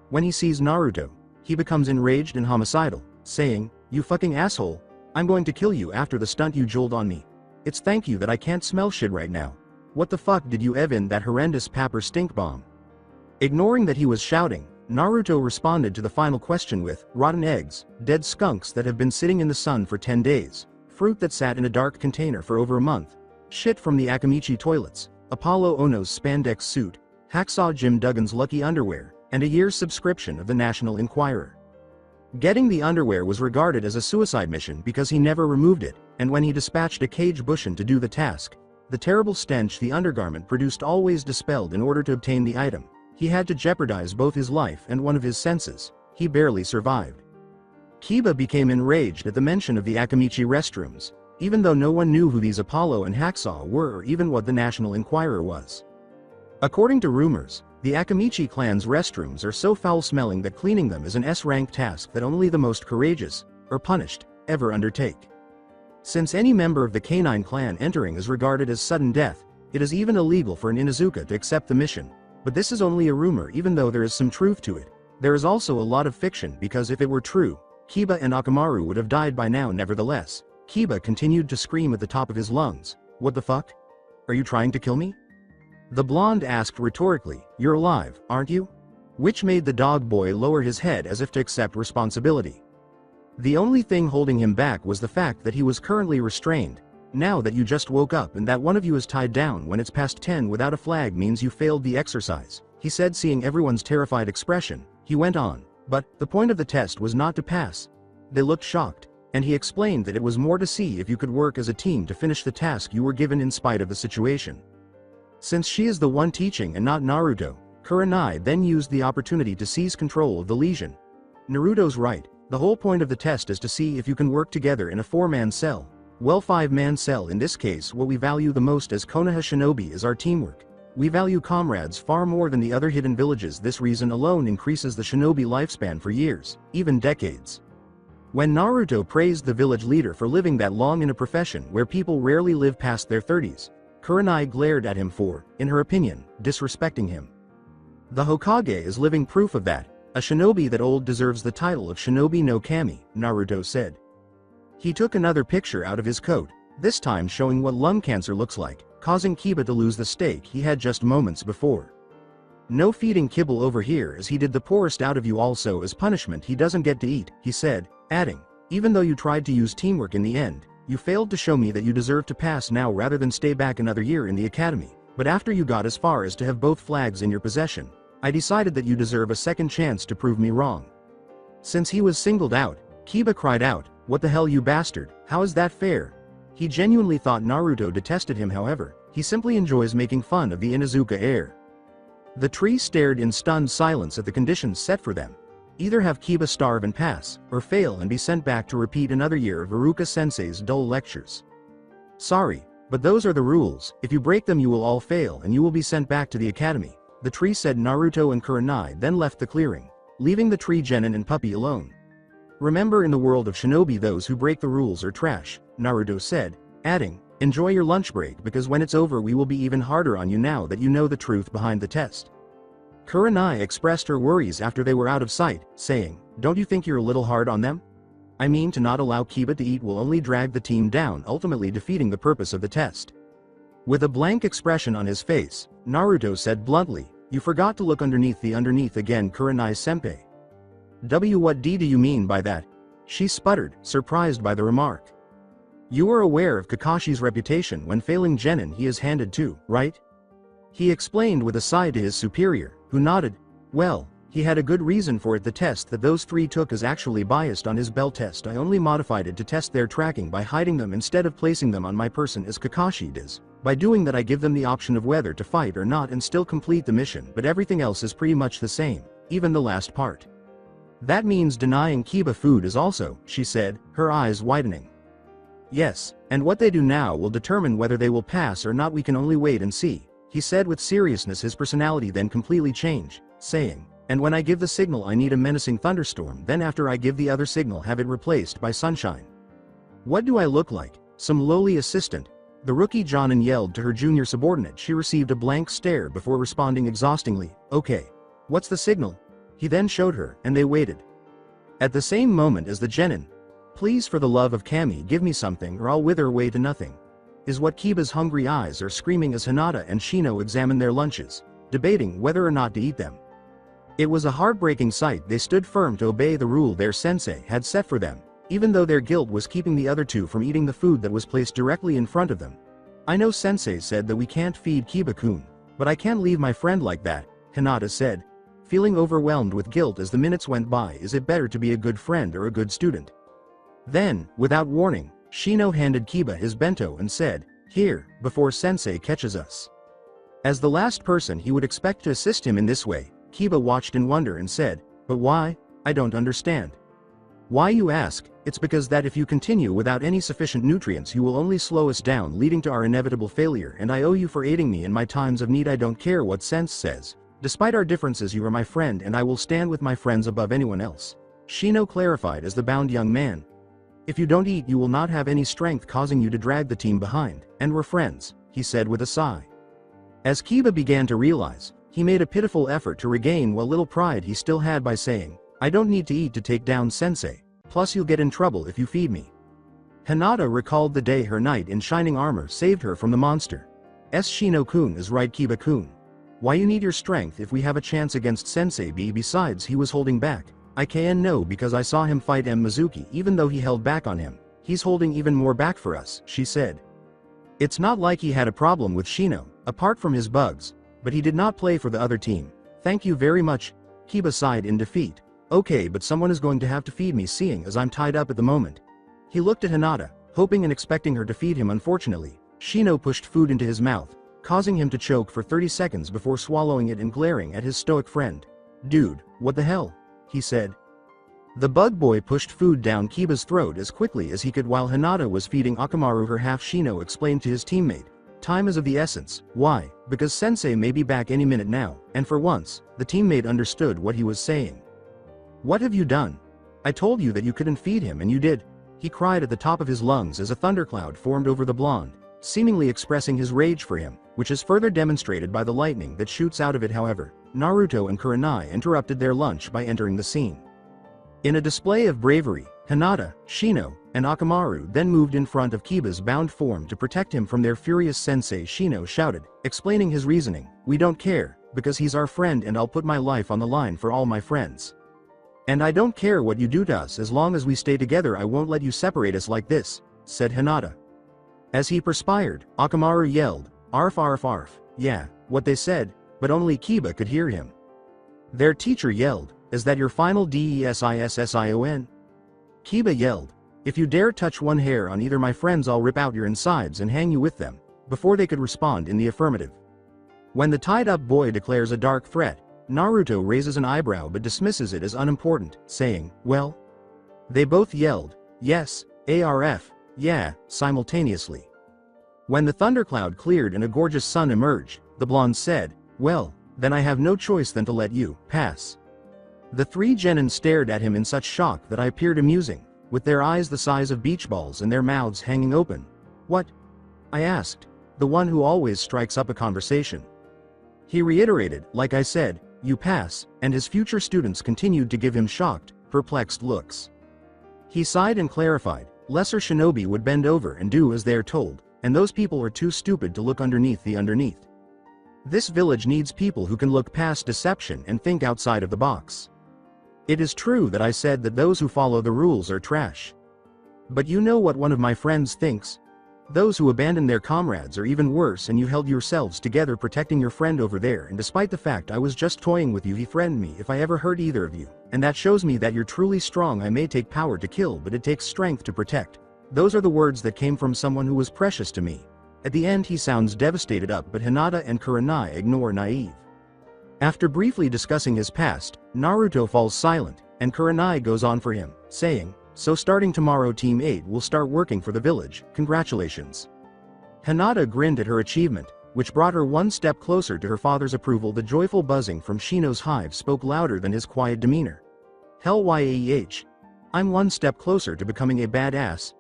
When he sees Naruto, he becomes enraged and homicidal, saying, "You fucking asshole, I'm going to kill you after the stunt you jolt on me. It's thank you that I can't smell shit right now." What the fuck did you even that horrendous papper stink bomb? Ignoring that he was shouting, Naruto responded to the final question with, rotten eggs, dead skunks that have been sitting in the sun for 10 days, fruit that sat in a dark container for over a month, shit from the Akamichi toilets, Apollo Ono's spandex suit, Hacksaw Jim Duggan's lucky underwear, and a year's subscription of the National Enquirer. Getting the underwear was regarded as a suicide mission because he never removed it, and when he dispatched a cage bushin to do the task, the terrible stench the undergarment produced always dispelled in order to obtain the item. He had to jeopardize both his life and one of his senses. He barely survived. Kiba became enraged at the mention of the Akamichi restrooms, even though no one knew who these Apollo and Hacksaw were or even what the National Enquirer was. According to rumors, the Akamichi clan's restrooms are so foul-smelling that cleaning them is an S-rank task that only the most courageous, or punished, ever undertake. Since any member of the Canine clan entering is regarded as sudden death, it is even illegal for an Inuzuka to accept the mission. But this is only a rumor even though there is some truth to it. There is also a lot of fiction because if it were true, Kiba and Akamaru would have died by now nevertheless. Kiba continued to scream at the top of his lungs. What the fuck? Are you trying to kill me? The blonde asked rhetorically, you're alive, aren't you? Which made the dog boy lower his head as if to accept responsibility. The only thing holding him back was the fact that he was currently restrained. Now that you just woke up and that one of you is tied down when it's past 10 without a flag means you failed the exercise, he said, seeing everyone's terrified expression. He went on, but the point of the test was not to pass. They looked shocked, and he explained that it was more to see if you could work as a team to finish the task you were given in spite of the situation. Since she is the one teaching and not Naruto, Kurenai then used the opportunity to seize control of the legion. Naruto's right, the whole point of the test is to see if you can work together in a 4-man cell. Well, 5-man cell in this case. What we value the most as Konoha Shinobi is our teamwork. We value comrades far more than the other hidden villages. This reason alone increases the shinobi lifespan for years, even decades. When Naruto praised the village leader for living that long in a profession where people rarely live past their 30s, Kurenai glared at him for, in her opinion, disrespecting him. The Hokage is living proof of that. A shinobi that old deserves the title of Shinobi no Kami, Naruto said. He took another picture out of his coat, this time showing what lung cancer looks like, causing Kiba to lose the steak he had just moments before. No feeding kibble over here, as he did the poorest out of you also as punishment he doesn't get to eat, he said, adding, even though you tried to use teamwork in the end, you failed to show me that you deserve to pass now rather than stay back another year in the academy. But after you got as far as to have both flags in your possession, I decided that you deserve a second chance to prove me wrong. Since he was singled out, Kiba cried out, what the hell, you bastard, how is that fair? He genuinely thought Naruto detested him. However, he simply enjoys making fun of the Inuzuka heir. The tree stared in stunned silence at the conditions set for them. Either have Kiba starve and pass, or fail and be sent back to repeat another year of Iruka-sensei's dull lectures. Sorry, but those are the rules. If you break them you will all fail and you will be sent back to the academy, the tree said. Naruto and Kurenai then left the clearing, leaving the tree, Genin and Puppy alone. Remember, in the world of shinobi those who break the rules are trash, Naruto said, adding, enjoy your lunch break because when it's over we will be even harder on you now that you know the truth behind the test. Kurenai expressed her worries after they were out of sight, saying, don't you think you're a little hard on them? I mean, to not allow Kiba to eat will only drag the team down, ultimately defeating the purpose of the test. With a blank expression on his face, Naruto said bluntly, you forgot to look underneath again, Kurenai-senpai. What do you mean by that? She sputtered, surprised by the remark. You are aware of Kakashi's reputation when failing Genin he is handed to, right? He explained with a sigh to his superior, who nodded. Well, he had a good reason for it. The test that those three took is actually biased on his bell test. I only modified it to test their tracking by hiding them instead of placing them on my person as Kakashi does. By doing that I give them the option of whether to fight or not and still complete the mission, but everything else is pretty much the same, even the last part. That means denying Kiba food is also, she said, her eyes widening. Yes, and what they do now will determine whether they will pass or not. We can only wait and see, he said with seriousness. His personality then completely changed, saying, and when I give the signal I need a menacing thunderstorm, then after I give the other signal have it replaced by sunshine. What do I look like? Some lowly assistant? The rookie Jonin yelled to her junior subordinate. She received a blank stare before responding exhaustingly, okay. What's the signal? He then showed her, and they waited. At the same moment as the Genin, please for the love of Kami give me something or I'll wither away to nothing. is what Kiba's hungry eyes are screaming as Hinata and Shino examine their lunches, debating whether or not to eat them. It was a heartbreaking sight. They stood firm to obey the rule their sensei had set for them, even though their guilt was keeping the other two from eating the food that was placed directly in front of them. I know sensei said that we can't feed Kiba-kun, but I can't leave my friend like that, Hinata said, feeling overwhelmed with guilt as the minutes went by. Is it better to be a good friend or a good student? Then, without warning, Shino handed Kiba his bento and said, "Here, before sensei catches us." As the last person he would expect to assist him in this way, Kiba watched in wonder and said, "But why? I don't understand." "Why you ask? It's because that if you continue without any sufficient nutrients you will only slow us down, leading to our inevitable failure, and I owe you for aiding me in my times of need. I don't care what sense says. Despite our differences you are my friend and I will stand with my friends above anyone else," Shino clarified as the bound young man. "If you don't eat you will not have any strength, causing you to drag the team behind, and we're friends," he said with a sigh. As Kiba began to realize, he made a pitiful effort to regain what little pride he still had by saying, "I don't need to eat to take down sensei, plus you'll get in trouble if you feed me." Hinata recalled the day her knight in shining armor saved her from the monster. Shino-kun is right, Kiba-kun. Why you need your strength if we have a chance against sensei? Besides, he was holding back. I can know because I saw him fight Mizuki. Even though he held back on him, he's holding even more back for us, she said. It's not like he had a problem with Shino, apart from his bugs, but he did not play for the other team. Thank you very much, Kiba sighed in defeat. Okay, but someone is going to have to feed me, seeing as I'm tied up at the moment. He looked at Hinata, hoping and expecting her to feed him. Unfortunately, Shino pushed food into his mouth, causing him to choke for 30 seconds before swallowing it and glaring at his stoic friend. Dude, what the hell? He said. The bug boy pushed food down Kiba's throat as quickly as he could while Hinata was feeding Akamaru her half. Shino explained to his teammate, "Time is of the essence." Why? Because sensei may be back any minute now, and for once, the teammate understood what he was saying. What have you done? I told you that you couldn't feed him and you did, he cried at the top of his lungs as a thundercloud formed over the blonde, seemingly expressing his rage for him, which is further demonstrated by the lightning that shoots out of it. However, Naruto and Kurenai interrupted their lunch by entering the scene. In a display of bravery, Hinata, Shino, and Akamaru then moved in front of Kiba's bound form to protect him from their furious sensei. Shino shouted, explaining his reasoning, "We don't care, because he's our friend and I'll put my life on the line for all my friends. And I don't care what you do to us as long as we stay together. I won't let you separate us like this," said Hinata. As he perspired, Akamaru yelled, "Arf arf arf." Yeah, what they said, but only Kiba could hear him. Their teacher yelled, "Is that your final DESISSION? Kiba yelled, "If you dare touch one hair on either my friends I'll rip out your insides and hang you with them," before they could respond in the affirmative. When the tied-up boy declares a dark threat, Naruto raises an eyebrow but dismisses it as unimportant, saying, "Well?" They both yelled, "Yes, ARF, yeah," simultaneously. When the thundercloud cleared and a gorgeous sun emerged, the blonde said, "Well, then I have no choice than to let you pass." The three genin stared at him in such shock that I appeared amusing, with their eyes the size of beach balls and their mouths hanging open. "What?" I asked, the one who always strikes up a conversation. He reiterated, "Like I said, you pass," and his future students continued to give him shocked, perplexed looks. He sighed and clarified, "Lesser shinobi would bend over and do as they are told, and those people are too stupid to look underneath the underneath. This village needs people who can look past deception and think outside of the box. It is true that I said that those who follow the rules are trash. But you know what one of my friends thinks? Those who abandon their comrades are even worse, and you held yourselves together protecting your friend over there, and despite the fact I was just toying with you he threatened me if I ever hurt either of you, and that shows me that you're truly strong. I may take power to kill but it takes strength to protect." Those are the words that came from someone who was precious to me. At the end he sounds devastated but Hinata and Kurenai ignore naive. After briefly discussing his past, Naruto falls silent, and Kurenai goes on for him, saying, "So starting tomorrow Team 8 will start working for the village, congratulations." Hinata grinned at her achievement, which brought her one step closer to her father's approval. The joyful buzzing from Shino's hive spoke louder than his quiet demeanor. "Hell yaeh, I'm one step closer to becoming a badass,"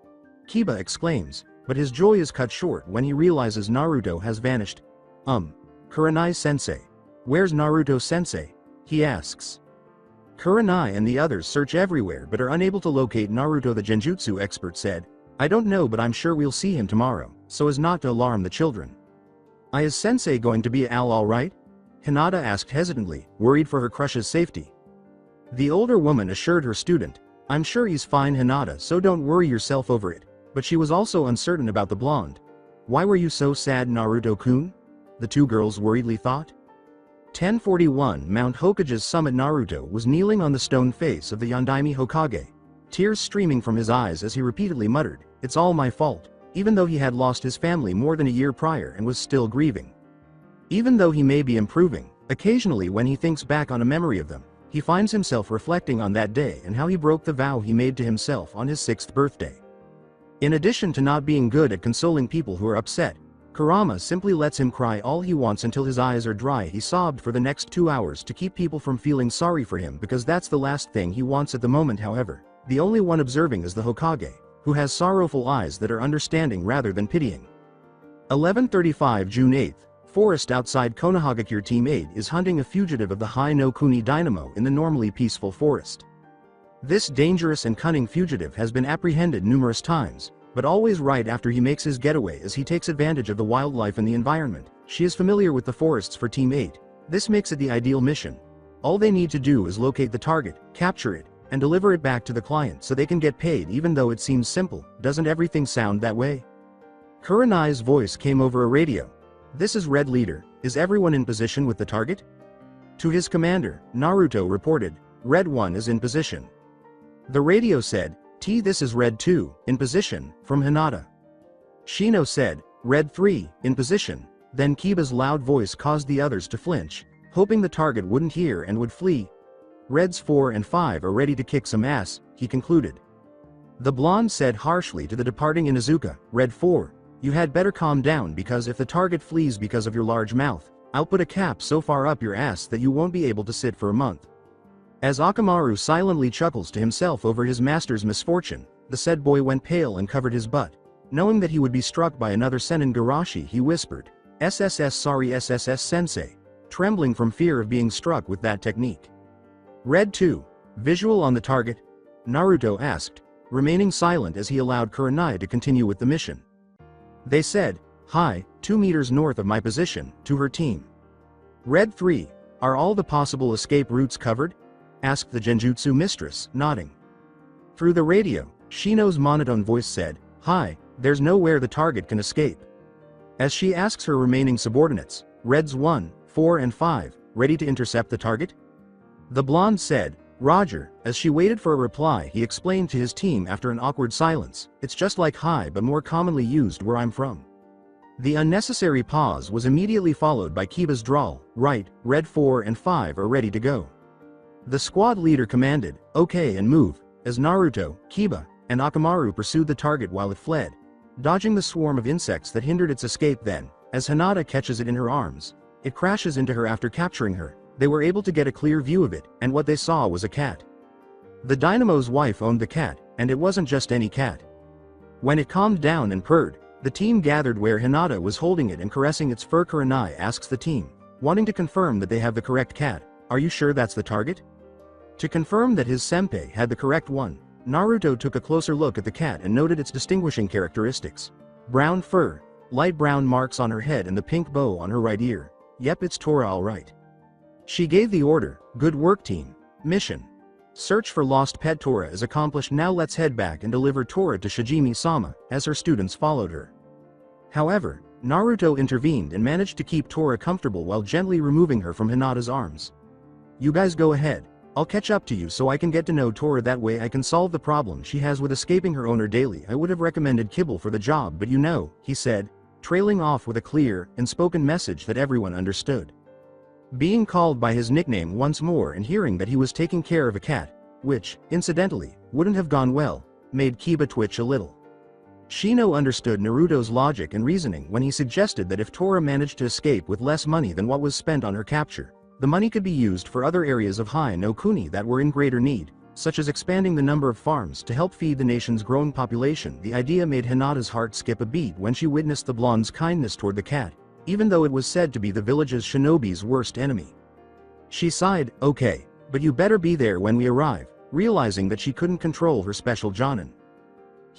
Kiba exclaims, but his joy is cut short when he realizes Naruto has vanished. Kurenai-sensei. Where's Naruto-sensei? He asks. Kurenai and the others search everywhere but are unable to locate Naruto. The genjutsu expert said, "I don't know but I'm sure we'll see him tomorrow," so as not to alarm the children. Is Sensei going to be all right? Hinata asked hesitantly, worried for her crush's safety. The older woman assured her student, I'm sure he's fine Hinata, so don't worry yourself over it, but she was also uncertain about the blonde. Why were you so sad Naruto-kun? The two girls worriedly thought. 1041 Mount Hokage's summit. Naruto was kneeling on the stone face of the Yondaime Hokage, tears streaming from his eyes as he repeatedly muttered, it's all my fault, even though he had lost his family more than a year prior and was still grieving. Even though he may be improving, occasionally when he thinks back on a memory of them, he finds himself reflecting on that day and how he broke the vow he made to himself on his 6th birthday. In addition to not being good at consoling people who are upset, Kurama simply lets him cry all he wants until his eyes are dry. He sobbed for the next 2 hours to keep people from feeling sorry for him because that's the last thing he wants at the moment. However, the only one observing is the Hokage, who has sorrowful eyes that are understanding rather than pitying. 11:35 June 8th, forest outside Konohagakure. Team 8 is hunting a fugitive of the Hai no Kuni dynamo in the normally peaceful forest. This dangerous and cunning fugitive has been apprehended numerous times, but always right after he makes his getaway as he takes advantage of the wildlife and the environment. She is familiar with the forests for Team 8. This makes it the ideal mission. All they need to do is locate the target, capture it, and deliver it back to the client so they can get paid. Even though it seems simple, doesn't everything sound that way? Kurenai's voice came over a radio. This is Red Leader, is everyone in position with the target? To his commander, Naruto reported, Red 1 is in position. The radio said, this is Red 2, in position, from Hinata. Shino said, Red 3, in position. Then Kiba's loud voice caused the others to flinch, hoping the target wouldn't hear and would flee. Reds 4 and 5 are ready to kick some ass, he concluded. The blonde said harshly to the departing Inuzuka, Red 4, you had better calm down because if the target flees because of your large mouth, I'll put a cap so far up your ass that you won't be able to sit for a month. As Akamaru silently chuckles to himself over his master's misfortune, the said boy went pale and covered his butt. Knowing that he would be struck by another Senin Garashi, he whispered, SSS sorry SSS sensei, trembling from fear of being struck with that technique. Red 2, visual on the target? Naruto asked, remaining silent as he allowed Kurenai to continue with the mission. They said, hi, 2 meters north of my position, to her team. Red 3, are all the possible escape routes covered? Asked the Genjutsu mistress, nodding. Through the radio, Shino's monotone voice said, hi, there's nowhere the target can escape. As she asks her remaining subordinates, Reds 1, 4 and 5, ready to intercept the target? The blonde said, Roger. As she waited for a reply, he explained to his team after an awkward silence, it's just like hi but more commonly used where I'm from. The unnecessary pause was immediately followed by Kiba's drawl, right, Red 4 and 5 are ready to go. The squad leader commanded, okay and move, as Naruto, Kiba, and Akamaru pursued the target while it fled, dodging the swarm of insects that hindered its escape. Then, as Hinata catches it in her arms, it crashes into her. After capturing her, they were able to get a clear view of it, and what they saw was a cat. The dynamo's wife owned the cat, and it wasn't just any cat. When it calmed down and purred, the team gathered where Hinata was holding it and caressing its fur. Kurenai asks the team, wanting to confirm that they have the correct cat, are you sure that's the target? To confirm that his senpai had the correct one, Naruto took a closer look at the cat and noted its distinguishing characteristics. Brown fur, light brown marks on her head and the pink bow on her right ear. Yep, it's Tora alright. She gave the order, good work team. Mission. Search for lost pet Tora is accomplished. Now let's head back and deliver Tora to Shijimi-sama, as her students followed her. However, Naruto intervened and managed to keep Tora comfortable while gently removing her from Hinata's arms. You guys go ahead. I'll catch up to you so I can get to know Tora, that way I can solve the problem she has with escaping her owner daily. I would have recommended Kibble for the job, but you know, he said, trailing off with a clear and spoken message that everyone understood. Being called by his nickname once more and hearing that he was taking care of a cat, which, incidentally, wouldn't have gone well, made Kiba twitch a little. Shino understood Naruto's logic and reasoning when he suggested that if Tora managed to escape with less money than what was spent on her capture, the money could be used for other areas of Hai no Kuni that were in greater need, such as expanding the number of farms to help feed the nation's growing population. The idea made Hinata's heart skip a beat when she witnessed the blonde's kindness toward the cat, even though it was said to be the village's shinobi's worst enemy. She sighed, okay, but you better be there when we arrive, realizing that she couldn't control her special Jonin.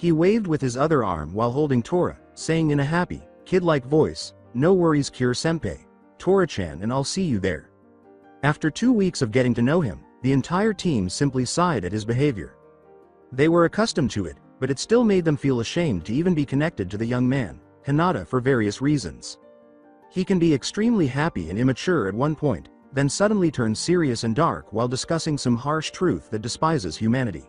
He waved with his other arm while holding Tora, saying in a happy, kid-like voice, "No worries, Kira-senpai. Tora-chan, and I'll see you there." After 2 weeks of getting to know him, the entire team simply sighed at his behavior. They were accustomed to it, but it still made them feel ashamed to even be connected to the young man, Hinata, for various reasons. He can be extremely happy and immature at one point, then suddenly turn serious and dark while discussing some harsh truth that despises humanity.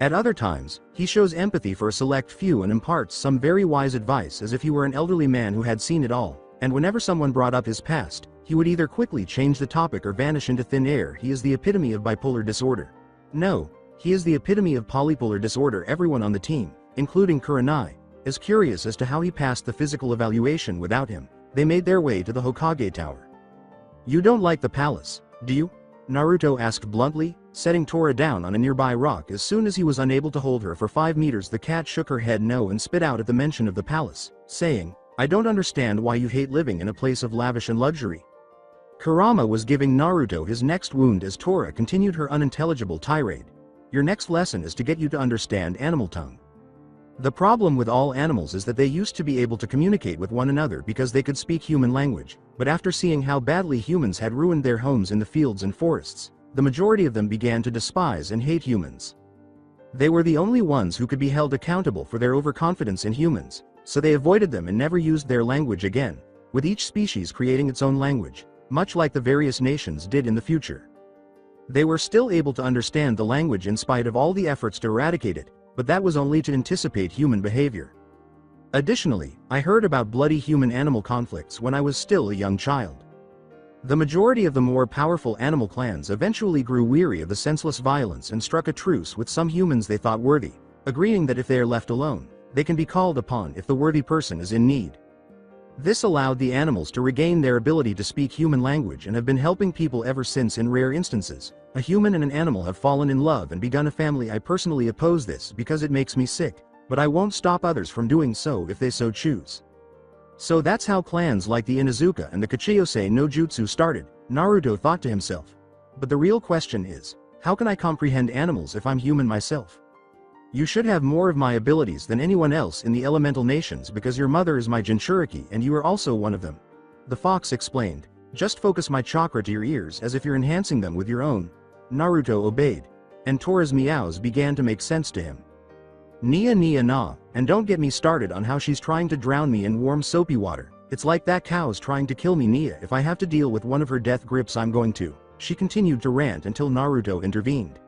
At other times, he shows empathy for a select few and imparts some very wise advice as if he were an elderly man who had seen it all, and whenever someone brought up his past, he would either quickly change the topic or vanish into thin air. He is the epitome of bipolar disorder. No, he is the epitome of polypolar disorder. Everyone on the team, including Kurenai, is curious as to how he passed the physical evaluation without him. They made their way to the Hokage Tower. "You don't like the palace, do you?" Naruto asked bluntly, setting Tora down on a nearby rock. As soon as he was unable to hold her for 5 meters, the cat shook her head no and spit out at the mention of the palace, saying, "I don't understand why you hate living in a place of lavish and luxury." Kurama was giving Naruto his next wound as Tora continued her unintelligible tirade. "Your next lesson is to get you to understand animal tongue. The problem with all animals is that they used to be able to communicate with one another because they could speak human language, but after seeing how badly humans had ruined their homes in the fields and forests, the majority of them began to despise and hate humans. They were the only ones who could be held accountable for their overconfidence in humans, so they avoided them and never used their language again, with each species creating its own language, much like the various nations did in the future. They were still able to understand the language in spite of all the efforts to eradicate it, but that was only to anticipate human behavior. Additionally, I heard about bloody human-animal conflicts when I was still a young child. The majority of the more powerful animal clans eventually grew weary of the senseless violence and struck a truce with some humans they thought worthy, agreeing that if they are left alone, they can be called upon if the worthy person is in need. This allowed the animals to regain their ability to speak human language and have been helping people ever since. In rare instances, a human and an animal have fallen in love and begun a family. I personally oppose this because it makes me sick, but I won't stop others from doing so if they so choose. So that's how clans like the Inuzuka and the Kachiyose no Jutsu started, Naruto thought to himself. But the real question is, how can I comprehend animals if I'm human myself? You should have more of my abilities than anyone else in the elemental nations because your mother is my Jinchuriki and you are also one of them. The fox explained. Just focus my chakra to your ears as if you're enhancing them with your own. Naruto obeyed. And Tora's meows began to make sense to him. Nia Nia na, and don't get me started on how she's trying to drown me in warm soapy water. It's like that cow's trying to kill me. Nia, if I have to deal with one of her death grips I'm going to. She continued to rant until Naruto intervened.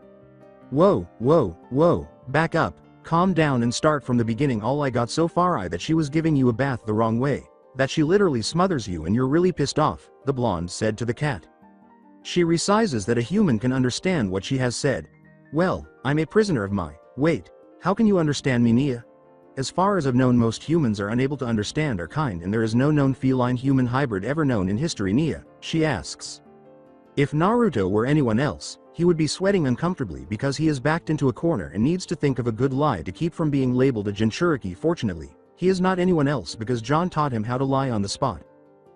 Whoa, whoa, whoa, back up, calm down and start from the beginning. All I got so far that she was giving you a bath the wrong way, that she literally smothers you and you're really pissed off, the blonde said to the cat. She resizes that a human can understand what she has said. Well, I'm a prisoner of my, wait, how can you understand me, Nia? As far as I've known, most humans are unable to understand our kind and there is no known feline-human hybrid ever known in history. Nia, she asks. If Naruto were anyone else, he would be sweating uncomfortably because he is backed into a corner and needs to think of a good lie to keep from being labeled a Jinchuriki. Fortunately, he is not anyone else because John taught him how to lie on the spot.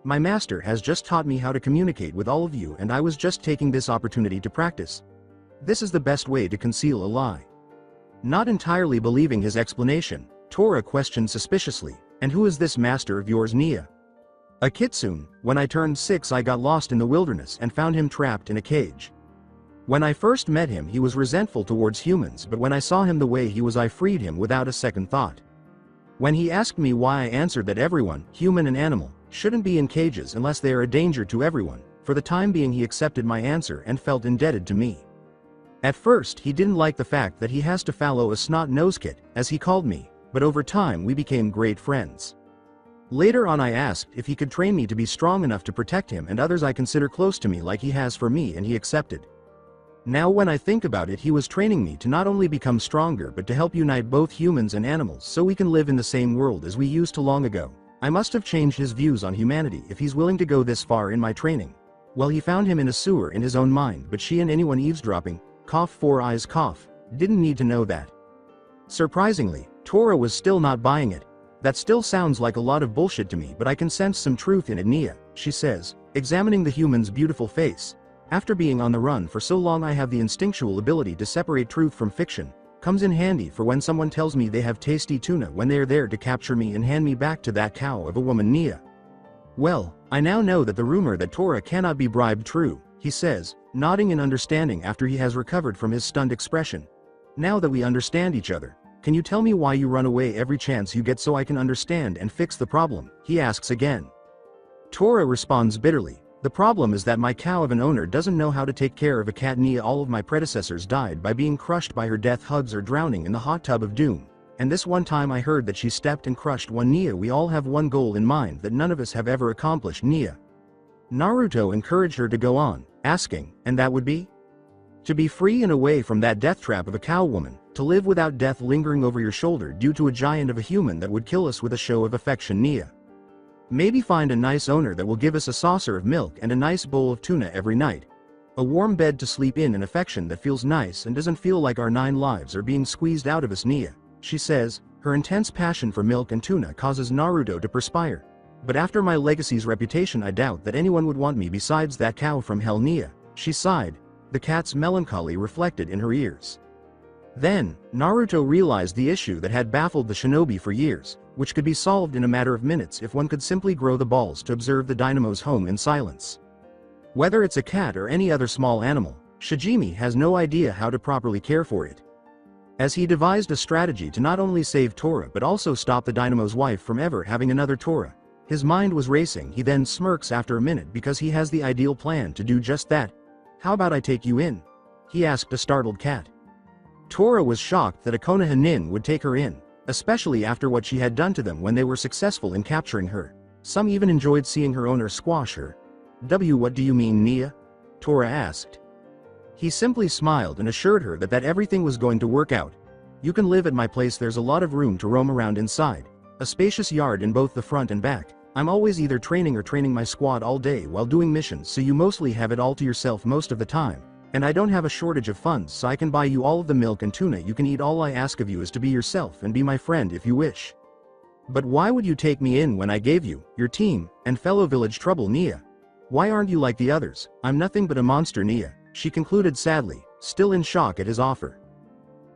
My master has just taught me how to communicate with all of you and I was just taking this opportunity to practice. This is the best way to conceal a lie. Not entirely believing his explanation, Tora questioned suspiciously, and who is this master of yours, Nia? A kitsune. When I turned 6 I got lost in the wilderness and found him trapped in a cage. When I first met him he was resentful towards humans, but when I saw him the way he was I freed him without a second thought. When he asked me why I answered that everyone, human and animal, shouldn't be in cages unless they are a danger to everyone, for the time being he accepted my answer and felt indebted to me. At first he didn't like the fact that he has to follow a snot-nosed kid, as he called me, but over time we became great friends. Later on I asked if he could train me to be strong enough to protect him and others I consider close to me like he has for me, and he accepted. Now when I think about it, he was training me to not only become stronger but to help unite both humans and animals so we can live in the same world as we used to long ago. I must have changed his views on humanity if he's willing to go this far in my training. Well, he found him in a sewer in his own mind, but she and anyone eavesdropping, cough 4 eyes cough, didn't need to know that. Surprisingly, Tora was still not buying it. That still sounds like a lot of bullshit to me, but I can sense some truth in it, Nia, she says, examining the human's beautiful face. After being on the run for so long I have the instinctual ability to separate truth from fiction. Comes in handy for when someone tells me they have tasty tuna when they are there to capture me and hand me back to that cow of a woman Nia. Well, I now know that the rumor that Tora cannot be bribed true, he says, nodding in understanding after he has recovered from his stunned expression. Now that we understand each other, can you tell me why you run away every chance you get so I can understand and fix the problem, he asks again. Tora responds bitterly, the problem is that my cow of an owner doesn't know how to take care of a cat. Nia, all of my predecessors died by being crushed by her death hugs or drowning in the hot tub of doom. And this one time I heard that she stepped and crushed one. Nia, we all have one goal in mind that none of us have ever accomplished. Nia. Naruto encouraged her to go on, asking, and that would be? To be free and away from that death trap of a cow woman, to live without death lingering over your shoulder due to a giant of a human that would kill us with a show of affection. Nia. Maybe find a nice owner that will give us a saucer of milk and a nice bowl of tuna every night. A warm bed to sleep in and affection that feels nice and doesn't feel like our 9 lives are being squeezed out of us. Nia, she says, her intense passion for milk and tuna causes Naruto to perspire. But after my legacy's reputation I doubt that anyone would want me besides that cow from hell. Nia, she sighed, the cat's melancholy reflected in her ears. Then, Naruto realized the issue that had baffled the shinobi for years, which could be solved in a matter of minutes if one could simply grow the balls to observe the dynamo's home in silence. Whether it's a cat or any other small animal, Shijimi has no idea how to properly care for it. As he devised a strategy to not only save Tora but also stop the dynamo's wife from ever having another Tora, his mind was racing. He then smirks after a minute because he has the ideal plan to do just that. How about I take you in? He asked a startled cat. Tora was shocked that a Konoha nin would take her in, especially after what she had done to them when they were successful in capturing her. Some even enjoyed seeing her owner squash her. What do you mean, Nia? Tora asked. He simply smiled and assured her that everything was going to work out. You can live at my place, there's a lot of room to roam around inside. A spacious yard in both the front and back. I'm always either training or training my squad all day while doing missions, so you mostly have it all to yourself most of the time. And I don't have a shortage of funds, so I can buy you all of the milk and tuna you can eat. All I ask of you is to be yourself and be my friend if you wish. But why would you take me in when I gave you, your team, and fellow village trouble? Nia. Why aren't you like the others? I'm nothing but a monster. Nia, she concluded sadly, still in shock at his offer.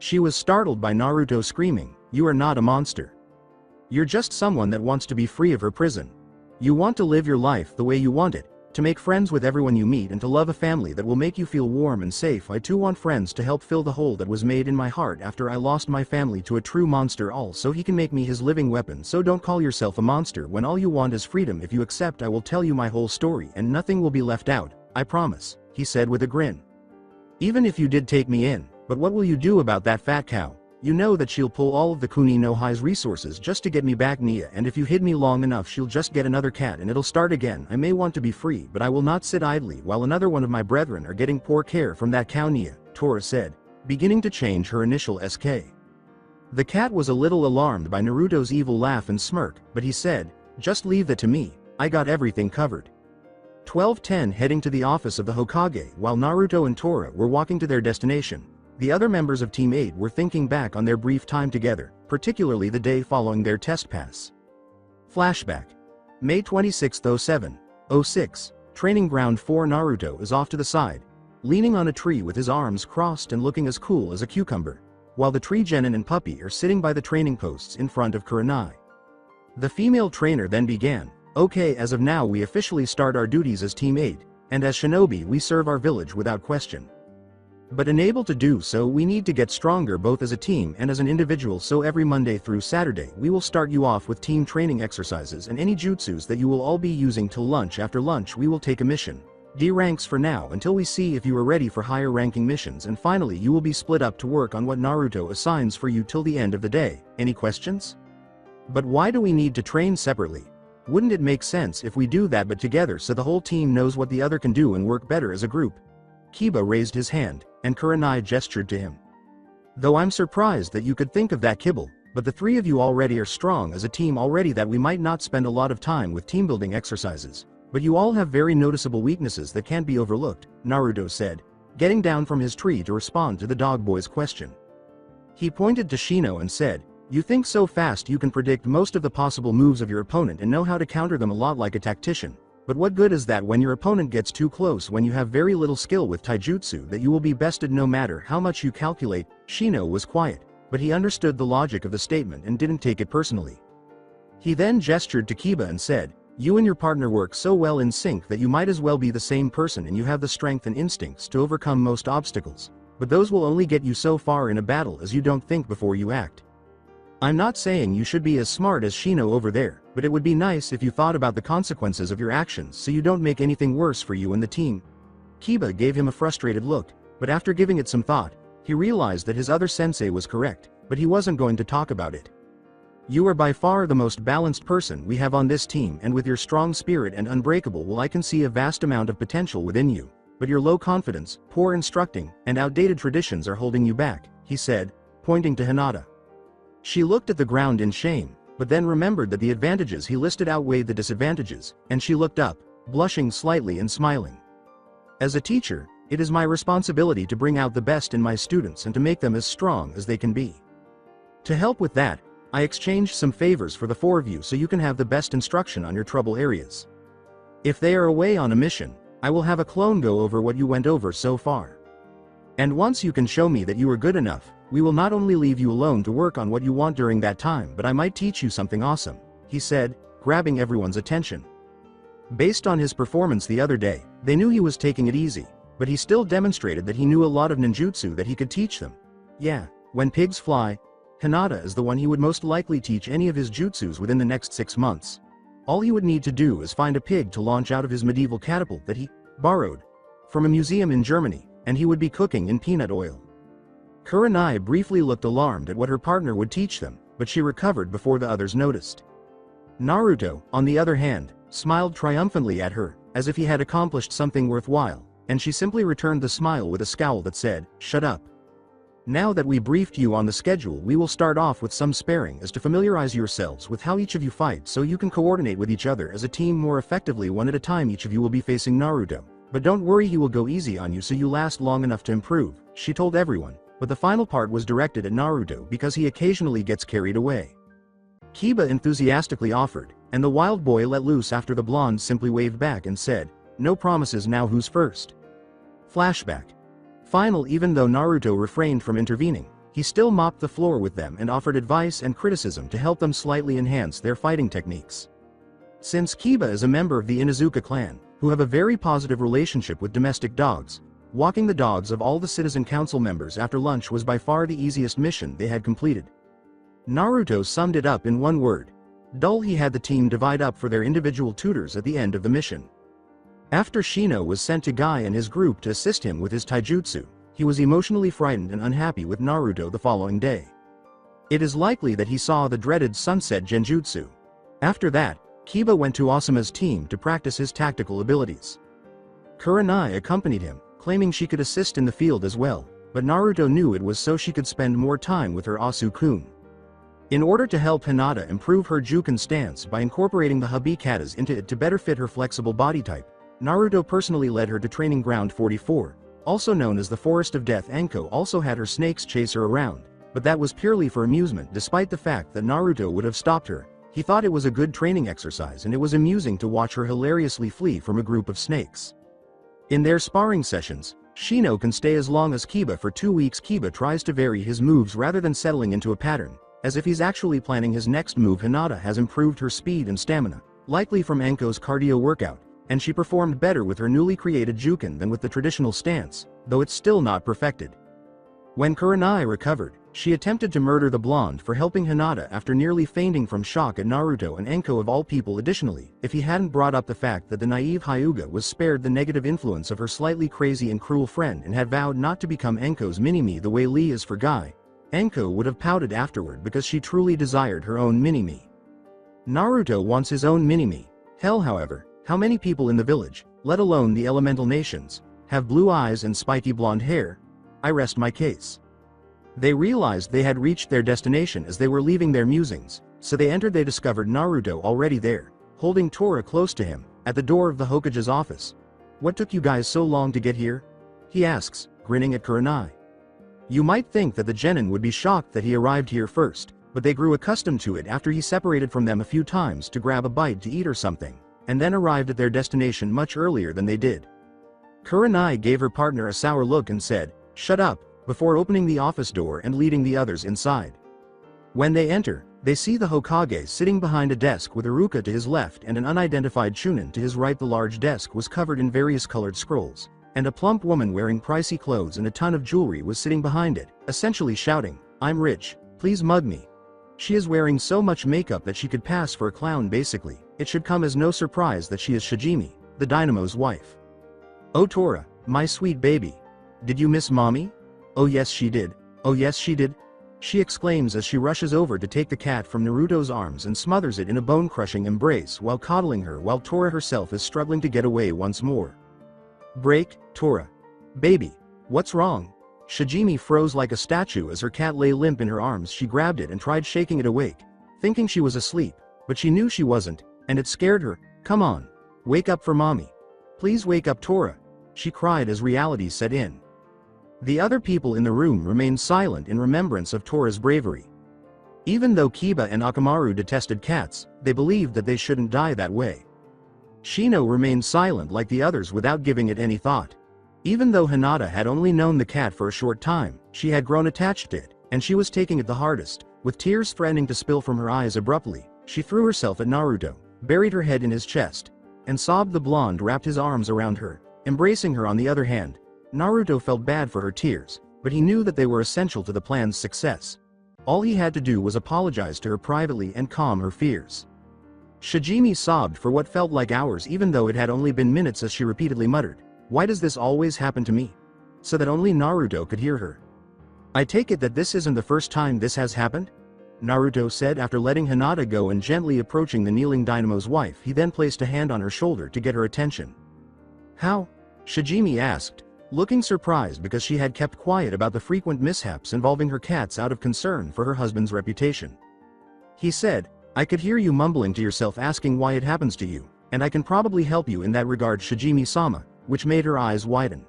She was startled by Naruto screaming, you are not a monster. You're just someone that wants to be free of her prison. You want to live your life the way you want it, to make friends with everyone you meet and to love a family that will make you feel warm and safe. I too want friends to help fill the hole that was made in my heart after I lost my family to a true monster, all so he can make me his living weapon. So don't call yourself a monster when all you want is freedom. If you accept, I will tell you my whole story and nothing will be left out, I promise, he said with a grin. Even if you did take me in, but what will you do about that fat cow? You know that she'll pull all of the Kuni no Hi's resources just to get me back, Nia, and if you hid me long enough she'll just get another cat and it'll start again. I may want to be free, but I will not sit idly while another one of my brethren are getting poor care from that cow. Nia, Tora said, beginning to change her initial SK. The cat was a little alarmed by Naruto's evil laugh and smirk, but he said, just leave that to me, I got everything covered. 12:10 Heading to the office of the Hokage while Naruto and Tora were walking to their destination. The other members of Team 8 were thinking back on their brief time together, particularly the day following their test pass. Flashback. May 26, 07:06, Training Ground 4. Naruto is off to the side, leaning on a tree with his arms crossed and looking as cool as a cucumber, while the tree Genin and Puppy are sitting by the training posts in front of Kurenai. The female trainer then began, okay, as of now we officially start our duties as Team 8, and as shinobi we serve our village without question. But unable to do so, we need to get stronger both as a team and as an individual, so every Monday through Saturday we will start you off with team training exercises and any jutsus that you will all be using till lunch. After lunch we will take a mission. D ranks for now until we see if you are ready for higher ranking missions, and finally you will be split up to work on what Naruto assigns for you till the end of the day. Any questions? But why do we need to train separately? Wouldn't it make sense if we do that but together so the whole team knows what the other can do and work better as a group? Kiba raised his hand, and Kurenai gestured to him. Though I'm surprised that you could think of that, Kibble, but the three of you already are strong as a team already that we might not spend a lot of time with team building exercises. But you all have very noticeable weaknesses that can't be overlooked, Naruto said, getting down from his tree to respond to the dog boy's question. He pointed to Shino and said, you think so fast you can predict most of the possible moves of your opponent and know how to counter them a lot like a tactician. But what good is that when your opponent gets too close when you have very little skill with taijutsu that you will be bested no matter how much you calculate? Shino was quiet, but he understood the logic of the statement and didn't take it personally. He then gestured to Kiba and said, "You and your partner work so well in sync that you might as well be the same person, and you have the strength and instincts to overcome most obstacles. But those will only get you so far in a battle as you don't think before you act. I'm not saying you should be as smart as Shino over there, but it would be nice if you thought about the consequences of your actions so you don't make anything worse for you and the team." Kiba gave him a frustrated look, but after giving it some thought, he realized that his other sensei was correct, but he wasn't going to talk about it. "You are by far the most balanced person we have on this team, and with your strong spirit and unbreakable will I can see a vast amount of potential within you. But your low confidence, poor instructing, and outdated traditions are holding you back," he said, pointing to Hinata. She looked at the ground in shame, but then remembered that the advantages he listed outweighed the disadvantages, and she looked up, blushing slightly and smiling. "As a teacher, it is my responsibility to bring out the best in my students and to make them as strong as they can be. To help with that, I exchanged some favors for the four of you so you can have the best instruction on your trouble areas. If they are away on a mission, I will have a clone go over what you went over so far. And once you can show me that you are good enough, we will not only leave you alone to work on what you want during that time, but I might teach you something awesome," he said, grabbing everyone's attention. Based on his performance the other day, they knew he was taking it easy, but he still demonstrated that he knew a lot of ninjutsu that he could teach them. Yeah, when pigs fly, Hinata is the one he would most likely teach any of his jutsus within the next 6 months. All he would need to do is find a pig to launch out of his medieval catapult that he borrowed from a museum in Germany, and he would be cooking in peanut oil. Kurenai briefly looked alarmed at what her partner would teach them, but she recovered before the others noticed. Naruto, on the other hand, smiled triumphantly at her, as if he had accomplished something worthwhile, and she simply returned the smile with a scowl that said, "Shut up. Now that we briefed you on the schedule, we will start off with some sparring as to familiarize yourselves with how each of you fight so you can coordinate with each other as a team more effectively. One at a time each of you will be facing Naruto. But don't worry, he will go easy on you so you last long enough to improve," she told everyone, but the final part was directed at Naruto because he occasionally gets carried away. Kiba enthusiastically offered, and the wild boy let loose after the blonde simply waved back and said, "No promises now, who's first?" Flashback. Final. Even though Naruto refrained from intervening, he still mopped the floor with them and offered advice and criticism to help them slightly enhance their fighting techniques. Since Kiba is a member of the Inuzuka clan, who have a very positive relationship with domestic dogs, walking the dogs of all the citizen council members after lunch was by far the easiest mission they had completed. Naruto summed it up in one word: dull. He had the team divide up for their individual tutors at the end of the mission. After Shino was sent to Guy and his group to assist him with his taijutsu, he was emotionally frightened and unhappy with Naruto the following day. It is likely that he saw the dreaded sunset genjutsu. After that, Kiba went to Asuma's team to practice his tactical abilities. Kurenai accompanied him, claiming she could assist in the field as well, but Naruto knew it was so she could spend more time with her Asu-kun. In order to help Hinata improve her Juken stance by incorporating the Habikatas into it to better fit her flexible body type, Naruto personally led her to Training Ground 44, also known as the Forest of Death. Anko also had her snakes chase her around, but that was purely for amusement. Despite the fact that Naruto would have stopped her, he thought it was a good training exercise and it was amusing to watch her hilariously flee from a group of snakes. In their sparring sessions, Shino can stay as long as Kiba for 2 weeks. Kiba tries to vary his moves rather than settling into a pattern, as if he's actually planning his next move. Hinata has improved her speed and stamina, likely from Anko's cardio workout, and she performed better with her newly created Juken than with the traditional stance, though it's still not perfected. When Kurenai recovered, she attempted to murder the blonde for helping Hinata after nearly fainting from shock at Naruto and Anko of all people. Additionally, if he hadn't brought up the fact that the naive Hyuga was spared the negative influence of her slightly crazy and cruel friend and had vowed not to become Anko's mini-me the way Lee is for Guy, Anko would have pouted afterward because she truly desired her own mini-me. Naruto wants his own mini-me. Hell, however, how many people in the village, let alone the elemental nations, have blue eyes and spiky blonde hair? I rest my case. They realized they had reached their destination as they were leaving their musings, so they entered. They discovered Naruto already there, holding Tora close to him, at the door of the Hokage's office. "What took you guys so long to get here?" he asks, grinning at Kurenai. You might think that the genin would be shocked that he arrived here first, but they grew accustomed to it after he separated from them a few times to grab a bite to eat or something. and then arrived at their destination much earlier than they did. Kurenai gave her partner a sour look and said, "Shut up," before opening the office door and leading the others inside. When they enter, they see the Hokage sitting behind a desk with Iruka to his left and an unidentified Chunin to his right. The large desk was covered in various colored scrolls, and a plump woman wearing pricey clothes and a ton of jewelry was sitting behind it, essentially shouting, "I'm rich, please mug me." She is wearing so much makeup that she could pass for a clown basically. It should come as no surprise that she is Shijimi, the Dynamo's wife. "Oh Tora, my sweet baby. Did you miss mommy?" "Oh yes she did. Oh yes she did," she exclaims as she rushes over to take the cat from Naruto's arms and smothers it in a bone-crushing embrace while coddling her, while Tora herself is struggling to get away once more. "Break, Tora. Baby. What's wrong?" Shijimi froze like a statue as her cat lay limp in her arms. She grabbed it and tried shaking it awake, thinking she was asleep, but she knew she wasn't, and it scared her. "Come on. Wake up for mommy. Please wake up Tora," she cried as reality set in. The other people in the room remained silent in remembrance of Tora's bravery. Even though Kiba and Akamaru detested cats, they believed that they shouldn't die that way. Shino remained silent like the others without giving it any thought. Even though Hinata had only known the cat for a short time, she had grown attached to it, and she was taking it the hardest. With tears threatening to spill from her eyes abruptly, she threw herself at Naruto, buried her head in his chest, and sobbed. The blonde wrapped his arms around her, embracing her. On the other hand, Naruto felt bad for her tears, but he knew that they were essential to the plan's success. All he had to do was apologize to her privately and calm her fears. Shijimi sobbed for what felt like hours, even though it had only been minutes, as she repeatedly muttered, "Why does this always happen to me?" so that only Naruto could hear her. "I take it that this isn't the first time this has happened?" Naruto said after letting Hinata go and gently approaching the kneeling Dynamo's wife. He then placed a hand on her shoulder to get her attention. "How?" Shijimi asked, looking surprised because she had kept quiet about the frequent mishaps involving her cats out of concern for her husband's reputation. He said, "I could hear you mumbling to yourself asking why it happens to you, and I can probably help you in that regard, Shijimi-sama," which made her eyes widen.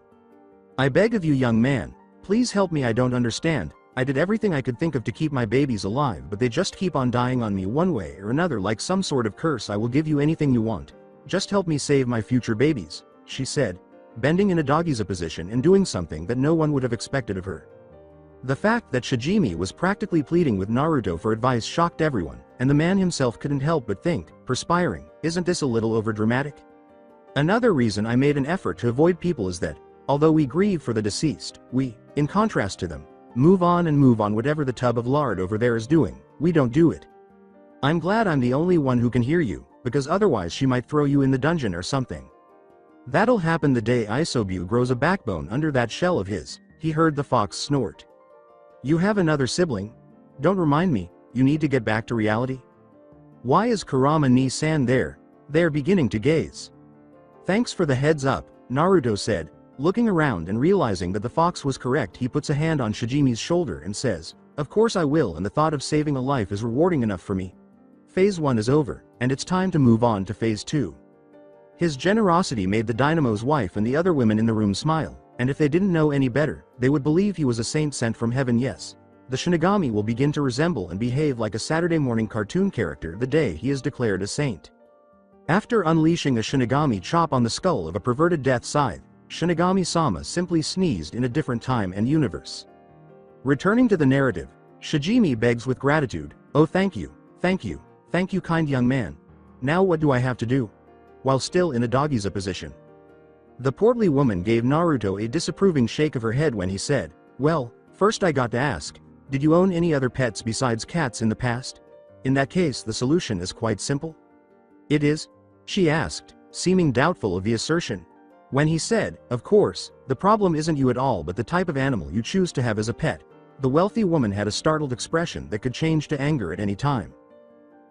"I beg of you, young man, please help me. I don't understand. I did everything I could think of to keep my babies alive, but they just keep on dying on me one way or another like some sort of curse. I will give you anything you want. Just help me save my future babies," she said, bending in a doggy's position and doing something that no one would have expected of her. The fact that Shijimi was practically pleading with Naruto for advice shocked everyone, and the man himself couldn't help but think, perspiring, "Isn't this a little overdramatic?" Another reason I made an effort to avoid people is that, although we grieve for the deceased, we, in contrast to them, move on whatever the tub of lard over there is doing. We don't do it. I'm glad I'm the only one who can hear you, because otherwise she might throw you in the dungeon or something. That'll happen the day Isobu grows a backbone under that shell of his, he heard the fox snort. You have another sibling? Don't remind me, you need to get back to reality? Why is Kurama ni-san there? They're beginning to gaze. Thanks for the heads up, Naruto said, looking around and realizing that the fox was correct. He puts a hand on Shijimi's shoulder and says, of course I will, and the thought of saving a life is rewarding enough for me. Phase 1 is over, and it's time to move on to Phase 2. His generosity made the Dynamo's wife and the other women in the room smile, and if they didn't know any better, they would believe he was a saint sent from heaven. Yes, the Shinigami will begin to resemble and behave like a Saturday morning cartoon character the day he is declared a saint. After unleashing a Shinigami chop on the skull of a perverted death scythe, Shinigami-sama simply sneezed in a different time and universe. Returning to the narrative, Shijimi begs with gratitude, oh thank you, kind young man. Now what do I have to do? While still in a doggy's position. The portly woman gave Naruto a disapproving shake of her head when he said, well, first I got to ask, did you own any other pets besides cats in the past? In that case the solution is quite simple. It is? She asked, seeming doubtful of the assertion. When he said, of course, the problem isn't you at all but the type of animal you choose to have as a pet. The wealthy woman had a startled expression that could change to anger at any time.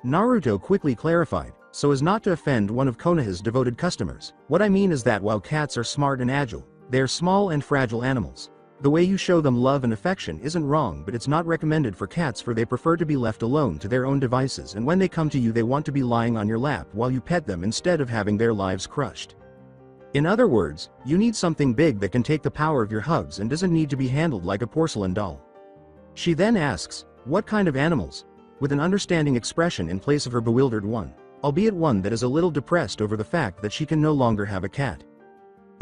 Naruto quickly clarified, so as not to offend one of Konoha's devoted customers. What I mean is that while cats are smart and agile, they are small and fragile animals. The way you show them love and affection isn't wrong, but it's not recommended for cats, for they prefer to be left alone to their own devices, and when they come to you they want to be lying on your lap while you pet them instead of having their lives crushed. In other words, you need something big that can take the power of your hugs and doesn't need to be handled like a porcelain doll. She then asks, what kind of animals? With an understanding expression in place of her bewildered one. albeit one that is a little depressed over the fact that she can no longer have a cat.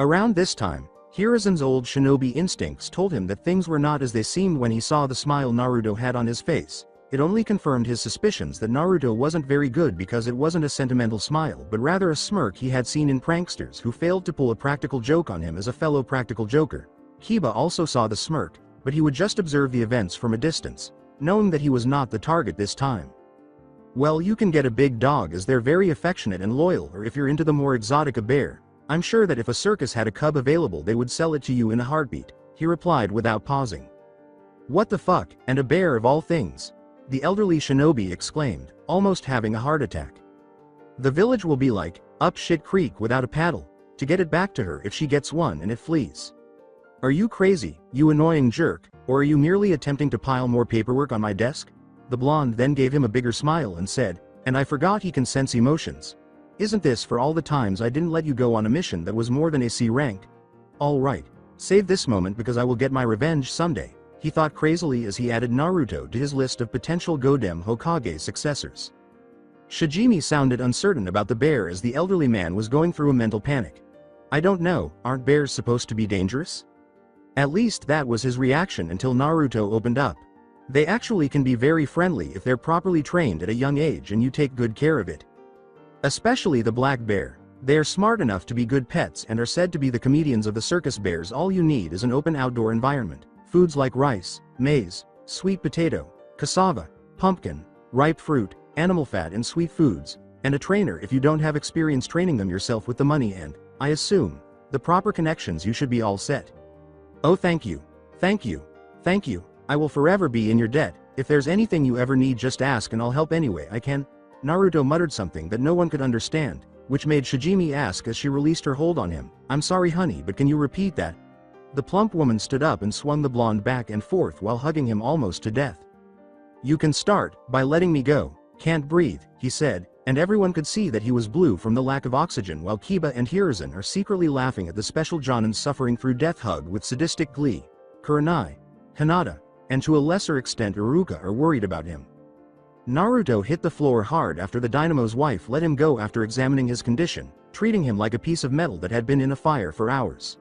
Around this time, Hiruzen's old shinobi instincts told him that things were not as they seemed when he saw the smile Naruto had on his face. It only confirmed his suspicions that Naruto wasn't very good because it wasn't a sentimental smile but rather a smirk he had seen in pranksters who failed to pull a practical joke on him as a fellow practical joker. Kiba also saw the smirk, but he would just observe the events from a distance, knowing that he was not the target this time. Well, you can get a big dog as they're very affectionate and loyal, or if you're into the more exotic, a bear. I'm sure that if a circus had a cub available they would sell it to you in a heartbeat, he replied without pausing. What the fuck, and a bear of all things? The elderly shinobi exclaimed, almost having a heart attack. The village will be like, up shit creek without a paddle, to get it back to her if she gets one and it flees. Are you crazy, you annoying jerk, or are you merely attempting to pile more paperwork on my desk? The blonde then gave him a bigger smile and said, and I forgot he can sense emotions. Isn't this for all the times I didn't let you go on a mission that was more than a C rank? Alright, save this moment because I will get my revenge someday, he thought crazily as he added Naruto to his list of potential Godem Hokage successors. Shijimi sounded uncertain about the bear as the elderly man was going through a mental panic. I don't know, aren't bears supposed to be dangerous? At least that was his reaction until Naruto opened up. They actually can be very friendly if they're properly trained at a young age and you take good care of it. Especially the black bear. They are smart enough to be good pets and are said to be the comedians of the circus bears. All you need is an open outdoor environment. Foods like rice, maize, sweet potato, cassava, pumpkin, ripe fruit, animal fat and sweet foods, and a trainer if you don't have experience training them yourself with the money and, I assume, the proper connections. You should be all set. Oh, thank you. Thank you. Thank you. I will forever be in your debt. If there's anything you ever need just ask and I'll help anyway I can. Naruto muttered something that no one could understand, which made Shijimi ask as she released her hold on him, I'm sorry honey, but can you repeat that? The plump woman stood up and swung the blonde back and forth while hugging him almost to death. You can start by letting me go. Can't breathe, he said, and everyone could see that he was blue from the lack of oxygen while Kiba and Hiruzen are secretly laughing at the special Jonin suffering through death hug with sadistic glee. Kurenai, Hinata, and to a lesser extent Iruka are worried about him. Naruto hit the floor hard after the dynamo's wife let him go after examining his condition, treating him like a piece of metal that had been in a fire for hours.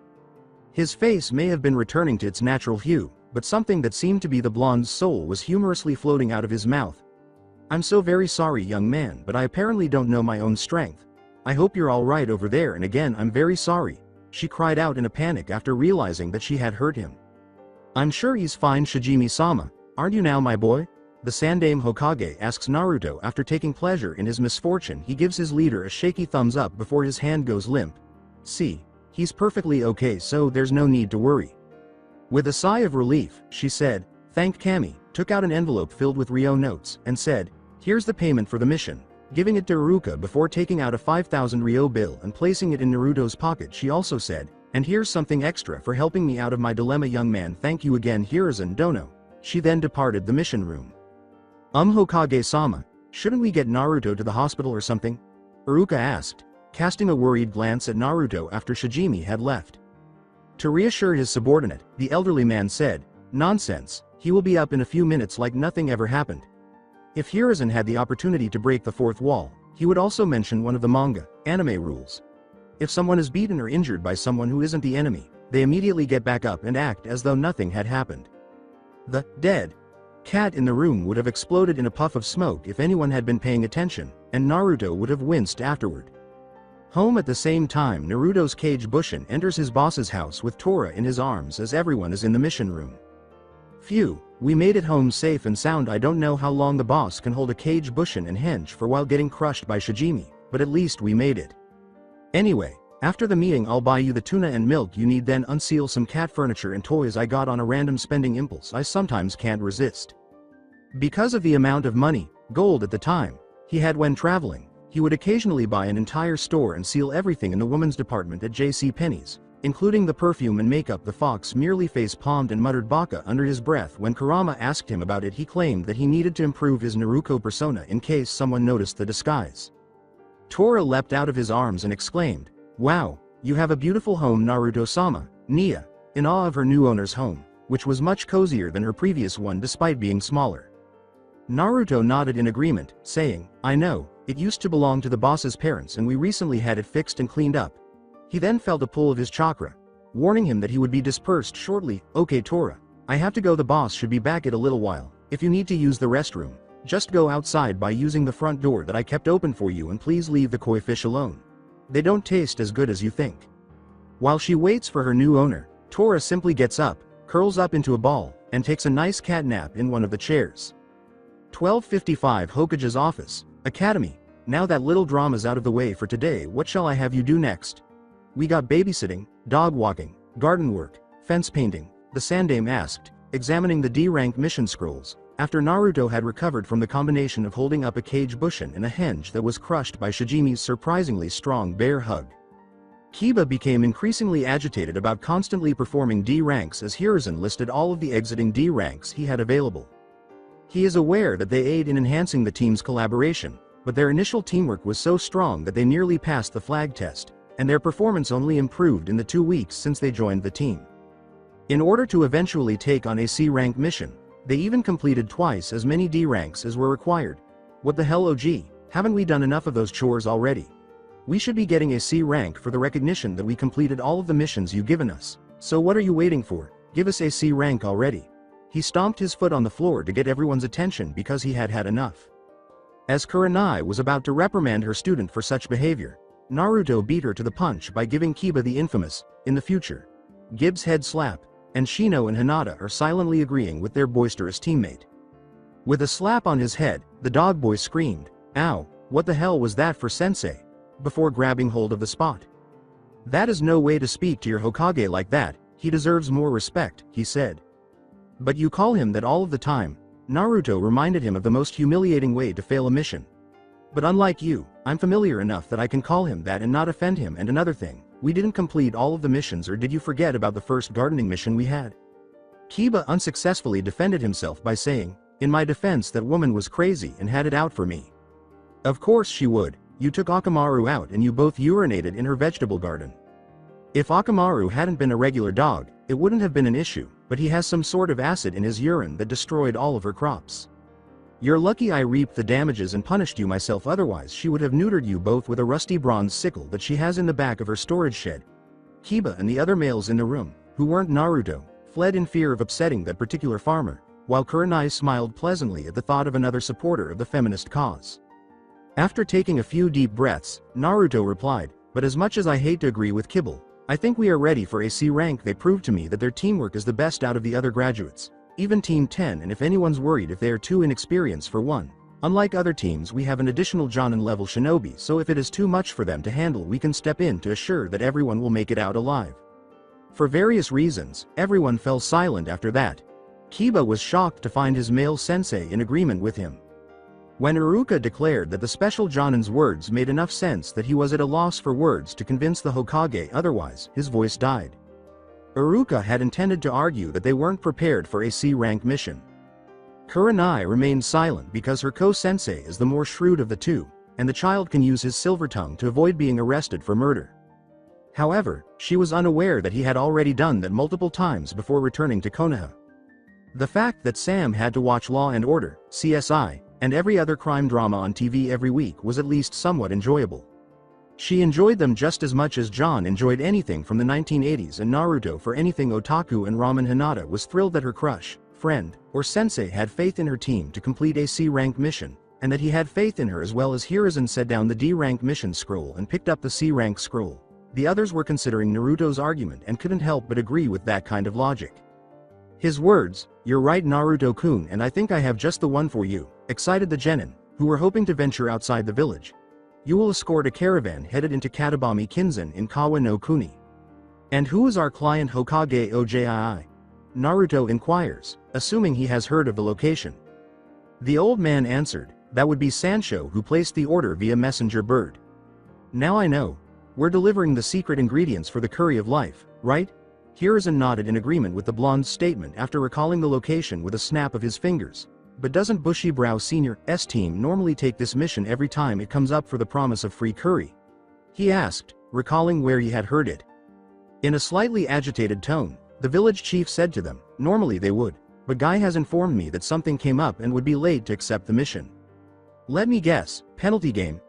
His face may have been returning to its natural hue, but something that seemed to be the blonde's soul was humorously floating out of his mouth. I'm so very sorry young man, but I apparently don't know my own strength. I hope you're all right over there, and again I'm very sorry, she cried out in a panic after realizing that she had hurt him. I'm sure he's fine Shijimi-sama, aren't you now my boy? The Sandaime Hokage asks Naruto after taking pleasure in his misfortune. He gives his leader a shaky thumbs up before his hand goes limp. See, he's perfectly okay so there's no need to worry. With a sigh of relief, she said, thanked Kami, took out an envelope filled with Ryo notes, and said, here's the payment for the mission. Giving it to Iruka before taking out a 5,000 Ryo bill and placing it in Naruto's pocket, she also said, and here's something extra for helping me out of my dilemma young man, thank you again Hiruzen Dono. She then departed the mission room. Hokage-sama, shouldn't we get Naruto to the hospital or something? Iruka asked, casting a worried glance at Naruto after Shijimi had left. To reassure his subordinate, the elderly man said, nonsense, he will be up in a few minutes like nothing ever happened. If Hiruzen had the opportunity to break the fourth wall, he would also mention one of the manga, anime rules. If someone is beaten or injured by someone who isn't the enemy, they immediately get back up and act as though nothing had happened. The dead cat in the room would have exploded in a puff of smoke if anyone had been paying attention, and Naruto would have winced afterward. Home at the same time, Naruto's Kage Bushin enters his boss's house with Tora in his arms as everyone is in the mission room. Phew, we made it home safe and sound. I don't know how long the boss can hold a Kage Bushin and hench for while getting crushed by Shijimi, but at least we made it. Anyway, after the meeting I'll buy you the tuna and milk you need, then unseal some cat furniture and toys I got on a random spending impulse I sometimes can't resist. Because of the amount of money, gold at the time, he had when traveling, he would occasionally buy an entire store and seal everything in the woman's department at JCPenney's, including the perfume and makeup. The fox merely face-palmed and muttered baka under his breath when Kurama asked him about it. He claimed that he needed to improve his Naruto persona in case someone noticed the disguise. Tora leapt out of his arms and exclaimed, wow, you have a beautiful home Naruto-sama, Nia, in awe of her new owner's home, which was much cozier than her previous one despite being smaller. Naruto nodded in agreement, saying, I know, it used to belong to the boss's parents and we recently had it fixed and cleaned up. He then felt a pull of his chakra, warning him that he would be dispersed shortly. Okay Tora, I have to go, the boss should be back in a little while. If you need to use the restroom, just go outside by using the front door that I kept open for you, and please leave the koi fish alone. They don't taste as good as you think. While she waits for her new owner, Tora simply gets up, curls up into a ball, and takes a nice cat nap in one of the chairs. 12:55 Hokage's office, Academy. Now that little drama's out of the way for today, what shall I have you do next? We got babysitting, dog walking, garden work, fence painting, the Sandame asked, examining the D-rank mission scrolls, after Naruto had recovered from the combination of holding up a cage bushin and a henge that was crushed by Shijimi's surprisingly strong bear hug. Kiba became increasingly agitated about constantly performing D ranks as Hiruzen listed all of the exiting D ranks he had available. He is aware that they aid in enhancing the team's collaboration, but their initial teamwork was so strong that they nearly passed the flag test, and their performance only improved in the 2 weeks since they joined the team. In order to eventually take on a C rank mission, they even completed twice as many D ranks as were required. What the hell, OG, haven't we done enough of those chores already? We should be getting a C rank for the recognition that we completed all of the missions you've given us. So what are you waiting for? Give us a C rank already. He stomped his foot on the floor to get everyone's attention because he had had enough. As Kurenai was about to reprimand her student for such behavior, Naruto beat her to the punch by giving Kiba the infamous, in the future, Gibbs head slap, and Shino and Hinata are silently agreeing with their boisterous teammate. With a slap on his head, the dog boy screamed, "Ow, what the hell was that for sensei?" before grabbing hold of the spot. That is no way to speak to your Hokage like that, he deserves more respect, he said. But you call him that all of the time, Naruto reminded him of the most humiliating way to fail a mission. But unlike you, I'm familiar enough that I can call him that and not offend him. And another thing, we didn't complete all of the missions, or did you forget about the first gardening mission we had? Kiba unsuccessfully defended himself by saying, in my defense, that woman was crazy and had it out for me. Of course she would. You took Akamaru out and you both urinated in her vegetable garden. If Akamaru hadn't been a regular dog, it wouldn't have been an issue, but he has some sort of acid in his urine that destroyed all of her crops. You're lucky I reaped the damages and punished you myself, otherwise she would have neutered you both with a rusty bronze sickle that she has in the back of her storage shed. Kiba and the other males in the room, who weren't Naruto, fled in fear of upsetting that particular farmer, while Kurenai smiled pleasantly at the thought of another supporter of the feminist cause. After taking a few deep breaths, Naruto replied, but as much as I hate to agree with Kibble, I think we are ready for a C rank. They proved to me that their teamwork is the best out of the other graduates, even Team 10, and if anyone's worried if they are too inexperienced for one, unlike other teams we have an additional Jonin level shinobi, so if it is too much for them to handle we can step in to assure that everyone will make it out alive. For various reasons, everyone fell silent after that. Kiba was shocked to find his male sensei in agreement with him. When Iruka declared that the special Jonin's words made enough sense that he was at a loss for words to convince the Hokage otherwise, his voice died. Iruka had intended to argue that they weren't prepared for a C-rank mission. Kurenai remained silent because her ko-sensei is the more shrewd of the two, and the child can use his silver tongue to avoid being arrested for murder. However, she was unaware that he had already done that multiple times before returning to Konoha. The fact that Sam had to watch Law and Order, CSI, and every other crime drama on TV every week was at least somewhat enjoyable. She enjoyed them just as much as John enjoyed anything from the 1980s, and Naruto for anything otaku, and Ramen Hinata was thrilled that her crush, friend, or sensei had faith in her team to complete a C-rank mission, and that he had faith in her as well. As Hiruzen set down the D-rank mission scroll and picked up the C-rank scroll, the others were considering Naruto's argument and couldn't help but agree with that kind of logic. His words, "You're right Naruto-kun, and I think I have just the one for you," excited the genin, who were hoping to venture outside the village. You will escort a caravan headed into Katabami Kinzen in Kawa no Kuni. And who is our client Hokage Ojii? Naruto inquires, assuming he has heard of the location. The old man answered, that would be Sancho, who placed the order via messenger bird. Now I know. We're delivering the secret ingredients for the curry of life, right? Hiruzen nodded in agreement with the blonde's statement after recalling the location with a snap of his fingers. But doesn't Bushy-Brow Sr.'s team normally take this mission every time it comes up for the promise of free curry? He asked, recalling where he had heard it. In a slightly agitated tone, the village chief said to them, normally they would. but Guy has informed me that something came up and would be late to accept the mission. Let me guess, penalty game?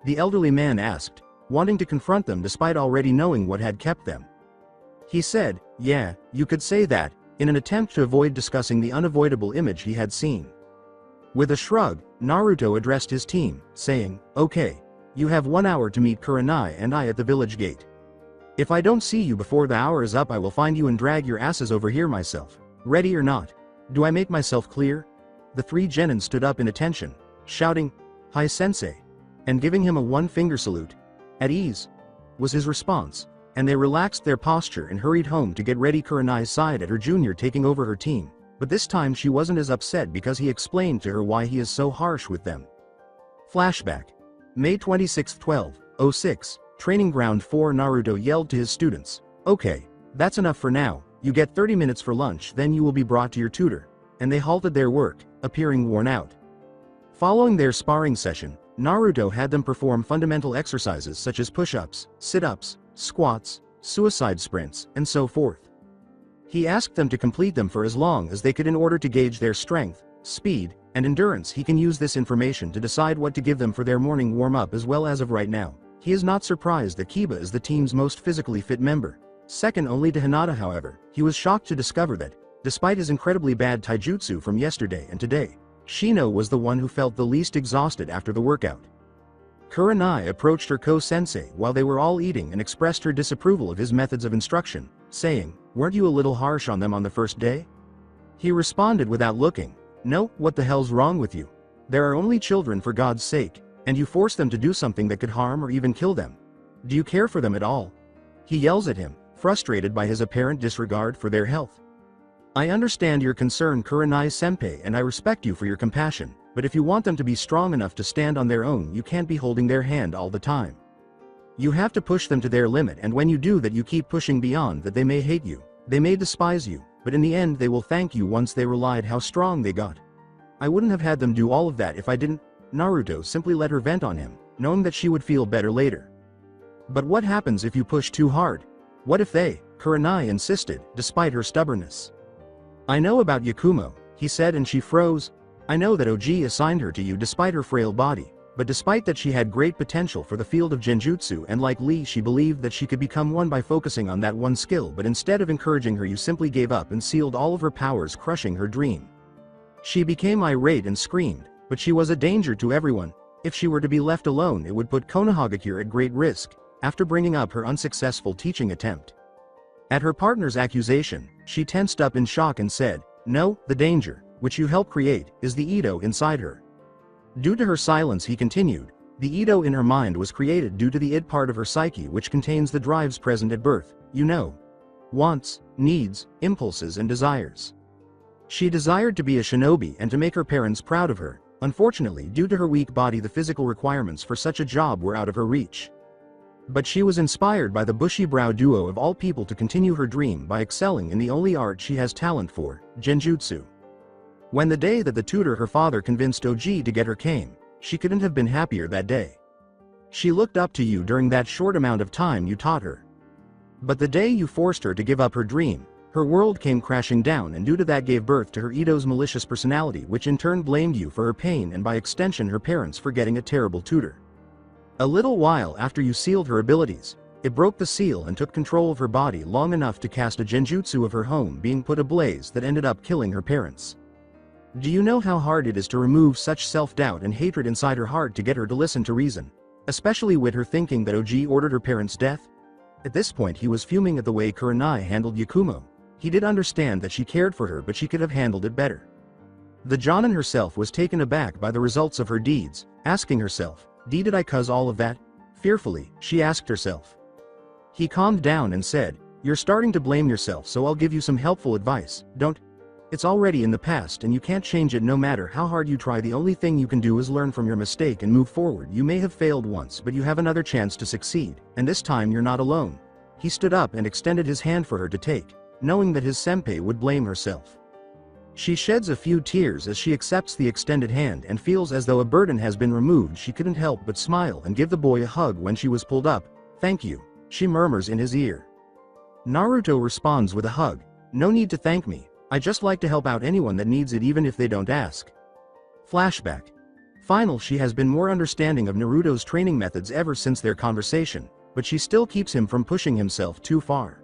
The elderly man asked, wanting to confront them despite already knowing what had kept them. He said, yeah, you could say that, in an attempt to avoid discussing the unavoidable image he had seen. With a shrug, Naruto addressed his team, saying, okay, you have 1 hour to meet Kurenai and I at the village gate. If I don't see you before the hour is up, I will find you and drag your asses over here myself. Ready or not? Do I make myself clear? The 3 genin stood up in attention, shouting, Hi sensei, and giving him a 1-finger salute. At ease, was his response, and they relaxed their posture and hurried home to get ready. Kurenai's side at her junior taking over her team, but this time she wasn't as upset because he explained to her why he is so harsh with them. Flashback. May 26, 12:06, Training Ground 4. Naruto yelled to his students, okay, that's enough for now, you get 30 minutes for lunch, then you will be brought to your tutor, and they halted their work, appearing worn out. Following their sparring session, Naruto had them perform fundamental exercises such as push-ups, sit-ups, squats, suicide sprints, and so forth. He asked them to complete them for as long as they could in order to gauge their strength, speed, and endurance. He can use this information to decide what to give them for their morning warm-up. As well as of right now, he is not surprised that Kiba is the team's most physically fit member, second only to Hinata. However, he was shocked to discover that, despite his incredibly bad taijutsu from yesterday and today, Shino was the one who felt the least exhausted after the workout. Kurenai approached her ko-sensei while they were all eating and expressed her disapproval of his methods of instruction, saying, weren't you a little harsh on them on the first day? He responded without looking, no, what the hell's wrong with you? There are only children, for God's sake, and you force them to do something that could harm or even kill them. Do you care for them at all? He yells at him, frustrated by his apparent disregard for their health. I understand your concern, Kurenai-senpai, and I respect you for your compassion, but if you want them to be strong enough to stand on their own, you can't be holding their hand all the time. You have to push them to their limit, and when you do that, you keep pushing beyond that. They may hate you, they may despise you, but in the end they will thank you once they realize how strong they got. I wouldn't have had them do all of that if I didn't. Naruto simply let her vent on him, knowing that she would feel better later. But what happens if you push too hard? What if they? Kurenai insisted, despite her stubbornness. I know about Yakumo, he said, and she froze. I know that OG assigned her to you despite her frail body, but despite that she had great potential for the field of genjutsu, and like Lee, she believed that she could become one by focusing on that one skill, but instead of encouraging her, you simply gave up and sealed all of her powers, crushing her dream. She became irate and screamed, but she was a danger to everyone. If she were to be left alone, it would put Konohagakure at great risk, after bringing up her unsuccessful teaching attempt. At her partner's accusation, she tensed up in shock and said, no, the danger, which you helped create, is the Ito inside her. Due to her silence, he continued, the Ito in her mind was created due to the id part of her psyche, which contains the drives present at birth, you know. Wants, needs, impulses and desires. She desired to be a shinobi and to make her parents proud of her. Unfortunately, due to her weak body, the physical requirements for such a job were out of her reach. But she was inspired by the bushy brow duo of all people to continue her dream by excelling in the only art she has talent for, genjutsu. When the day that the tutor her father convinced OG to get her came, she couldn't have been happier that day. She looked up to you during that short amount of time you taught her. But the day you forced her to give up her dream, her world came crashing down, and due to that gave birth to her Ito's malicious personality, which in turn blamed you for her pain and by extension her parents for getting a terrible tutor. A little while after you sealed her abilities, it broke the seal and took control of her body long enough to cast a genjutsu of her home being put ablaze that ended up killing her parents. Do you know how hard it is to remove such self-doubt and hatred inside her heart to get her to listen to reason, especially with her thinking that OG ordered her parents' death? At this point he was fuming at the way Kurenai handled Yakumo. He did understand that she cared for her, but she could have handled it better. The Jonin herself was taken aback by the results of her deeds, asking herself, did I cause all of that? Fearfully, she asked herself. He calmed down and said, you're starting to blame yourself, so I'll give you some helpful advice. Don't. It's already in the past and you can't change it no matter how hard you try. The only thing you can do is learn from your mistake and move forward. You may have failed once, but you have another chance to succeed, and this time you're not alone. He stood up and extended his hand for her to take, knowing that his senpai would blame herself. She sheds a few tears as she accepts the extended hand and feels as though a burden has been removed. She couldn't help but smile and give the boy a hug when she was pulled up. Thank you, she murmurs in his ear. Naruto responds with a hug. No need to thank me. I just like to help out anyone that needs it even if they don't ask. Flashback. Final, she has been more understanding of Naruto's training methods ever since their conversation, but she still keeps him from pushing himself too far.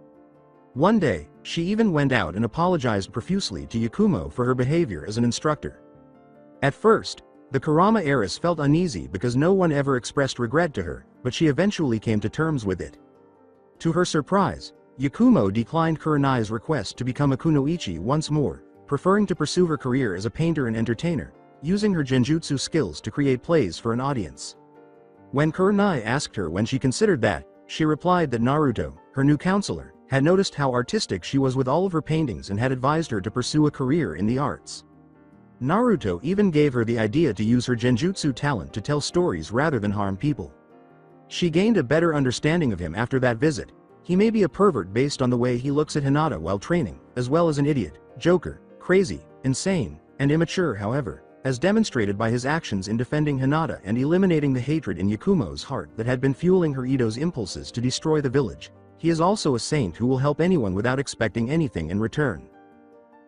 One day, she even went out and apologized profusely to Yakumo for her behavior as an instructor. At first, the Kurama heiress felt uneasy because no one ever expressed regret to her, but she eventually came to terms with it. To her surprise, Yakumo declined Kurenai's request to become a kunoichi once more, preferring to pursue her career as a painter and entertainer, using her genjutsu skills to create plays for an audience. When Kurenai asked her when she considered that, she replied that Naruto, her new counselor, had noticed how artistic she was with all of her paintings and had advised her to pursue a career in the arts. Naruto even gave her the idea to use her genjutsu talent to tell stories rather than harm people. She gained a better understanding of him after that visit. He may be a pervert based on the way he looks at Hinata while training, as well as an idiot, joker, crazy, insane, and immature. However, as demonstrated by his actions in defending Hinata and eliminating the hatred in Yakumo's heart that had been fueling her Ito's impulses to destroy the village, he is also a saint who will help anyone without expecting anything in return.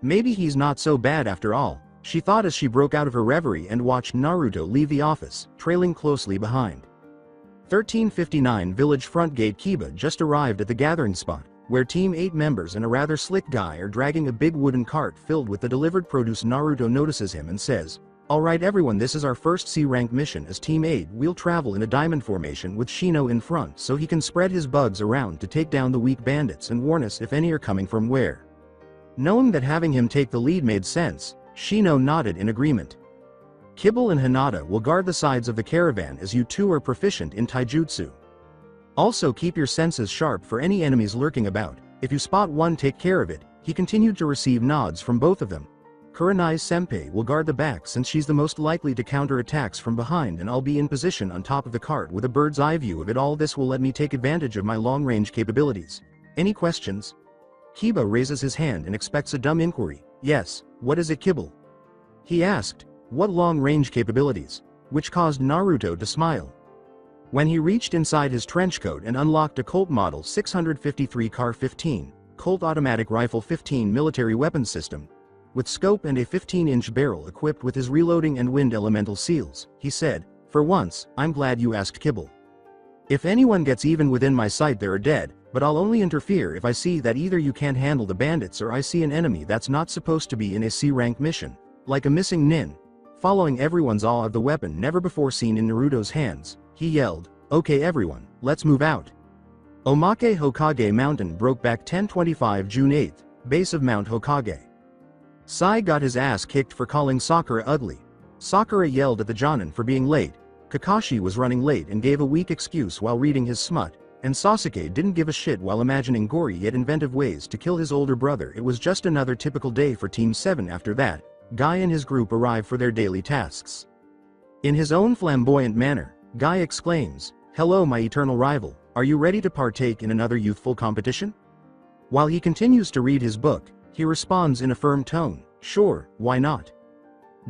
Maybe he's not so bad after all, she thought as she broke out of her reverie and watched Naruto leave the office, trailing closely behind. 1359 Village Front Gate. Kiba just arrived at the gathering spot, where Team 8 members and a rather slick guy are dragging a big wooden cart filled with the delivered produce. Naruto notices him and says, "Alright everyone, this is our first C-rank mission as Team 8. We'll travel in a diamond formation with Shino in front so he can spread his bugs around to take down the weak bandits and warn us if any are coming from where." Knowing that having him take the lead made sense, Shino nodded in agreement. Kibble and Hinata will guard the sides of the caravan as you two are proficient in taijutsu. Also keep your senses sharp for any enemies lurking about. If you spot one, take care of it. He continued to receive nods from both of them. Kurenai's senpai will guard the back since she's the most likely to counter attacks from behind, and I'll be in position on top of the cart with a bird's eye view of it all. This will let me take advantage of my long-range capabilities. Any questions? Kiba raises his hand and expects a dumb inquiry. Yes, what is it, Kibble? He asked. What long-range capabilities? Which caused Naruto to smile. When he reached inside his trenchcoat and unlocked a Colt Model 653 Car 15, Colt Automatic Rifle 15 military weapon system, with scope and a 15-inch barrel equipped with his reloading and wind elemental seals, he said, "For once, I'm glad you asked, Kibble. If anyone gets even within my sight, they're dead, but I'll only interfere if I see that either you can't handle the bandits or I see an enemy that's not supposed to be in a C-rank mission, like a missing nin." Following everyone's awe of the weapon never before seen in Naruto's hands, he yelled, "Okay everyone, let's move out." Omake Hokage Mountain broke back. 1025 June 8th, base of Mount Hokage. Sai got his ass kicked for calling Sakura ugly. Sakura yelled at the Jonin for being late. Kakashi was running late and gave a weak excuse while reading his smut, and Sasuke didn't give a shit while imagining gory yet inventive ways to kill his older brother. It was just another typical day for Team 7. After that, Guy and his group arrive for their daily tasks. In his own flamboyant manner, Guy exclaims, "Hello my eternal rival, are you ready to partake in another youthful competition?" While he continues to read his book, he responds in a firm tone, "Sure, why not?"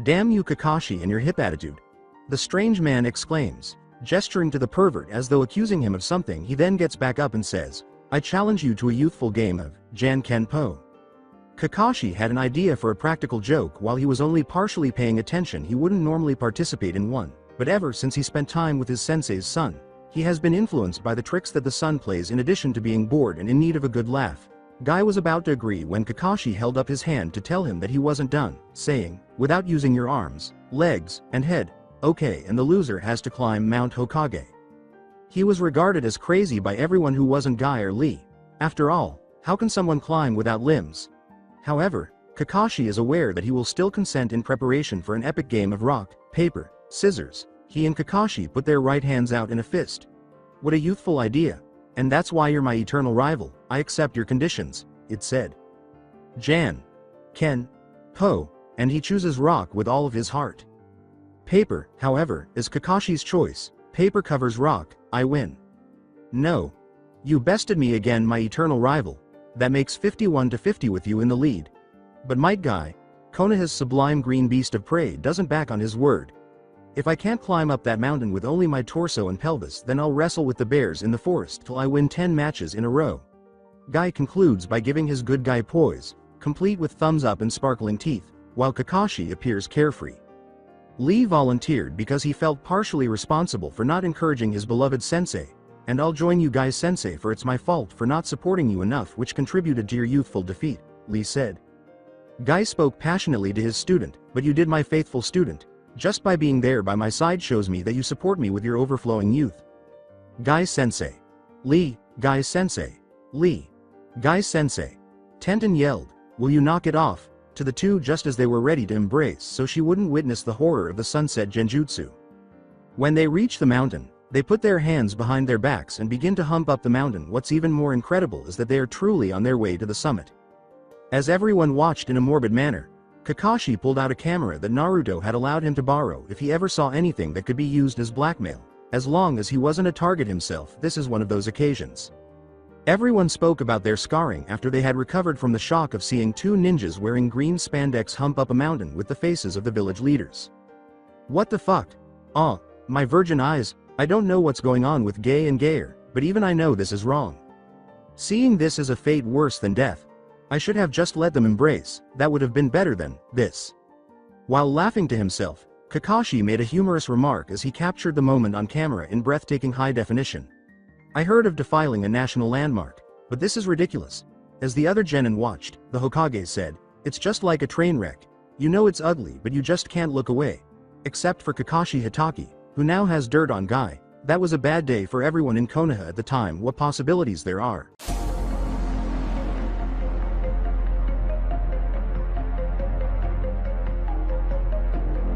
"Damn you Kakashi and your hip attitude," the strange man exclaims, gesturing to the pervert as though accusing him of something. He then gets back up and says, "I challenge you to a youthful game of Jan Ken Po." Kakashi had an idea for a practical joke. While he was only partially paying attention, he wouldn't normally participate in one, but ever since he spent time with his sensei's son, he has been influenced by the tricks that the son plays in addition to being bored and in need of a good laugh. Guy was about to agree when Kakashi held up his hand to tell him that he wasn't done, saying, "Without using your arms, legs, and head, okay, and the loser has to climb Mount Hokage." He was regarded as crazy by everyone who wasn't Guy or Lee. After all, how can someone climb without limbs? However, Kakashi is aware that he will still consent in preparation for an epic game of rock, paper, scissors. He and Kakashi put their right hands out in a fist. "What a youthful idea. And that's why you're my eternal rival. I accept your conditions," it said. Jan. Ken. Po. And he chooses rock with all of his heart. Paper, however, is Kakashi's choice. Paper covers rock, I win. "No. You bested me again, my eternal rival. That makes 51-50 with you in the lead. But might Guy, Konoha's sublime green beast of prey, doesn't back on his word. If I can't climb up that mountain with only my torso and pelvis, then I'll wrestle with the bears in the forest till I win 10 matches in a row." Guy concludes by giving his good guy poise. complete with thumbs up and sparkling teeth, while Kakashi appears carefree. Lee volunteered because he felt partially responsible for not encouraging his beloved sensei, and I'll join you guys sensei for it's my fault for not supporting you enough which contributed to your youthful defeat, Lee said. Guy spoke passionately to his student, but you did my faithful student. Just by being there by my side shows me that you support me with your overflowing youth. Guy sensei. Lee, Guy sensei. Lee. Guy sensei. Tenten yelled, will you knock it off, to the two just as they were ready to embrace so she wouldn't witness the horror of the sunset genjutsu. When they reach the mountain, they put their hands behind their backs and begin to hump up the mountain. What's even more incredible is that they are truly on their way to the summit. As everyone watched in a morbid manner, Kakashi pulled out a camera that Naruto had allowed him to borrow if he ever saw anything that could be used as blackmail. As long as he wasn't a target himself, this is one of those occasions. Everyone spoke about their scarring after they had recovered from the shock of seeing two ninjas wearing green spandex hump up a mountain with the faces of the village leaders. What the fuck? Aw, my virgin eyes, I don't know what's going on with Gay and Gayer, but even I know this is wrong. Seeing this as a fate worse than death, I should have just let them embrace, that would have been better than this. While laughing to himself, Kakashi made a humorous remark as he captured the moment on camera in breathtaking high definition. I heard of defiling a national landmark, but this is ridiculous. As the other genin watched, the Hokage said, it's just like a train wreck. You know it's ugly but you just can't look away. Except for Kakashi Hitaki, who now has dirt on Guy. That was a bad day for everyone in Konoha at the time. What possibilities there are.